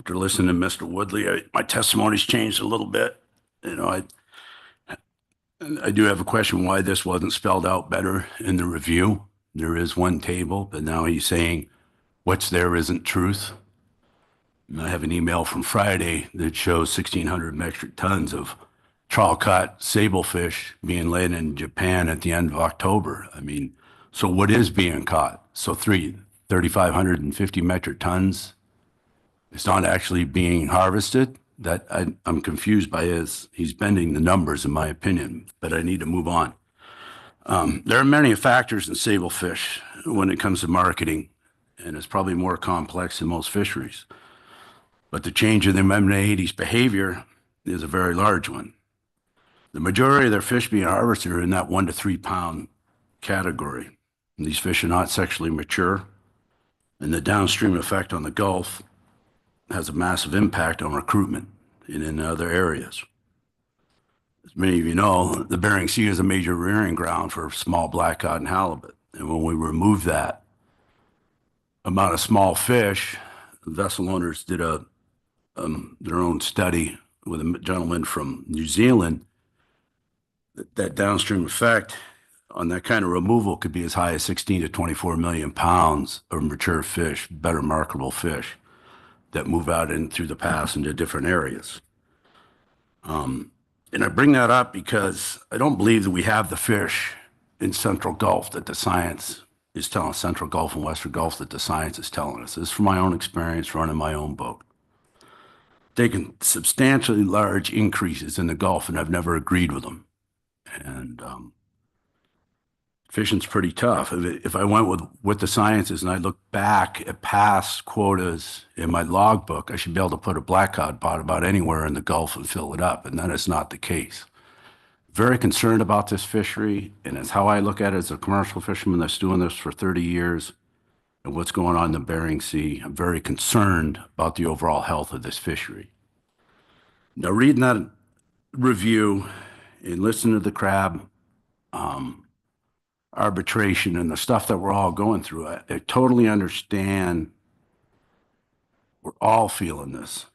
listening to Mr. Woodley, my testimony's changed a little bit. I do have a question why this wasn't spelled out better in the review. There is one table, but now he's saying what's there isn't truth. And I have an email from Friday that shows 1,600 metric tons of trawl-caught sablefish being landed in Japan at the end of October. I mean, so what is being caught? So 3,550 metric tons. It's not actually being harvested. That I'm confused by he's bending the numbers, in my opinion, but I need to move on. There are many factors in sablefish when it comes to marketing, and it's probably more complex than most fisheries. But the change in the Amended behavior is a very large one. The majority of their fish being harvested are in that 1 to 3 pound category. And these fish are not sexually mature, and the downstream effect on the Gulf has a massive impact on recruitment and in other areas. As many of you know, the Bering Sea is a major rearing ground for small blackcod and halibut. And when we remove that amount of small fish, vessel owners did their own study with a gentleman from New Zealand. That downstream effect on that kind of removal could be as high as 16 to 24 million pounds of mature fish, better marketable fish that move out in through the pass into different areas. And I bring that up because I don't believe that we have the fish in Central Gulf that the science is telling us, Central Gulf and Western Gulf that the science is telling us. This is from my own experience running my own boat. Taking substantially large increases in the Gulf, and I've never agreed with them. And fishing's pretty tough. If I went with the sciences and I look back at past quotas in my logbook, I should be able to put a blackcod pot about anywhere in the Gulf and fill it up, and that is not the case. Very concerned about this fishery, and it's how I look at it as a commercial fisherman that's doing this for 30 years and what's going on in the Bering Sea. I'm very concerned about the overall health of this fishery. Now, reading that review and listening to the crab arbitration and the stuff that we're all going through, I totally understand. We're all feeling this,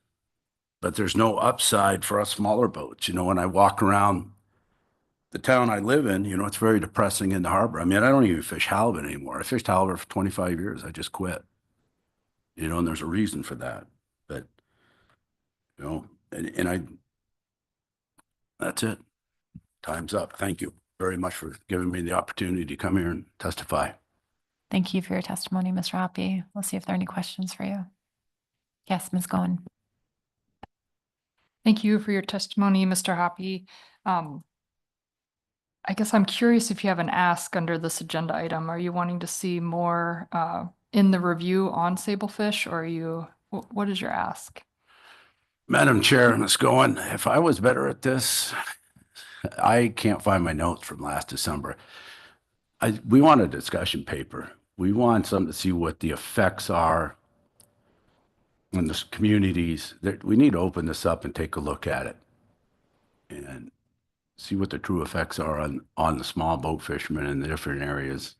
but there's no upside for us smaller boats. You know, when I walk around the town I live in, you know, it's very depressing in the harbor. I mean, I don't even fish halibut anymore. I fished halibut for 25 years. I just quit, you know, and there's a reason for that. But, you know, that's it. Time's up. Thank you very much for giving me the opportunity to come here and testify. Thank you for your testimony, Mr. Hoppy. We'll see if there are any questions for you. Yes, Ms. Goen. Thank you for your testimony, Mr. Hoppy. I guess I'm curious if you have an ask under this agenda item. Are you wanting to see more in the review on sablefish, or what is your ask? Madam Chair, Ms. Goen, if I was better at this, I can't find my notes from last December. We want a discussion paper. We want something to see what the effects are in the communities. We need to open this up and take a look at it and see what the true effects are on the small boat fishermen in the different areas.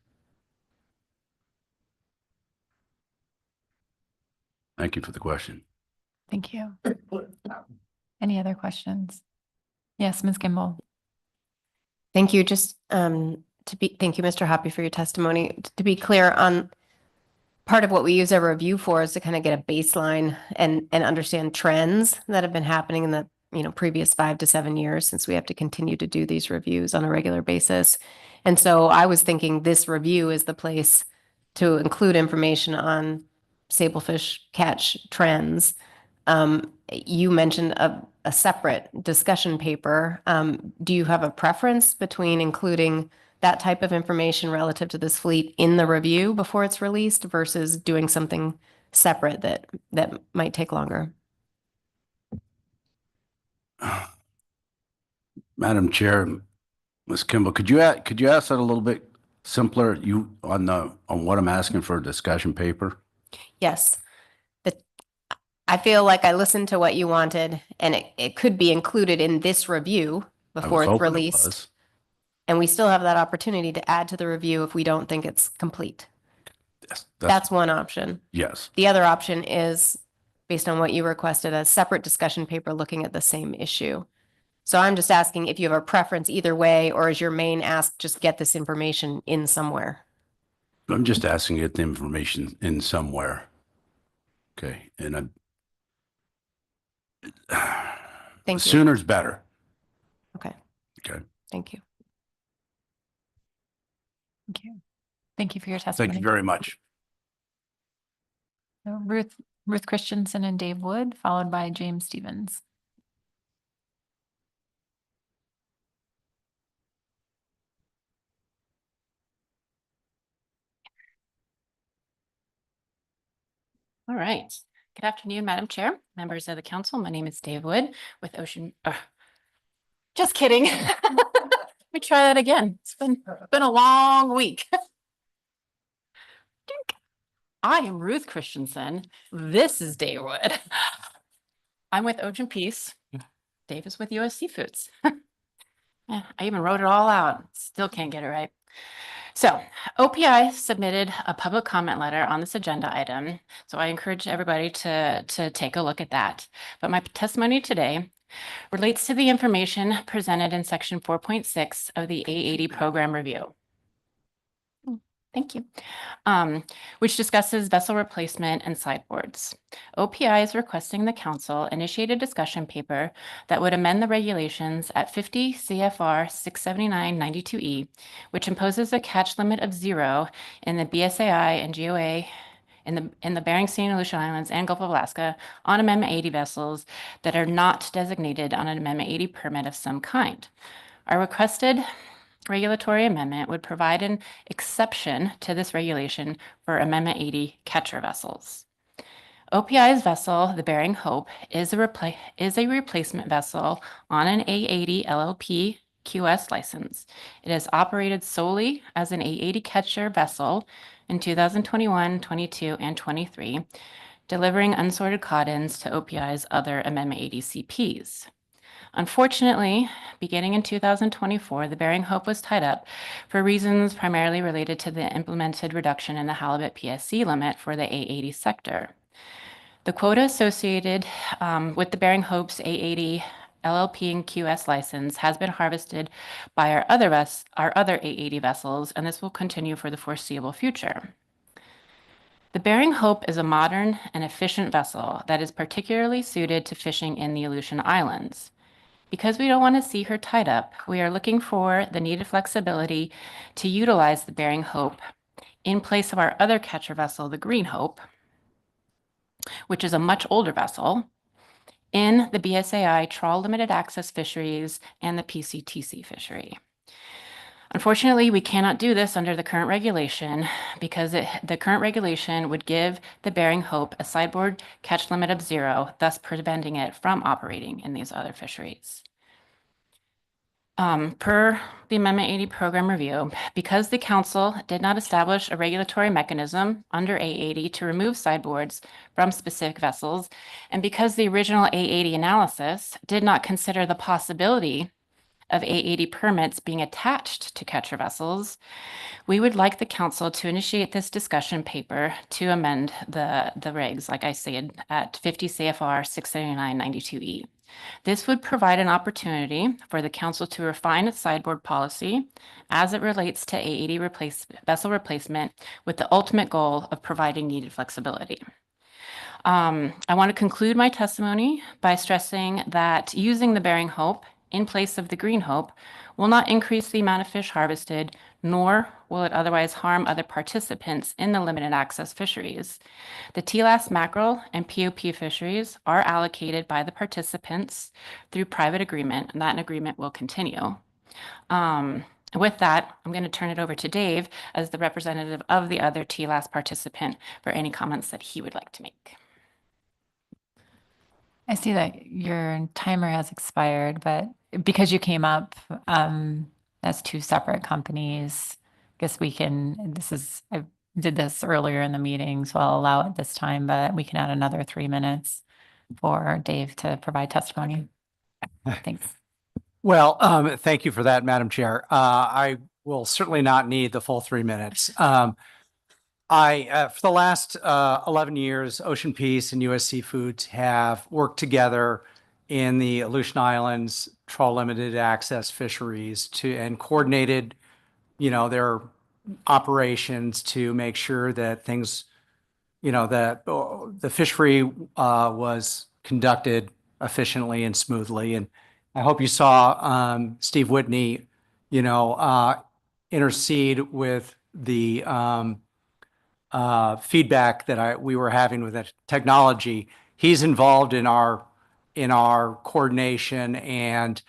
Thank you for the question. Thank you. Any other questions? Yes, Ms. Gimbel. Thank you. Just thank you, Mr. Hoppy, for your testimony. To be clear, on part of what we use our review for is to kind of get a baseline and understand trends that have been happening in the previous 5 to 7 years, since we have to continue to do these reviews on a regular basis. And so I was thinking this review is the place to include information on sablefish catch trends. You mentioned a separate discussion paper. Do you have a preference between including that type of information relative to this fleet in the review before it's released versus doing something separate that might take longer? Madam Chair, Ms. Kimball, could you ask that a little bit simpler? On what I'm asking for a discussion paper? Yes. I feel like I listened to what you wanted, and it could be included in this review before it's released. And we still have that opportunity to add to the review if we don't think it's complete. Yes, that's one option. Yes. The other option is, based on what you requested, a separate discussion paper looking at the same issue. So I'm just asking if you have a preference either way, or is your main ask just get this information in somewhere? I'm just asking to get the information in somewhere. Okay. And Thank you. Sooner's better. Okay. Okay. Thank you. Thank you. Thank you for your testimony. Thank you very much. So Ruth Christensen and Dave Wood, followed by James Stevens. All right. Good afternoon, Madam Chair, members of the council. My name is Dave Wood with Ocean. Just kidding. Let me try that again. It's been a long week. I am Ruth Christensen. This is Dave Wood. I'm with Ocean Peace. Dave is with US Seafoods. I even wrote it all out. Still can't get it right. So OPI submitted a public comment letter on this agenda item. So I encourage everybody to take a look at that. But my testimony today relates to the information presented in section 4.6 of the A80 program review. Thank you. Which discusses vessel replacement and sideboards. OPI is requesting the council initiate a discussion paper that would amend the regulations at 50 CFR 679-92E, which imposes a catch limit of 0 in the BSAI and GOA in the Bering Sea and Aleutian Islands and Gulf of Alaska on Amendment 80 vessels that are not designated on an Amendment 80 permit of some kind. Our requested regulatory amendment would provide an exception to this regulation for Amendment 80 catcher vessels. OPI's vessel, the Bering Hope, is a replacement vessel on an A80 LLP QS license. It is operated solely as an A80 catcher vessel in 2021, 22, and 23, delivering unsorted cod-ins to OPI's other Amendment 80 CPs. Unfortunately, beginning in 2024, the Bering Hope was tied up for reasons primarily related to the implemented reduction in the halibut PSC limit for the A80 sector. The quota associated with the Bering Hope's A80 LLP and QS license has been harvested by our other A80 vessels, and this will continue for the foreseeable future. The Bering Hope is a modern and efficient vessel that is particularly suited to fishing in the Aleutian Islands. Because we don't want to see her tied up, we are looking for the needed flexibility to utilize the Bering Hope in place of our other catcher vessel, the Green Hope, which is a much older vessel, in the BSAI trawl limited access fisheries and the PCTC fishery. Unfortunately, we cannot do this under the current regulation because the current regulation would give the Bering Hope a sideboard catch limit of 0, thus preventing it from operating in these other fisheries. Per the Amendment 80 program review, because the council did not establish a regulatory mechanism under A80 to remove sideboards from specific vessels, and because the original A80 analysis did not consider the possibility of A80 permits being attached to catcher vessels, we would like the council to initiate this discussion paper to amend the regs, like I said, at 50 CFR 679-92E. This would provide an opportunity for the council to refine its sideboard policy as it relates to A80 vessel replacement with the ultimate goal of providing needed flexibility. I want to conclude my testimony by stressing that using the Bering Hope in place of the Green Hope will not increase the amount of fish harvested, nor will it otherwise harm other participants in the limited access fisheries. The TLAS mackerel and POP fisheries are allocated by the participants through private agreement, and that agreement will continue. With that, I'm going to turn it over to Dave as the representative of the other TLAS participant for any comments that he would like to make. I see that your timer has expired, but because you came up as two separate companies, I guess we can, I did this earlier in the meeting, so I'll allow it this time, but we can add another 3 minutes for Dave to provide testimony. Thanks. Well, thank you for that, Madam Chair. I will certainly not need the full 3 minutes. For the last 11 years, Ocean Peace and US Seafoods have worked together in the Aleutian Islands trawl limited access fisheries and coordinated, their operations to make sure that things, that the fishery was conducted efficiently and smoothly. And I hope you saw Steve Whitney, intercede with the feedback that we were having with the technology. He's involved in our coordination, and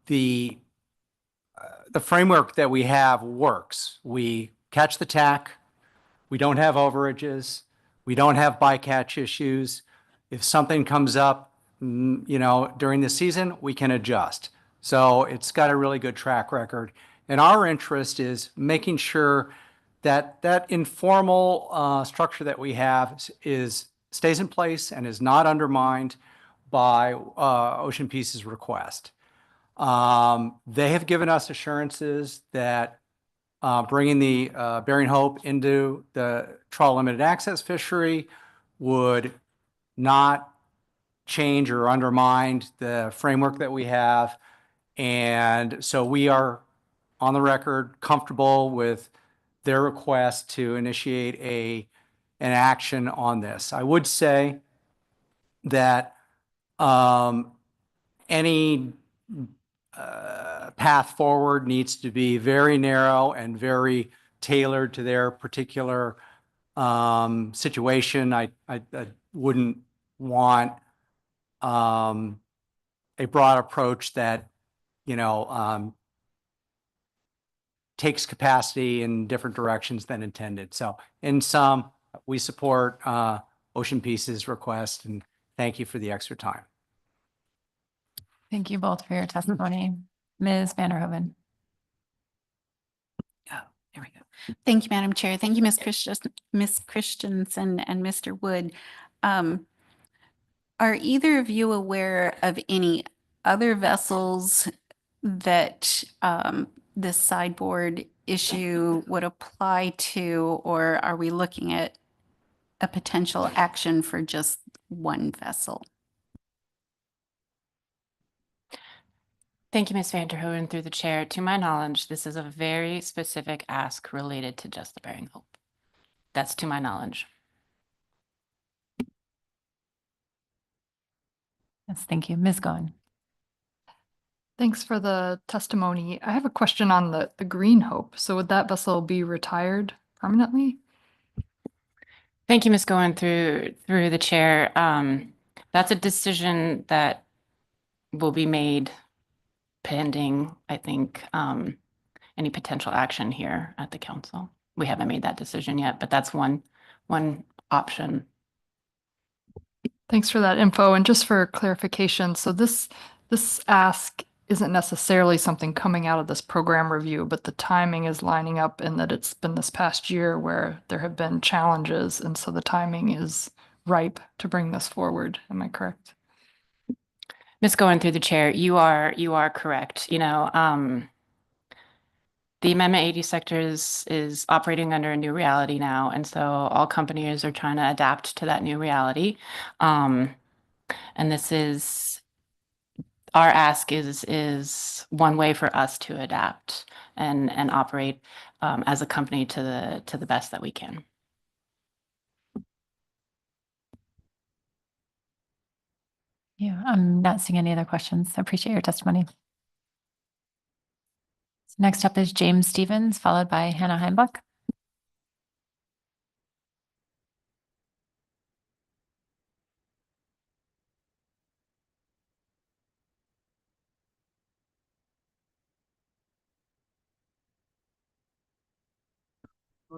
the framework that we have works. We catch the tack. We don't have overages. We don't have bycatch issues. If something comes up, during the season, we can adjust. So it's got a really good track record. And our interest is making sure that that informal structure that we have stays in place and is not undermined by Ocean Peace's request. They have given us assurances that bringing the Bering Hope into the trawl limited access fishery would not change or undermine the framework that we have. And so we are on the record comfortable with their request to initiate an action on this. I would say that any path forward needs to be very narrow and very tailored to their particular situation. I wouldn't want a broad approach that, takes capacity in different directions than intended. So in sum, we support Ocean Peace's request, and thank you for the extra time. Thank you both for your testimony. Ms. Vanderhoven. There we go. Thank you, Madam Chair. Thank you, Ms. Christensen and Mr. Wood. Are either of you aware of any other vessels that this sideboard issue would apply to, or are we looking at a potential action for just one vessel? Thank you, Ms. Vanderhoeven, through the chair. To my knowledge, this is a very specific ask related to just the Bering Hope. That's to my knowledge. Yes, thank you. Ms. Goen. Thanks for the testimony. I have a question on the Green Hope. So would that vessel be retired permanently? Thank you, Ms. Goen, through the chair. That's a decision that will be made pending, I think, any potential action here at the council. We haven't made that decision yet, but that's one option. Thanks for that info. And just for clarification, so this ask isn't necessarily something coming out of this program review, but the timing is lining up in that it's been this past year where there have been challenges, and so the timing is ripe to bring this forward. Am I correct? Ms. Goen, through the chair, you are correct. The Amendment 80 sector is operating under a new reality now, and so all companies are trying to adapt to that new reality. And this is our ask is one way for us to adapt and operate as a company to the best that we can. Yeah, I'm not seeing any other questions. I appreciate your testimony. So next up is James Stevens, followed by Hannah Heimbuck.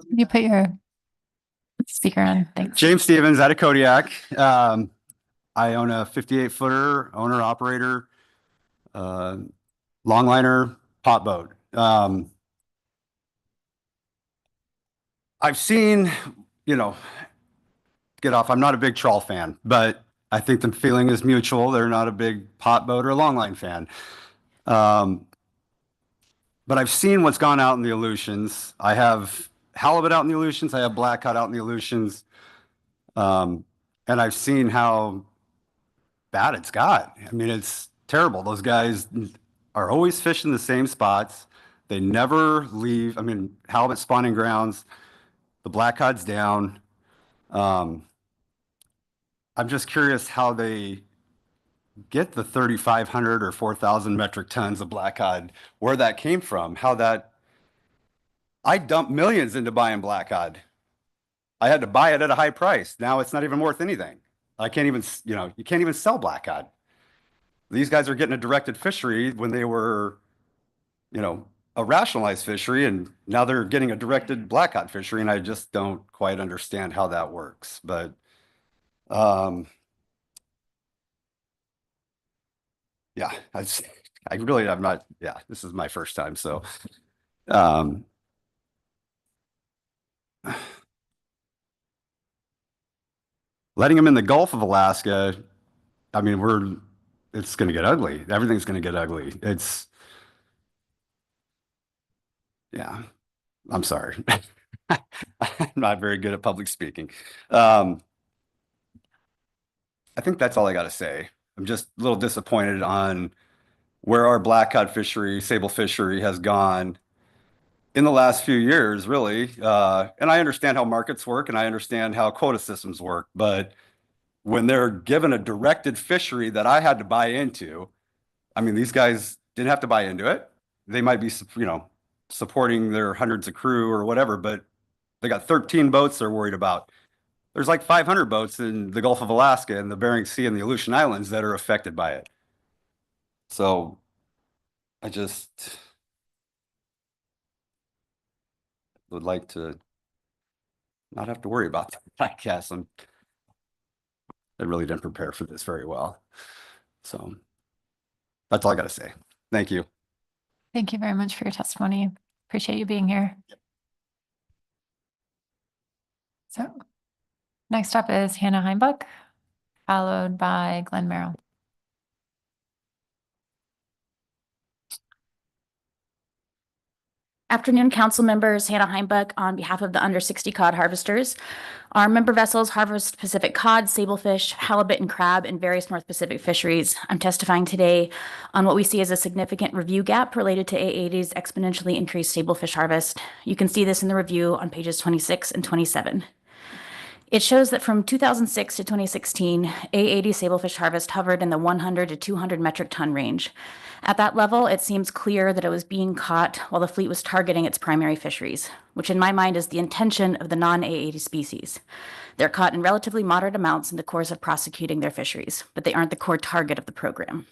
You put your speaker on. Thanks. James Stevens out of Kodiak. I own a 58-footer, owner operator, longliner pot boat. I've seen, get off. I'm not a big trawl fan, but I think the feeling is mutual. They're not a big pot boat or longline fan. But I've seen what's gone out in the Aleutians. I have halibut out in the Aleutians. I have blackcod out in the Aleutians. And I've seen how bad it's got. I mean, it's terrible. Those guys are always fishing the same spots. They never leave. I mean, halibut spawning grounds, the blackcod's down. I'm just curious how they get the 3,500 or 4,000 metric tons of blackcod, where that came from, I dumped millions into buying blackcod. I had to buy it at a high price. Now it's not even worth anything. I can't even, you can't even sell blackcod. These guys are getting a directed fishery when they were, a rationalized fishery, and now they're getting a directed blackcod fishery, and I just don't quite understand how that works. But yeah, I really, I'm not, yeah, this is my first time, so letting them in the Gulf of Alaska, I mean, it's going to get ugly. Everything's going to get ugly. Yeah, I'm sorry. I'm not very good at public speaking. I think that's all I got to say. I'm just a little disappointed on where our blackcod fishery, sable fishery has gone in the last few years, really. And I understand how markets work and I understand how quota systems work, but when they're given a directed fishery that I had to buy into, I mean, these guys didn't have to buy into it. They might be, supporting their hundreds of crew or whatever, but they got 13 boats they're worried about. There's like 500 boats in the Gulf of Alaska and the Bering Sea and the Aleutian Islands that are affected by it. So I just would like to not have to worry about that, I guess. I really didn't prepare for this very well. So that's all I got to say. Thank you. Thank you very much for your testimony. Appreciate you being here. So next up is Hannah Heimbuck, followed by Glenn Merrill. Afternoon, council members. Hannah Heimbuck on behalf of the under 60 cod harvesters. Our member vessels harvest Pacific cod, sablefish, halibut, and crab in various North Pacific fisheries. I'm testifying today on what we see as a significant review gap related to A80's exponentially increased sablefish harvest. You can see this in the review on pages 26 and 27. It shows that from 2006 to 2016, A80 sablefish harvest hovered in the 100 to 200 metric ton range. At that level, it seems clear that it was being caught while the fleet was targeting its primary fisheries, which in my mind is the intention of the non-A80 species. They're caught in relatively moderate amounts in the course of prosecuting their fisheries, but they aren't the core target of the program.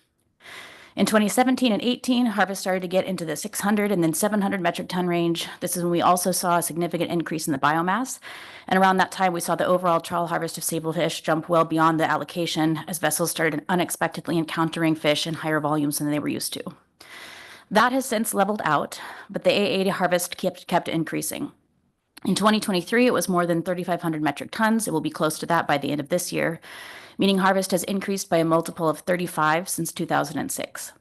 In 2017 and 18, harvest started to get into the 600 and then 700 metric ton range. This is when we also saw a significant increase in the biomass. And around that time, we saw the overall trawl harvest of sablefish jump well beyond the allocation as vessels started unexpectedly encountering fish in higher volumes than they were used to. That has since leveled out, but the A80 harvest kept increasing. In 2023, it was more than 3,500 metric tons. It will be close to that by the end of this year, meaning harvest has increased by a multiple of 35 since 2006.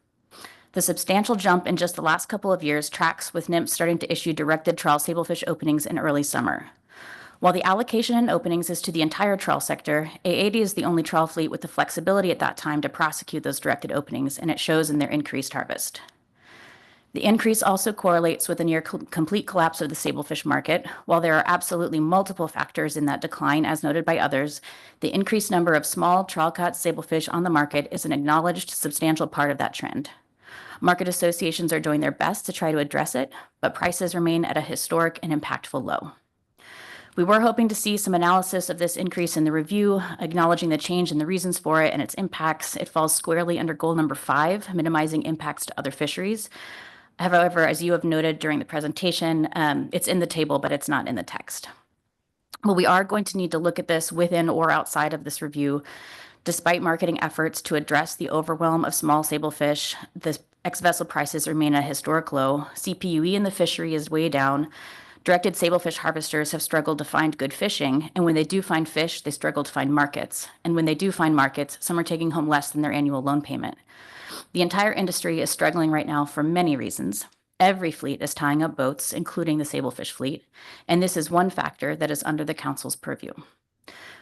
The substantial jump in just the last couple of years tracks with NIMS starting to issue directed trawl sablefish openings in early summer. While the allocation and openings is to the entire trawl sector, A80 is the only trawl fleet with the flexibility at that time to prosecute those directed openings, and it shows in their increased harvest. The increase also correlates with a near complete collapse of the sablefish market. While there are absolutely multiple factors in that decline, as noted by others, the increased number of small trawl-caught sablefish on the market is an acknowledged substantial part of that trend. Market associations are doing their best to try to address it, but prices remain at a historic and impactful low. We were hoping to see some analysis of this increase in the review, acknowledging the change in the reasons for it and its impacts. It falls squarely under goal number 5, minimizing impacts to other fisheries. However, as you have noted during the presentation, it's in the table, but it's not in the text. Well, we are going to need to look at this within or outside of this review. Despite marketing efforts to address the overwhelm of small sablefish, the ex-vessel prices remain at a historic low. CPUE in the fishery is way down. Directed sablefish harvesters have struggled to find good fishing, and when they do find fish, they struggle to find markets. And when they do find markets, some are taking home less than their annual loan payment. The entire industry is struggling right now for many reasons. Every fleet is tying up boats, including the sablefish fleet, and this is one factor that is under the council's purview.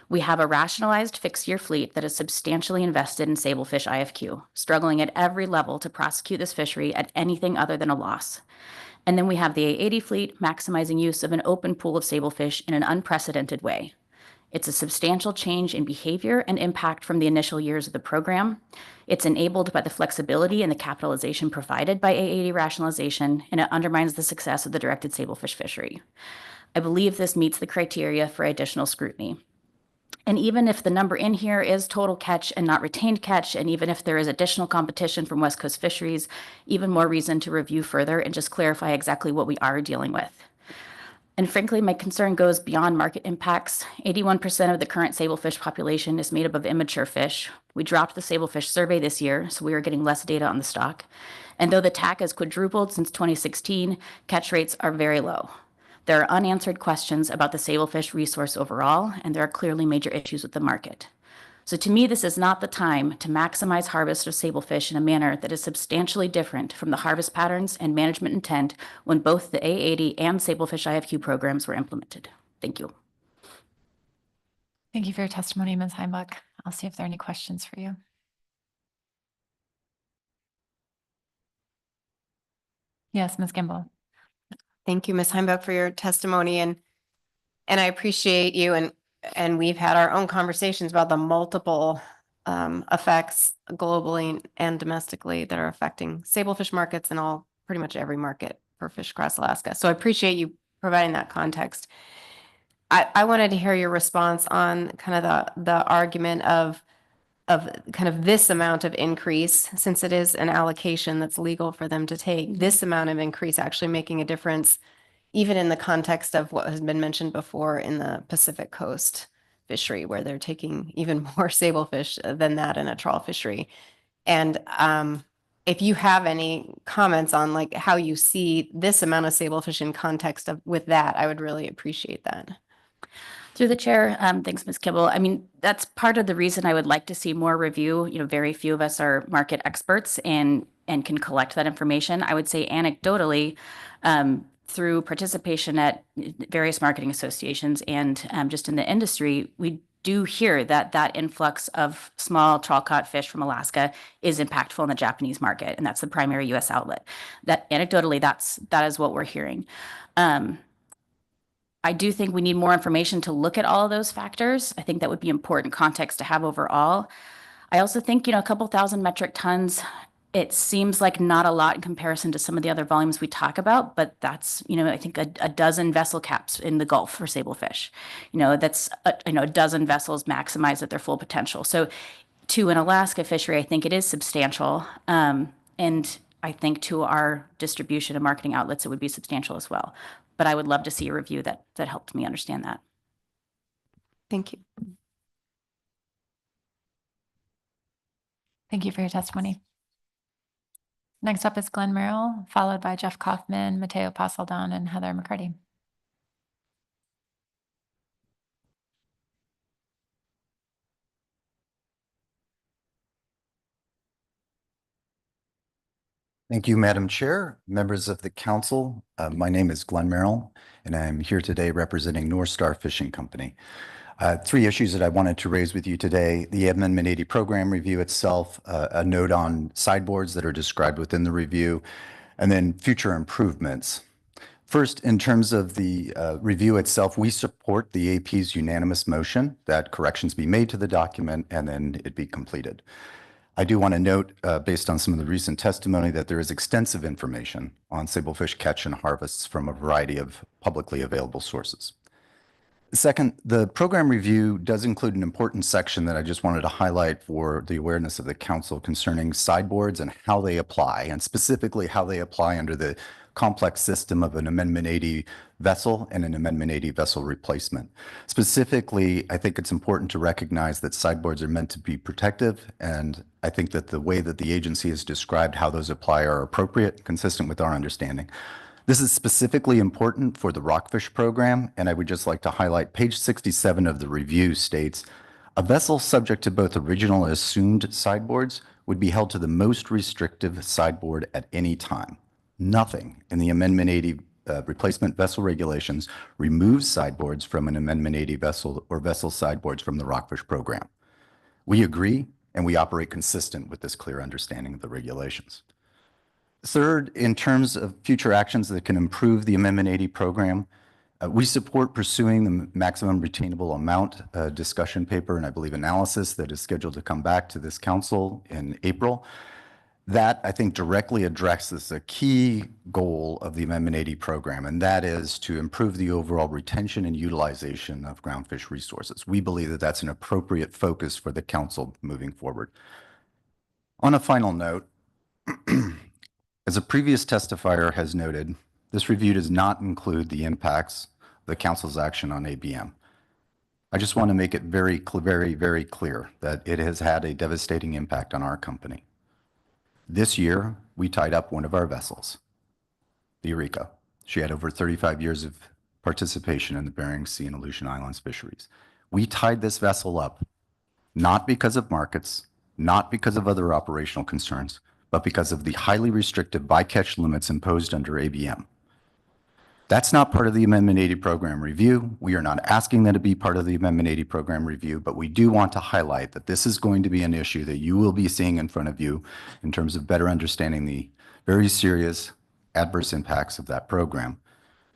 We have a rationalized fixed-year fleet that is substantially invested in sablefish IFQ, struggling at every level to prosecute this fishery at anything other than a loss. And then we have the A80 fleet maximizing use of an open pool of sablefish in an unprecedented way. It's a substantial change in behavior and impact from the initial years of the program. It's enabled by the flexibility and the capitalization provided by A80 rationalization, and it undermines the success of the directed sablefish fishery. I believe this meets the criteria for additional scrutiny. And even if the number in here is total catch and not retained catch, and even if there is additional competition from West Coast fisheries, even more reason to review further and just clarify exactly what we are dealing with. And frankly, my concern goes beyond market impacts. 81% of the current sablefish population is made up of immature fish. We dropped the sablefish survey this year, so we are getting less data on the stock. And though the TAC has quadrupled since 2016, catch rates are very low. There are unanswered questions about the sablefish resource overall, and there are clearly major issues with the market. So to me, this is not the time to maximize harvest of sablefish in a manner that is substantially different from the harvest patterns and management intent when both the A80 and Sablefish IFQ programs were implemented. Thank you. Thank you for your testimony, Ms. Heimbach. I'll see if there are any questions for you. Yes, Ms. Gimbel. Thank you, Ms. Heimbach, for your testimony, and I appreciate you, and we've had our own conversations about the multiple effects globally and domestically that are affecting sablefish markets and all pretty much every market for fish across Alaska. So I appreciate you providing that context. I wanted to hear your response on kind of the argument of kind of this amount of increase, since it is an allocation that's legal for them to take, this amount of increase actually making a difference, even in the context of what has been mentioned before in the Pacific Coast fishery, where they're taking even more sablefish than that in a trawl fishery. And if you have any comments on like how you see this amount of sablefish in context of with that, I would really appreciate that. Through the chair, thanks, Ms. Kibble. I mean, that's part of the reason I would like to see more review. You know, very few of us are market experts and can collect that information. I would say anecdotally, through participation at various marketing associations and just in the industry, we do hear that that influx of small trawl caught fish from Alaska is impactful in the Japanese market, and that's the primary U.S. outlet. That anecdotally, that is what we're hearing. I do think we need more information to look at all of those factors. I think that would be important context to have overall. I also think, you know, a couple thousand metric tons, it seems like not a lot in comparison to some of the other volumes we talk about, but that's, you know, I think a dozen vessel caps in the Gulf for sablefish. You know, that's, a dozen vessels maximized at their full potential. So to an Alaska fishery, I think it is substantial. And I think to our distribution and marketing outlets, it would be substantial as well. But I would love to see a review that helped me understand that. Thank you. Thank you for your testimony. Next up is Glenn Merrill, followed by Jeff Kaufman, Mateo Pasaldon, and Heather McCarty. Thank you, Madam Chair, members of the council. My name is Glenn Merrill, and I'm here today representing North Star Fishing Company. Three issues that I wanted to raise with you today: the Amendment 80 program review itself, a note on sideboards that are described within the review, and then future improvements. First, in terms of the review itself, we support the AP's unanimous motion that corrections be made to the document and then it be completed. I do want to note, based on some of the recent testimony, that there is extensive information on sablefish catch and harvests from a variety of publicly available sources. Second, the program review does include an important section that I just wanted to highlight for the awareness of the council concerning sideboards and how they apply, and specifically how they apply under the complex system of an Amendment 80 vessel and an Amendment 80 vessel replacement. Specifically, I think it's important to recognize that sideboards are meant to be protective, and I think that the way that the agency has described how those apply are appropriate, consistent with our understanding. This is specifically important for the rockfish program, and I would just like to highlight page 67 of the review states, a vessel subject to both original and assumed sideboards would be held to the most restrictive sideboard at any time. Nothing in the Amendment 80 replacement vessel regulations removes sideboards from an Amendment 80 vessel or vessel sideboards from the rockfish program. We agree, and we operate consistent with this clear understanding of the regulations. Third, in terms of future actions that can improve the Amendment 80 program, we support pursuing the maximum retainable amount discussion paper and I believe analysis that is scheduled to come back to this council in April. That, I think, directly addresses a key goal of the Amendment 80 program, and that is to improve the overall retention and utilization of groundfish resources. We believe that that's an appropriate focus for the council moving forward. On a final note, as a previous testifier has noted, this review does not include the impacts of the council's action on ABM. I just want to make it very clear that it has had a devastating impact on our company. This year, we tied up one of our vessels, the Eureka. She had over 35 years of participation in the Bering Sea and Aleutian Islands fisheries. We tied this vessel up not because of markets, not because of other operational concerns, but because of the highly restrictive bycatch limits imposed under ABM. That's not part of the Amendment 80 program review. We are not asking that it be part of the Amendment 80 program review, but we do want to highlight that this is going to be an issue that you will be seeing in front of you in terms of better understanding the very serious adverse impacts of that program.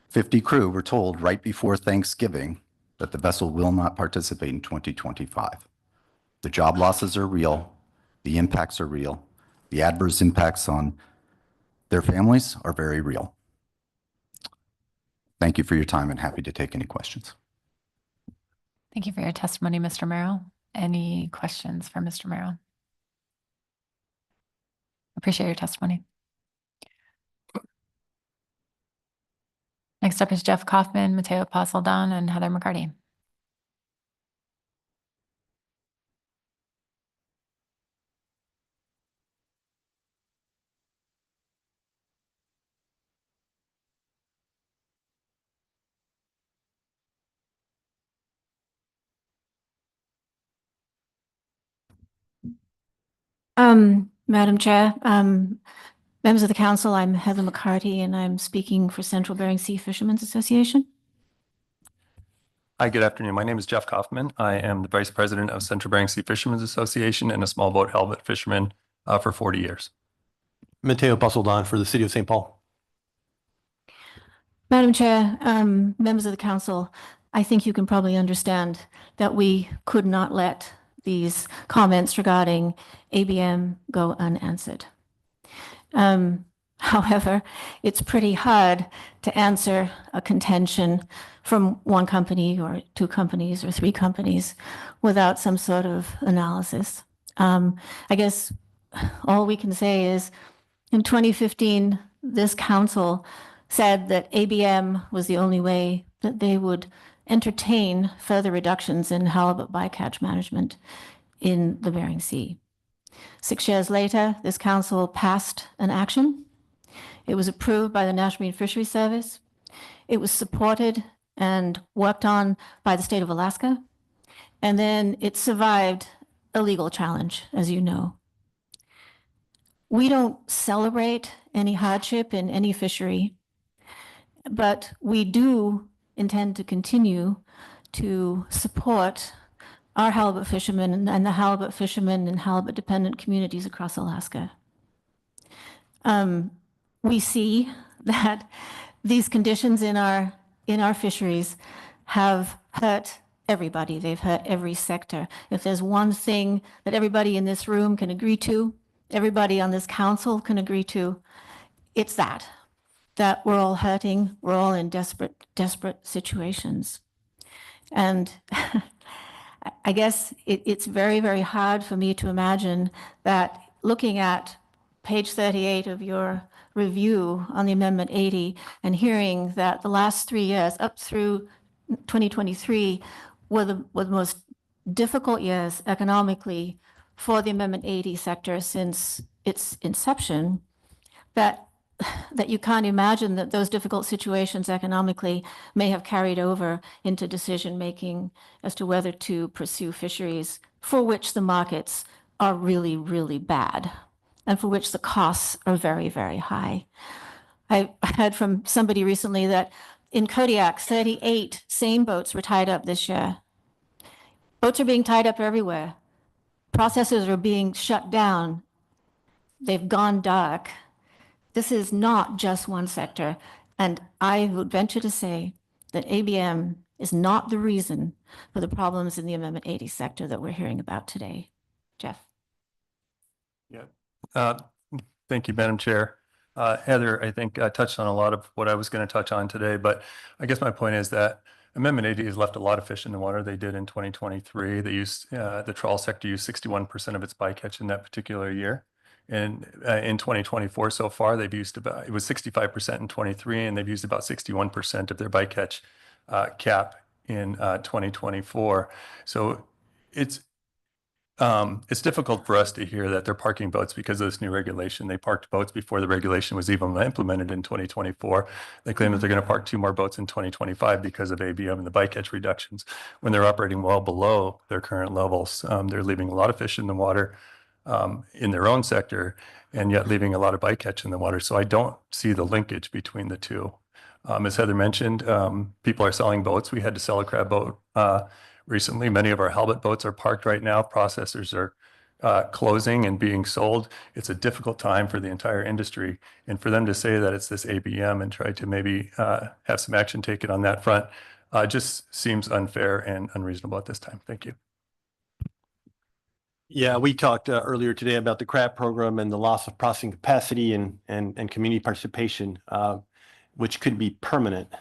50 crew were told right before Thanksgiving that the vessel will not participate in 2025. The job losses are real. The impacts are real. The adverse impacts on their families are very real. Thank you for your time and happy to take any questions. Thank you for your testimony, Mr. Merrill. Any questions for Mr. Merrill? Appreciate your testimony. Next up is Jeff Kaufman, Mateo Pasaldan, and Heather McCarty. Madam Chair, members of the council, I'm Heather McCarty, and I'm speaking for Central Bering Sea Fishermen's Association. Hi, good afternoon. My name is Jeff Kaufman. I am the Vice President of Central Bering Sea Fishermen's Association and a small boat halibut fisherman for 40 years. Mateo Pasaldan for the City of St. Paul. Madam Chair, members of the council, I think you can probably understand that we could not let these comments regarding ABM go unanswered. However, it's pretty hard to answer a contention from one company or two companies or three companies without some sort of analysis. I guess all we can say is in 2015, this council said that ABM was the only way that they would entertain further reductions in halibut bycatch management in the Bering Sea. 6 years later, this council passed an action. It was approved by the National Marine Fisheries Service. It was supported and worked on by the state of Alaska. And then it survived a legal challenge, as you know. We don't celebrate any hardship in any fishery, but we do intend to continue to support our halibut fishermen and the halibut fishermen and halibut dependent communities across Alaska. We see that these conditions in our fisheries have hurt everybody. They've hurt every sector. If there's one thing that everybody in this room can agree to, everybody on this council can agree to, it's that we're all hurting, we're all in desperate situations. And I guess it's very, very hard for me to imagine that looking at page 38 of your review on the Amendment 80 and hearing that the last 3 years up through 2023 were the most difficult years economically for the Amendment 80 sector since its inception, that you can't imagine that those difficult situations economically may have carried over into decision-making as to whether to pursue fisheries for which the markets are really, really bad and for which the costs are very, very high. I heard from somebody recently that in Kodiak, 38 seine boats were tied up this year. Boats are being tied up everywhere. Processors are being shut down. They've gone dark. This is not just one sector, and I would venture to say that ABM is not the reason for the problems in the Amendment 80 sector that we're hearing about today. Jeff. Yeah. Thank you, Madam Chair. Heather, I think touched on a lot of what I was going to touch on today, but I guess my point is that Amendment 80 has left a lot of fish in the water. They did in 2023. They used the trawl sector used 61% of its bycatch in that particular year. And in 2024 so far, they've used about, it was 65% in 23, and they've used about 61% of their bycatch cap in 2024. So it's difficult for us to hear that they're parking boats because of this new regulation. They parked boats before the regulation was even implemented in 2024. They claim that they're going to park 2 more boats in 2025 because of ABM and the bycatch reductions when they're operating well below their current levels. They're leaving a lot of fish in the water in their own sector and yet leaving a lot of bycatch in the water. So I don't see the linkage between the two. As Heather mentioned, people are selling boats. We had to sell a crab boat recently. Many of our halibut boats are parked right now. Processors are closing and being sold. It's a difficult time for the entire industry. And for them to say that it's this ABM and try to maybe have some action taken on that front just seems unfair and unreasonable at this time. Thank you. Yeah, we talked earlier today about the crab program and the loss of processing capacity and community participation, which could be permanent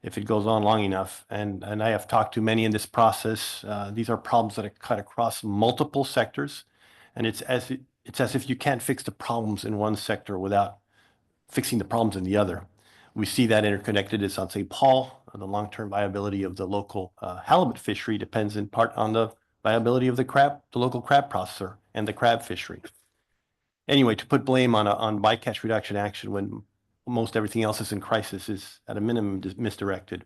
if it goes on long enough. And I have talked to many in this process. These are problems that are cut across multiple sectors, and it's as if you can't fix the problems in one sector without fixing the problems in the other. We see that interconnectedness on St. Paul. The long-term viability of the local halibut fishery depends in part on the viability of the local crab processor and the crab fishery. Anyway, to put blame on bycatch reduction action when most everything else is in crisis is at a minimum misdirected.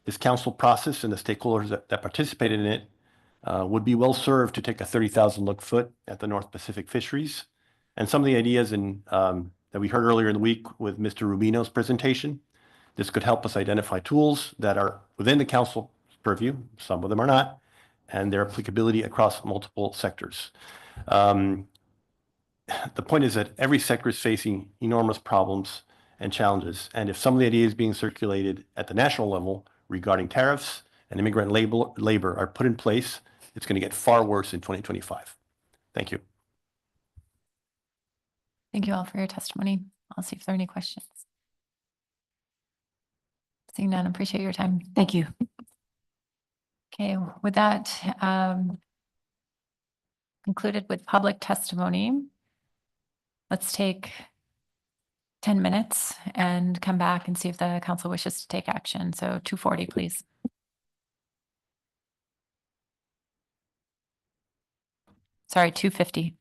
This council process and the stakeholders that participated in it would be well served to take a 30,000 look foot at the North Pacific fisheries. And some of the ideas that we heard earlier in the week with Mr. Rubino's presentation, this could help us identify tools that are within the council's purview, some of them are not, and their applicability across multiple sectors. The point is that every sector is facing enormous problems and challenges. And if some of the ideas being circulated at the national level regarding tariffs and immigrant labor are put in place, it's going to get far worse in 2025. Thank you. Thank you all for your testimony. I'll see if there are any questions. Seeing none, appreciate your time. Thank you. Okay, with that, concluded with public testimony. Let's take 10 minutes and come back and see if the council wishes to take action. So 2:40, please. Sorry, 2:50.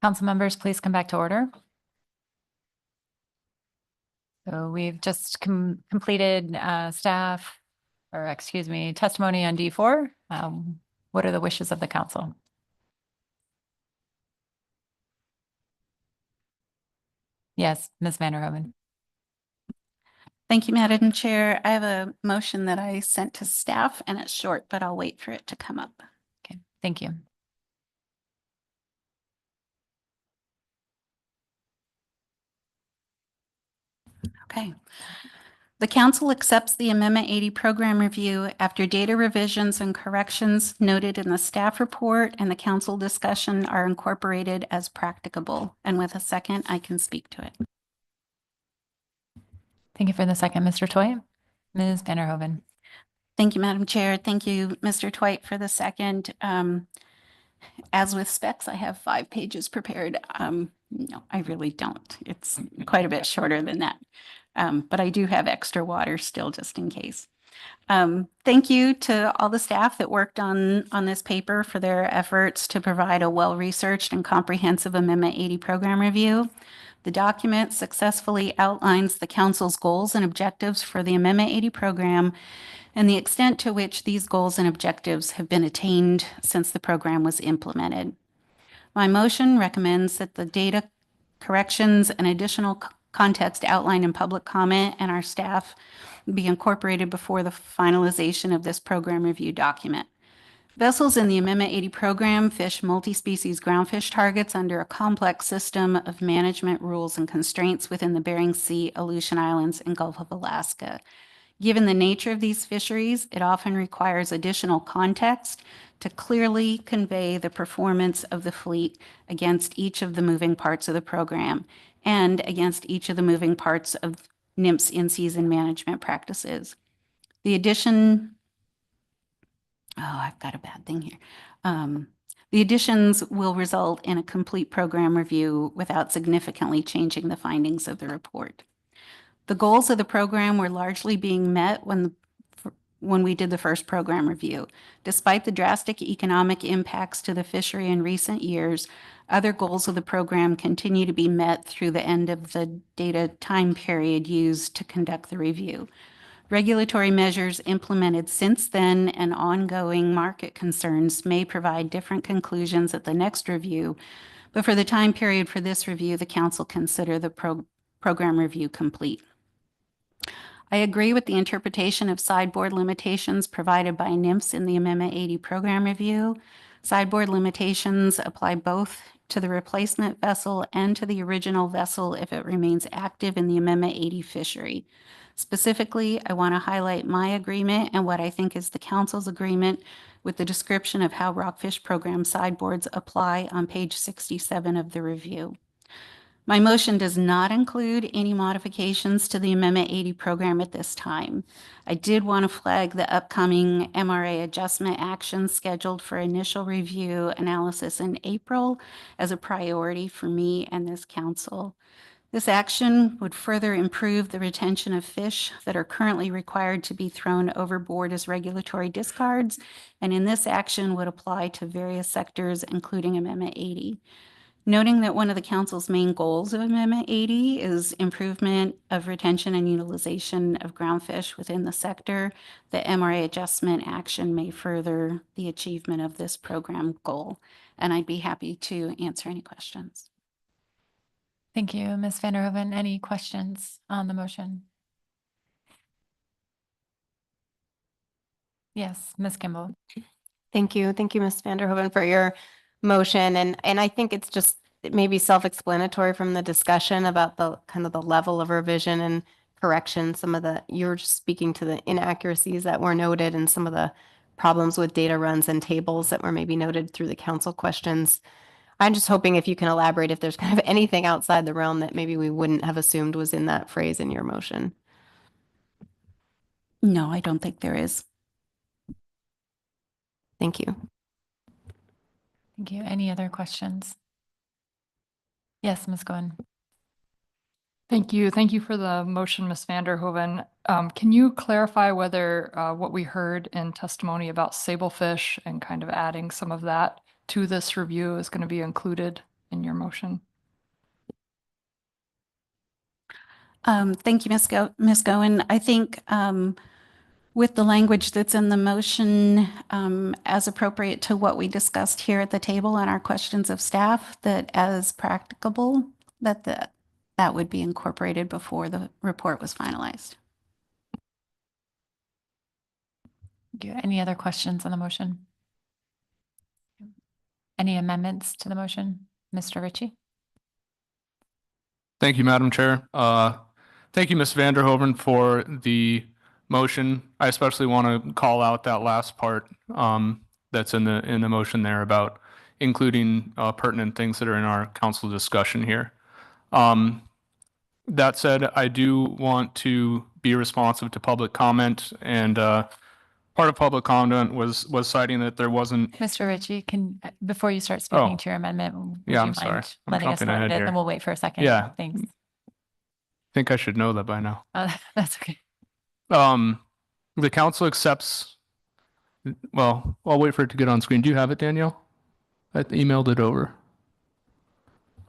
Council members, please come back to order. So we've just completed testimony on D4. What are the wishes of the council? Yes, Ms. Vanderhoven. Thank you, Madam Chair. I have a motion that I sent to staff and it's short, but I'll wait for it to come up. Okay, thank you. Okay. The council accepts the Amendment 80 program review after data revisions and corrections noted in the staff report and the council discussion are incorporated as practicable. And with a second, I can speak to it. Thank you for the second, Mr. Toy. Ms. Vanderhoven. Thank you, Madam Chair. Thank you, Mr. Twite, for the second. As with specs, I have 5 pages prepared. No, I really don't. It's quite a bit shorter than that. But I do have extra water still just in case. Thank you to all the staff that worked on this paper for their efforts to provide a well-researched and comprehensive Amendment 80 program review. The document successfully outlines the council's goals and objectives for the Amendment 80 program and the extent to which these goals and objectives have been attained since the program was implemented. My motion recommends that the data corrections and additional context outlined in public comment and our staff be incorporated before the finalization of this program review document. Vessels in the Amendment 80 program fish multi-species groundfish targets under a complex system of management rules and constraints within the Bering Sea, Aleutian Islands, and Gulf of Alaska. Given the nature of these fisheries, it often requires additional context to clearly convey the performance of the fleet against each of the moving parts of the program and against each of the moving parts of NMFS in-season management practices. The addition, I've got a bad thing here. The additions will result in a complete program review without significantly changing the findings of the report. The goals of the program were largely being met when we did the first program review. Despite the drastic economic impacts to the fishery in recent years, other goals of the program continue to be met through the end of the data time period used to conduct the review. Regulatory measures implemented since then and ongoing market concerns may provide different conclusions at the next review, but for the time period for this review, the council consider the program review complete. I agree with the interpretation of sideboard limitations provided by NMFS in the Amendment 80 program review. Sideboard limitations apply both to the replacement vessel and to the original vessel if it remains active in the Amendment 80 fishery. Specifically, I want to highlight my agreement and what I think is the council's agreement with the description of how rockfish program sideboards apply on page 67 of the review. My motion does not include any modifications to the Amendment 80 program at this time. I did want to flag the upcoming MRA adjustment actions scheduled for initial review analysis in April as a priority for me and this council. This action would further improve the retention of fish that are currently required to be thrown overboard as regulatory discards, and in this action would apply to various sectors, including Amendment 80. Noting that one of the council's main goals of Amendment 80 is improvement of retention and utilization of groundfish within the sector, the MRA adjustment action may further the achievement of this program goal, and I'd be happy to answer any questions. Thank you, Ms. Vanderhoven. Any questions on the motion? Yes, Ms. Kimball. Thank you. Thank you, Ms. Vanderhoven, for your motion. And I think it's just maybe self-explanatory from the discussion about the kind of the level of revision and correction. Some of the, you're just speaking to the inaccuracies that were noted and some of the problems with data runs and tables that were maybe noted through the council questions. I'm just hoping if you can elaborate if there's kind of anything outside the realm that maybe we wouldn't have assumed was in that phrase in your motion. No, I don't think there is. Thank you. Thank you. Any other questions? Yes, Ms. Goen. Thank you. Thank you for the motion, Ms. Vanderhoven. Can you clarify whether what we heard in testimony about sablefish and kind of adding some of that to this review is going to be included in your motion. Thank you, Ms. Goen. I think with the language that's in the motion, as appropriate to what we discussed here at the table and our questions of staff, that as practicable, that would be incorporated before the report was finalized. Any other questions on the motion? Any amendments to the motion? Mr. Ritchie? Thank you, Madam Chair. Thank you, Ms. Vanderhoven, for the motion. I especially want to call out that last part that's in the motion there about including pertinent things that are in our council discussion here. That said, I do want to be responsive to public comment, and part of public comment was citing that there wasn't. Mr. Ritchie, before you start speaking to your amendment, would Yeah, you I'm sorry. mind I'm letting us jumping know what ahead it is, here. and we'll wait for a second? Yeah. Thanks. I think I should know that by now. That's okay. The council accepts, well, I'll wait for it to get on screen. Do you have it, Danielle? I emailed it over.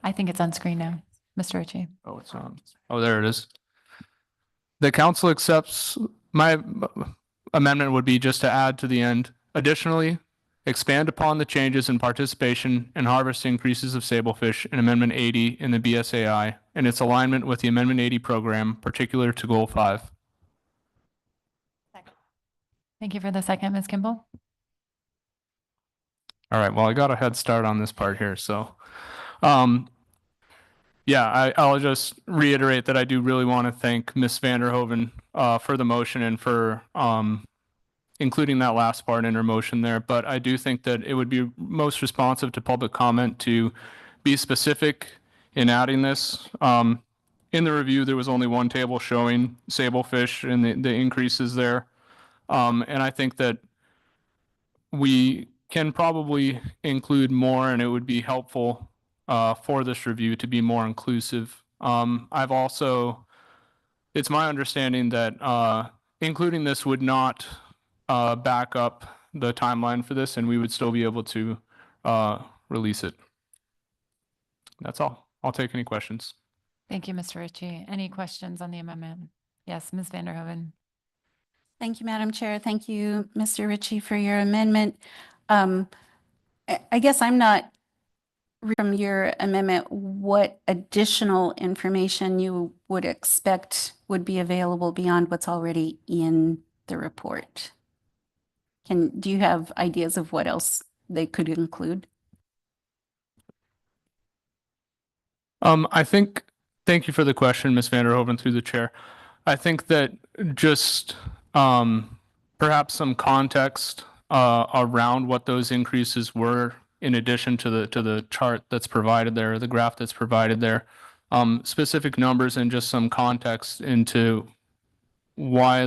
I think it's on screen now, Mr. Ritchie. Oh, it's on. Oh, there it is. The council accepts, my amendment would be just to add to the end. Additionally, expand upon the changes in participation and harvest increases of sablefish in Amendment 80 in the BSAI and its alignment with the Amendment 80 program, particular to Goal 5. Thank you for the second, Ms. Kimball. All right, well, I got a head start on this part here, so. Yeah, I'll just reiterate that I do really want to thank Ms. Vanderhoven for the motion and for including that last part in her motion there. But I do think that it would be most responsive to public comment to be specific in adding this. In the review, there was only one table showing sablefish and the increases there. And I think that we can probably include more, and it would be helpful for this review to be more inclusive. I've also, it's my understanding that including this would not back up the timeline for this, and we would still be able to release it. That's all. I'll take any questions. Thank you, Mr. Ritchie. Any questions on the amendment? Yes, Ms. Vanderhoven. Thank you, Madam Chair. Thank you, Mr. Ritchie, for your amendment. I guess I'm not from your amendment what additional information you would expect would be available beyond what's already in the report. Do you have ideas of what else they could include? I think, thank you for the question, Ms. Vanderhoven, through the chair. I think that just perhaps some context around what those increases were in addition to the chart that's provided there, the graph that's provided there, specific numbers and just some context into why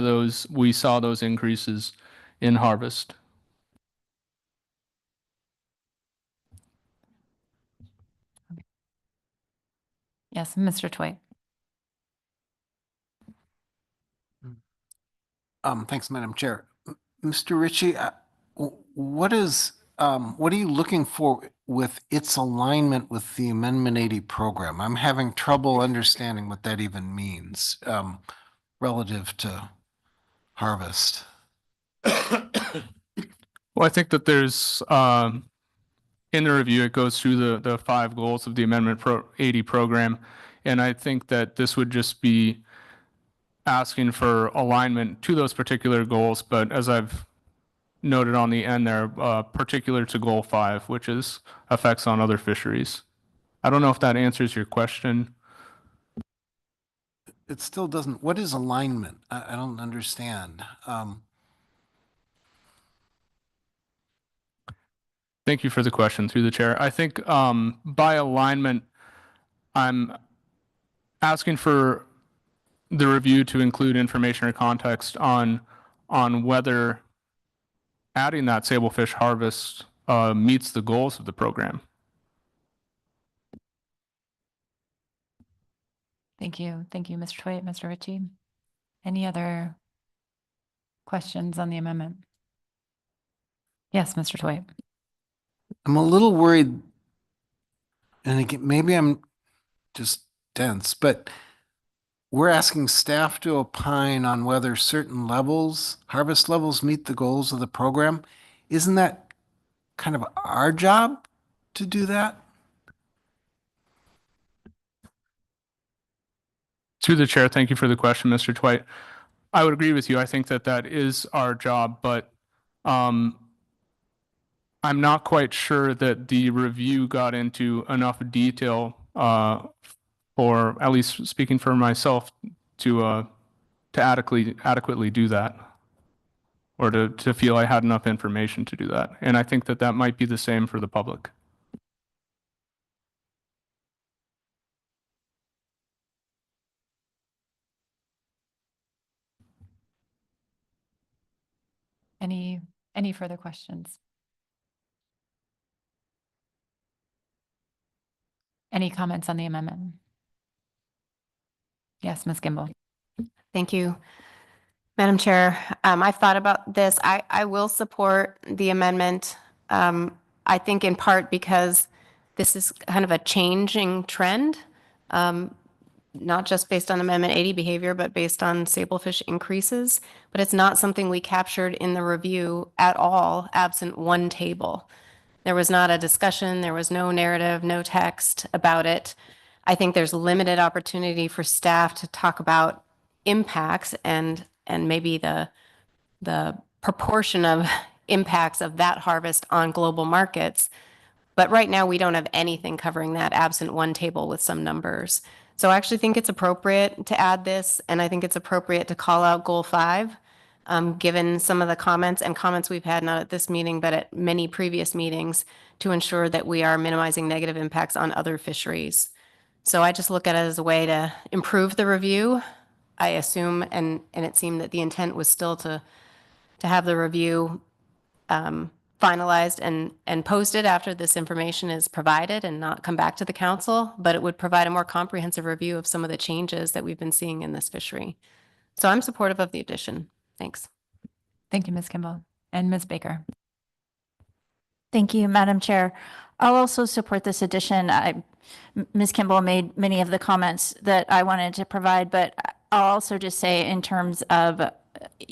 we saw those increases in harvest. Yes, Mr. Twait. Thanks, Madam Chair. Mr. Ritchie, what are you looking for with its alignment with the Amendment 80 program? I'm having trouble understanding what that even means relative to harvest. Well, I think that there's in the review, it goes through the 5 goals of the Amendment 80 program. And I think that this would just be asking for alignment to those particular goals. But as I've noted on the end there, particular to Goal 5, which is effects on other fisheries. I don't know if that answers your question. It still doesn't. What is alignment? I don't understand. Thank you for the question through the chair. I think by alignment, I'm asking for the review to include information or context on whether adding that sablefish harvest meets the goals of the program. Thank you. Thank you, Mr. Twait, Mr. Ritchie. Any other questions on the amendment? Yes, Mr. Twait. I'm a little worried and again, maybe I'm just dense, but we're asking staff to opine on whether certain levels, harvest levels, meet the goals of the program. Isn't that kind of our job to do that? Through the chair, thank you for the question, Mr. Twite. I would agree with you. I think that that is our job, but I'm not quite sure that the review got into enough detail for, at least speaking for myself, to adequately do that, or to feel I had enough information to do that. And I think that that might be the same for the public. Any further questions? Any comments on the amendment? Yes, Ms. Gimbel. Thank you, Madam Chair. I've thought about this. I will support the amendment. I think in part because this is kind of a changing trend, not just based on Amendment 80 behavior, but based on sablefish increases. But it's not something we captured in the review at all, absent one table. There was not a discussion, there was no narrative, no text about it. I think there's limited opportunity for staff to talk about impacts and maybe the proportion of impacts of that harvest on global markets. But right now, we don't have anything covering that absent one table with some numbers. So I actually think it's appropriate to add this, and I think it's appropriate to call out Goal 5, given some of the comments we've had, not at this meeting, but at many previous meetings, to ensure that we are minimizing negative impacts on other fisheries. So I just look at it as a way to improve the review, I assume, and it seemed that the intent was still to have the review finalized and posted after this information is provided and not come back to the council, but it would provide a more comprehensive review of some of the changes that we've been seeing in this fishery. So I'm supportive of the addition. Thanks. Thank you, Ms. Kimball. And Ms. Baker. Thank you, Madam Chair. I'll also support this addition. Ms. Kimball made many of the comments that I wanted to provide, but I'll also just say in terms of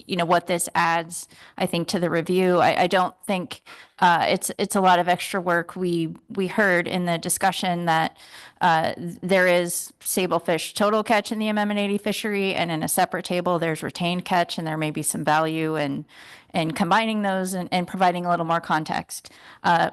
what this adds, I think, to the review. I don't think it's a lot of extra work. We heard in the discussion that there is sablefish total catch in the Amendment 80 fishery, and in a separate table, there's retained catch, and there may be some value in combining those and providing a little more context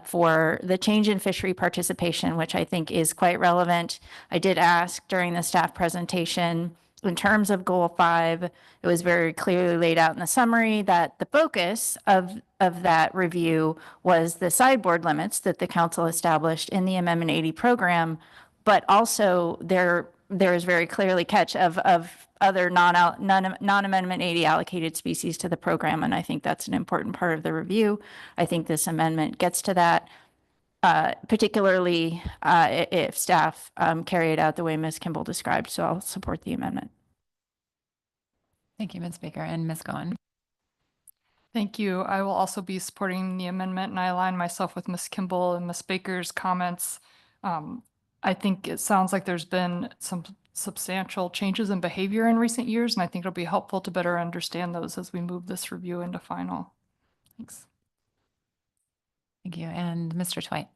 for the change in fishery participation, which I think is quite relevant. I did ask during the staff presentation, in terms of Goal 5, it was very clearly laid out in the summary that the focus of that review was the sideboard limits that the council established in the Amendment 80 program, but also there is very clearly catch of other non-Amendment 80 allocated species to the program, and I think that's an important part of the review. I think this amendment gets to that, particularly if staff carry it out the way Ms. Kimball described, so I'll support the amendment. Thank you, Ms. Baker. And Ms. Goen. Thank you. I will also be supporting the amendment, and I align myself with Ms. Kimball and Ms. Baker's comments. I think it sounds like there's been some substantial changes in behavior in recent years, and I think it'll be helpful to better understand those as we move this review into final. Thanks. Thank you. And Mr. Twite.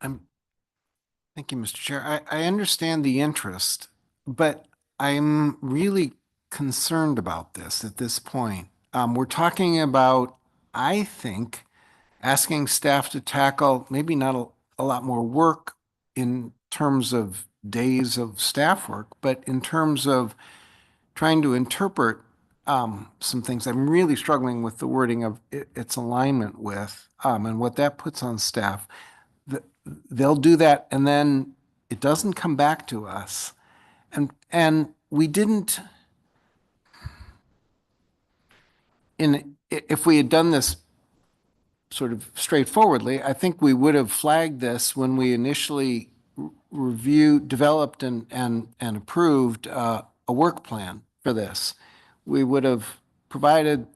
Thank you, Mr. Chair. I understand the interest, but I'm really concerned about this at this point. We're talking about, I think, asking staff to tackle maybe not a lot more work in terms of days of staff work, but in terms of trying to interpret some things. I'm really struggling with the wording of its alignment with and what that puts on staff. They'll do that, and then it doesn't come back to us. And we didn't, if we had done this sort of straightforwardly, I think we would have flagged this when we initially developed and approved a work plan for this. We would have provided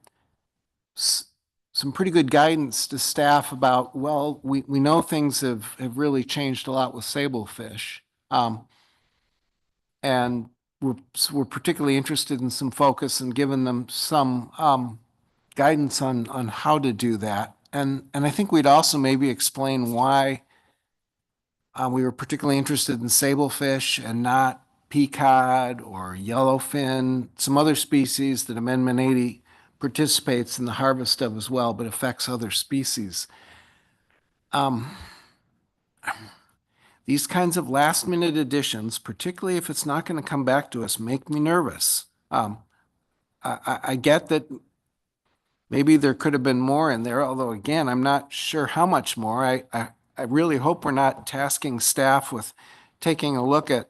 some pretty good guidance to staff about, well, we know things have really changed a lot with sablefish. And we're particularly interested in some focus and giving them some guidance on how to do that. And I think we'd also maybe explain why we were particularly interested in sablefish and not peacod or yellowfin, some other species that Amendment 80 participates in the harvest of as well, but affects other species. These kinds of last minute additions, particularly if it's not going to come back to us, make me nervous. I get that maybe there could have been more in there, although again, I'm not sure how much more. I really hope we're not tasking staff with taking a look at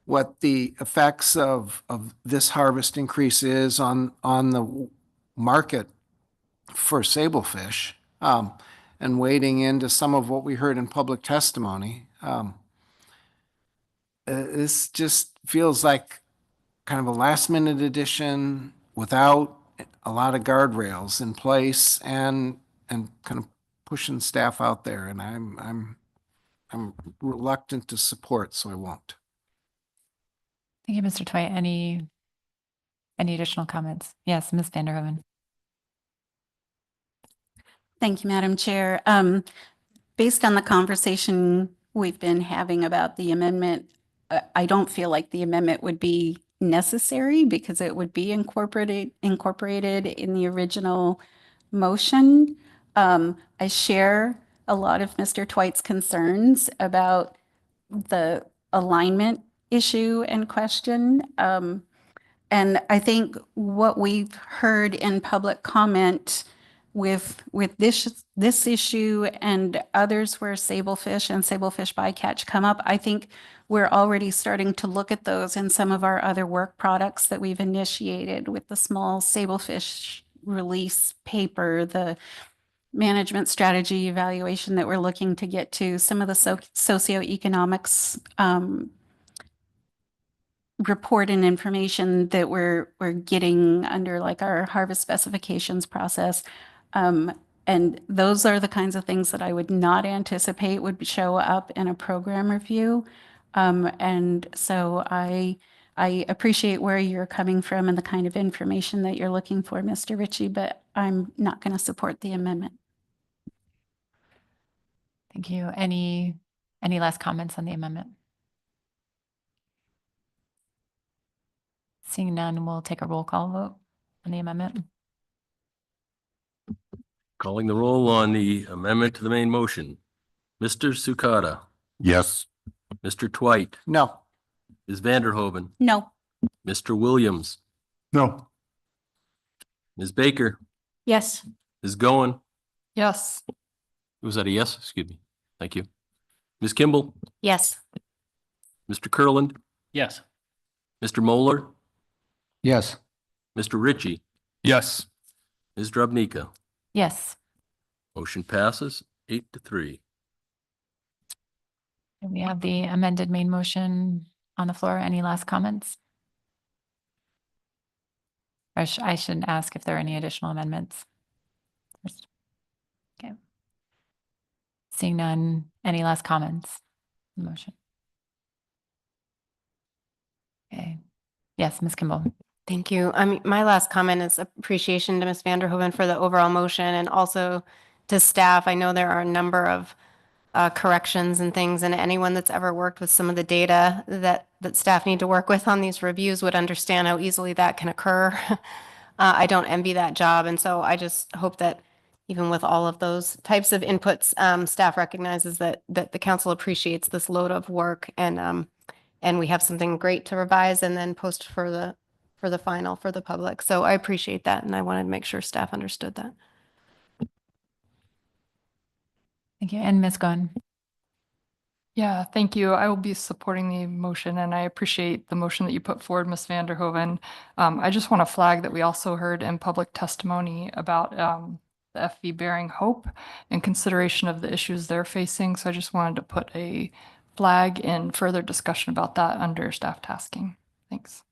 what the effects of this harvest increase is on the market for sablefish, and wading into some of what we heard in public testimony. This just feels like kind of a last minute addition without a lot of guardrails in place and kind of pushing staff out there. And I'm reluctant to support, so I won't. Thank you, Mr. Twite. Any additional comments? Yes, Ms. Vanderhoven. Thank you, Madam Chair. Based on the conversation we've been having about the amendment, I don't feel like the amendment would be necessary because it would be incorporated in the original motion. I share a lot of Mr. Twite's concerns about the alignment issue and question. And I think what we've heard in public comment with this issue and others where sablefish and sablefish bycatch come up, I think we're already starting to look at those in some of our other work products that we've initiated with the small sablefish release paper, the management strategy evaluation that we're looking to get to, some of the socioeconomics report and information that we're getting under like our harvest specifications process. And those are the kinds of things that I would not anticipate would show up in a program review. And so I appreciate where you're coming from and the kind of information that you're looking for, Mr. Ritchie, but I'm not going to support the amendment. Thank you. Any last comments on the amendment? Seeing none, we'll take a roll call vote on the amendment. Calling the roll on the amendment to the main motion. Mr. Sukata. Yes. Mr. Twite. No. Ms. Vanderhoven. No. Mr. Williams. No. Ms. Baker. Yes. Ms. Goen. Yes. Was that a yes? Excuse me. Thank you. Ms. Kimball. Yes. Mr. Kurland. Yes. Mr. Moeller. Yes. Mr. Ritchie. Yes. Ms. Drobnica. Yes. Motion passes 8-3. And we have the amended main motion on the floor. Any last comments? Or I should ask if there are any additional amendments first. Okay. Seeing none, any last comments? Motion. Okay. Yes, Ms. Kimball. Thank you. My last comment is appreciation to Ms. Vanderhoven for the overall motion and also to staff. I know there are a number of corrections and things, and anyone that's ever worked with some of the data that staff need to work with on these reviews would understand how easily that can occur. I don't envy that job, and so I just hope that even with all of those types of inputs, staff recognizes that the council appreciates this load of work, and we have something great to revise and then post for the final for the public. So I appreciate that, and I wanted to make sure staff understood that. Thank you. And Ms. Gunn. Yeah, thank you. I will be supporting the motion, and I appreciate the motion that you put forward, Ms. Vanderhoven. I just want to flag that we also heard in public testimony about the FV Bearing Hope in consideration of the issues they're facing. So I just wanted to put a flag in further discussion about that under staff tasking. Thanks.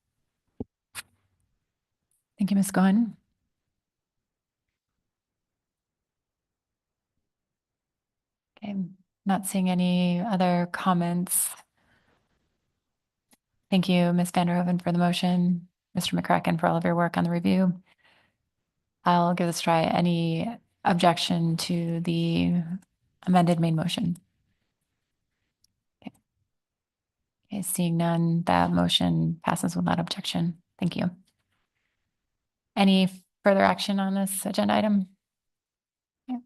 Thank you, Ms. Gunn. Okay, not seeing any other comments. Thank you, Ms. Vanderhoven, for the motion, Mr. McCracken, for all of your work on the review. I'll give this a try. Any objection to the amended main motion? Okay, seeing none, that motion passes without objection. Thank you. Any further action on this agenda item? Yeah.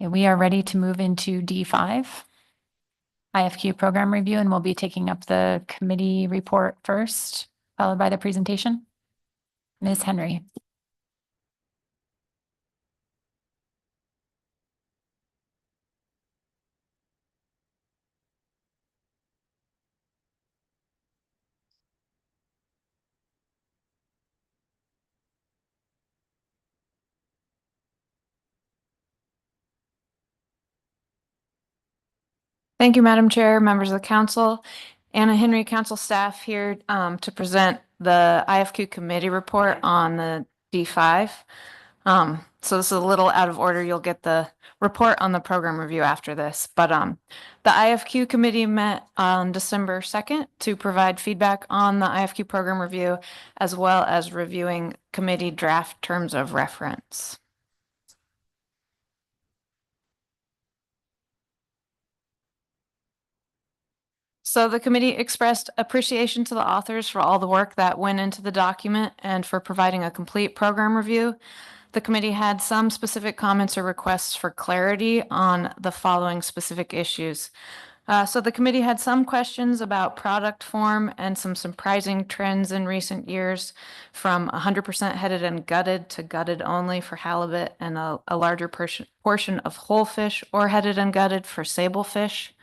Okay, we are ready to move into D5, IFQ program review, and we'll be taking up the committee report first, followed by the presentation. Ms. Henry. Thank you, Madam Chair, members of the council. Anna Henry, council staff here to present the IFQ committee report on the D5. So this is a little out of order. You'll get the report on the program review after this. But the IFQ committee met on December 2nd to provide feedback on the IFQ program review, as well as reviewing committee draft terms of reference. So the committee expressed appreciation to the authors for all the work that went into the document and for providing a complete program review. The committee had some specific comments or requests for clarity on the following specific issues. So the committee had some questions about product form and some surprising trends in recent years, from 100% headed and gutted to gutted only for halibut, and a larger portion of whole fish or headed and gutted for sable fish.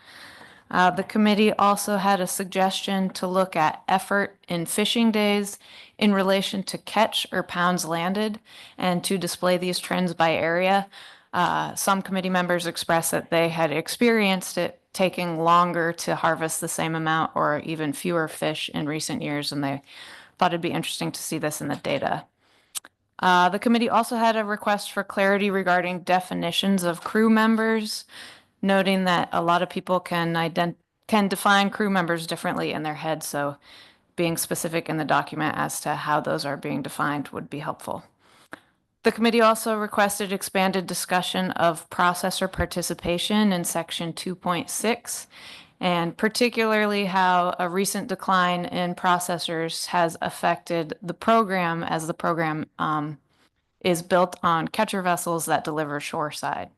The committee also had a suggestion to look at effort in fishing days in relation to catch or pounds landed, and to display these trends by area. Some committee members expressed that they had experienced it taking longer to harvest the same amount or even fewer fish in recent years, and they thought it'd be interesting to see this in the data. The committee also had a request for clarity regarding definitions of crew members, noting that a lot of people can define crew members differently in their head, so being specific in the document as to how those are being defined would be helpful. The committee also requested expanded discussion of processor participation in section 2.6, and particularly how a recent decline in processors has affected the program, as the program is built on catcher vessels that deliver shoreside.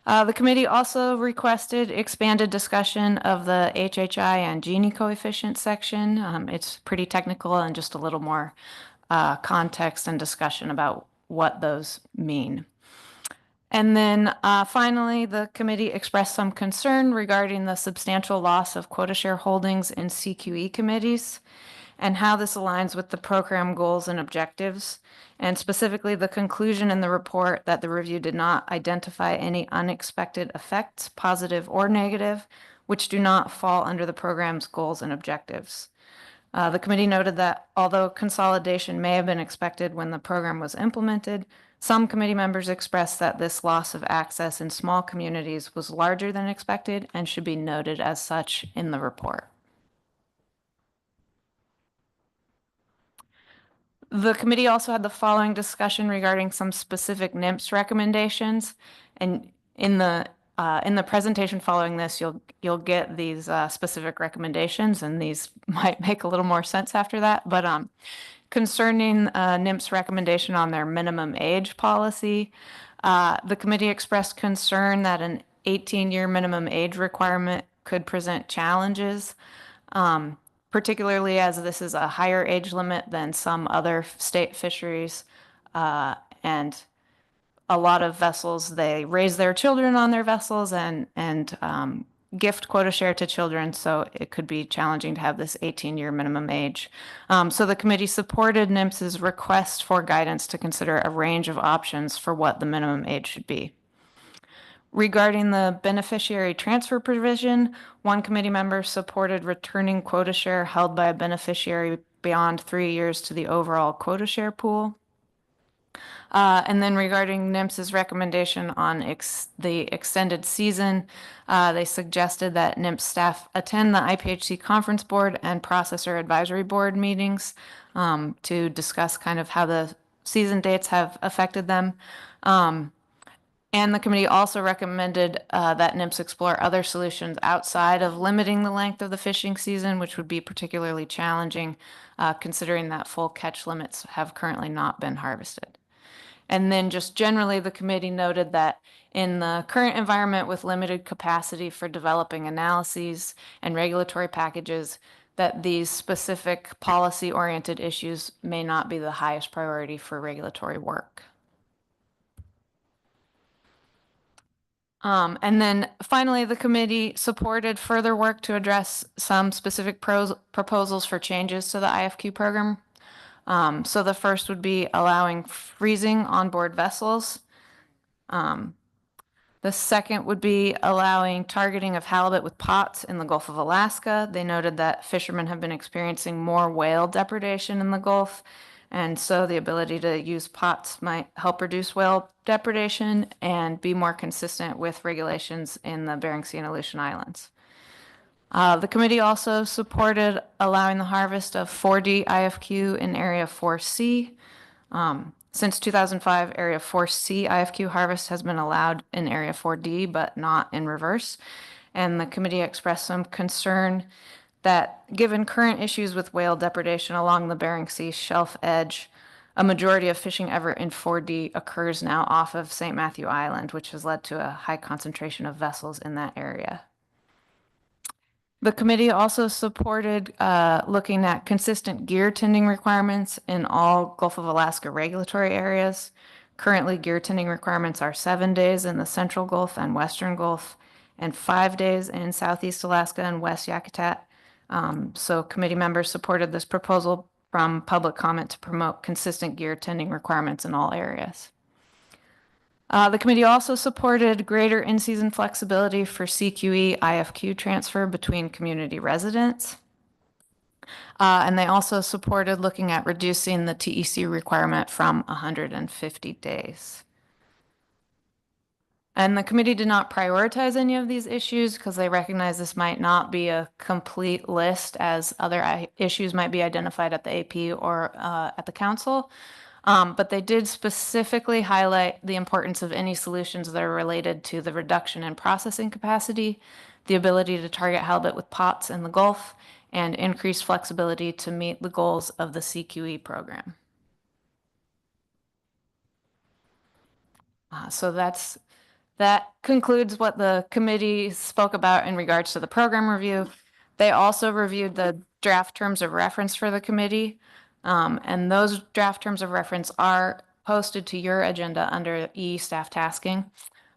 The committee also requested expanded discussion of the HHI and Gini coefficient section. It's pretty technical, and just a little more context and discussion about what those mean. And then finally, the committee expressed some concern regarding the substantial loss of quota share holdings in CQE committees and how this aligns with the program goals and objectives, and specifically the conclusion in the report that the review did not identify any unexpected effects, positive or negative, which do not fall under the program's goals and objectives. The committee noted that although consolidation may have been expected when the program was implemented, some committee members expressed that this loss of access in small communities was larger than expected and should be noted as such in the report. The committee also had the following discussion regarding some specific NIMS recommendations, and in the presentation following this, you'll get these specific recommendations, and these might make a little more sense after that. But concerning NIMS recommendation on their minimum age policy, the committee expressed concern that an 18-year minimum age requirement could present challenges. Particularly as this is a higher age limit than some other state fisheries, and a lot of vessels, they raise their children on their vessels and gift quota share to children, so it could be challenging to have this 18-year minimum age. So the committee supported NIMS's request for guidance to consider a range of options for what the minimum age should be. Regarding the beneficiary transfer provision, one committee member supported returning quota share held by a beneficiary beyond 3 years to the overall quota share pool. And then regarding NIMS's recommendation on the extended season, they suggested that NIMS staff attend the IPHC Conference Board and Processor Advisory Board meetings to discuss kind of how the season dates have affected them. And the committee also recommended that NIMS explore other solutions outside of limiting the length of the fishing season, which would be particularly challenging considering that full catch limits have currently not been harvested. And then just generally, the committee noted that in the current environment with limited capacity for developing analyses and regulatory packages, that these specific policy-oriented issues may not be the highest priority for regulatory work. And then finally, the committee supported further work to address some specific proposals for changes to the IFQ program. So the first would be allowing freezing on board vessels. The second would be allowing targeting of halibut with pots in the Gulf of Alaska. They noted that fishermen have been experiencing more whale depredation in the Gulf, and so the ability to use pots might help reduce whale depredation and be more consistent with regulations in the Bering Sea and Aleutian Islands. The committee also supported allowing the harvest of 4D IFQ in Area 4C. Since 2005, Area 4C IFQ harvest has been allowed in Area 4D, but not in reverse. And the committee expressed some concern that given current issues with whale depredation along the Bering Sea shelf edge, a majority of fishing ever in 4D occurs now off of St. Matthew Island, which has led to a high concentration of vessels in that area. The committee also supported looking at consistent gear tending requirements in all Gulf of Alaska regulatory areas. Currently, gear tending requirements are 7 days in the Central Gulf and Western Gulf, and 5 days in Southeast Alaska and West Yakutat. So committee members supported this proposal from public comment to promote consistent gear tending requirements in all areas. The committee also supported greater in-season flexibility for CQE IFQ transfer between community residents. And they also supported looking at reducing the TEC requirement from 150 days. And the committee did not prioritize any of these issues because they recognize this might not be a complete list, as other issues might be identified at the AP or at the council. But they did specifically highlight the importance of any solutions that are related to the reduction in processing capacity, the ability to target halibut with pots in the Gulf, and increased flexibility to meet the goals of the CQE program. So that concludes what the committee spoke about in regards to the program review. They also reviewed the draft terms of reference for the committee. And those draft terms of reference are posted to your agenda under E staff tasking.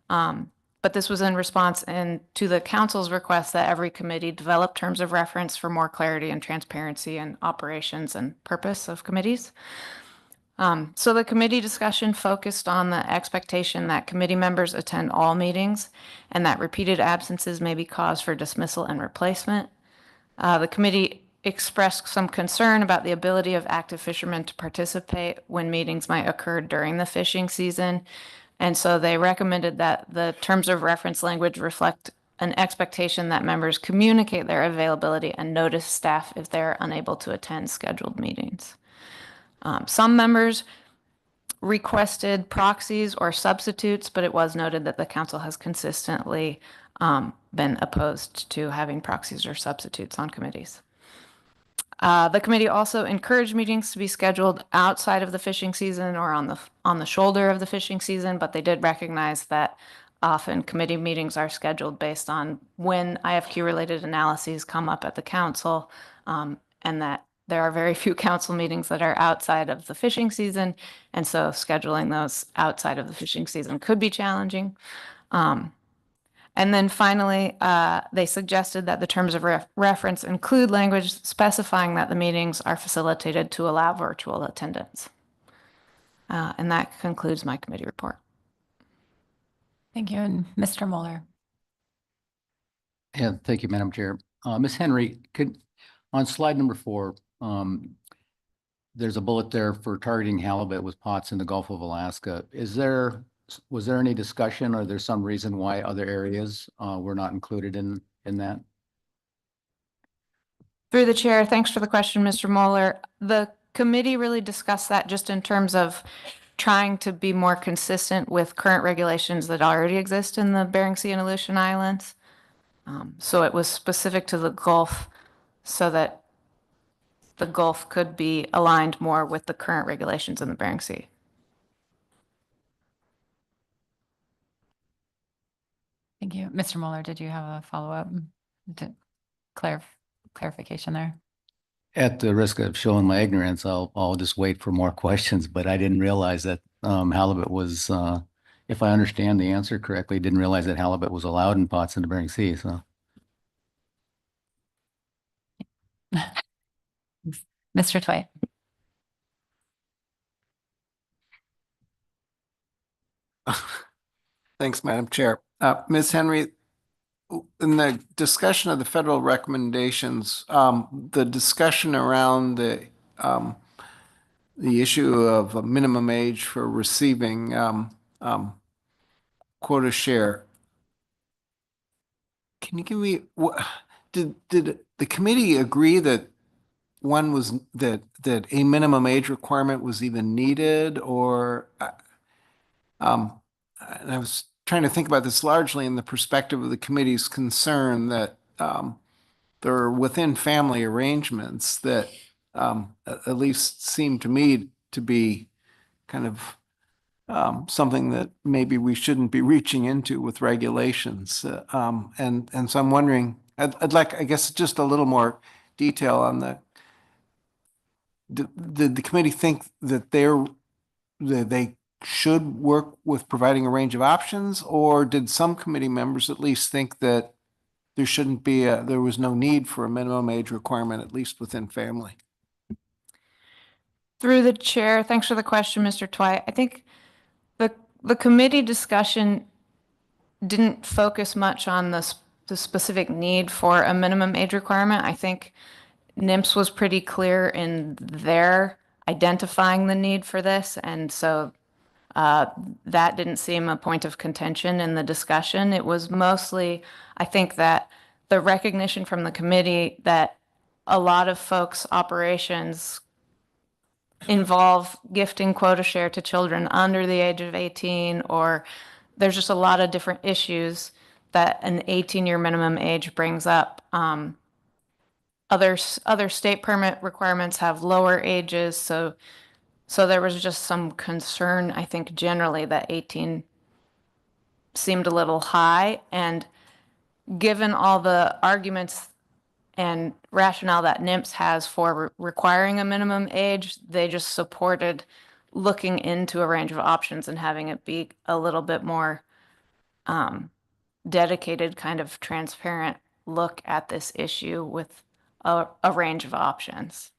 But this was in response to the council's request that every committee develop terms of reference for more clarity and transparency in operations and purpose of committees. So the committee discussion focused on the expectation that committee members attend all meetings and that repeated absences may be cause for dismissal and replacement. The committee expressed some concern about the ability of active fishermen to participate when meetings might occur during the fishing season. And so they recommended that the terms of reference language reflect an expectation that members communicate their availability and notice staff if they're unable to attend scheduled meetings. Some members requested proxies or substitutes, but it was noted that the council has consistently been opposed to having proxies or substitutes on committees. The committee also encouraged meetings to be scheduled outside of the fishing season or on the shoulder of the fishing season, but they did recognize that often committee meetings are scheduled based on when IFQ-related analyses come up at the council, and that there are very few council meetings that are outside of the fishing season, and so scheduling those outside of the fishing season could be challenging. And then finally, they suggested that the terms of reference include language specifying that the meetings are facilitated to allow virtual attendance. And that concludes my committee report. Thank you. And Mr. Mueller. Yeah, thank you, Madam Chair. Ms. Henry, on slide number 4, there's a bullet there for targeting halibut with pots in the Gulf of Alaska. Was there any discussion or there's some reason why other areas were not included in that? Through the chair, thanks for the question, Mr. Moeller. The committee really discussed that just in terms of trying to be more consistent with current regulations that already exist in the Bering Sea and Aleutian Islands. So it was specific to the Gulf so that the Gulf could be aligned more with the current regulations in the Bering Sea. Thank you. Mr. Mueller, did you have a follow-up clarification there? At the risk of showing my ignorance, I'll just wait for more questions, but I didn't realize that halibut was, if I understand the answer correctly, didn't realize that halibut was allowed in pots in the Bering Sea, so. Mr. Twite. Thanks, Madam Chair. Ms. Henry, in the discussion of the federal recommendations, the discussion around the issue of a minimum age for receiving quota share. Can you give me, did the committee agree that one was that a minimum age requirement was even needed, or and I was trying to think about this largely in the perspective of the committee's concern that there are within family arrangements that at least seem to me to be kind of something that maybe we shouldn't be reaching into with regulations. And so I'm wondering, I'd like, I guess, just a little more detail on did the committee think that they should work with providing a range of options, or did some committee members at least think that there shouldn't be there was no need for a minimum age requirement, at least within family? Through the chair, thanks for the question, Mr. Twite. I think the committee discussion didn't focus much on the specific need for a minimum age requirement. I think NIMS was pretty clear in their identifying the need for this, and so that didn't seem a point of contention in the discussion. It was mostly, I think, that the recognition from the committee that a lot of folks' operations involve gifting quota share to children under the age of 18, or there's just a lot of different issues that an 18-year minimum age brings up. Other state permit requirements have lower ages, so there was just some concern, I think, generally that 18 seemed a little high, and given all the arguments and rationale that NIMS has for requiring a minimum age, they just supported looking into a range of options and having it be a little bit more dedicated, kind of transparent look at this issue with a range of options.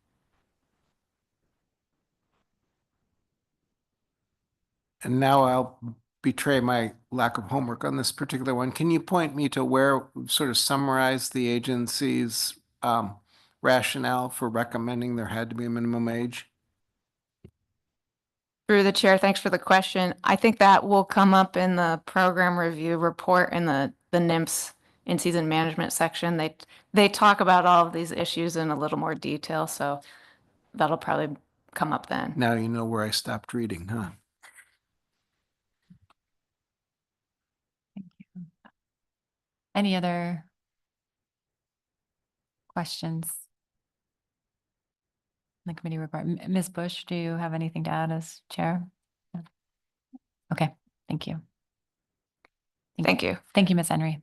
And now I'll betray my lack of homework on this particular one. Can you point me to where sort of summarize the agency's rationale for recommending there had to be a minimum age? Through the chair, thanks for the question. I think that will come up in the program review report in the NIMS in-season management section. They talk about all of these issues in a little more detail, so that'll probably come up then. Now you know where I stopped reading, huh? Thank you. Any other questions? The committee report. Ms. Bush, do you have anything to add as chair? Okay, thank you. Thank you. Thank you, Ms. Henry.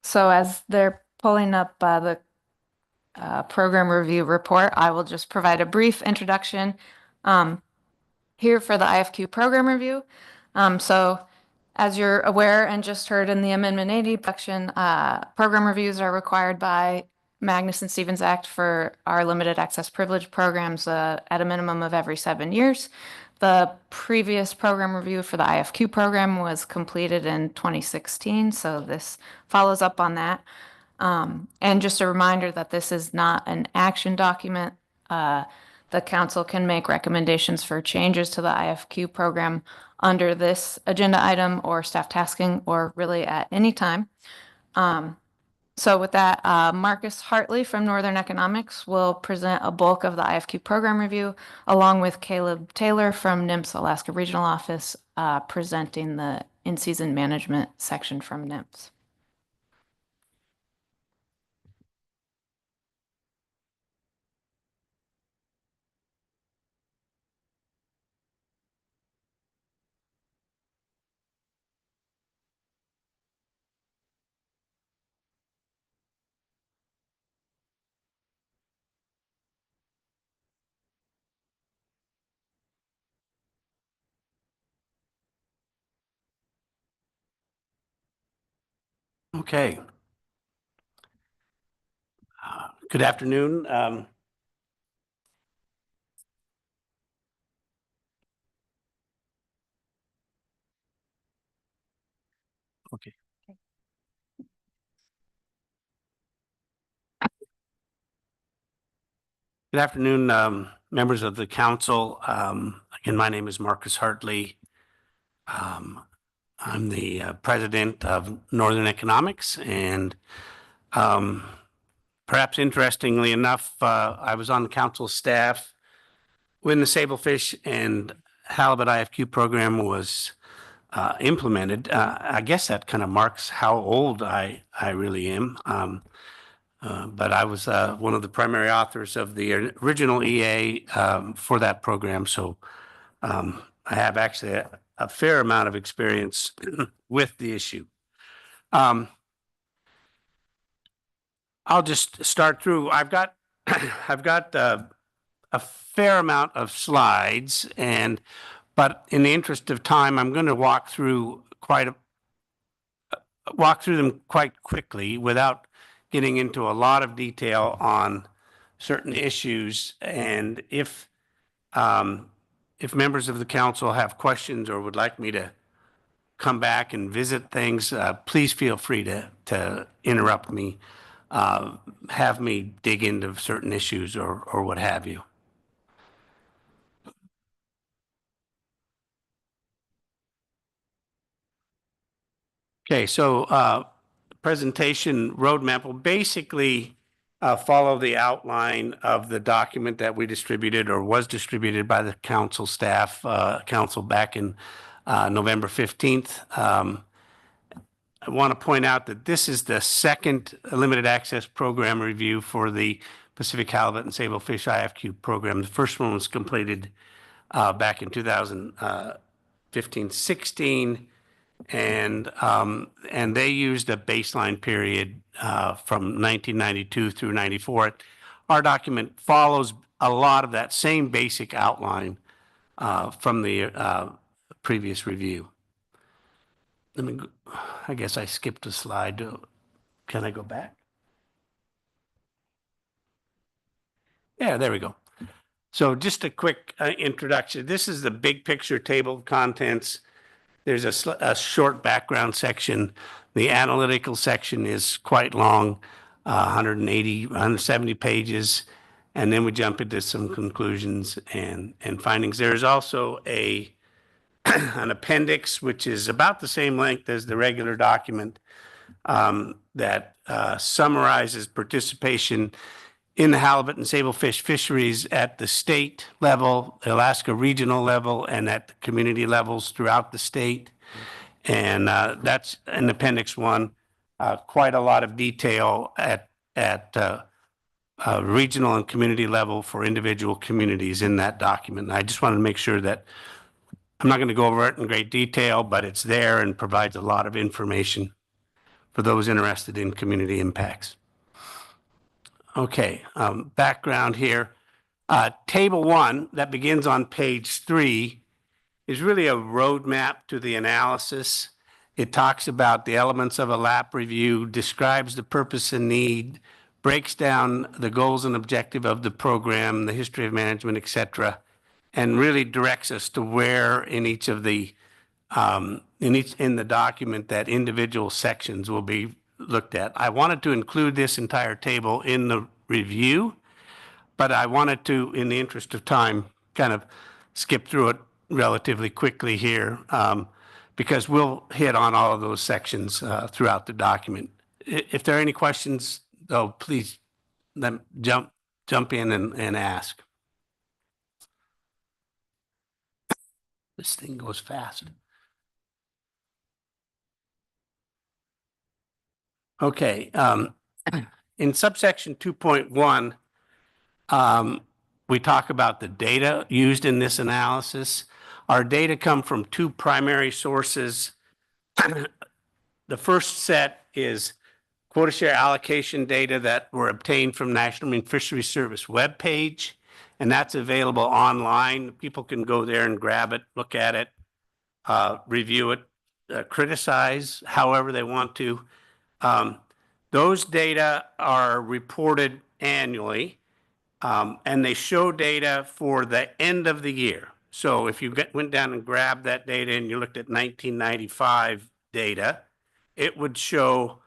So as they're pulling up the program review report, I will just provide a brief introduction here for the IFQ program review. So as you're aware and just heard in the Amendment 80 section, program reviews are required by Magnuson-Stevens Act for our limited access privilege programs at a minimum of every 7 years. The previous program review for the IFQ program was completed in 2016, so this follows up on that. And just a reminder that this is not an action document. The the council can make recommendations for changes to the IFQ program under this agenda item or staff tasking, or really at any time. So with that, Marcus Hartley from Northern Economics will present a bulk of the IFQ program review, along with Caleb Taylor from NIMS Alaska Regional Office, presenting the in-season management section from NIMS. Okay. Good afternoon. Okay. Good afternoon, members of the council. Again, my name is Marcus Hartley. I'm the president of Northern Economics, and perhaps interestingly enough, I was on the council staff when the sablefish and halibut IFQ program was implemented. I guess that kind of marks how old I really am. But I was one of the primary authors of the original EA for that program. So I have actually a fair amount of experience with the issue. I'll just start through. I've got a fair amount of slides, but in the interest of time, I'm going to walk through them quite quickly without getting into a lot of detail on certain issues. And if members of the council have questions or would like me to come back and visit things, please feel free to interrupt me, have me dig into certain issues or what have you. Okay, so presentation roadmap will basically follow the outline of the document that we distributed or was distributed by the council staff, council back in November 15th. I want to point out that this is the second limited access program review for the Pacific Halibut and Sablefish IFQ program. The first one was completed back in 2015-16. And they used a baseline period from 1992 through 94. Our document follows a lot of that same basic outline from the previous review. I guess I skipped a slide. Can I go back? Yeah, there we go. So just a quick introduction. This is the big picture table of contents. There's a short background section. The analytical section is quite long, 180, 170 pages. And then we jump into some conclusions and findings. There's also an appendix, which is about the same length as the regular document, that summarizes participation in the halibut and sablefish fisheries at the state level, Alaska regional level, and at the community levels throughout the state. And that's in Appendix 1, quite a lot of detail at regional and community level for individual communities in that document. And I just wanted to make sure that I'm not going to go over it in great detail, but it's there and provides a lot of information for those interested in community impacts. Okay, background here. Table 1 that begins on page 3 is really a roadmap to the analysis. It talks about the elements of a LAP review, describes the purpose and need, breaks down the goals and objective of the program, the history of management, et cetera, and really directs us to where in each of the in the document that individual sections will be looked at. I wanted to include this entire table in the review, but I wanted to, in the interest of time, kind of skip through it relatively quickly here, because we'll hit on all of those sections throughout the document. If there are any questions, though, please jump in and ask. This thing goes fast. Okay, in subsection 2.1, we talk about the data used in this analysis. Our data come from two primary sources. The first set is quota share allocation data that were obtained from National Marine Fisheries Service webpage, and that's available online. People can go there and grab it, look at it, review it, criticize however they want to. Those data are reported annually, and they show data for the end of the year. So if you went down and grabbed that data and you looked at 1995 data, it would show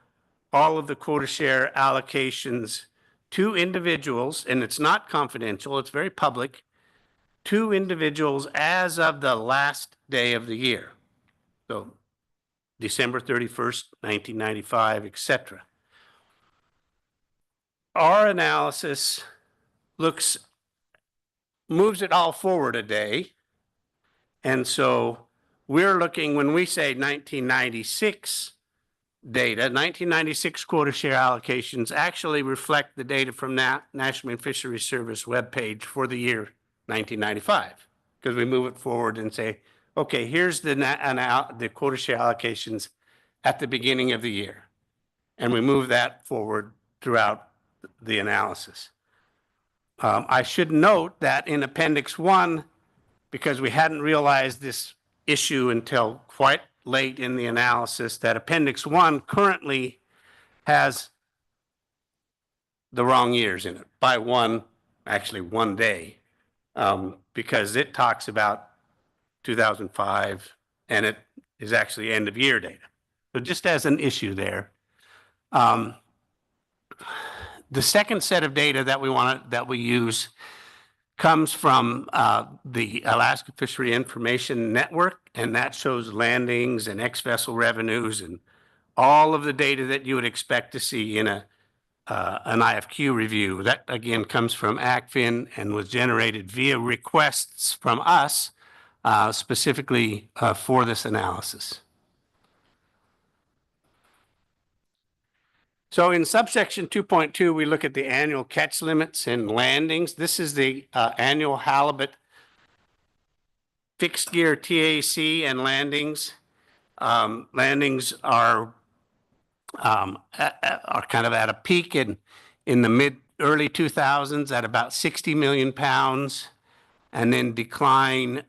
all of the quota share allocations to individuals, and it's not confidential, it's very public, to individuals as of the last day of the year. So December 31st, 1995, etc. Our analysis moves it all forward a day. And so we're looking, when we say 1996 data, 1996 quota share allocations actually reflect the data from that National Marine Fisheries Service webpage for the year 1995. Because we move it forward and say, okay, here's the quota share allocations at the beginning of the year. And we move that forward throughout the analysis. I should note that in Appendix 1, because we hadn't realized this issue until quite late in the analysis, that Appendix 1 currently has the wrong years in it by actually one day, because it talks about 2005 and it is actually end of year data. So just as an issue there. The second set of data that we use comes from the Alaska Fishery Information Network, and that shows landings and ex-vessel revenues and all of the data that you would expect to see in an IFQ review. That again comes from ACFIN and was generated via requests from us specifically for this analysis. So in subsection 2.2, we look at the annual catch limits and landings. This is the annual halibut fixed gear TAC and landings. Landings are kind of at a peak in the early 2000s at about 60 million pounds, and then decline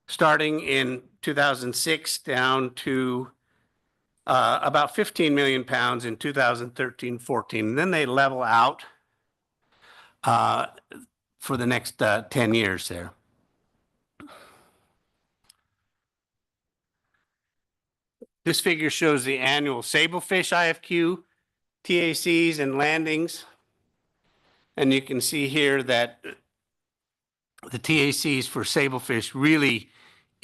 starting in 2006 down to about 15 million pounds in 2013-14. And then they level out for the next 10 years there. This figure shows the annual sablefish IFQ, TACs, and landings. And you can see here that the TACs for sablefish really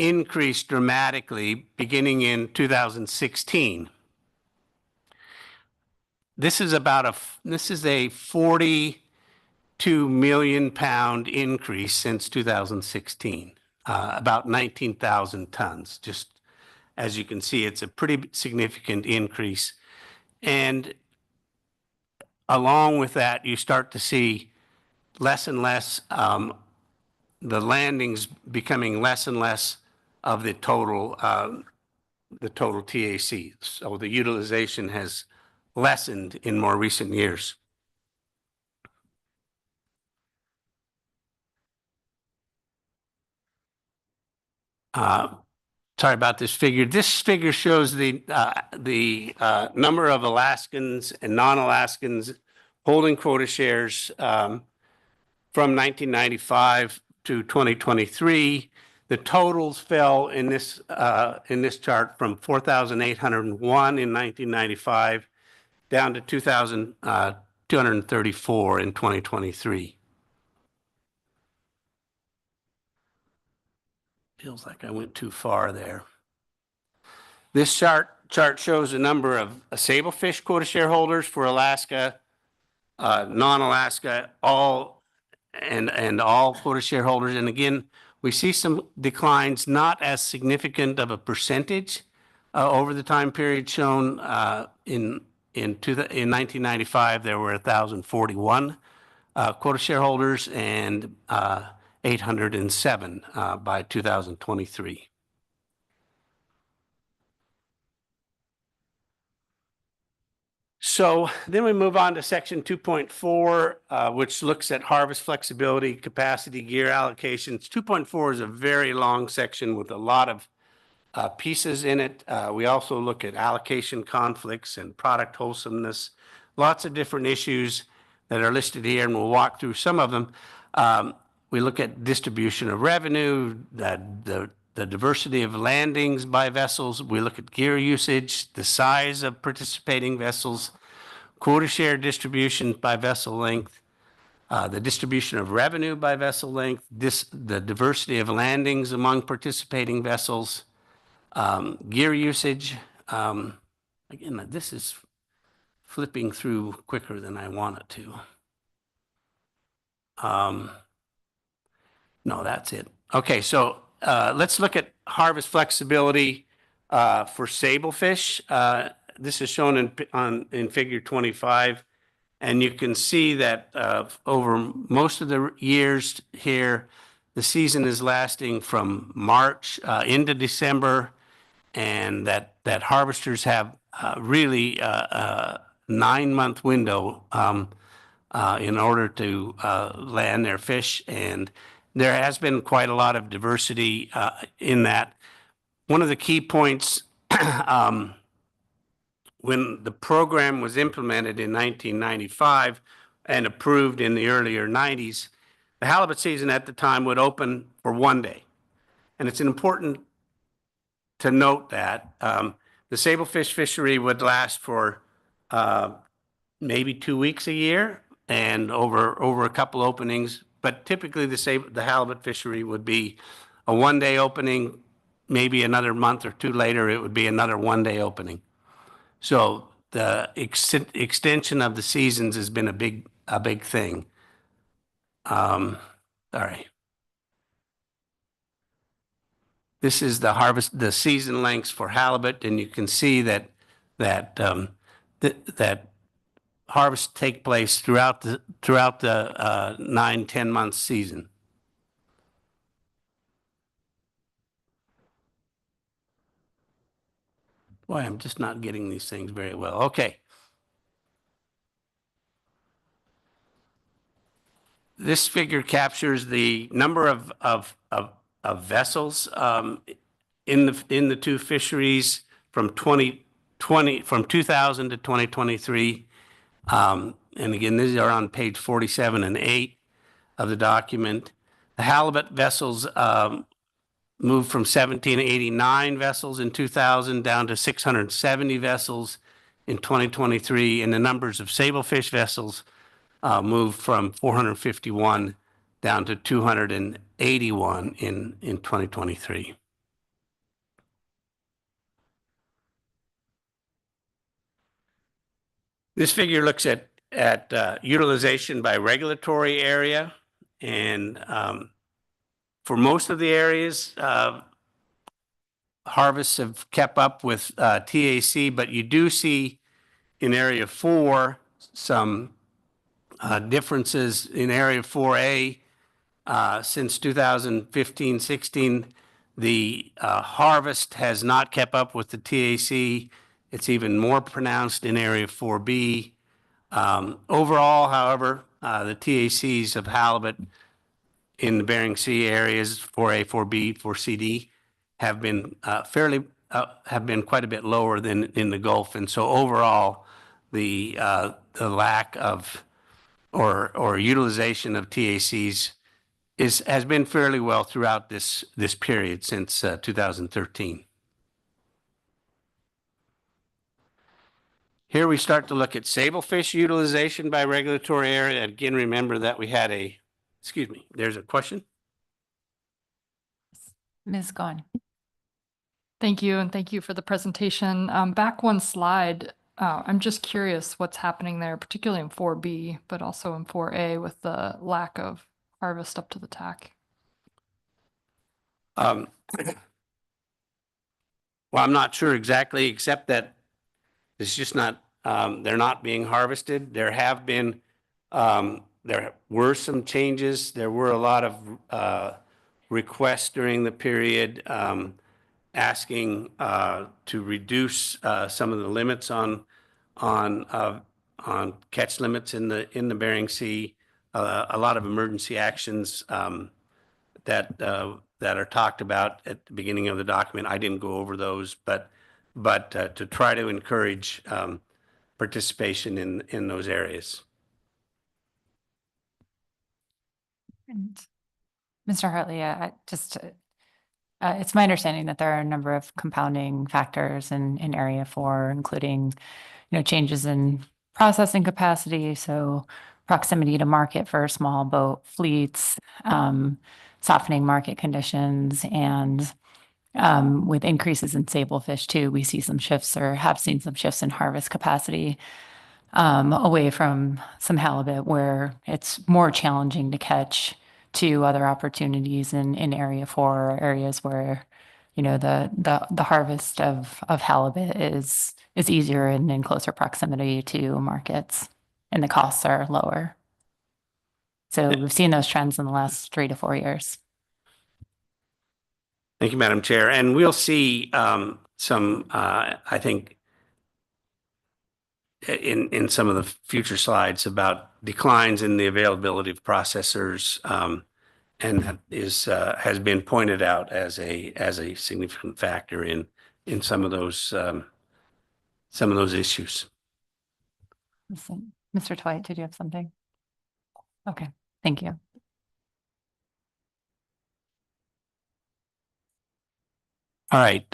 increased dramatically beginning in 2016. This is a 42 million pound increase since 2016, about 19,000 tons. Just as you can see, it's a pretty significant increase. And along with that, you start to see less and less, the landings becoming less and less of the total TAC. So the utilization has lessened in more recent years. Sorry about this figure. This figure shows the number of Alaskans and non-Alaskans holding quota shares from 1995 to 2023. The totals fell in this chart from 4,801 in 1995 down to 234 in 2023. Feels like I went too far there. This chart shows a number of sablefish quota shareholders for Alaska, non-Alaska, all quota shareholders. And again, we see some declines, not as significant of a percentage over the time period shown in 1995. There were 1,041 quota shareholders and 807 by 2023. So then we move on to section 2.4, which looks at harvest flexibility, capacity, gear allocations. 2.4 is a very long section with a lot of pieces in it. We also look at allocation conflicts and product wholesomeness, lots of different issues that are listed here, and we'll walk through some of them. We look at distribution of revenue, the diversity of landings by vessels. We look at gear usage, the size of participating vessels, quota share distribution by vessel length, the distribution of revenue by vessel length, the diversity of landings among participating vessels, gear usage. Again, this is flipping through quicker than I want it to. No, that's it. Okay, so let's look at harvest flexibility for sablefish. This is shown in figure 25, and you can see that over most of the years here, the season is lasting from March into December, and that harvesters have really a 9-month window in order to land their fish, and there has been quite a lot of diversity in that. One of the key points when the program was implemented in 1995 and approved in the earlier 90s, the halibut season at the time would open for 1 day. And it's important to note that the sablefish fishery would last for maybe 2 weeks a year and over a couple openings. But typically the halibut fishery would be a 1-day opening, maybe another month or two later, it would be another 1-day opening. So the extension of the seasons has been a big thing. Sorry. This is the season lengths for halibut, and you can see that harvests take place throughout the 9-10 month season. Boy, I'm just not getting these things very well. Okay. This figure captures the number of vessels in the two fisheries from 2000 to 2023. And again, these are on page 47 and 8 of the document. The halibut vessels moved from 1,789 vessels in 2000 down to 670 vessels in 2023, and the numbers of sablefish vessels moved from 451 down to 281 in 2023. This figure looks at utilization by regulatory area, and for most of the areas, harvests have kept up with TAC, but you do see in Area 4 some differences. In Area 4A, since 2015-16, the harvest has not kept up with the TAC. It's even more pronounced in Area 4B. Overall, however, the TACs of halibut in the Bering Sea areas, 4A, 4B, 4CD, have been quite a bit lower than in the Gulf. And so overall, the lack of or utilization of TACs has been fairly well throughout this period since 2013. Here we start to look at sablefish utilization by regulatory area. And again, remember that we had excuse me, there's a question. Ms. Gahn. Thank you, and thank you for the presentation. Back one slide, I'm just curious what's happening there, particularly in 4B, but also in 4A with the lack of harvest up to the TAC. Well, I'm not sure exactly, except that it's just not, they're not being harvested. There were some changes. There were a lot of requests during the period asking to reduce some of the limits on catch limits in the Bering Sea. A lot of emergency actions that are talked about at the beginning of the document. I didn't go over those, but to try to encourage participation in those areas. And Mr. Hartley, it's my understanding that there are a number of compounding factors in Area 4, including, changes in processing capacity, so proximity to market for small boat fleets, softening market conditions, and with increases in sablefish too, we see some shifts or have seen some shifts in harvest capacity away from some halibut where it's more challenging to catch to other opportunities in Area 4, areas where, the harvest of halibut is easier and in closer proximity to markets, and the costs are lower. So we've seen those trends in the last 3 to 4 years. Thank you, Madam Chair. And we'll see some, I think, in some of the future slides about declines in the availability of processors, and that has been pointed out as a significant factor in some of those issues. Listen, Mr. Twite, did you have something? Okay, thank you. All right.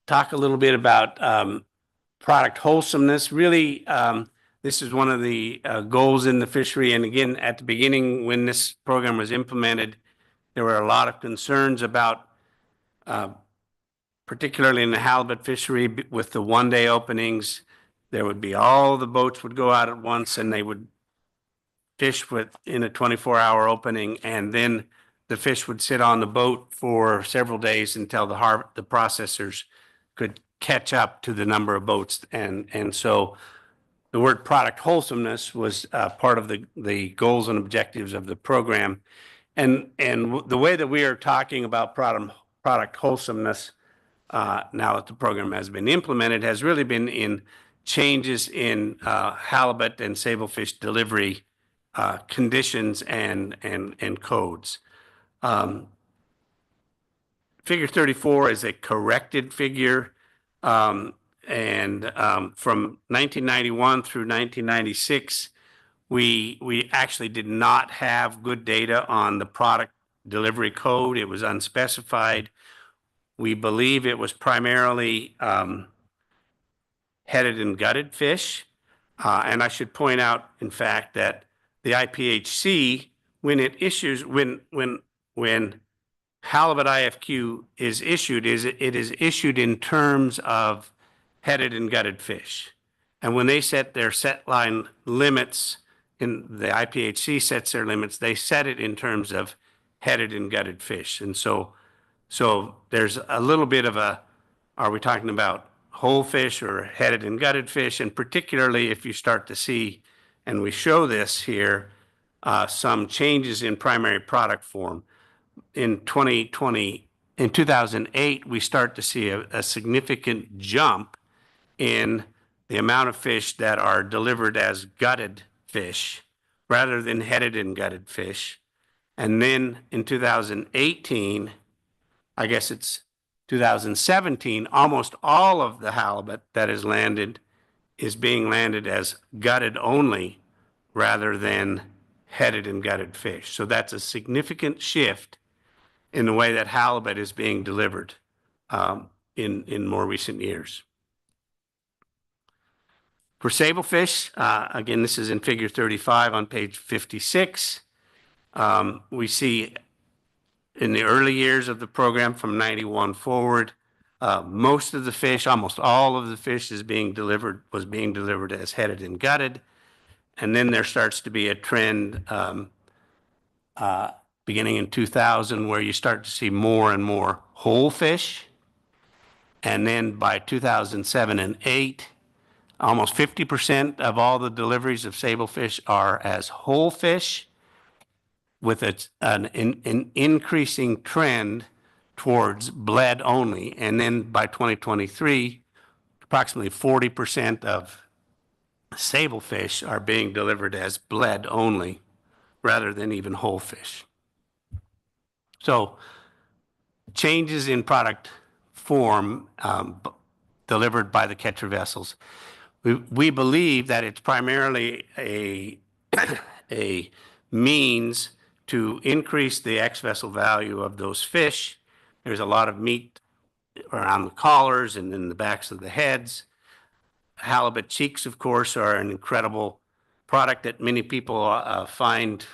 Talk a little bit about product wholesomeness. Really, this is one of the goals in the fishery. And again, at the beginning, when this program was implemented, there were a lot of concerns about, particularly in the halibut fishery, with the one-day openings. There would be all the boats would go out at once, and they would fish in a 24-hour opening, and then the fish would sit on the boat for several days until the processors could catch up to the number of boats. And so the word product wholesomeness was part of the goals and objectives of the program. And the way that we are talking about product wholesomeness now that the program has been implemented has really been in changes in halibut and sablefish delivery conditions and codes. Figure 34 is a corrected figure, and from 1991 through 1996, we actually did not have good data on the product delivery code. It was unspecified. We believe it was primarily headed and gutted fish, and I should point out, in fact, that the IPHC, when it issues, when halibut IFQ is issued, it is issued in terms of headed and gutted fish. And when they set their set line limits, in the IPHC sets their limits, they set it in terms of headed and gutted fish. And so there's a little bit of are we talking about whole fish or headed and gutted fish? And particularly if you start to see, and we show this here, some changes in primary product form. In 2008, we start to see a significant jump in the amount of fish that are delivered as gutted fish rather than headed and gutted fish. And then in 2018, I guess it's 2017, almost all of the halibut that is landed is being landed as gutted only rather than headed and gutted fish. So that's a significant shift in the way that halibut is being delivered in more recent years. For sablefish, again, this is in figure 35 on page 56. We see in the early years of the program from 91 forward, most of the fish, almost all of the fish was being delivered as headed and gutted. And then there starts to be a trend beginning in 2000 where you start to see more and more whole fish. And then by 2007 and 8, almost 50% of all the deliveries of sablefish are as whole fish, with an increasing trend towards bled only. And then by 2023, approximately 40% of sablefish are being delivered as bled only rather than even whole fish. So changes in product form delivered by the catcher vessels. We believe that it's primarily a means to increase the ex-vessel value of those fish. There's a lot of meat around the collars and in the backs of the heads. Halibut cheeks, of course, are an incredible product that many people find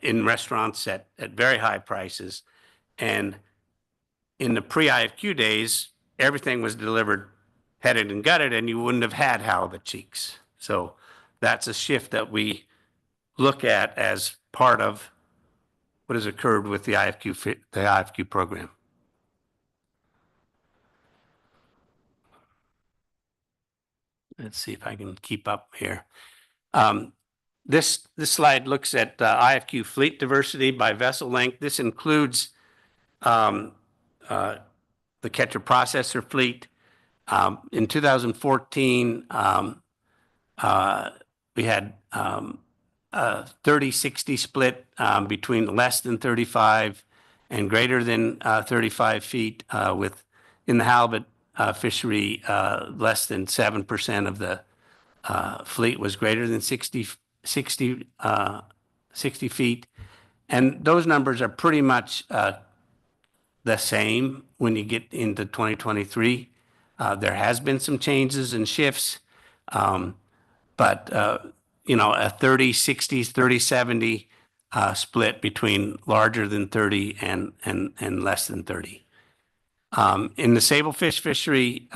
in restaurants at very high prices. And in the pre-IFQ days, everything was delivered headed and gutted, and you wouldn't have had halibut cheeks. So that's a shift that we look at as part of what has occurred with the IFQ program. Let's see if I can keep up here. This slide looks at IFQ fleet diversity by vessel length. This includes the catcher processor fleet. In 2014, we had a 30-60 split between less than 35 and greater than 35 feet, with in the halibut fishery, less than 7% of the fleet was greater than 60 feet. And those numbers are pretty much the same when you get into 2023. There has been some changes and shifts, but you know, a 30-60, 30-70 split between larger than 30 and less than 30. In the sablefish fishery,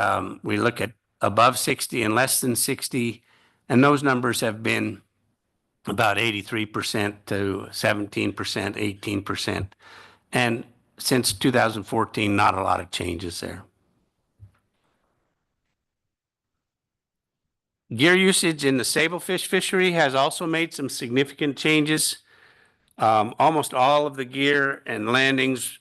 we look at above 60 and less than 60, and those numbers have been about 83% to 17%, 18%. And since 2014, not a lot of changes there. Gear usage in the sablefish fishery has also made some significant changes. Almost all of the gear and landings,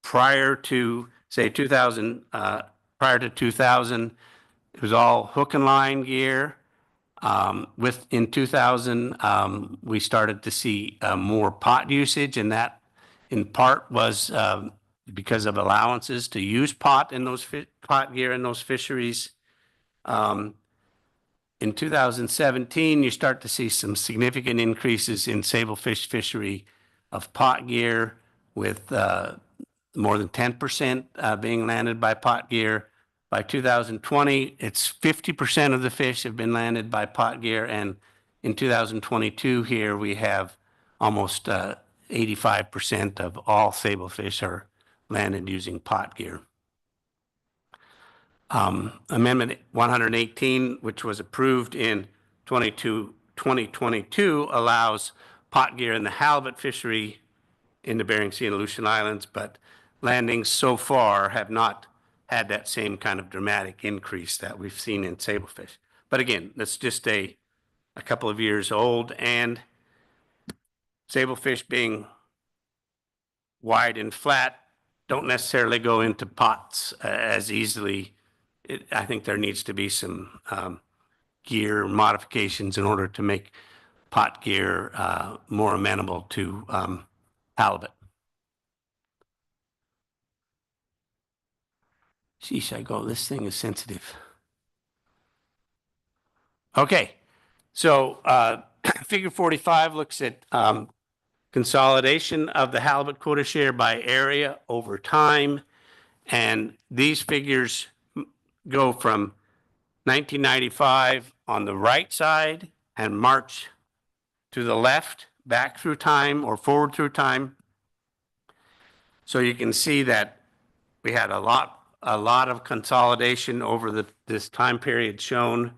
prior to, say, 2000, it was all hook and line gear. In 2000, we started to see more pot usage, and that in part was because of allowances to use pot in those pot gear in those fisheries. In 2017, you start to see some significant increases in sablefish fishery of pot gear, with more than 10% being landed by pot gear. By 2020, it's 50% of the fish have been landed by pot gear, and in 2022 here we have almost 85% of all sablefish are landed using pot gear. Amendment 118, which was approved in 2022, allows pot gear in the halibut fishery in the Bering Sea and Aleutian Islands, but landings so far have not had that same kind of dramatic increase that we've seen in sablefish. But again, that's just a couple of years old, and sablefish being wide and flat don't necessarily go into pots as easily. I think there needs to be some gear modifications in order to make pot gear more amenable to halibut. Sheesh, this thing is sensitive. Okay, so figure 45 looks at consolidation of the halibut quota share by area over time. And these figures go from 1995 on the right side and march to the left, back through time or forward through time. So you can see that we had a lot of consolidation over this time period shown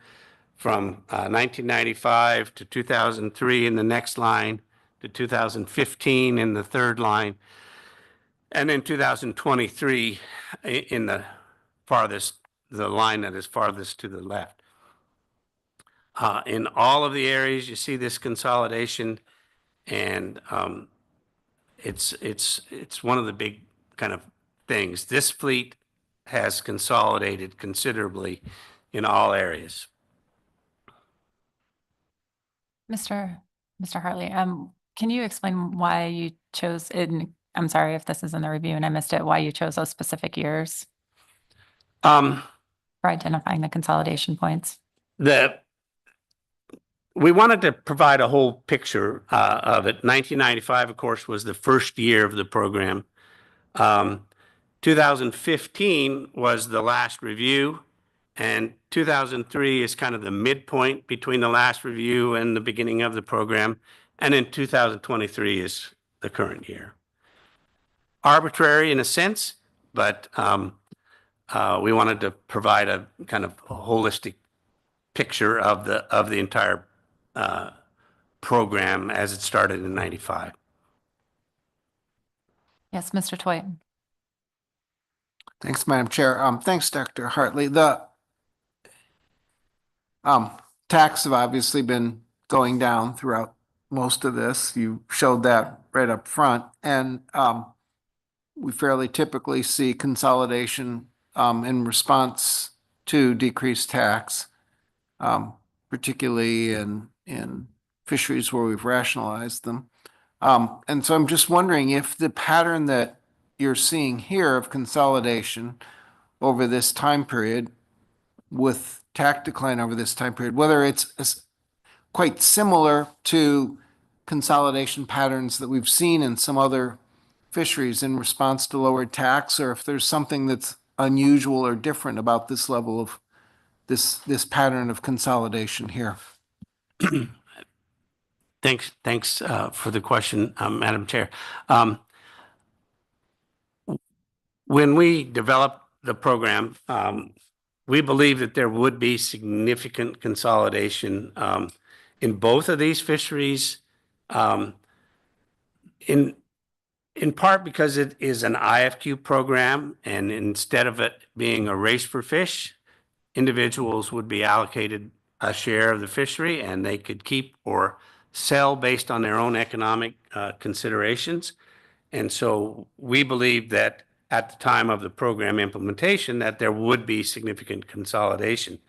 from 1995 to 2003 in the next line, to 2015 in the third line, and then 2023 in the line that is farthest to the left. In all of the areas, you see this consolidation, and it's one of the big kind of things. This fleet has consolidated considerably in all areas. Mr. Hartley, can you explain why you chose I'm sorry if this is in the review and I missed it, why you chose those specific years for identifying the consolidation points? We wanted to provide a whole picture of it. 1995, of course, was the first year of the program. 2015 was the last review, and 2003 is kind of the midpoint between the last review and the beginning of the program. And then 2023 is the current year. Arbitrary in a sense, but we wanted to provide a kind of a holistic picture of the entire program as it started in 95. Yes, Mr. Toit. Thanks, Madam Chair. Thanks, Dr. Hartley. The tax have obviously been going down throughout most of this. You showed that right up front. And we fairly typically see consolidation in response to decreased tax, particularly in fisheries where we've rationalized them. And so I'm just wondering if the pattern that you're seeing here of consolidation over this time period with tax decline over this time period, whether it's quite similar to consolidation patterns that we've seen in some other fisheries in response to lowered tax, or if there's something that's unusual or different about this level of this pattern of consolidation here. Thanks for the question, Madam Chair. When we developed the program, we believe that there would be significant consolidation in both of these fisheries, in part because it is an IFQ program, and instead of it being a race for fish, individuals would be allocated a share of the fishery, and they could keep or sell based on their own economic considerations. And so we believe that at the time of the program implementation that there would be significant consolidation,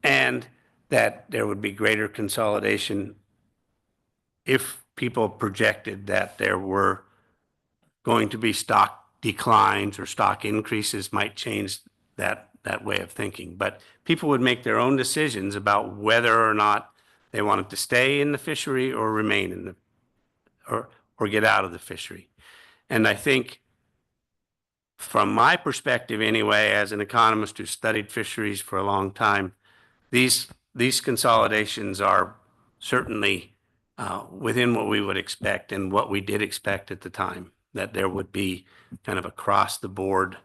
and that there would be greater consolidation if people projected that there were going to be stock declines or stock increases might change that way of thinking. But people would make their own decisions about whether or not they wanted to stay in the fishery or remain in the or get out of the fishery. And I think from my perspective anyway, as an economist who studied fisheries for a long time, these consolidations are certainly within what we would expect and what we did expect at the time, that there would be kind of across the board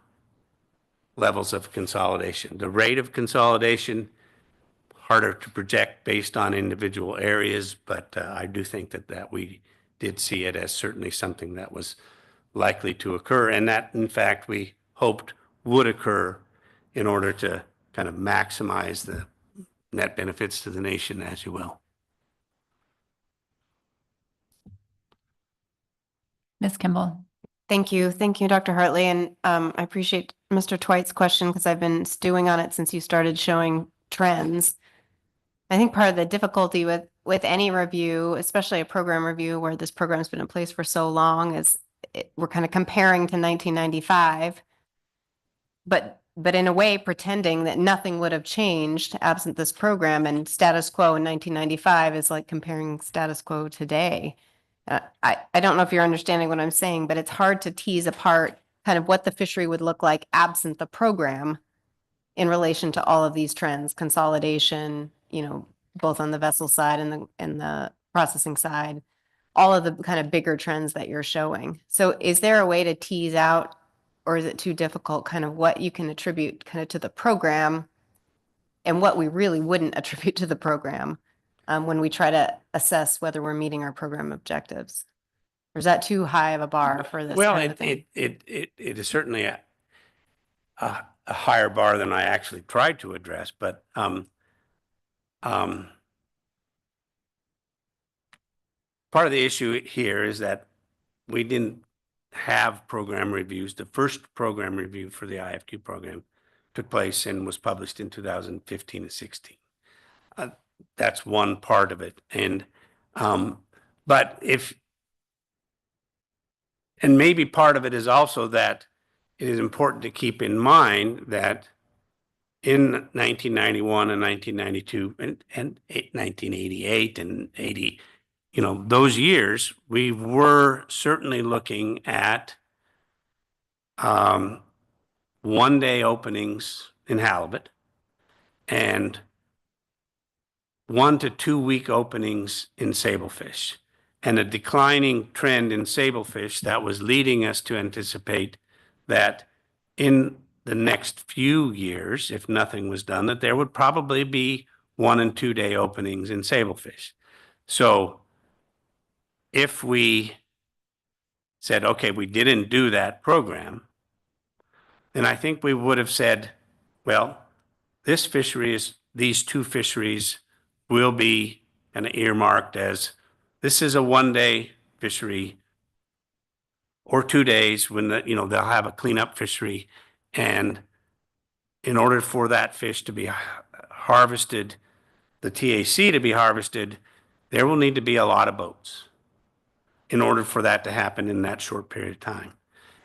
levels of consolidation. The rate of consolidation, harder to project based on individual areas, but I do think that we did see it as certainly something that was likely to occur, and that in fact we hoped would occur in order to kind of maximize the net benefits to the nation, as you will. Ms. Kimball. Thank you. Thank you, Dr. Hartley. And I appreciate Mr. Twight's question because I've been stewing on it since you started showing trends. I think part of the difficulty with any review, especially a program review where this program's been in place for so long, is we're kind of comparing to 1995, but in a way pretending that nothing would have changed absent this program, and status quo in 1995 is like comparing status quo today. I don't know if you're understanding what I'm saying, but it's hard to tease apart kind of what the fishery would look like absent the program in relation to all of these trends, consolidation, both on the vessel side and the processing side, all of the kind of bigger trends that you're showing. So is there a way to tease out, or is it too difficult, kind of what you can attribute kind of to the program and what we really wouldn't attribute to the program when we try to assess whether we're meeting our program objectives? Or is that too high of a bar for this Well, kind of thing? it is certainly a higher bar than I actually tried to address, but part of the issue here is that we didn't have program reviews. The first program review for the IFQ program took place and was published in 2015 and 16. That's one part of it. And maybe part of it is also that it is important to keep in mind that in 1991 and 1992 and 1988 and 80, those years, we were certainly looking at one-day openings in halibut and 1 to 2 week openings in sablefish, and a declining trend in sablefish that was leading us to anticipate that in the next few years, if nothing was done, that there would probably be 1 and 2 day openings in sablefish. So if we said, okay, we didn't do that program, then I think we would have said, well, these 2 fisheries will be kind of earmarked as this is a 1 day fishery or 2 days when they'll have a cleanup fishery. And in order for that fish to be harvested, the TAC to be harvested, there will need to be a lot of boats in order for that to happen in that short period of time.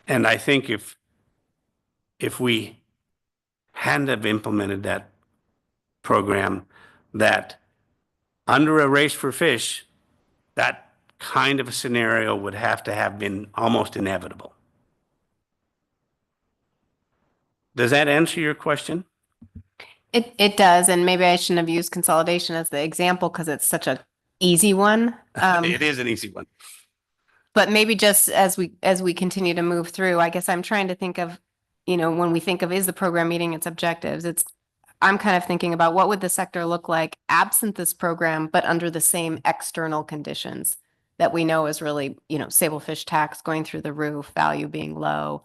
And I think if we hadn't have implemented that program, that under a race for fish, that kind of a scenario would have to have been almost inevitable. Does that answer your question? It does, and maybe I shouldn't have used consolidation as the example because it's such an easy one. It is an easy one. But maybe just as we continue to move through, I guess I'm trying to think of, when we think of is the program meeting its objectives, I'm kind of thinking about what would the sector look like absent this program, but under the same external conditions that we know is really, sablefish tax going through the roof, value being low,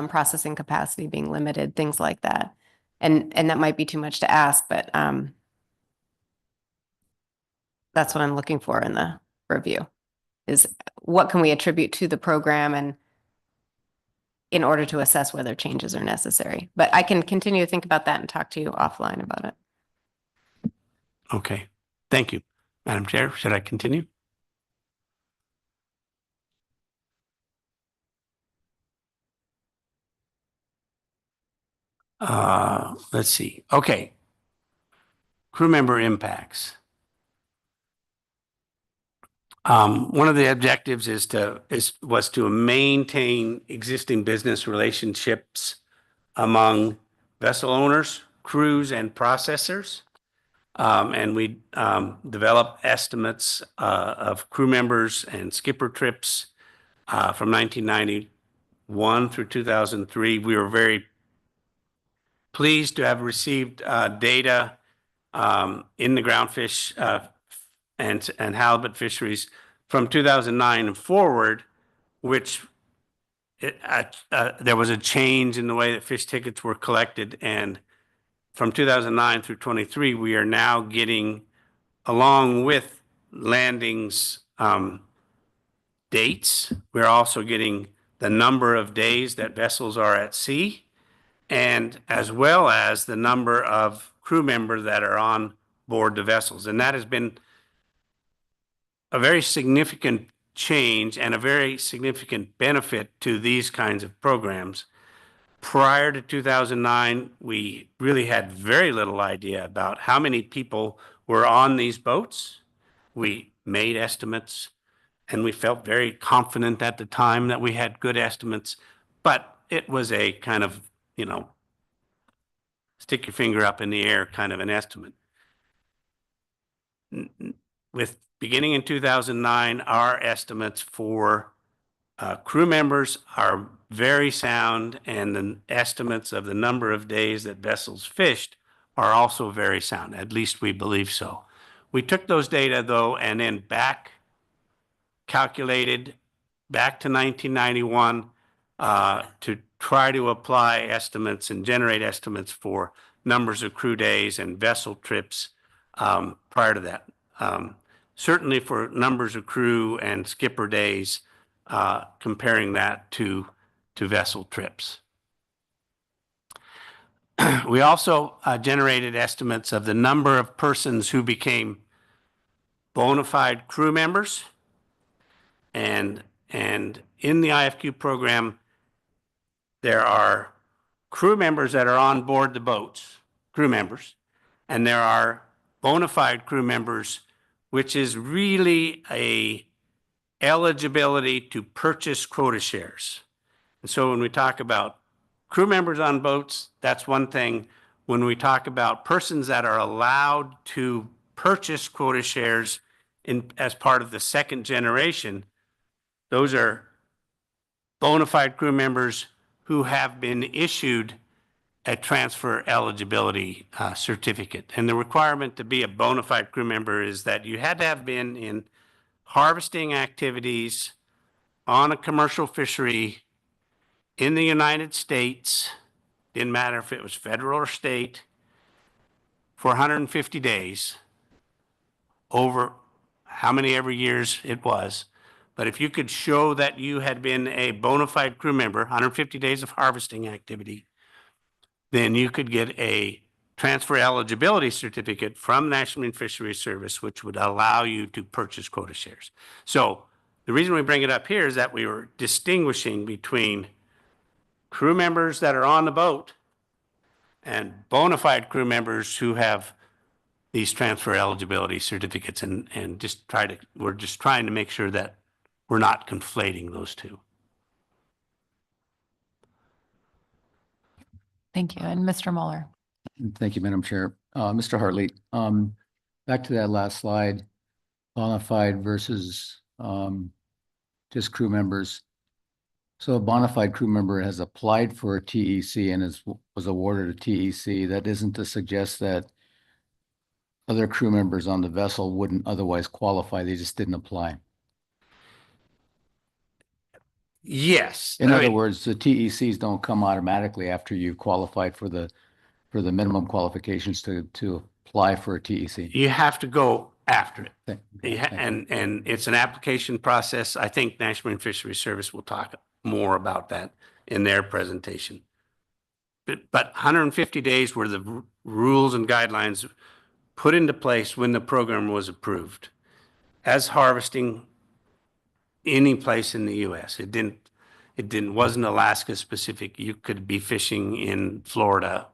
processing capacity being limited, things like that. And that might be too much to ask, but that's what I'm looking for in the review, is what can we attribute to the program and in order to assess whether changes are necessary. But I can continue to think about that and talk to you offline about it. Okay. Thank you. Madam Chair, should I continue? Let's see. Okay. Crew member impacts. One of the objectives was to maintain existing business relationships among vessel owners, crews, and processors. And we developed estimates of crew members and skipper trips from 1991 through 2003. We were very pleased to have received data in the groundfish and halibut fisheries from 2009 and forward, which there was a change in the way that fish tickets were collected. And from 2009 through 23, we are now getting, along with landings dates, we're also getting the number of days that vessels are at sea, and as well as the number of crew members that are on board the vessels. And that has been a very significant change and a very significant benefit to these kinds of programs. Prior to 2009, we really had very little idea about how many people were on these boats. We made estimates, and we felt very confident at the time that we had good estimates, but it was a kind of, stick your finger up in the air kind of an estimate. With beginning in 2009, our estimates for crew members are very sound, and the estimates of the number of days that vessels fished are also very sound. At least we believe so. We took those data though and then calculated back to 1991 to try to apply estimates and generate estimates for numbers of crew days and vessel trips prior to that. Certainly for numbers of crew and skipper days, comparing that to vessel trips. We also generated estimates of the number of persons who became bona fide crew members. And in the IFQ program, there are crew members that are on board the boats, crew members, and there are bona fide crew members, which is really a eligibility to purchase quota shares. And so when we talk about crew members on boats, that's one thing. When we talk about persons that are allowed to purchase quota shares as part of the second generation, those are bona fide crew members who have been issued a transfer eligibility certificate. And the requirement to be a bona fide crew member is that you had to have been in harvesting activities on a commercial fishery in the United States, didn't matter if it was federal or state, for 150 days over how many ever years it was. But if you could show that you had been a bona fide crew member, 150 days of harvesting activity, then you could get a transfer eligibility certificate from National Marine Fisheries Service, which would allow you to purchase quota shares. So the reason we bring it up here is that we were distinguishing between crew members that are on the boat and bona fide crew members who have these transfer eligibility certificates, and we're just trying to make sure that we're not conflating those two. Thank you. And Mr. Mueller. Thank you, Madam Chair. Mr. Hartley, back to that last slide, bona fide versus just crew members. So a bona fide crew member has applied for a TEC and was awarded a TEC. That isn't to suggest that other crew members on the vessel wouldn't otherwise qualify. They just didn't apply. Yes. In other words, the TECs don't come automatically after you've qualified for the minimum qualifications to apply for a TEC. You have to go after it. And it's an application process. I think National Marine Fisheries Service will talk more about that in their presentation. But 150 days were the rules and guidelines put into place when the program was approved as harvesting any place in the U.S. It wasn't Alaska specific. You could be fishing in Florida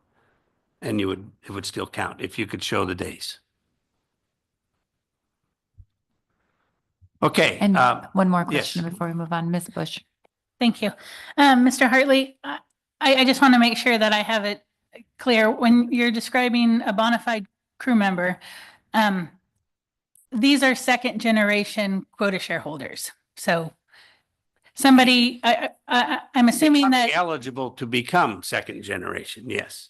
and it would still count if you could show the days. Okay. And one more question yes. before we move on. Ms. Bush. Thank you. Mr. Hartley, I just want to make sure that I have it clear. When you're describing a bona fide crew member, these are second generation quota shareholders. So somebody, I'm assuming that eligible to become second generation. Yes.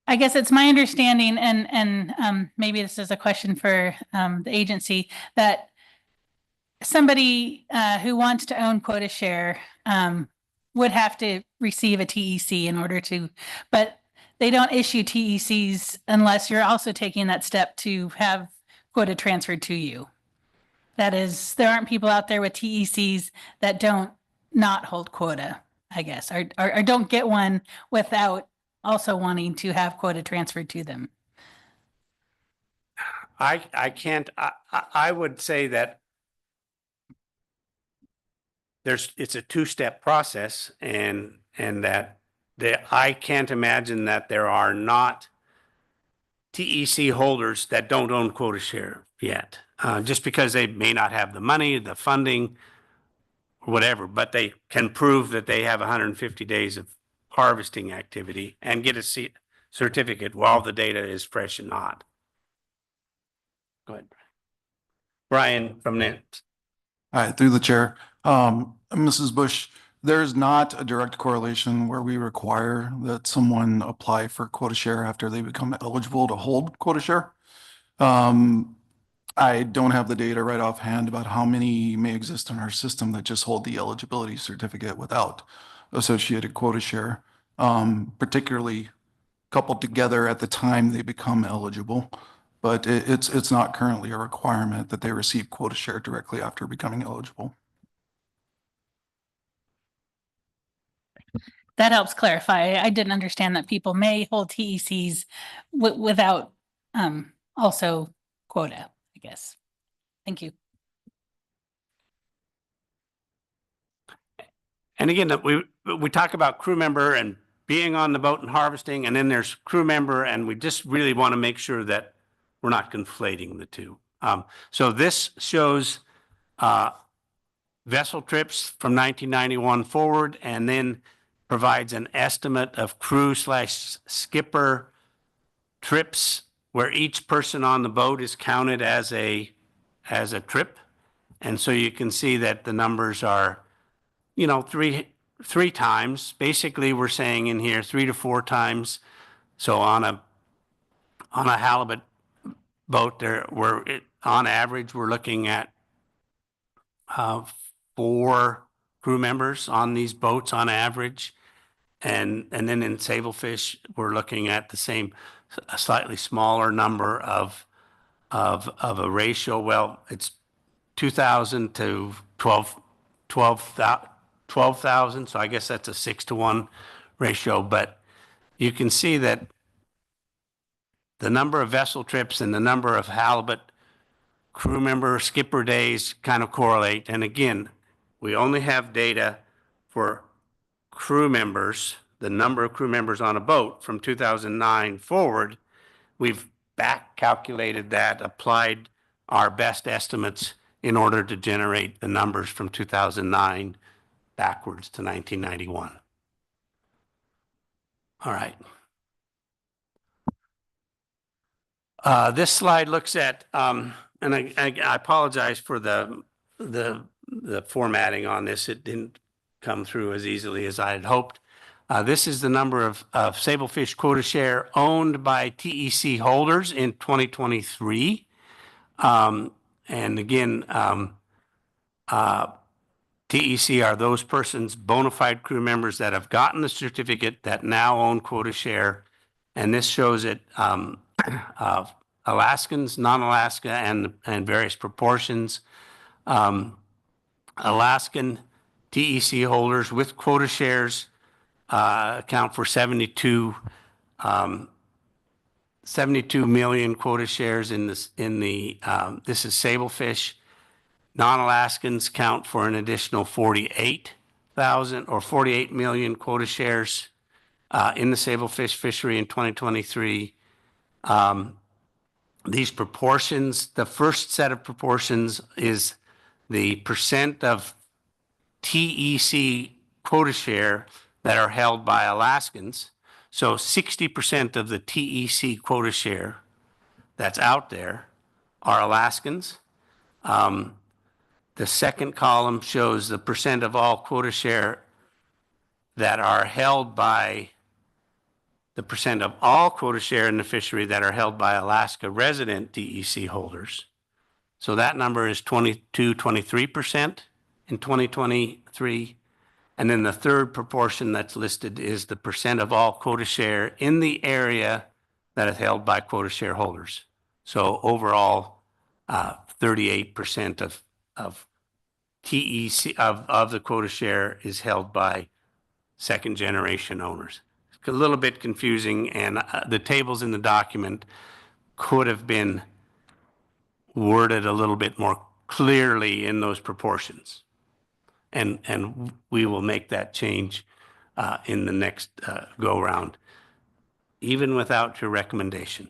I guess it's my understanding, and maybe this is a question for the agency, that somebody who wants to own quota share would have to receive a TEC in order to, but they don't issue TECs unless you're also taking that step to have quota transferred to you. That is, there aren't people out there with TECs that don't not hold quota, I guess, or don't get one without also wanting to have quota transferred to them. I can't, I would say that it's a two-step process, and that I can't imagine that there are not TEC holders that don't own quota share yet, just because they may not have the money, the funding, or whatever, but they can prove that they have 150 days of harvesting activity and get a certificate while the data is fresh and hot. Go ahead. Brian from NIPS. All right, through the chair. Mrs. Bush, there's not a direct correlation where we require that someone apply for quota share after they become eligible to hold quota share. I don't have the data right offhand about how many may exist in our system that just hold the eligibility certificate without associated quota share, particularly coupled together at the time they become eligible. But it's not currently a requirement that they receive quota share directly after becoming eligible. That helps clarify. I didn't understand that people may hold TECs without also quota, I guess. Thank you. And again, we talk about crew member and being on the boat and harvesting, and then there's crew member, and we just really want to make sure that we're not conflating the two. So this shows vessel trips from 1991 forward, and then provides an estimate of crew/skipper trips where each person on the boat is counted as a trip. And so you can see that the numbers are, you know, three times. Basically, we're saying in here 3 to 4 times. So on a halibut boat, on average, we're looking at 4 crew members on these boats on average. And then in sablefish, we're looking at the same, a slightly smaller number of a ratio. Well, it's 2,000 to 12,000. So I guess that's a 6-to-1 ratio. But you can see that the number of vessel trips and the number of halibut crew member skipper days kind of correlate. And again, we only have data for crew members, the number of crew members on a boat from 2009 forward. We've back calculated that, applied our best estimates in order to generate the numbers from 2009 backwards to 1991. All right. This slide looks at, and I apologize for the formatting on this. It didn't come through as easily as I had hoped. This is the number of sablefish quota share owned by TEC holders in 2023. And again, TEC are those persons, bona fide crew members that have gotten the certificate that now own quota share. And this shows it Alaskans, non-Alaska, and various proportions. Alaskan TEC holders with quota shares account for 72 million quota shares in this. This is sablefish. Non-Alaskans count for an additional 48,000 or 48 million quota shares in the sablefish fishery in 2023. These proportions, the first set of proportions is the percent of TEC quota share that are held by Alaskans. So 60% of the TEC quota share that's out there are Alaskans. The second column shows the percent of all quota share that are held by the percent of all quota share in the fishery that are held by Alaska resident TEC holders. So that number is 23% in 2023. And then the third proportion that's listed is the percent of all quota share in the area that is held by quota share holders. So overall, 38% of TEC of the quota share is held by second generation owners. It's a little bit confusing, and the tables in the document could have been worded a little bit more clearly in those proportions. And we will make that change in the next go round, even without your recommendation.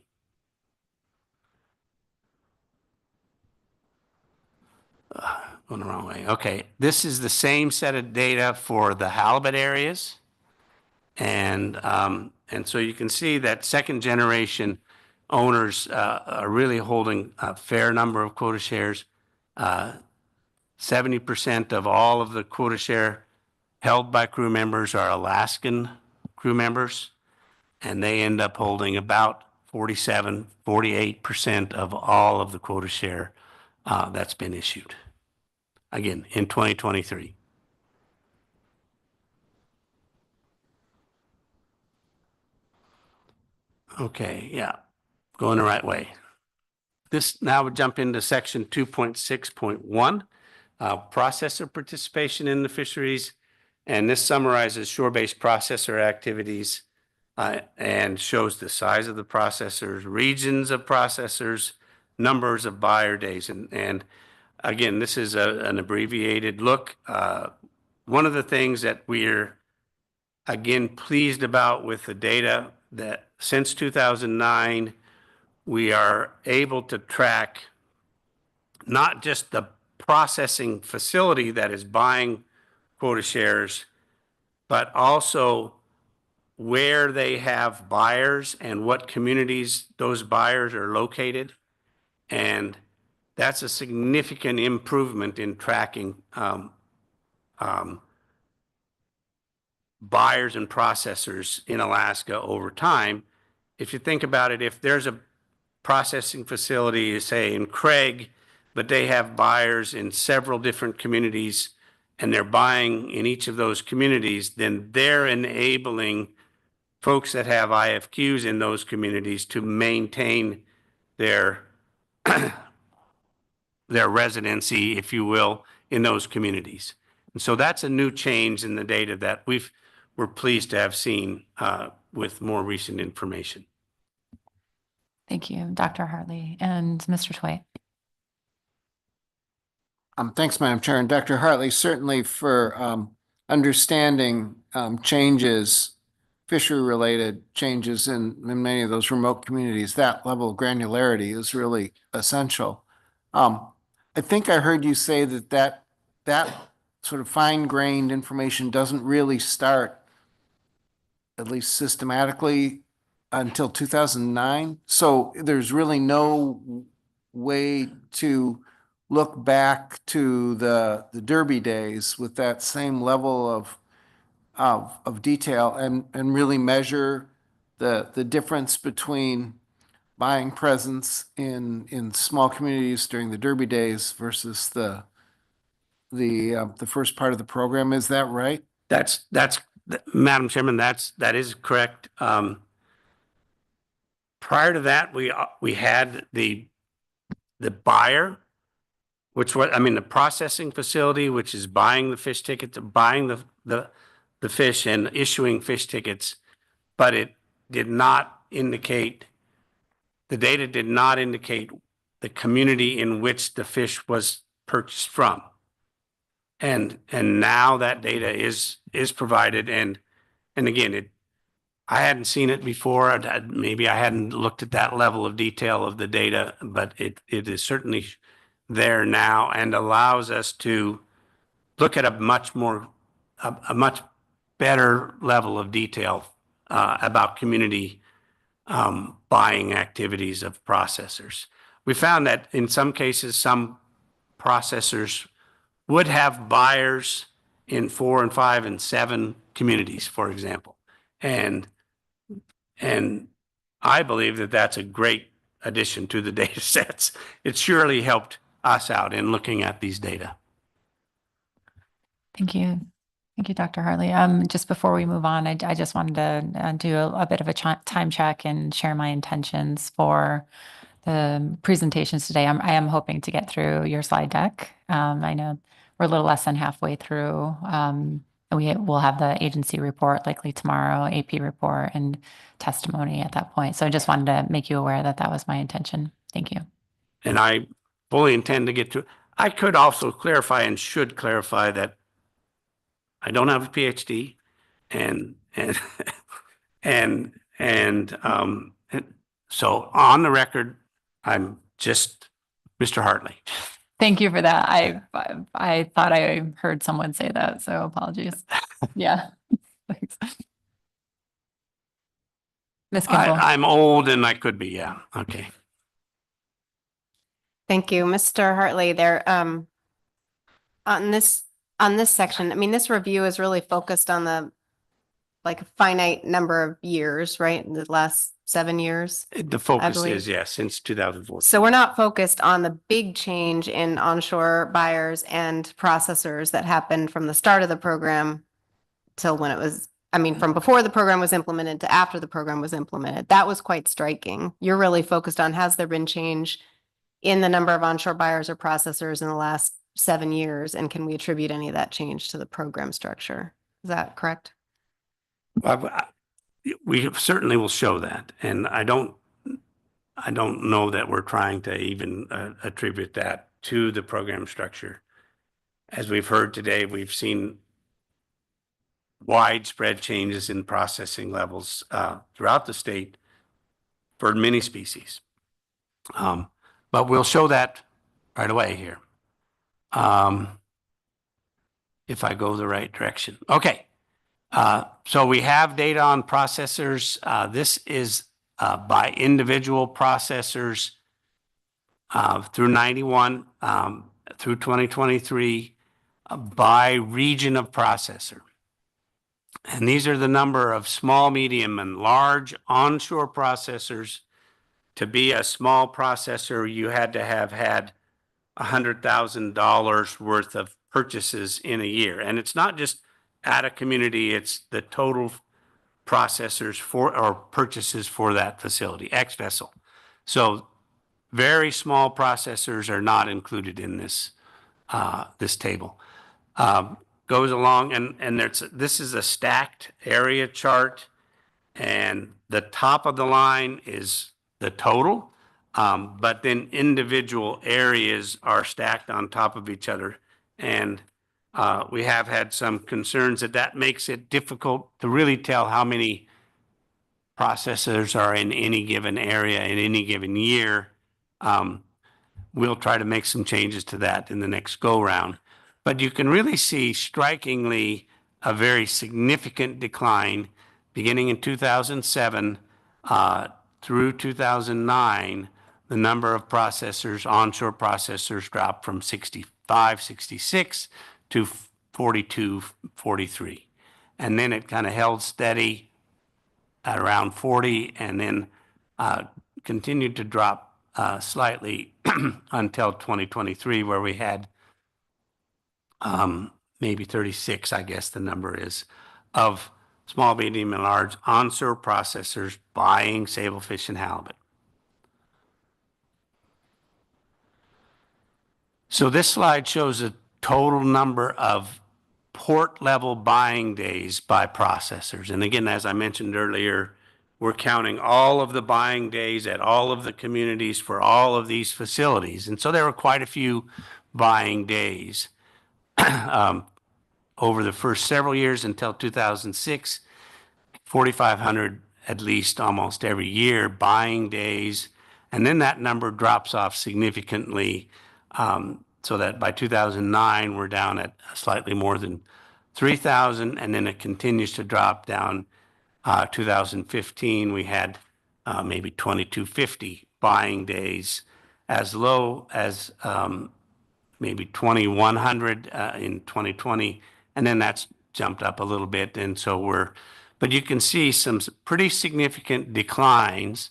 Going the wrong way. Okay, this is the same set of data for the halibut areas. And so you can see that second generation owners are really holding a fair number of quota shares. 70% of all of the quota share held by crew members are Alaskan crew members, and they end up holding about 48% of all of the quota share that's been issued. Again, in 2023. Okay, yeah, going the right way. This now would jump into section 2.6.1, processor participation in the fisheries. And this summarizes shore-based processor activities and shows the size of the processors, regions of processors, numbers of buyer days. And again, this is an abbreviated look. One of the things that we're, again, pleased about with the data that since 2009, we are able to track not just the processing facility that is buying quota shares, but also where they have buyers and what communities those buyers are located. And that's a significant improvement in tracking buyers and processors in Alaska over time. If you think about it, if there's a processing facility, say in Craig, but they have buyers in several different communities and they're buying in each of those communities, then they're enabling folks that have IFQs in those communities to maintain their their residency, if you will, in those communities. And so that's a new change in the data that we're pleased to have seen with more recent information. Thank you, Dr. Hartley and Mr. Tway. Thanks, Madam Chair. And Dr. Hartley, certainly for understanding changes, fishery-related changes in many of those remote communities, that level of granularity is really essential. I think I heard you say that sort of fine-grained information doesn't really start, at least systematically, until 2009. So there's really no way to look back to the Derby days with that same level of detail and really measure the difference between buying presence in small communities during the Derby days versus the first part of the program. Is that right? That's Madam Chairman, that is correct. Prior to that, we had the buyer, which was, the processing facility, which is buying the fish tickets, buying the fish and issuing fish tickets, but it did not indicate, the data did not indicate the community in which the fish was purchased from. And now that data is provided, and again, I hadn't seen it before. Maybe I hadn't looked at that level of detail of the data, but it is certainly there now and allows us to look at a much better level of detail about community buying activities of processors. We found that in some cases, some processors would have buyers in 4 and 5 and 7 communities, for example. And I believe that that's a great addition to the data sets. It surely helped us out in looking at these data. Thank you. Thank you, Dr. Hartley. Just before we move on, I just wanted to do a bit of a time check and share my intentions for the presentations today. I am hoping to get through your slide deck. I know we're a little less than halfway through. We will have the agency report likely tomorrow, AP report, and testimony at that point. So I just wanted to make you aware that that was my intention. Thank you. And I fully intend to get to. I could also clarify and should clarify that I don't have a PhD, and so on the record, I'm just Mr. Hartley. Thank you for that. I thought I heard someone say that, so apologies. Yeah. Thanks. Ms. Kimball. I'm old and I could be, yeah. Okay. Thank you, Mr. Hartley. There, on this section, I mean, this review is really focused on the like finite number of years, right? The last 7 years. The focus believe. is, yes, since 2014. So we're not focused on the big change in onshore buyers and processors that happened from the start of the program till when it was, I mean, from before the program was implemented to after the program was implemented. That was quite striking. You're really focused on, has there been change in the number of onshore buyers or processors in the last 7 years? And can we attribute any of that change to the program structure? Is that correct? We certainly will show that. And I don't know that we're trying to even attribute that to the program structure. As we've heard today, we've seen widespread changes in processing levels throughout the state for many species. But we'll show that right away here. If I go the right direction. Okay. So we have data on processors. This is by individual processors through 91 through 2023 by region of processor. And these are the number of small, medium, and large onshore processors. To be a small processor, you had to have had $100,000 worth of purchases in a year. And it's not just at a community, it's the total processors for or purchases for that facility, X vessel. So very small processors are not included in this this table. Goes along and this is a stacked area chart, and the top of the line is the total, but then individual areas are stacked on top of each other. And we have had some concerns that makes it difficult to really tell how many processors are in any given area in any given year. We'll try to make some changes to that in the next go round. But you can really see strikingly a very significant decline beginning in 2007 through 2009. The number of processors, onshore processors, dropped from 65, 66 to 42, 43. And then it kind of held steady at around 40 and then continued to drop slightly until 2023, where we had maybe 36, I guess the number is, of small, medium, and large onshore processors buying sablefish and halibut. So this slide shows a total number of port level buying days by processors. And again, as I mentioned earlier, we're counting all of the buying days at all of the communities for all of these facilities. And so there were quite a few buying days over the first several years until 2006, 4,500 at least almost every year buying days. And then that number drops off significantly, so that by 2009, we're down at slightly more than 3,000, and then it continues to drop down. 2015, we had maybe 2,250 buying days, as low as maybe 2,100 in 2020, and then that's jumped up a little bit. And so but you can see some pretty significant declines.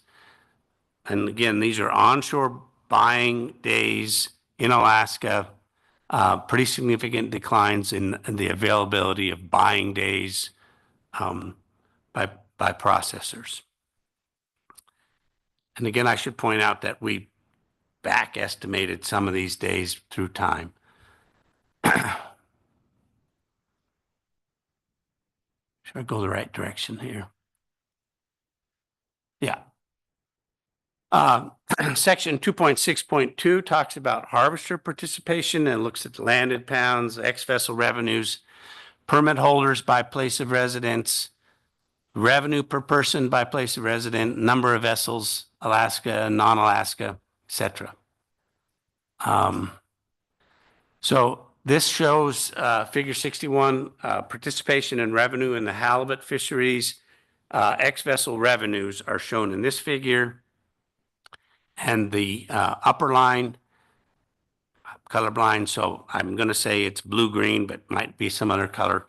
And again, these are onshore buying days in Alaska, pretty significant declines in the availability of buying days by processors. And again, I should point out that we back estimated some of these days through time. Should I go the right direction here? Yeah. Section 2.6.2 talks about harvester participation and looks at landed pounds, ex-vessel revenues, permit holders by place of residence, revenue per person by place of residence, number of vessels, Alaska, non-Alaska, etc. So this shows figure 61, participation and revenue in the halibut fisheries. Ex-vessel revenues are shown in this figure. And the upper line, colorblind, so I'm going to say it's blue-green, but might be some other color.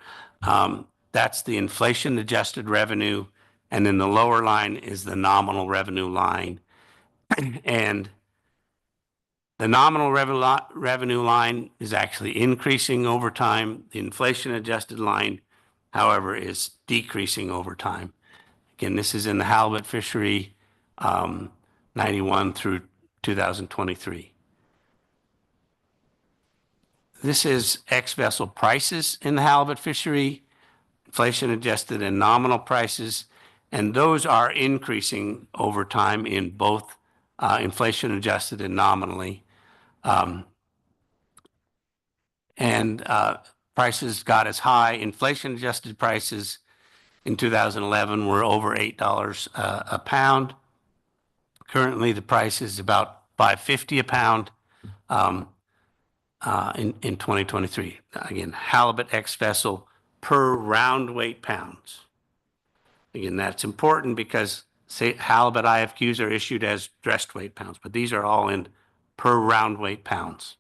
That's the inflation-adjusted revenue. And then the lower line is the nominal revenue line. And the nominal revenue line is actually increasing over time. The inflation-adjusted line, however, is decreasing over time. Again, this is in the halibut fishery, 91 through 2023. This is ex-vessel prices in the halibut fishery, inflation-adjusted and nominal prices, and those are increasing over time in both inflation-adjusted and nominally. Prices got as high, inflation-adjusted prices in 2011 were over $8 a pound. Currently, the price is about $5.50 a pound in 2023. Again, halibut ex-vessel per round weight pounds. Again, that's important because halibut IFQs are issued as dressed weight pounds, but these are all in per round weight pounds.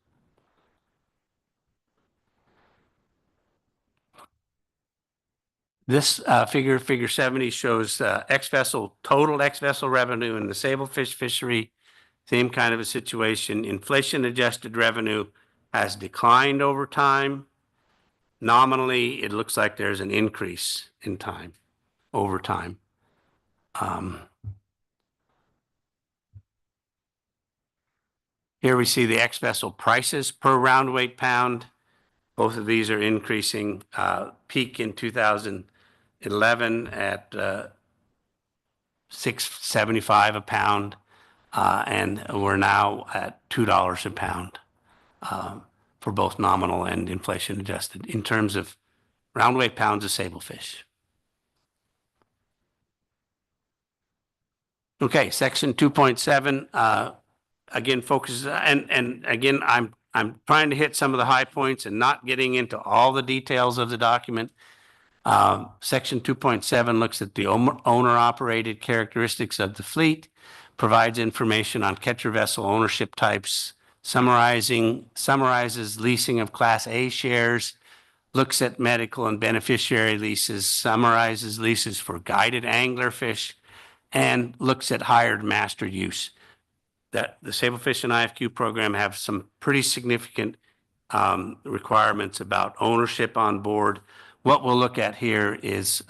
This figure 70 shows total ex-vessel revenue in the sablefish fishery. Same kind of a situation. Inflation-adjusted revenue has declined over time. Nominally, it looks like there's an increase in time, over time. Here we see the ex-vessel prices per round weight pound. Both of these are increasing. Peak in 2011 at $6.75 a pound, and we're now at $2 a pound for both nominal and inflation adjusted in terms of round weight pounds of sablefish. Okay, section 2.7 again focuses, and again I'm trying to hit some of the high points and not getting into all the details of the document. Section 2.7 looks at the owner-operated characteristics of the fleet, provides information on catcher vessel ownership types, summarizes leasing of Class A shares, looks at medical and beneficiary leases, summarizes leases for guided anglerfish, and looks at hired master use. That the Sablefish and IFQ program have some pretty significant requirements about ownership on board. What we'll look at here is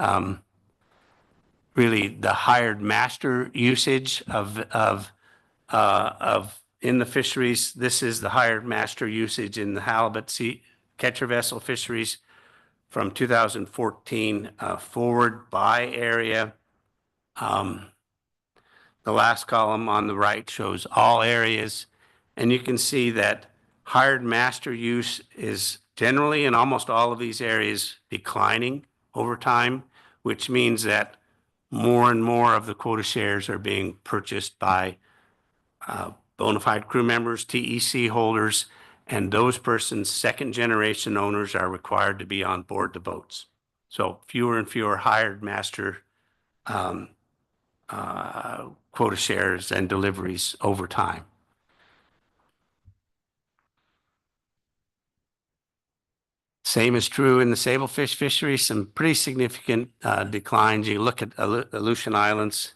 really the hired master usage of in the fisheries. This is the hired master usage in the halibut catcher vessel fisheries from 2014 forward by area. The last column on the right shows all areas, and you can see that hired master use is generally in almost all of these areas declining over time, which means that more and more of the quota shares are being purchased by bona fide crew members, TEC holders, and those persons, second generation owners, are required to be on board the boats. So fewer and fewer hired master quota shares and deliveries over time. Same is true in the sablefish fishery, some pretty significant declines. You look at Aleutian Islands,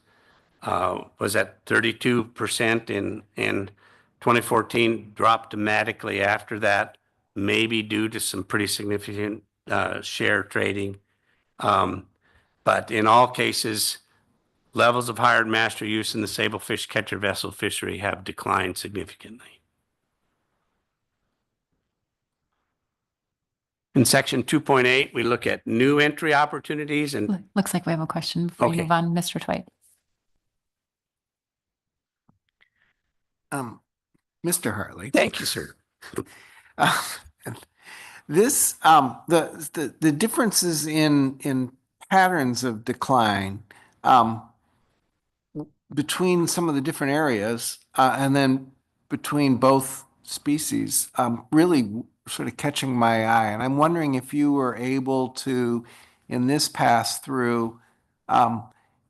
was at 32% in 2014, dropped dramatically after that, maybe due to some pretty significant share trading. But in all cases, levels of hired master use in the sablefish catcher vessel fishery have declined significantly. In section 2.8, we look at new entry opportunities and Looks like we have a question before you Okay. move on, Mr. Twite. Mr. Hartley. Thank you, sir. This the differences in patterns of decline between some of the different areas and then between both species really sort of catching my eye. And I'm wondering if you were able to, in this pass through,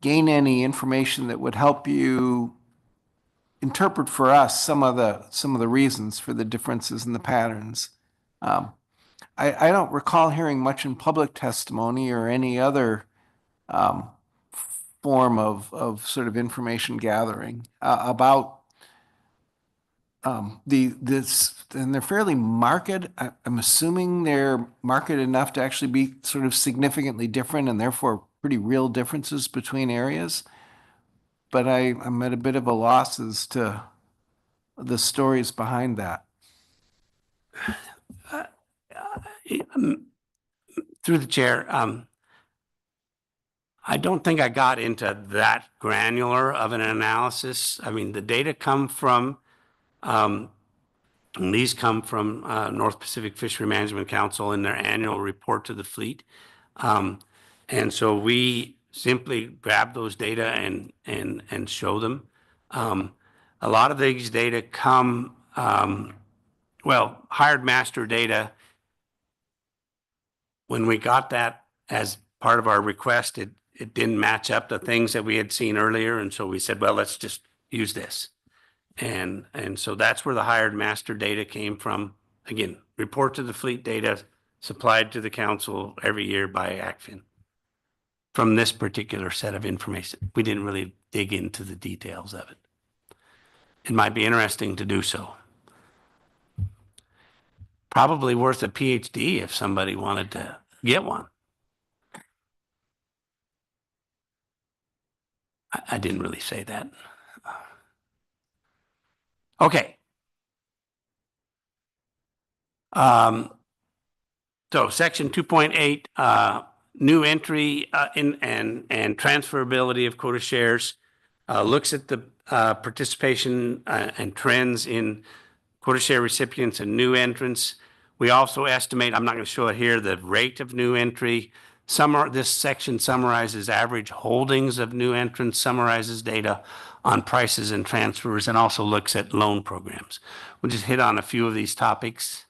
gain any information that would help you interpret for us some of the reasons for the differences in the patterns. I don't recall hearing much in public testimony or any other form of sort of information gathering about this, and they're fairly marked. I'm assuming they're marked enough to actually be sort of significantly different and therefore pretty real differences between areas. But I'm at a bit of a loss as to the stories behind that. Through the chair, I don't think I got into that granular of an analysis. I mean, the data come from, and these come from North Pacific Fishery Management Council in their annual report to the fleet. And so we simply grab those data and show them. A lot of these data come, well, hired master data. When we got that as part of our request, it didn't match up to things that we had seen earlier. And so we said, well, let's just use this. And so that's where the hired master data came from. Again, report to the fleet data supplied to the council every year by ACFIN from this particular set of information. We didn't really dig into the details of it. It might be interesting to do so. Probably worth a PhD if somebody wanted to get one. I didn't really say that. Okay. So section 2.8, new entry and transferability of quota shares, looks at the participation and trends in quota share recipients and new entrants. We also estimate, I'm not going to show it here, the rate of new entry. This section summarizes average holdings of new entrants, summarizes data on prices and transfers, and also looks at loan programs. We'll just hit on a few of these topics.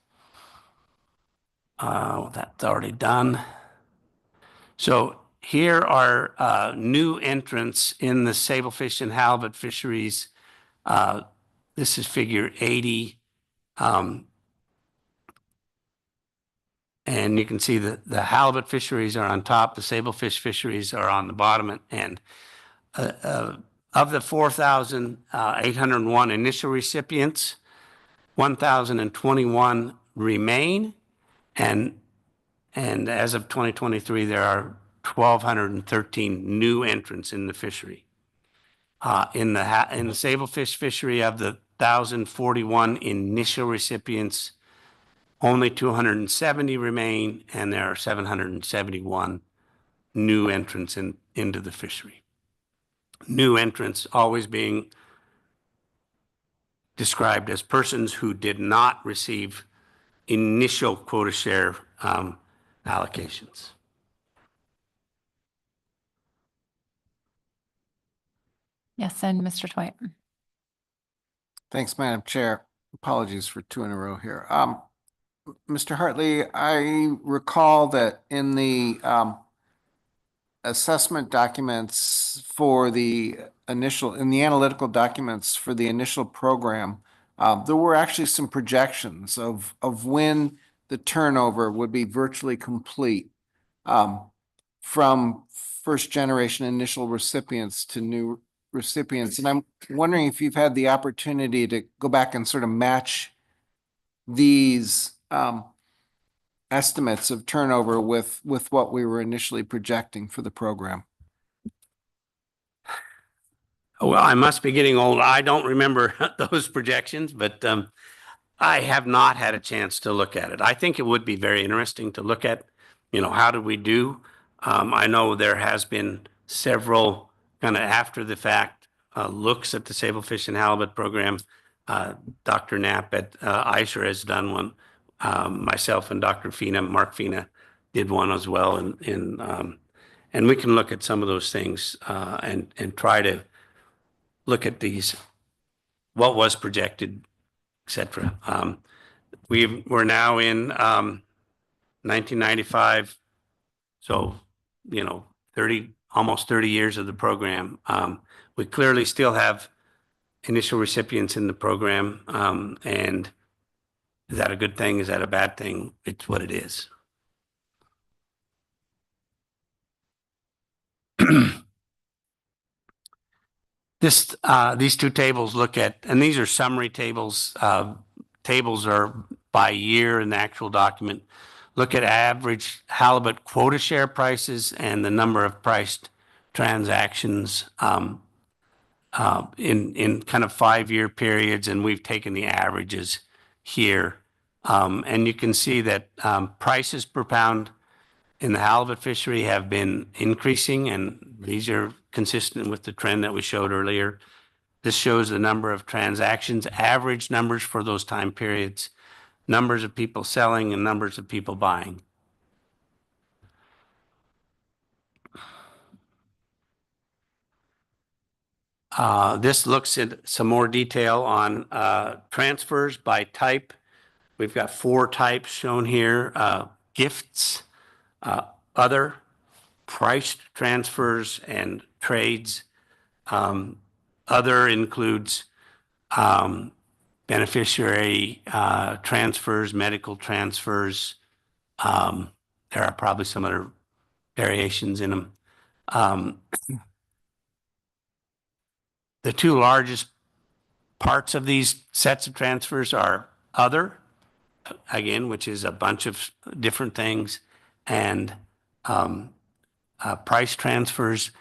That's already done. So here are new entrants in the sablefish and halibut fisheries. This is figure 80. And you can see that the halibut fisheries are on top, the sablefish fisheries are on the bottom, and of the 4,801 initial recipients, 1,021 remain, and as of 2023, there are 1,213 new entrants in the fishery. In the sablefish fishery, of the 1,041 initial recipients, only 270 remain, and there are 771 new entrants into the fishery. New entrants always being described as persons who did not receive initial quota share allocations. Yes, and Mr. Twite. Thanks, Madam Chair. Apologies for two in a row here. Mr. Hartley, I recall that in the assessment documents for the initial, in the analytical documents for the initial program, there were actually some projections of when the turnover would be virtually complete from first generation initial recipients to new recipients. And I'm wondering if you've had the opportunity to go back and sort of match these estimates of turnover with what we were initially projecting for the program. Well, I must be getting old. I don't remember those projections, but I have not had a chance to look at it. I think it would be very interesting to look at, how did we do? I know there has been several kind of after the fact looks at the sablefish and halibut program. Dr. Knapp at ISHR has done one. Myself and Dr. Fina, Mark Fina, did one as well. And we can look at some of those things and try to look at these, what was projected, et cetera. We're now in 1995, so 30, almost 30 years of the program. We clearly still have initial recipients in the program. And is that a good thing? Is that a bad thing? It's what it is. These two tables look at, and these are summary tables. Tables are by year in the actual document. Look at average halibut quota share prices and the number of priced transactions in kind of 5-year periods, and we've taken the averages here. And you can see that prices per pound in the halibut fishery have been increasing, and these are consistent with the trend that we showed earlier. This shows the number of transactions, average numbers for those time periods, numbers of people selling and numbers of people buying. This looks at some more detail on transfers by type. We've got 4 types shown here: gifts, other, priced transfers, and trades. Other includes beneficiary transfers, medical transfers. There are probably some other variations in them. The 2 largest parts of these sets of transfers are other, again, which is a bunch of different things, and price transfers.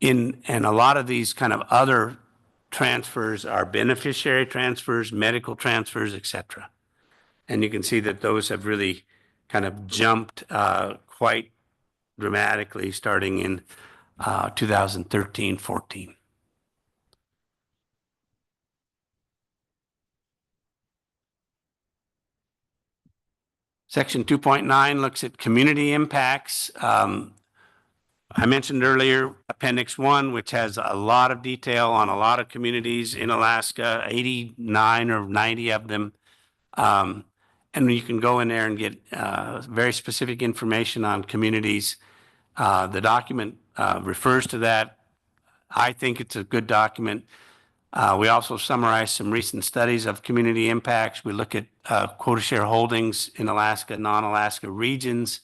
And a lot of these kind of other transfers are beneficiary transfers, medical transfers, etc. And you can see that those have really kind of jumped quite dramatically starting in 2013-14. Section 2.9 looks at community impacts. I mentioned earlier Appendix 1, which has a lot of detail on a lot of communities in Alaska, 89 or 90 of them. And you can go in there and get very specific information on communities. The document refers to that. I think it's a good document. We also summarize some recent studies of community impacts. We look at quota share holdings in Alaska, non-Alaska regions.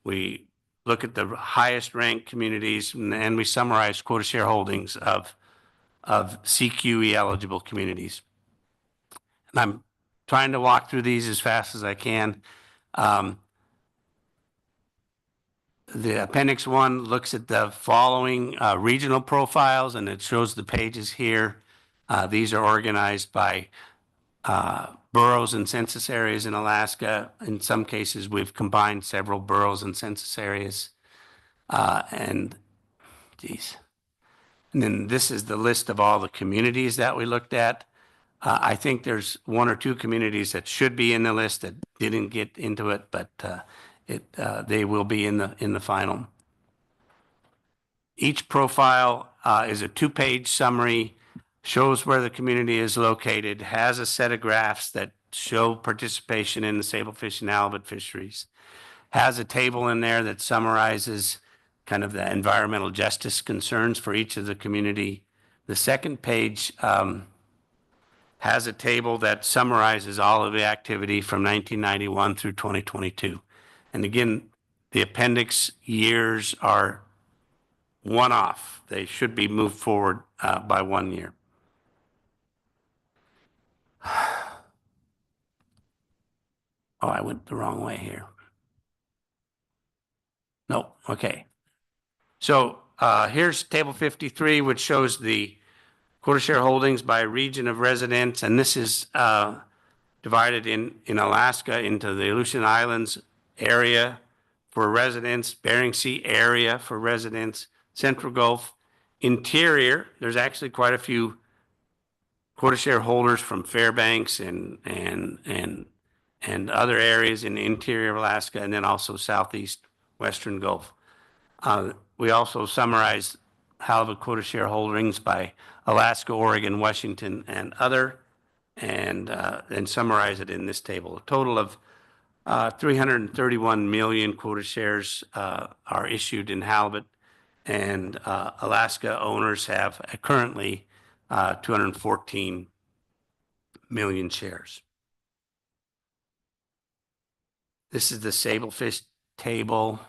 We look at the highest ranked communities, and we summarize quota share holdings of CQE eligible communities. And I'm trying to walk through these as fast as I can. The Appendix 1 looks at the following regional profiles, and it shows the pages here. These are organized by boroughs and census areas in Alaska. In some cases, we've combined several boroughs and census areas. And then this is the list of all the communities that we looked at. I think there's 1 or 2 communities that should be in the list that didn't get into it, but they will be in the final. Each profile is a 2-page summary, shows where the community is located, has a set of graphs that show participation in the sablefish and halibut fisheries, has a table in there that summarizes kind of the environmental justice concerns for each of the community. The second page has a table that summarizes all of the activity from 1991 through 2022. And again, the appendix years are one-off. They should be moved forward by 1 year. Oh, I went the wrong way here. No, okay. So here's table 53, which shows the quota share holdings by region of residents, and this is divided in Alaska into the Aleutian Islands area for residents, Bering Sea area for residents, Central Gulf, interior. There's actually quite a few quota share holders from Fairbanks and other areas in the interior of Alaska, and then also southeast Western Gulf. We also summarize halibut quota share holdings by Alaska, Oregon, Washington, and other, and summarize it in this table. A total of 331 million quota shares are issued in halibut, and Alaska owners have currently 214 million shares. This is the sablefish table.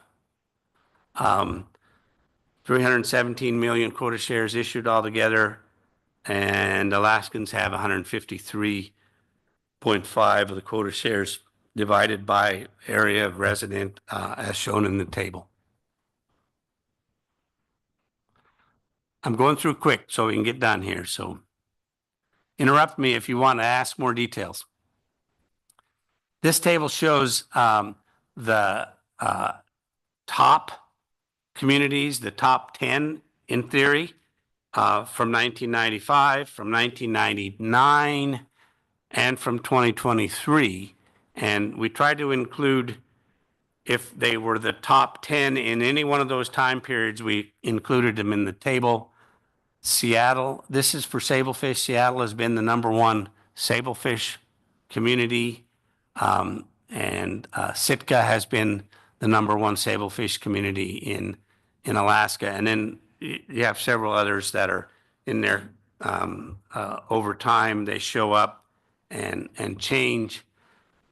317 million quota shares issued altogether, and Alaskans have 153.5 of the quota shares divided by area of resident as shown in the table. I'm going through quick so we can get done here. So interrupt me if you want to ask more details. This table shows the top communities, the top 10 in theory, from 1995, from 1999, and from 2023. And we tried to include, if they were the top 10 in any one of those time periods, we included them in the table. Seattle, this is for sablefish. Seattle has been the #1 sablefish community, and Sitka has been the #1 sablefish community in Alaska. And then you have several others that are in there. Over time, they show up and change.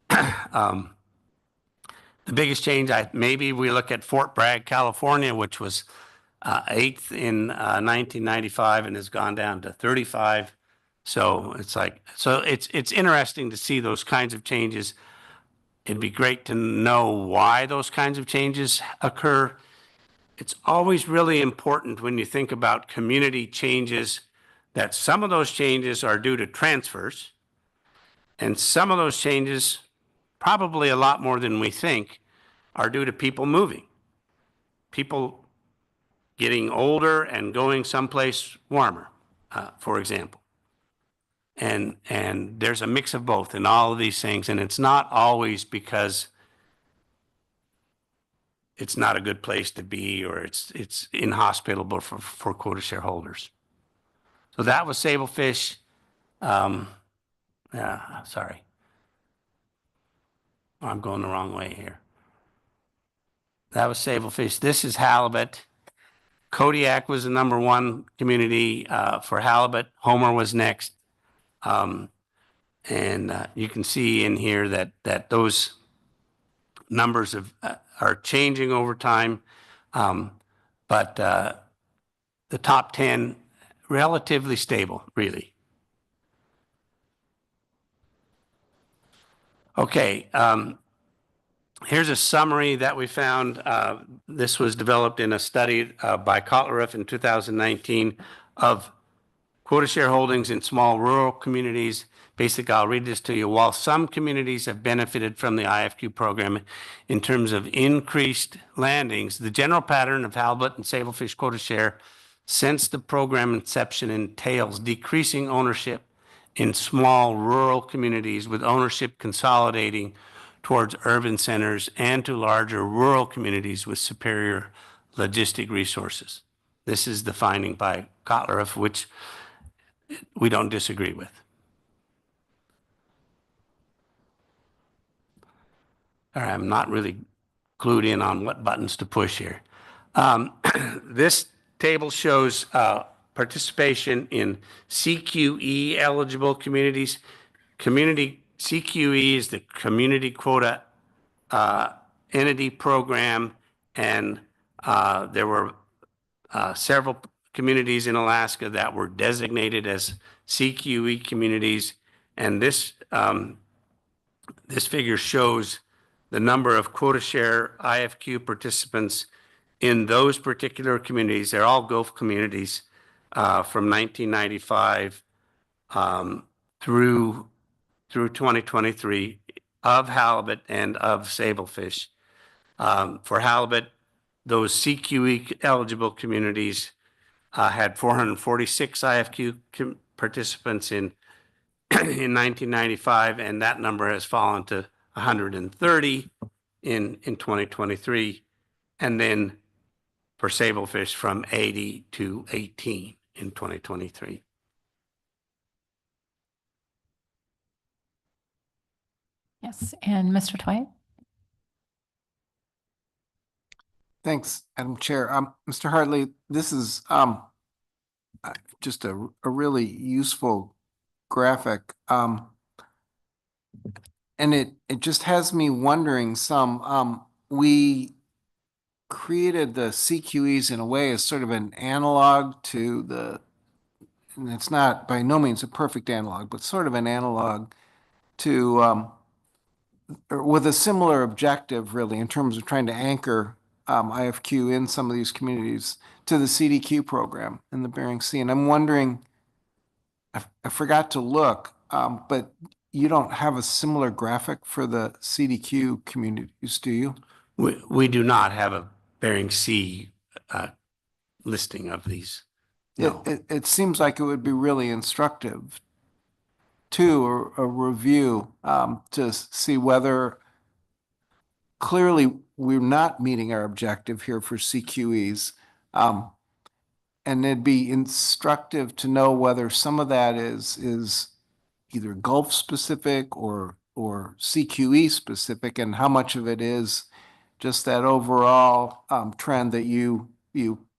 The biggest change, maybe we look at Fort Bragg, California, which was 8th in 1995 and has gone down to 35. So it's interesting to see those kinds of changes. It'd be great to know why those kinds of changes occur. It's always really important when you think about community changes that some of those changes are due to transfers, and some of those changes, probably a lot more than we think, are due to people moving. People getting older and going someplace warmer, for example. And there's a mix of both in all of these things, and it's not always because it's not a good place to be or it's inhospitable for quota shareholders. So that was sablefish. Sorry. I'm going the wrong way here. That was sablefish. This is halibut. Kodiak was the #1 community for halibut. Homer was next. And you can see in here that those numbers are changing over time. But the top 10, relatively stable, really. Okay. Here's a summary that we found. This was developed in a study by Kotleruff in 2019 of quota share holdings in small rural communities. Basically, I'll read this to you. While some communities have benefited from the IFQ program in terms of increased landings, the general pattern of halibut and sablefish quota share since the program inception entails decreasing ownership in small rural communities, with ownership consolidating towards urban centers and to larger rural communities with superior logistic resources. This is the finding by Kotleruff, which we don't disagree with. All right, I'm not really clued in on what buttons to push here. This table shows participation in CQE eligible communities. CQE is the Community Quota Entity Program, and there were several communities in Alaska that were designated as CQE communities, and this figure shows the number of quota share IFQ participants in those particular communities. They're all Gulf communities from 1995 through 2023 of halibut and of sablefish. For halibut, those CQE eligible communities had 446 IFQ participants in 1995, and that number has fallen to 130 in 2023. And then for sablefish, from 80 to 18 in 2023. Yes, and Mr. Dwight? Thanks, Madam Chair. Mr. Hartley, this is just a really useful graphic. And it just has me wondering some, we created the CQEs in a way as sort of an analog to and it's not by no means a perfect analog, but sort of an analog to, or with a similar objective really in terms of trying to anchor IFQ in some of these communities to the CDQ program in the Bering Sea. And I'm wondering, I forgot to look, but you don't have a similar graphic for the CDQ communities, do you? We do not have a Bering Sea listing of these. No. It seems like it would be really instructive to a review to see whether clearly we're not meeting our objective here for CQEs. And it'd be instructive to know whether some of that is either Gulf specific or CQE specific, and how much of it is just that overall trend that you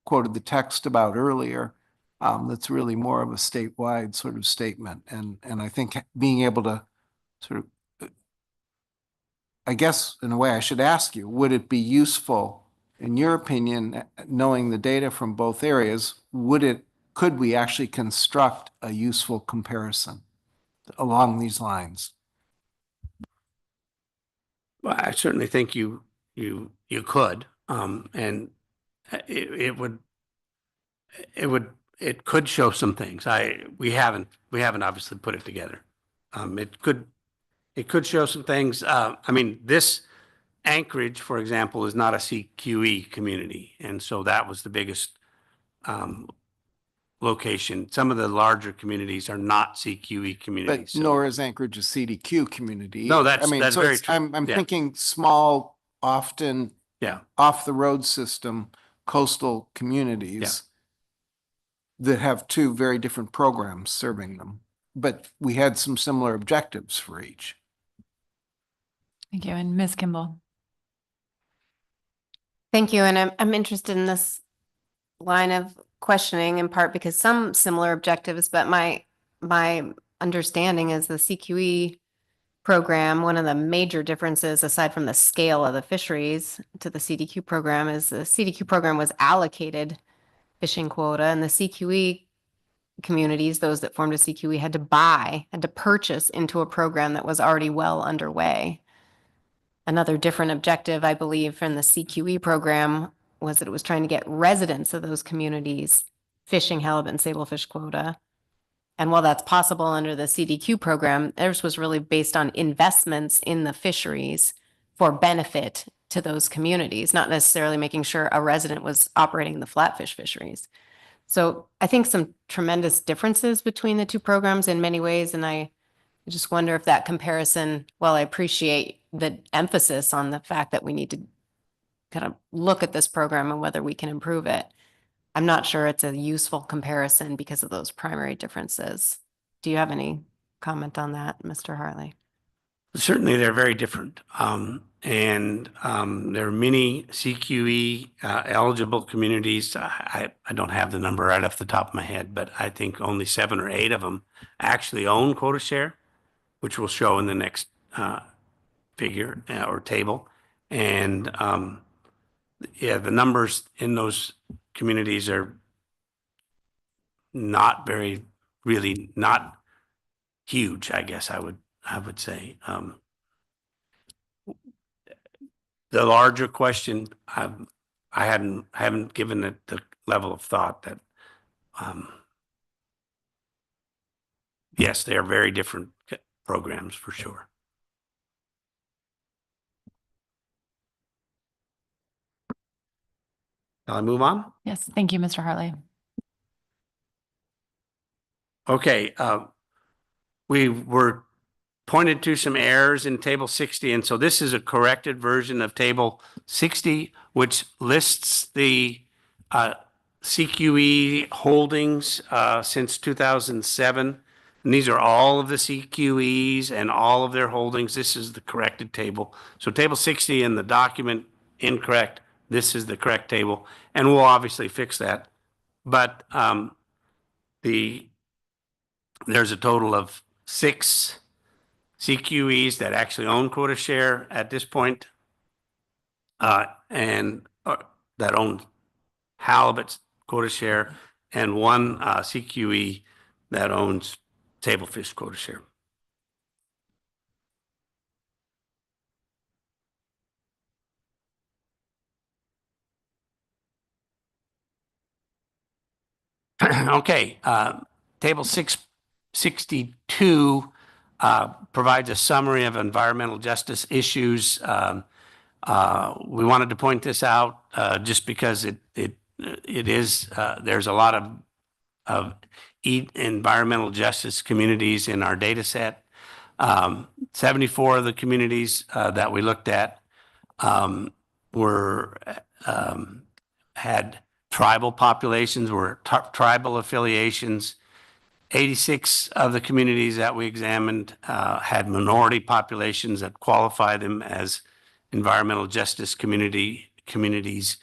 quoted the text about earlier. That's really more of a statewide sort of statement. And I think being able to sort of, I guess in a way I should ask you, would it be useful, in your opinion, knowing the data from both areas, could we actually construct a useful comparison along these lines? Well, I certainly think you could, and it could show some things. We haven't obviously put it together. It could show some things. I mean, this Anchorage, for example, is not a CQE community, and so that was the biggest location. Some of the larger communities are not CQE communities. But nor is Anchorage a CDQ community. No, that's so very true. I'm Yeah. thinking small, often off the road system, coastal communities that have two very different programs serving them. But we had some similar objectives for each. Thank you. And Ms. Kimball. Thank you. And I'm interested in this line of questioning in part because some similar objectives, but my understanding is the CQE program, one of the major differences aside from the scale of the fisheries to the CDQ program is the CDQ program was allocated fishing quota, and the CQE communities, those that formed a CQE, had to purchase into a program that was already well underway. Another different objective, I believe, from the CQE program was that it was trying to get residents of those communities fishing halibut and sablefish quota. And while that's possible under the CDQ program, theirs was really based on investments in the fisheries for benefit to those communities, not necessarily making sure a resident was operating the flatfish fisheries. So I think some tremendous differences between the two programs in many ways. And I just wonder if that comparison, while I appreciate the emphasis on the fact that we need to kind of look at this program and whether we can improve it, I'm not sure it's a useful comparison because of those primary differences. Do you have any comment on that, Mr. Hartley? Certainly, they're very different. And there are many CQE eligible communities. I don't have the number right off the top of my head, but I think only 7 or 8 of them actually own quota share, which will show in the next figure or table. And yeah, the numbers in those communities are not really not huge, I guess I would say. The larger question, I haven't given it the level of thought that, yes, they are very different programs for sure. Shall I move on? Yes, thank you, Mr. Hartley. Okay, we were pointed to some errors in Table 60, and so this is a corrected version of Table 60, which lists the CQE holdings since 2007. And these are all of the CQEs and all of their holdings. This is the corrected table. So Table 60 in the document, incorrect. this is the correct table, and we'll obviously fix that. But there's a total of 6 CQEs that actually own quota share at this point, and that own halibut's quota share, and 1 CQE that owns tablefish quota share. Okay, table 662 provides a summary of environmental justice issues. We wanted to point this out just because it is there's a lot of environmental justice communities in our data set. 74 of the communities that we looked at had tribal populations, were tribal affiliations. 86 of the communities that we examined had minority populations that qualify them as environmental justice communities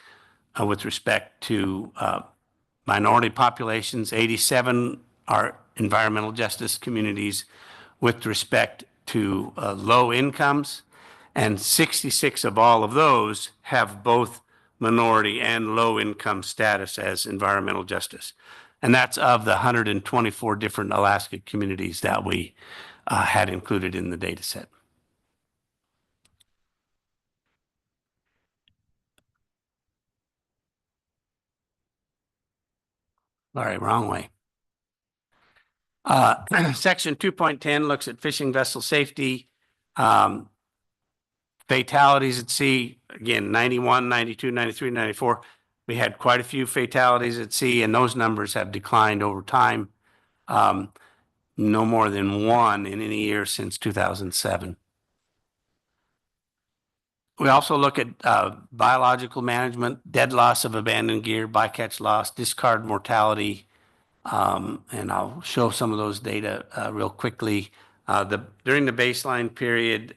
with respect to minority populations. 87 are environmental justice communities with respect to low incomes, and 66 of all of those have both minority and low income status as environmental justice. And that's of the 124 different Alaska communities that we had included in the data set. Sorry, wrong way. Section 2.10 looks at fishing vessel safety. Fatalities at sea, again, 91, 92, 93, 94. We had quite a few fatalities at sea, and those numbers have declined over time. No more than 1 in any year since 2007. We also look at biological management, dead loss of abandoned gear, bycatch loss, discard mortality, and I'll show some of those data real quickly. During the baseline period,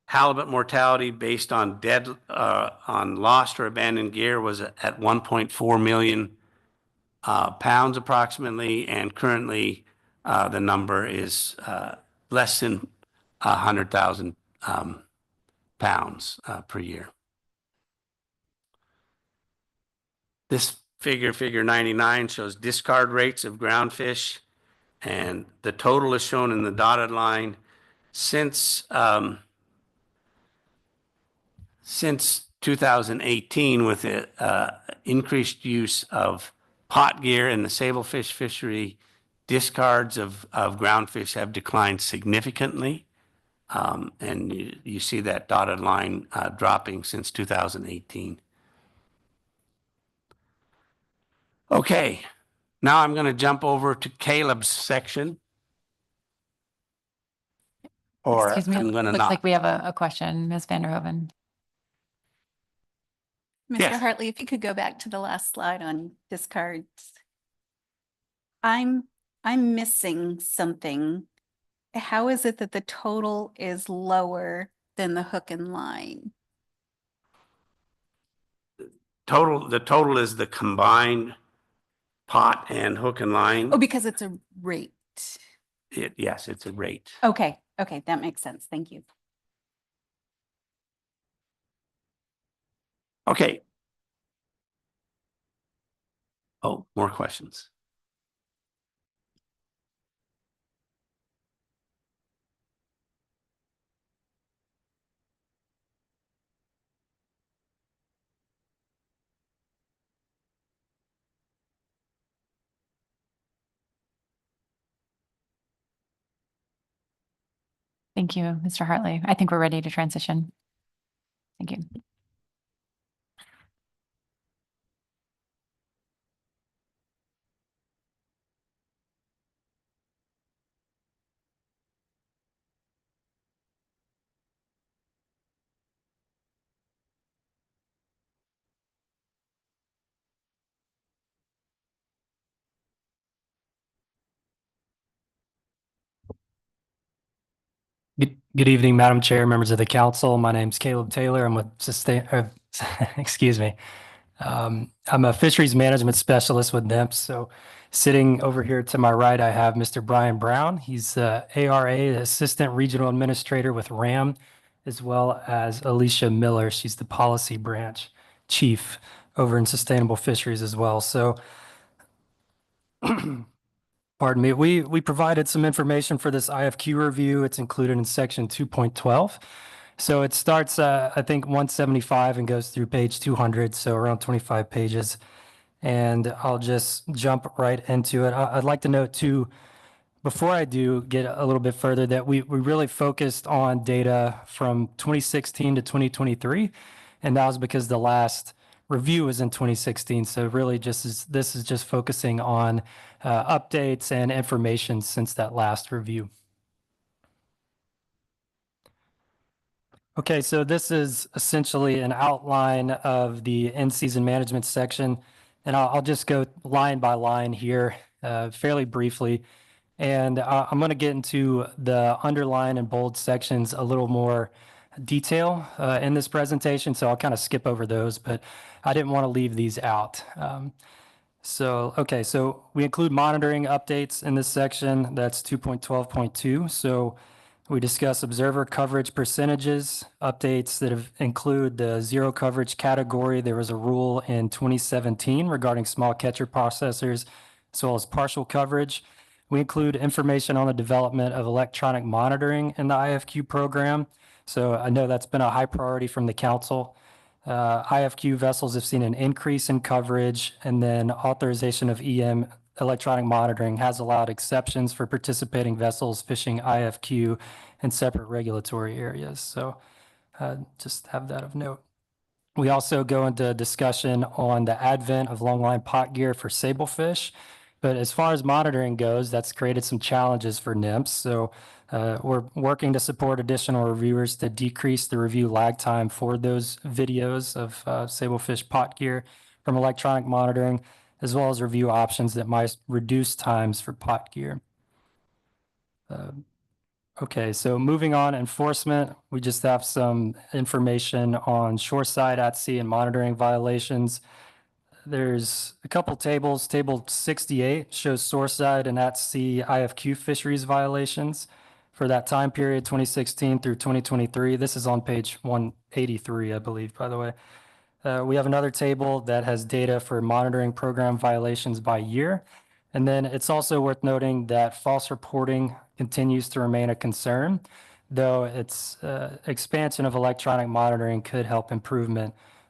halibut mortality based on on lost or abandoned gear was at 1.4 million pounds approximately, and currently the number is less than 100,000 pounds per year. This figure 99, shows discard rates of groundfish, and the total is shown in the dotted line. Since 2018, with the increased use of pot gear in the sablefish fishery, discards of groundfish have declined significantly. And you see that dotted line dropping since 2018. Okay, now I'm going to jump over to Caleb's section. Or Excuse me, I'm going to looks not. like we have a question, Ms. Vanderhoven. Mr. Yes. Hartley, if you could go back to the last slide on discards. I'm missing something. How is it that the total is lower than the hook and line? The total is the combined pot and hook and line. Oh, because it's a rate. Yes, it's a rate. Okay, that makes sense. Thank you. Okay. Oh, more questions. Thank you, Mr. Hartley. I think we're ready to transition. Thank you. Good evening, Madam Chair, members of the council. My name's Caleb Taylor. I'm with excuse me. I'm a fisheries management specialist with NIMS. So sitting over here to my right, I have Mr. Brian Brown. He's ARA, Assistant Regional Administrator with RAM, as well as Alicia Miller. She's the Policy Branch Chief over in Sustainable Fisheries as well. So pardon me, we provided some information for this IFQ review. It's included in section 2.12. So it starts, I think, 175 and goes through page 200, so around 25 pages. And I'll just jump right into it. I'd like to note too, before I do get a little bit further, that we really focused on data from 2016 to 2023. And that was because the last review was in 2016. So really this is just focusing on updates and information since that last review. Okay, so this is essentially an outline of the in-season management section, and I'll just go line by line here fairly briefly. And I'm going to get into the underline and bold sections a little more detail in this presentation, so I'll kind of skip over those, but I didn't want to leave these out. Okay, so we include monitoring updates in this section. That's 2.12.2. So we discuss observer coverage percentages, updates that include the zero coverage category. There was a rule in 2017 regarding small catcher processors, as well as partial coverage. We include information on the development of electronic monitoring in the IFQ program. So I know that's been a high priority from the council. IFQ vessels have seen an increase in coverage, and then authorization of EM electronic monitoring has allowed exceptions for participating vessels fishing IFQ in separate regulatory areas. So just have that of note. We also go into discussion on the advent of longline pot gear for sablefish. But as far as monitoring goes, that's created some challenges for NIMS. So we're working to support additional reviewers to decrease the review lag time for those videos of sablefish pot gear from electronic monitoring, as well as review options that might reduce times for pot gear. Okay, so moving on, enforcement, we just have some information on shoreside at sea and monitoring violations. There's a couple tables. Table 68 shows shoreside and at sea IFQ fisheries violations for that time period, 2016 through 2023. This is on page 183, I believe, by the way. We have another table that has data for monitoring program violations by year. And then it's also worth noting that false reporting continues to remain a concern, though its expansion of electronic monitoring could help improve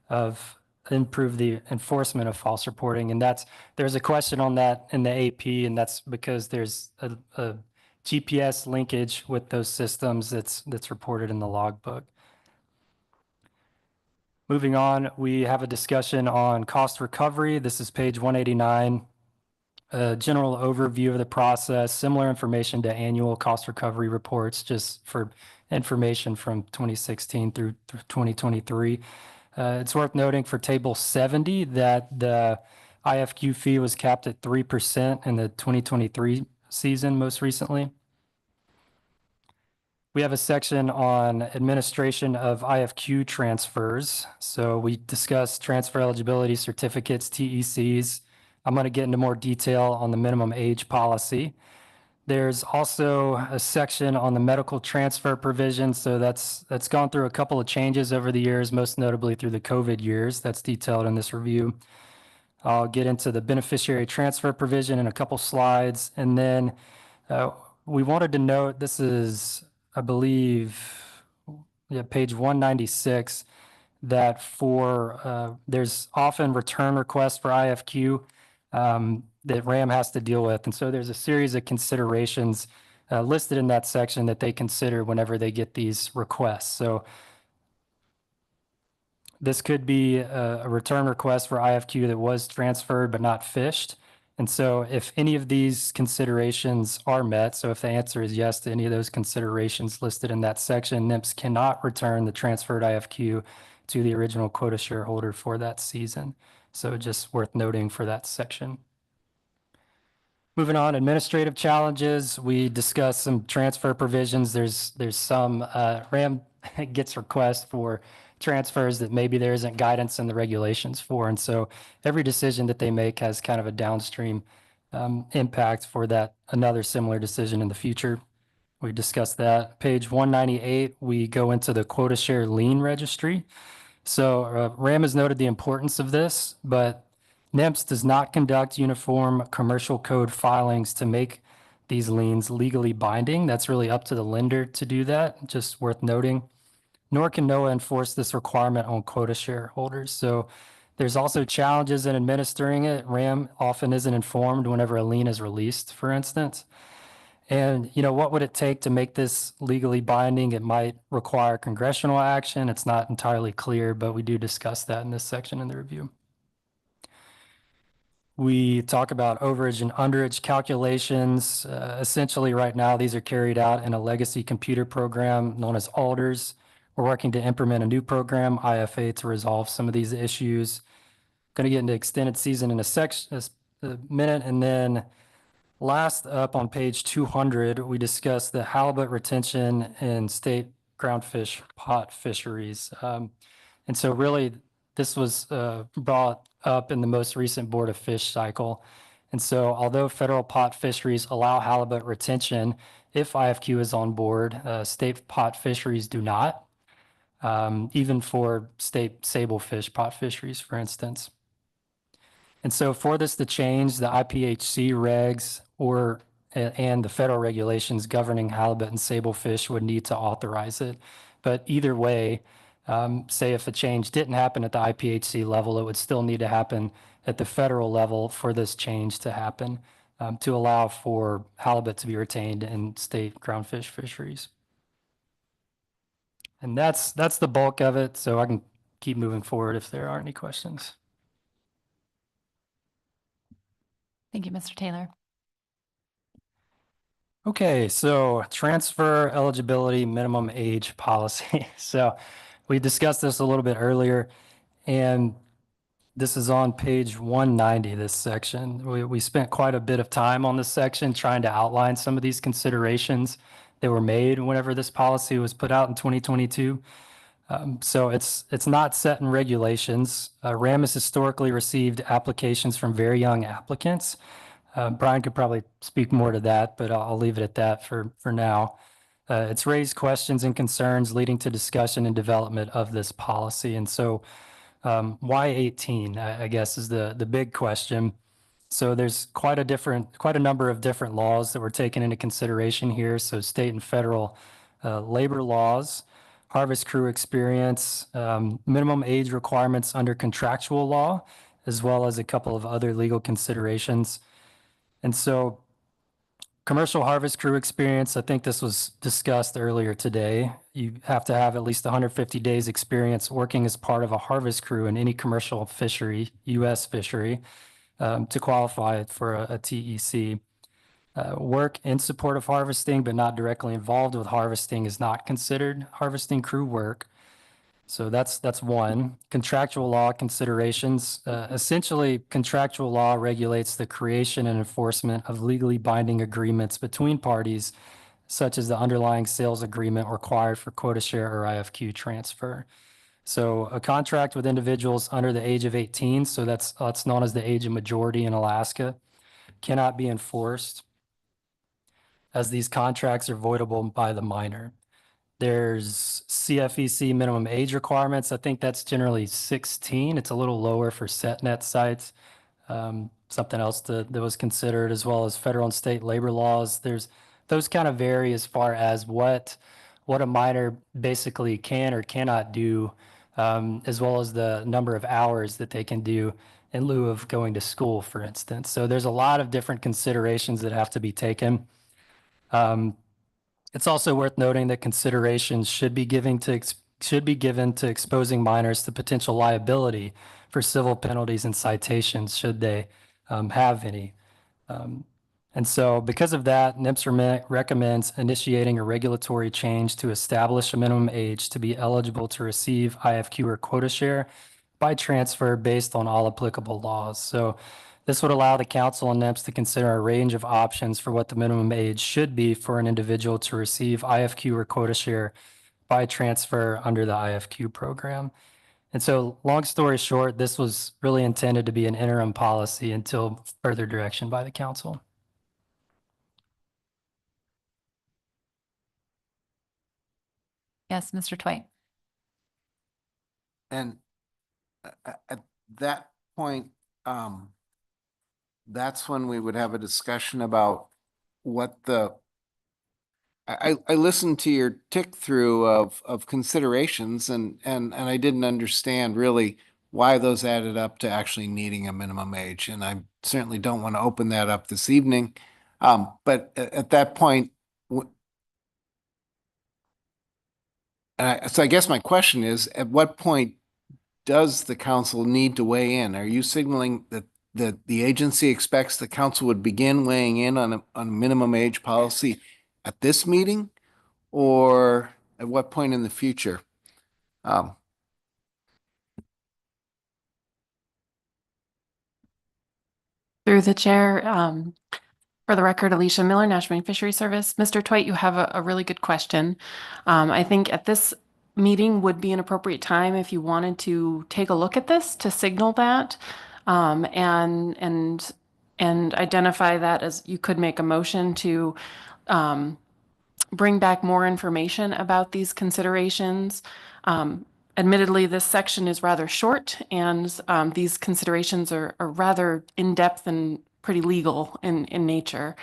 the enforcement of false reporting. And there's a question on that in the AP, and that's because there's a GPS linkage with those systems that's reported in the logbook. Moving on, we have a discussion on cost recovery. This is page 189. A general overview of the process, similar information to annual cost recovery reports, just for information from 2016 through 2023. It's worth noting for table 70 that the IFQ fee was capped at 3% in the 2023 season most recently. We have a section on administration of IFQ transfers. So we discussed transfer eligibility certificates, TECs. I'm going to get into more detail on the minimum age policy. There's also a section on the medical transfer provision. So that's gone through a couple of changes over the years, most notably through the COVID years. That's detailed in this review. I'll get into the beneficiary transfer provision in a couple slides. And then we wanted to note, this is, I believe, page 196, that there's often return requests for IFQ that RAM has to deal with. And so there's a series of considerations listed in that section that they consider whenever they get these requests. So this could be a return request for IFQ that was transferred but not fished. And so if any of these considerations are met, so if the answer is yes to any of those considerations listed in that section, NIMS cannot return the transferred IFQ to the original quota shareholder for that season. So just worth noting for that section. Moving on, administrative challenges. We discussed some transfer provisions. There's some RAM gets requests for transfers that maybe there isn't guidance in the regulations for. And so every decision that they make has kind of a downstream impact for that another similar decision in the future. We discussed that. Page 198, we go into the quota share lien registry. So RAM has noted the importance of this, but NIMS does not conduct uniform commercial code filings to make these liens legally binding. That's really up to the lender to do that, just worth noting. Nor can NOAA enforce this requirement on quota shareholders. So there's also challenges in administering it. RAM often isn't informed whenever a lien is released, for instance. And, you know, what would it take to make this legally binding? It might require congressional action. It's not entirely clear, but we do discuss that in this section in the review. We talk about overage and underage calculations. Essentially, right now, these are carried out in a legacy computer program known as Alders. We're working to implement a new program, IFA, to resolve some of these issues. Going to get into extended season in a minute. And then last up on page 200, we discussed the halibut retention in state groundfish pot fisheries. And so really, this was brought up in the most recent Board of Fish cycle. And so although federal pot fisheries allow halibut retention, if IFQ is on board, state pot fisheries do not, even for state sablefish pot fisheries, for instance. And so for this to change, the IPHC regs and the federal regulations governing halibut and sablefish would need to authorize it. But either way, say if a change didn't happen at the IPHC level, it would still need to happen at the federal level for this change to happen to allow for halibut to be retained in state groundfish fisheries. And that's the bulk of it. So I can keep moving forward if there aren't any questions. Thank you, Mr. Taylor. Okay, so transfer eligibility minimum age policy. So we discussed this a little bit earlier, and this is on page 190, this section. We spent quite a bit of time on this section trying to outline some of these considerations that were made whenever this policy was put out in 2022. So it's not set in regulations. RAM has historically received applications from very young applicants. Brian could probably speak more to that, but I'll leave it at that for now. It's raised questions and concerns leading to discussion and development of this policy. And so why 18, I guess, is the big question. So there's quite a number of different laws that were taken into consideration here. So state and federal labor laws, harvest crew experience, minimum age requirements under contractual law, as well as a couple of other legal considerations. And so commercial harvest crew experience, I think this was discussed earlier today. You have to have at least 150 days experience working as part of a harvest crew in any commercial fishery, U.S. fishery, to qualify for a TEC. Work in support of harvesting, but not directly involved with harvesting, is not considered harvesting crew work. So that's one. Contractual law considerations. Essentially, contractual law regulates the creation and enforcement of legally binding agreements between parties, such as the underlying sales agreement required for quota share or IFQ transfer. So a contract with individuals under the age of 18, so that's known as the age of majority in Alaska, cannot be enforced, as these contracts are voidable by the minor. There's CFEC minimum age requirements. I think that's generally 16. It's a little lower for setnet sites. Something else that was considered, as well as federal and state labor laws. Those kind of vary as far as what a minor basically can or cannot do, as well as the number of hours that they can do in lieu of going to school, for instance. So there's a lot of different considerations that have to be taken. It's also worth noting that considerations should be given to exposing minors to potential liability for civil penalties and citations, should they have any. And so because of that, NIMS recommends initiating a regulatory change to establish a minimum age to be eligible to receive IFQ or quota share by transfer based on all applicable laws. So This would allow the council and NEPS to consider a range of options for what the minimum age should be for an individual to receive IFQ or quota share by transfer under the IFQ program. And so, long story short, this was really intended to be an interim policy until further direction by the council. Yes, Mr. Twite. And at that point, that's when we would have a discussion about what I listened to your tick through of considerations and I didn't understand really why those added up to actually needing a minimum age. And I certainly don't want to open that up this evening. But at that point, so I guess my question is, at what point does the council need to weigh in? Are you signaling that the agency expects the council would begin weighing in on a minimum age policy at this meeting, or at what point in the future? Through the chair, for the record, Alicia Miller, National Marine Fisheries Service. Mr. Twite, you have a really good question. I think at this meeting would be an appropriate time if you wanted to take a look at this to signal that and identify that as you could make a motion to bring back more information about these considerations. Admittedly, this section is rather short, and these considerations are rather in-depth and pretty legal in nature,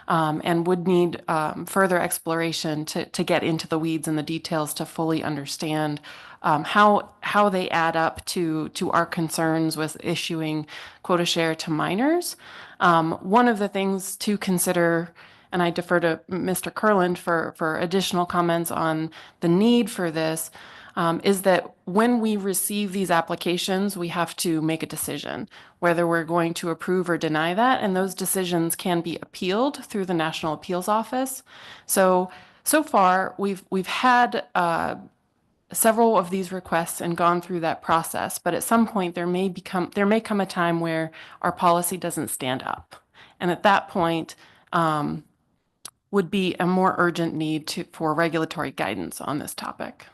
and would need further exploration to get into the weeds and the details to fully understand how they add up to our concerns with issuing quota share to minors. One of the things to consider, and I defer to Mr. Kurland for additional comments on the need for this, is that when we receive these applications, we have to make a decision whether we're going to approve or deny that, and those decisions can be appealed through the National Appeals Office. So far, we've had several of these requests and gone through that process, but at some point there may come a time where our policy doesn't stand up, and at that point would be a more urgent need for regulatory guidance on this topic.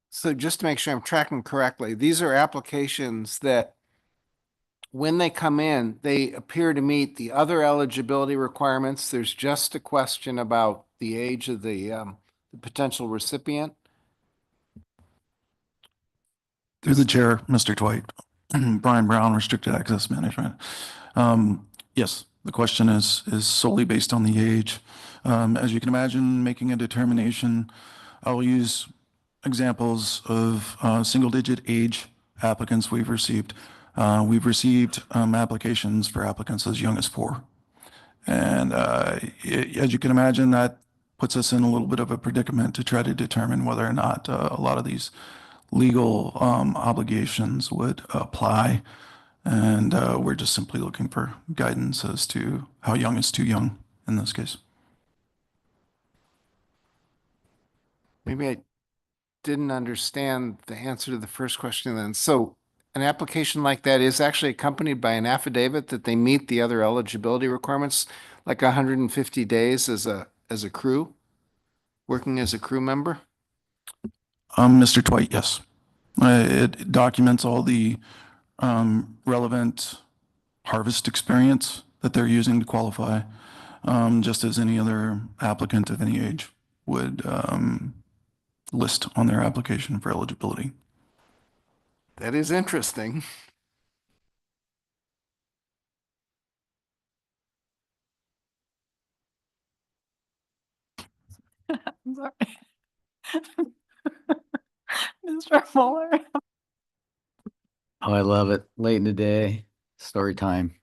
So just to make sure I'm tracking correctly, these are applications that when they come in, they appear to meet the other eligibility requirements. There's just a question about the age of the potential recipient. Through the chair, Mr. Twite, Brian Brown, Restricted Access Management. Yes, the question is solely based on the age. As you can imagine, making a determination, I'll use examples of single-digit age applicants we've received. We've received applications for applicants as young as 4. And as you can imagine, that puts us in a little bit of a predicament to try to determine whether or not a lot of these legal obligations would apply. And we're just simply looking for guidance as to how young is too young in this case. Maybe I didn't understand the answer to the first question then. So an application like that is actually accompanied by an affidavit that they meet the other eligibility requirements, like 150 days as a crew, working as a crew member? Mr. Twite, yes. It documents all the relevant harvest experience that they're using to qualify, just as any other applicant of any age would list on their application for eligibility. That is interesting. I'm sorry. Mr. Mueller. Oh, I love it. Late in the day, story time.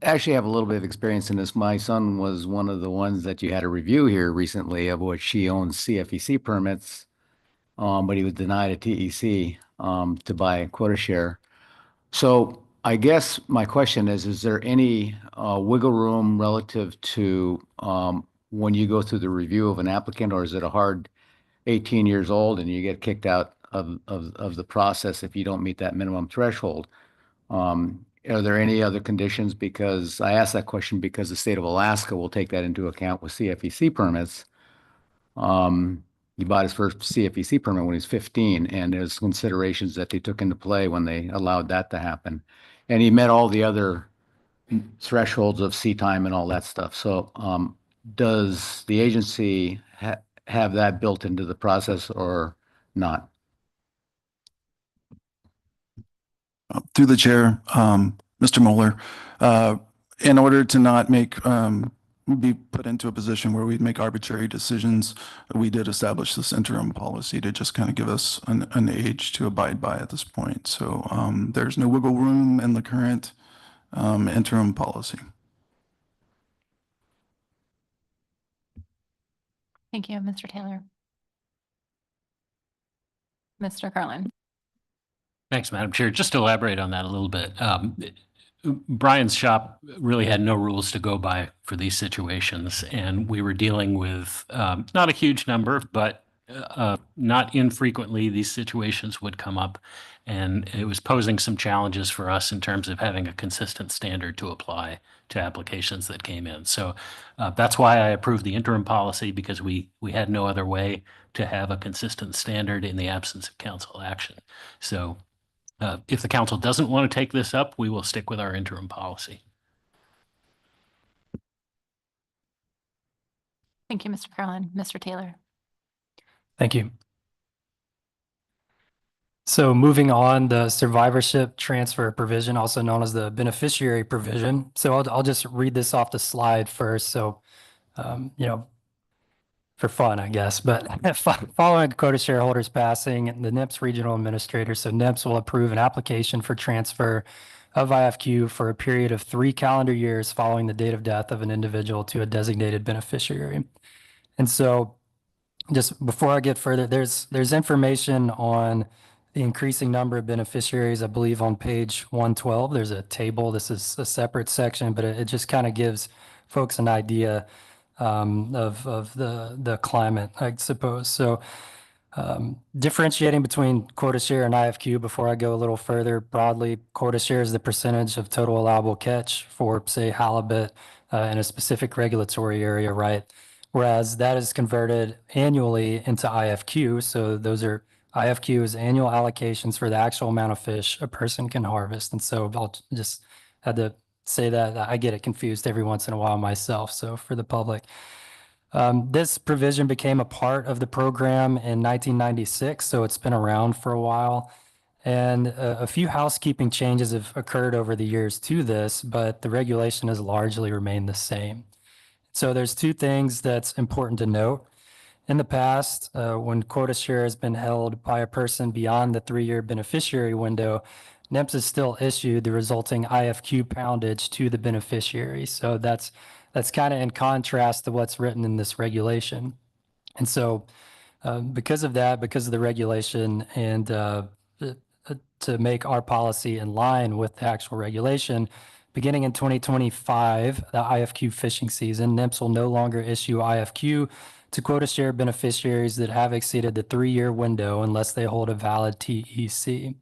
Actually, I have a little bit of experience in this. My son was one of the ones that you had a review here recently, of which he owns CFEC permits, but he was denied a TEC to buy a quota share. So I guess my question is there any wiggle room relative to when you go through the review of an applicant, or is it a hard 18 years old and you get kicked out of the process if you don't meet that minimum threshold. Are there any other conditions? Because I asked that question because the state of Alaska will take that into account with CFEC permits. He bought his first CFEC permit when he was 15, and there's considerations that they took into play when they allowed that to happen. And he met all the other thresholds of sea time and all that stuff. So does the agency have that built into the process or not? Through the chair, Mr. Moeller, in order to not be put into a position where we'd make arbitrary decisions, we did establish this interim policy to just kind of give us an age to abide by at this point. So there's no wiggle room in the current interim policy. Thank you, Mr. Taylor. Mr. Garland. Thanks, Madam Chair. Just to elaborate on that a little bit, Brian's shop really had no rules to go by for these situations, and we were dealing with not a huge number, but not infrequently these situations would come up, and it was posing some challenges for us in terms of having a consistent standard to apply to applications that came in. So that's why I approved the interim policy, because we had no other way to have a consistent standard in the absence of council action. So if the council doesn't want to take this up, we will stick with our interim policy. Thank you, Mr. Garland. Mr. Taylor. Thank you. So moving on, the survivorship transfer provision, also known as the beneficiary provision. So I'll just read this off the slide first. So, for fun, I guess, but following quota shareholders passing, the NIPS regional administrator, so NIPS will approve an application for transfer of IFQ for a period of 3 calendar years following the date of death of an individual to a designated beneficiary. And so just before I get further, there's information on the increasing number of beneficiaries, I believe on page 112. There's a table. This is a separate section, but it just kind of gives folks an idea of the climate, I suppose. So differentiating between quota share and IFQ, before I go a little further broadly, quota share is the percentage of total allowable catch for, say, halibut in a specific regulatory area, right? Whereas that is converted annually into IFQ. So those are IFQ is annual allocations for the actual amount of fish a person can harvest. And so I'll just had to say that I get it confused every once in a while myself. So for the public, this provision became a part of the program in 1996. So it's been around for a while. And a few housekeeping changes have occurred over the years to this, but the regulation has largely remained the same. So there's 2 things that's important to note. In the past, when quota share has been held by a person beyond the 3-year beneficiary window, NIPS has still issued the resulting IFQ poundage to the beneficiary. So that's kind of in contrast to what's written in this regulation. And so because of that, because of the regulation, and to make our policy in line with the actual regulation, beginning in 2025, the IFQ fishing season, NIPS will no longer issue IFQ to quota share beneficiaries that have exceeded the 3-year window unless they hold a valid TEC.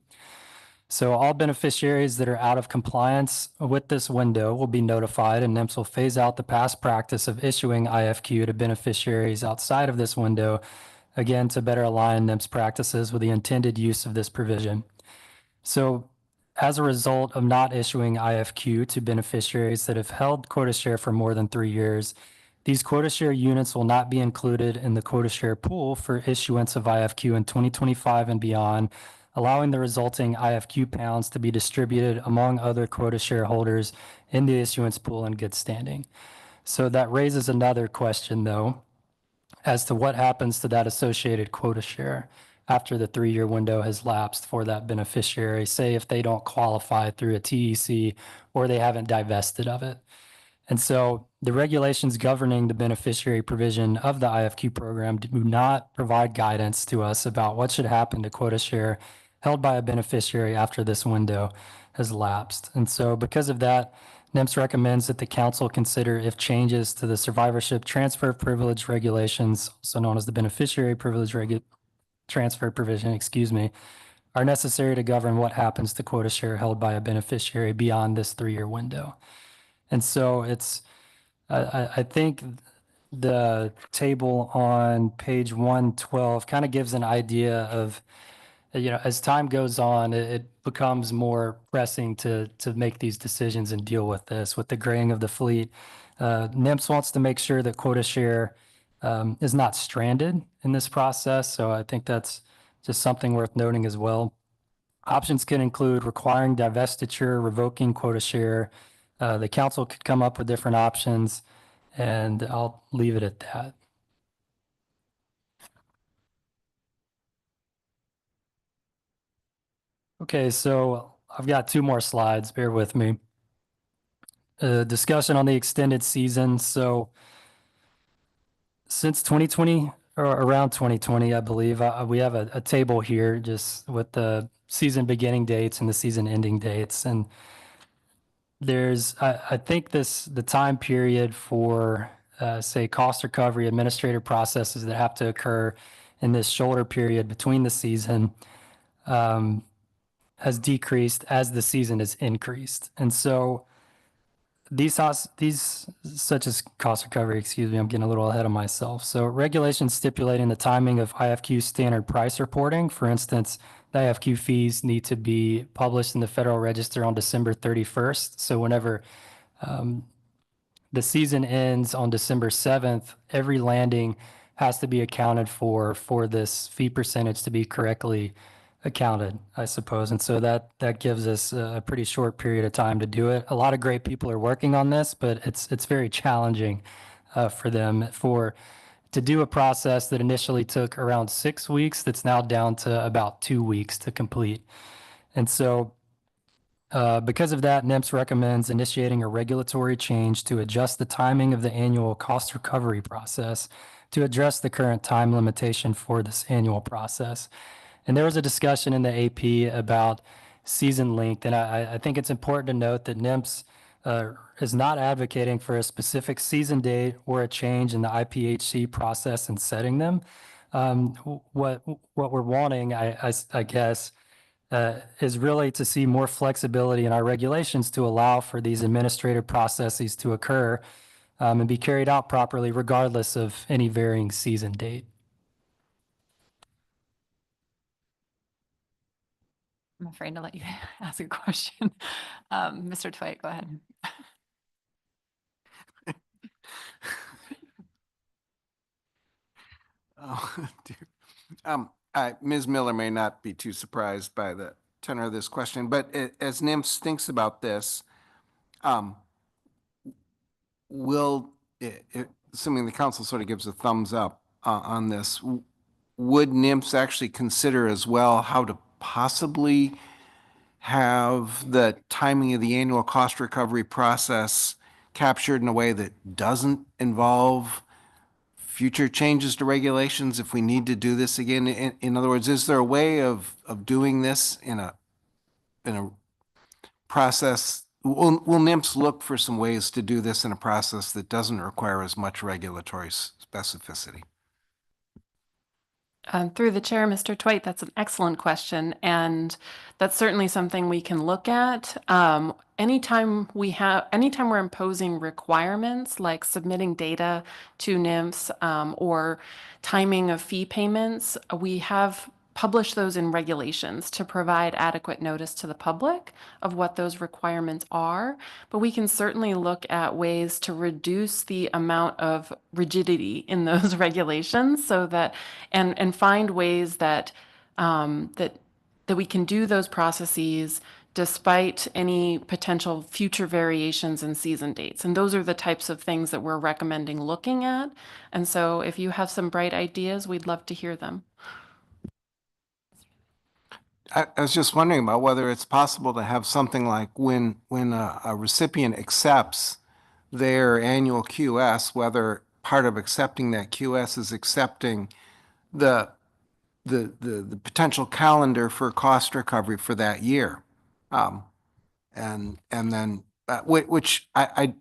So all beneficiaries that are out of compliance with this window will be notified, and NIPS will phase out the past practice of issuing IFQ to beneficiaries outside of this window, again, to better align NIPS practices with the intended use of this provision. So as a result of not issuing IFQ to beneficiaries that have held quota share for more than 3 years, these quota share units will not be included in the quota share pool for issuance of IFQ in 2025 and beyond, allowing the resulting IFQ pounds to be distributed among other quota shareholders in the issuance pool in good standing. So that raises another question, though, as to what happens to that associated quota share after the 3-year window has lapsed for that beneficiary, say if they don't qualify through a TEC or they haven't divested of it. And so the regulations governing the beneficiary provision of the IFQ program do not provide guidance to us about what should happen to quota share held by a beneficiary after this window has lapsed. And so because of that, NIMS recommends that the council consider if changes to the survivorship transfer privilege regulations, also known as the beneficiary privilege transfer provision, are necessary to govern what happens to quota share held by a beneficiary beyond this 3-year window. And so I think the table on page 112 kind of gives an idea of, as time goes on, it becomes more pressing to make these decisions and deal with this, with the graying of the fleet. NIMS wants to make sure that quota share is not stranded in this process. So I think that's just something worth noting as well. Options can include requiring divestiture, revoking quota share. The council could come up with different options, and I'll leave it at that. Okay, so I've got 2 more slides. Bear with me. Discussion on the extended season. So since 2020 or around 2020, I believe, we have a table here just with the season beginning dates and the season ending dates. And there's, I think the time period for, say, cost recovery, administrative processes that have to occur in this shoulder period between the season has decreased as the season has increased. And so these such as cost recovery, I'm getting a little ahead of myself. So regulations stipulating the timing of IFQ standard price reporting. For instance, the IFQ fees need to be published in the Federal Register on December 31st. So whenever the season ends on December 7th, every landing has to be accounted for this fee percentage to be correctly accounted, I suppose. And so that gives us a pretty short period of time to do it. A lot of great people are working on this, but it's very challenging for them to do a process that initially took around 6 weeks that's now down to about 2 weeks to complete. And so because of that, NIMS recommends initiating a regulatory change to adjust the timing of the annual cost recovery process to address the current time limitation for this annual process. And there was a discussion in the AP about season length, and I think it's important to note that NIMS is not advocating for a specific season date or a change in the IPHC process in setting them. What we're wanting, I guess, is really to see more flexibility in our regulations to allow for these administrative processes to occur and be carried out properly regardless of any varying season date. I'm afraid to let you ask a question. Mr. Twite, go ahead. Oh, dear. Ms. Miller may not be too surprised by the tenor of this question, but as NIMS thinks about this, assuming the council sort of gives a thumbs up on this, would NIMS actually consider as well how to possibly have the timing of the annual cost recovery process captured in a way that doesn't involve future changes to regulations if we need to do this again? In other words, is there a way of doing this in a process? Will NIMS look for some ways to do this in a process that doesn't require as much regulatory specificity? Through the chair, Mr. Twite, that's an excellent question, and that's certainly something we can look at. Anytime we're imposing requirements like submitting data to NIMS or timing of fee payments, we have published those in regulations to provide adequate notice to the public of what those requirements are. But we can certainly look at ways to reduce the amount of rigidity in those regulations so that and find ways that that we can do those processes despite any potential future variations in season dates. And those are the types of things that we're recommending looking at. And so if you have some bright ideas, we'd love to hear them. I was just wondering about whether it's possible to have something like when a recipient accepts their annual QS, whether part of accepting that QS is accepting the potential calendar for cost recovery for that year. And then which I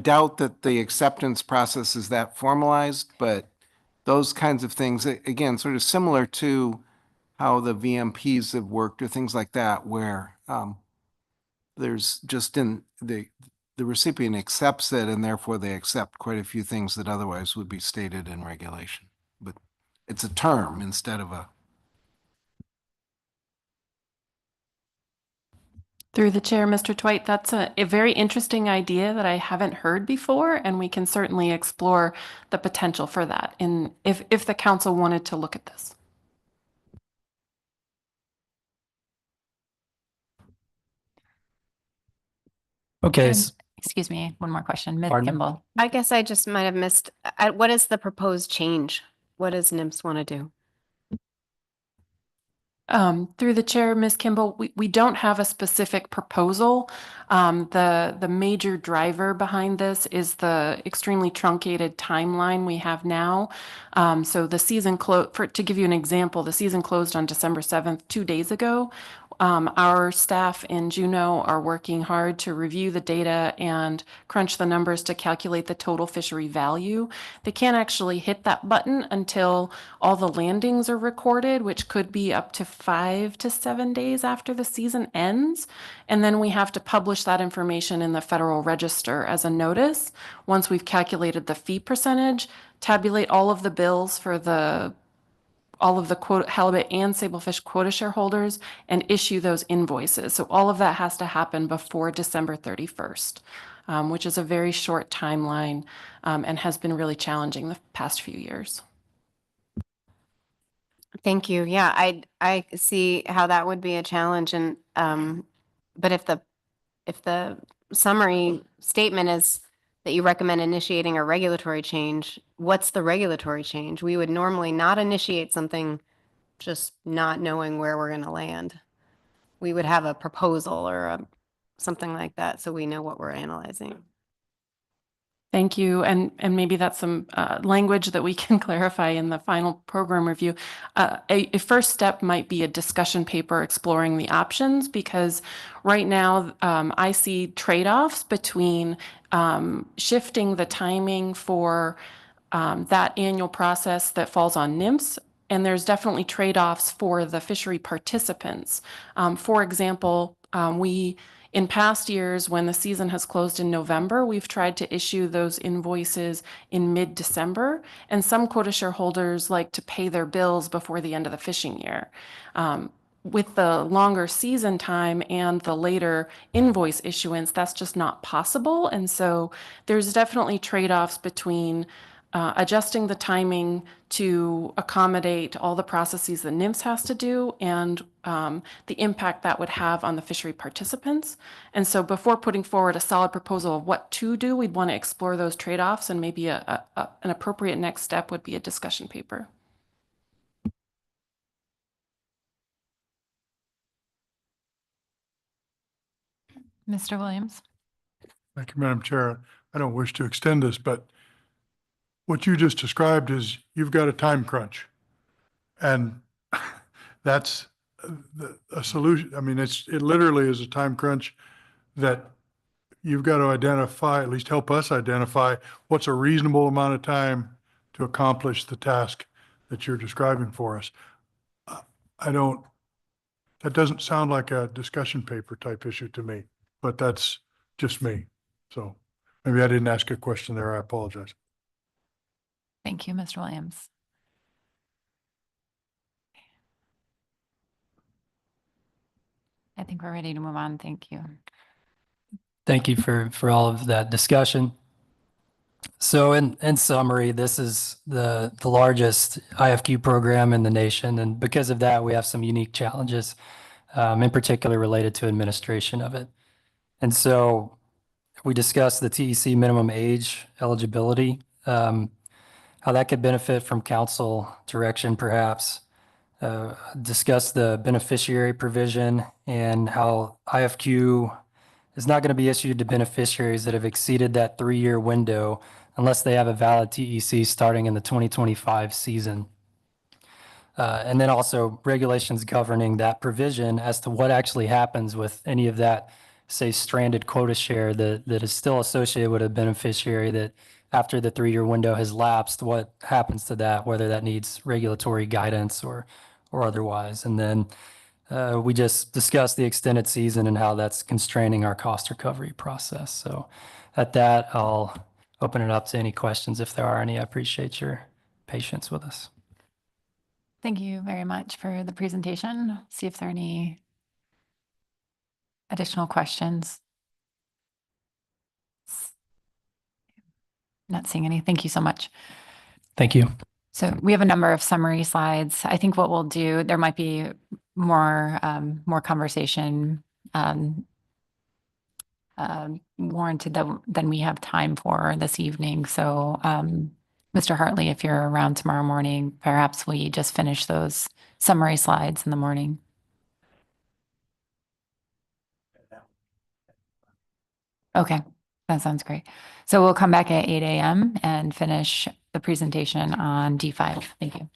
doubt that the acceptance process is that formalized, but those kinds of things, again, sort of similar to how the VMPs have worked or things like that, where there's just the recipient accepts it and therefore they accept quite a few things that otherwise would be stated in regulation. But it's a term instead of a. Through the chair, Mr. Twite, that's a very interesting idea that I haven't heard before, and we can certainly explore the potential for that if the council wanted to look at this. Okay. Excuse me, one more question. Ms. Kimball. I guess I just might have missed, what is the proposed change? What does NIMS want to do? Through the chair, Ms. Kimball, we don't have a specific proposal. The major driver behind this is the extremely truncated timeline we have now. So the season to give you an example, the season closed on December 7th, 2 days ago. Our staff in Juneau are working hard to review the data and crunch the numbers to calculate the total fishery value. They can't actually hit that button until all the landings are recorded, which could be up to 5 to 7 days after the season ends. And then we have to publish that information in the Federal Register as a notice. Once we've calculated the fee percentage, tabulate all of the bills for all of the halibut and sablefish quota shareholders and issue those invoices. So all of that has to happen before December 31st, which is a very short timeline and has been really challenging the past few years. Thank you. Yeah, I see how that would be a challenge, and but if the summary statement is that you recommend initiating a regulatory change, what's the regulatory change? We would normally not initiate something just not knowing where we're going to land. We would have a proposal or something like that so we know what we're analyzing. Thank you. And maybe that's some language that we can clarify in the final program review. A first step might be a discussion paper exploring the options, because right now I see trade-offs between shifting the timing for that annual process that falls on NIMS. And there's definitely trade-offs for the fishery participants. For example, in past years, when the season has closed in November, we've tried to issue those invoices in mid-December, and some quota shareholders like to pay their bills before the end of the fishing year. With the longer season time and the later invoice issuance, that's just not possible. And so there's definitely trade-offs between adjusting the timing to accommodate all the processes that NIMS has to do and the impact that would have on the fishery participants. And so before putting forward a solid proposal of what to do, we'd want to explore those trade-offs, and maybe an appropriate next step would be a discussion paper. Mr. Williams. Thank you, Madam Chair. I don't wish to extend this, but what you just described is you've got a time crunch, and that's a solution. I mean, it literally is a time crunch that you've got to identify, at least help us identify what's a reasonable amount of time to accomplish the task that you're describing for us. That doesn't sound like a discussion paper type issue to me, but that's just me. So maybe I didn't ask a question there. I apologize. Thank you, Mr. Williams. I think we're ready to move on. Thank you. Thank you for all of that discussion. So in summary, this is the largest IFQ program in the nation. And because of that, we have some unique challenges, in particular related to administration of it. And so we discussed the TEC minimum age eligibility, how that could benefit from council direction, perhaps. Discuss the beneficiary provision and how IFQ is not going to be issued to beneficiaries that have exceeded that 3-year window unless they have a valid TEC starting in the 2025 season. And then also regulations governing that provision as to what actually happens with any of that say, stranded quota share that is still associated with a beneficiary that after the 3-year window has lapsed, what happens to that, whether that needs regulatory guidance or otherwise. And then we just discussed the extended season and how that's constraining our cost recovery process. So at that, I'll open it up to any questions if there are any. I appreciate your patience with us. Thank you very much for the presentation. See if there are any additional questions. Not seeing any. Thank you so much. Thank you. So we have a number of summary slides. I think what we'll do, there might be more conversation warranted than we have time for this evening. So Mr. Hartley, if you're around tomorrow morning, perhaps we just finish those summary slides in the morning. Okay, that sounds great. So we'll come back at 8 a.m. and finish the presentation on D5. Thank you.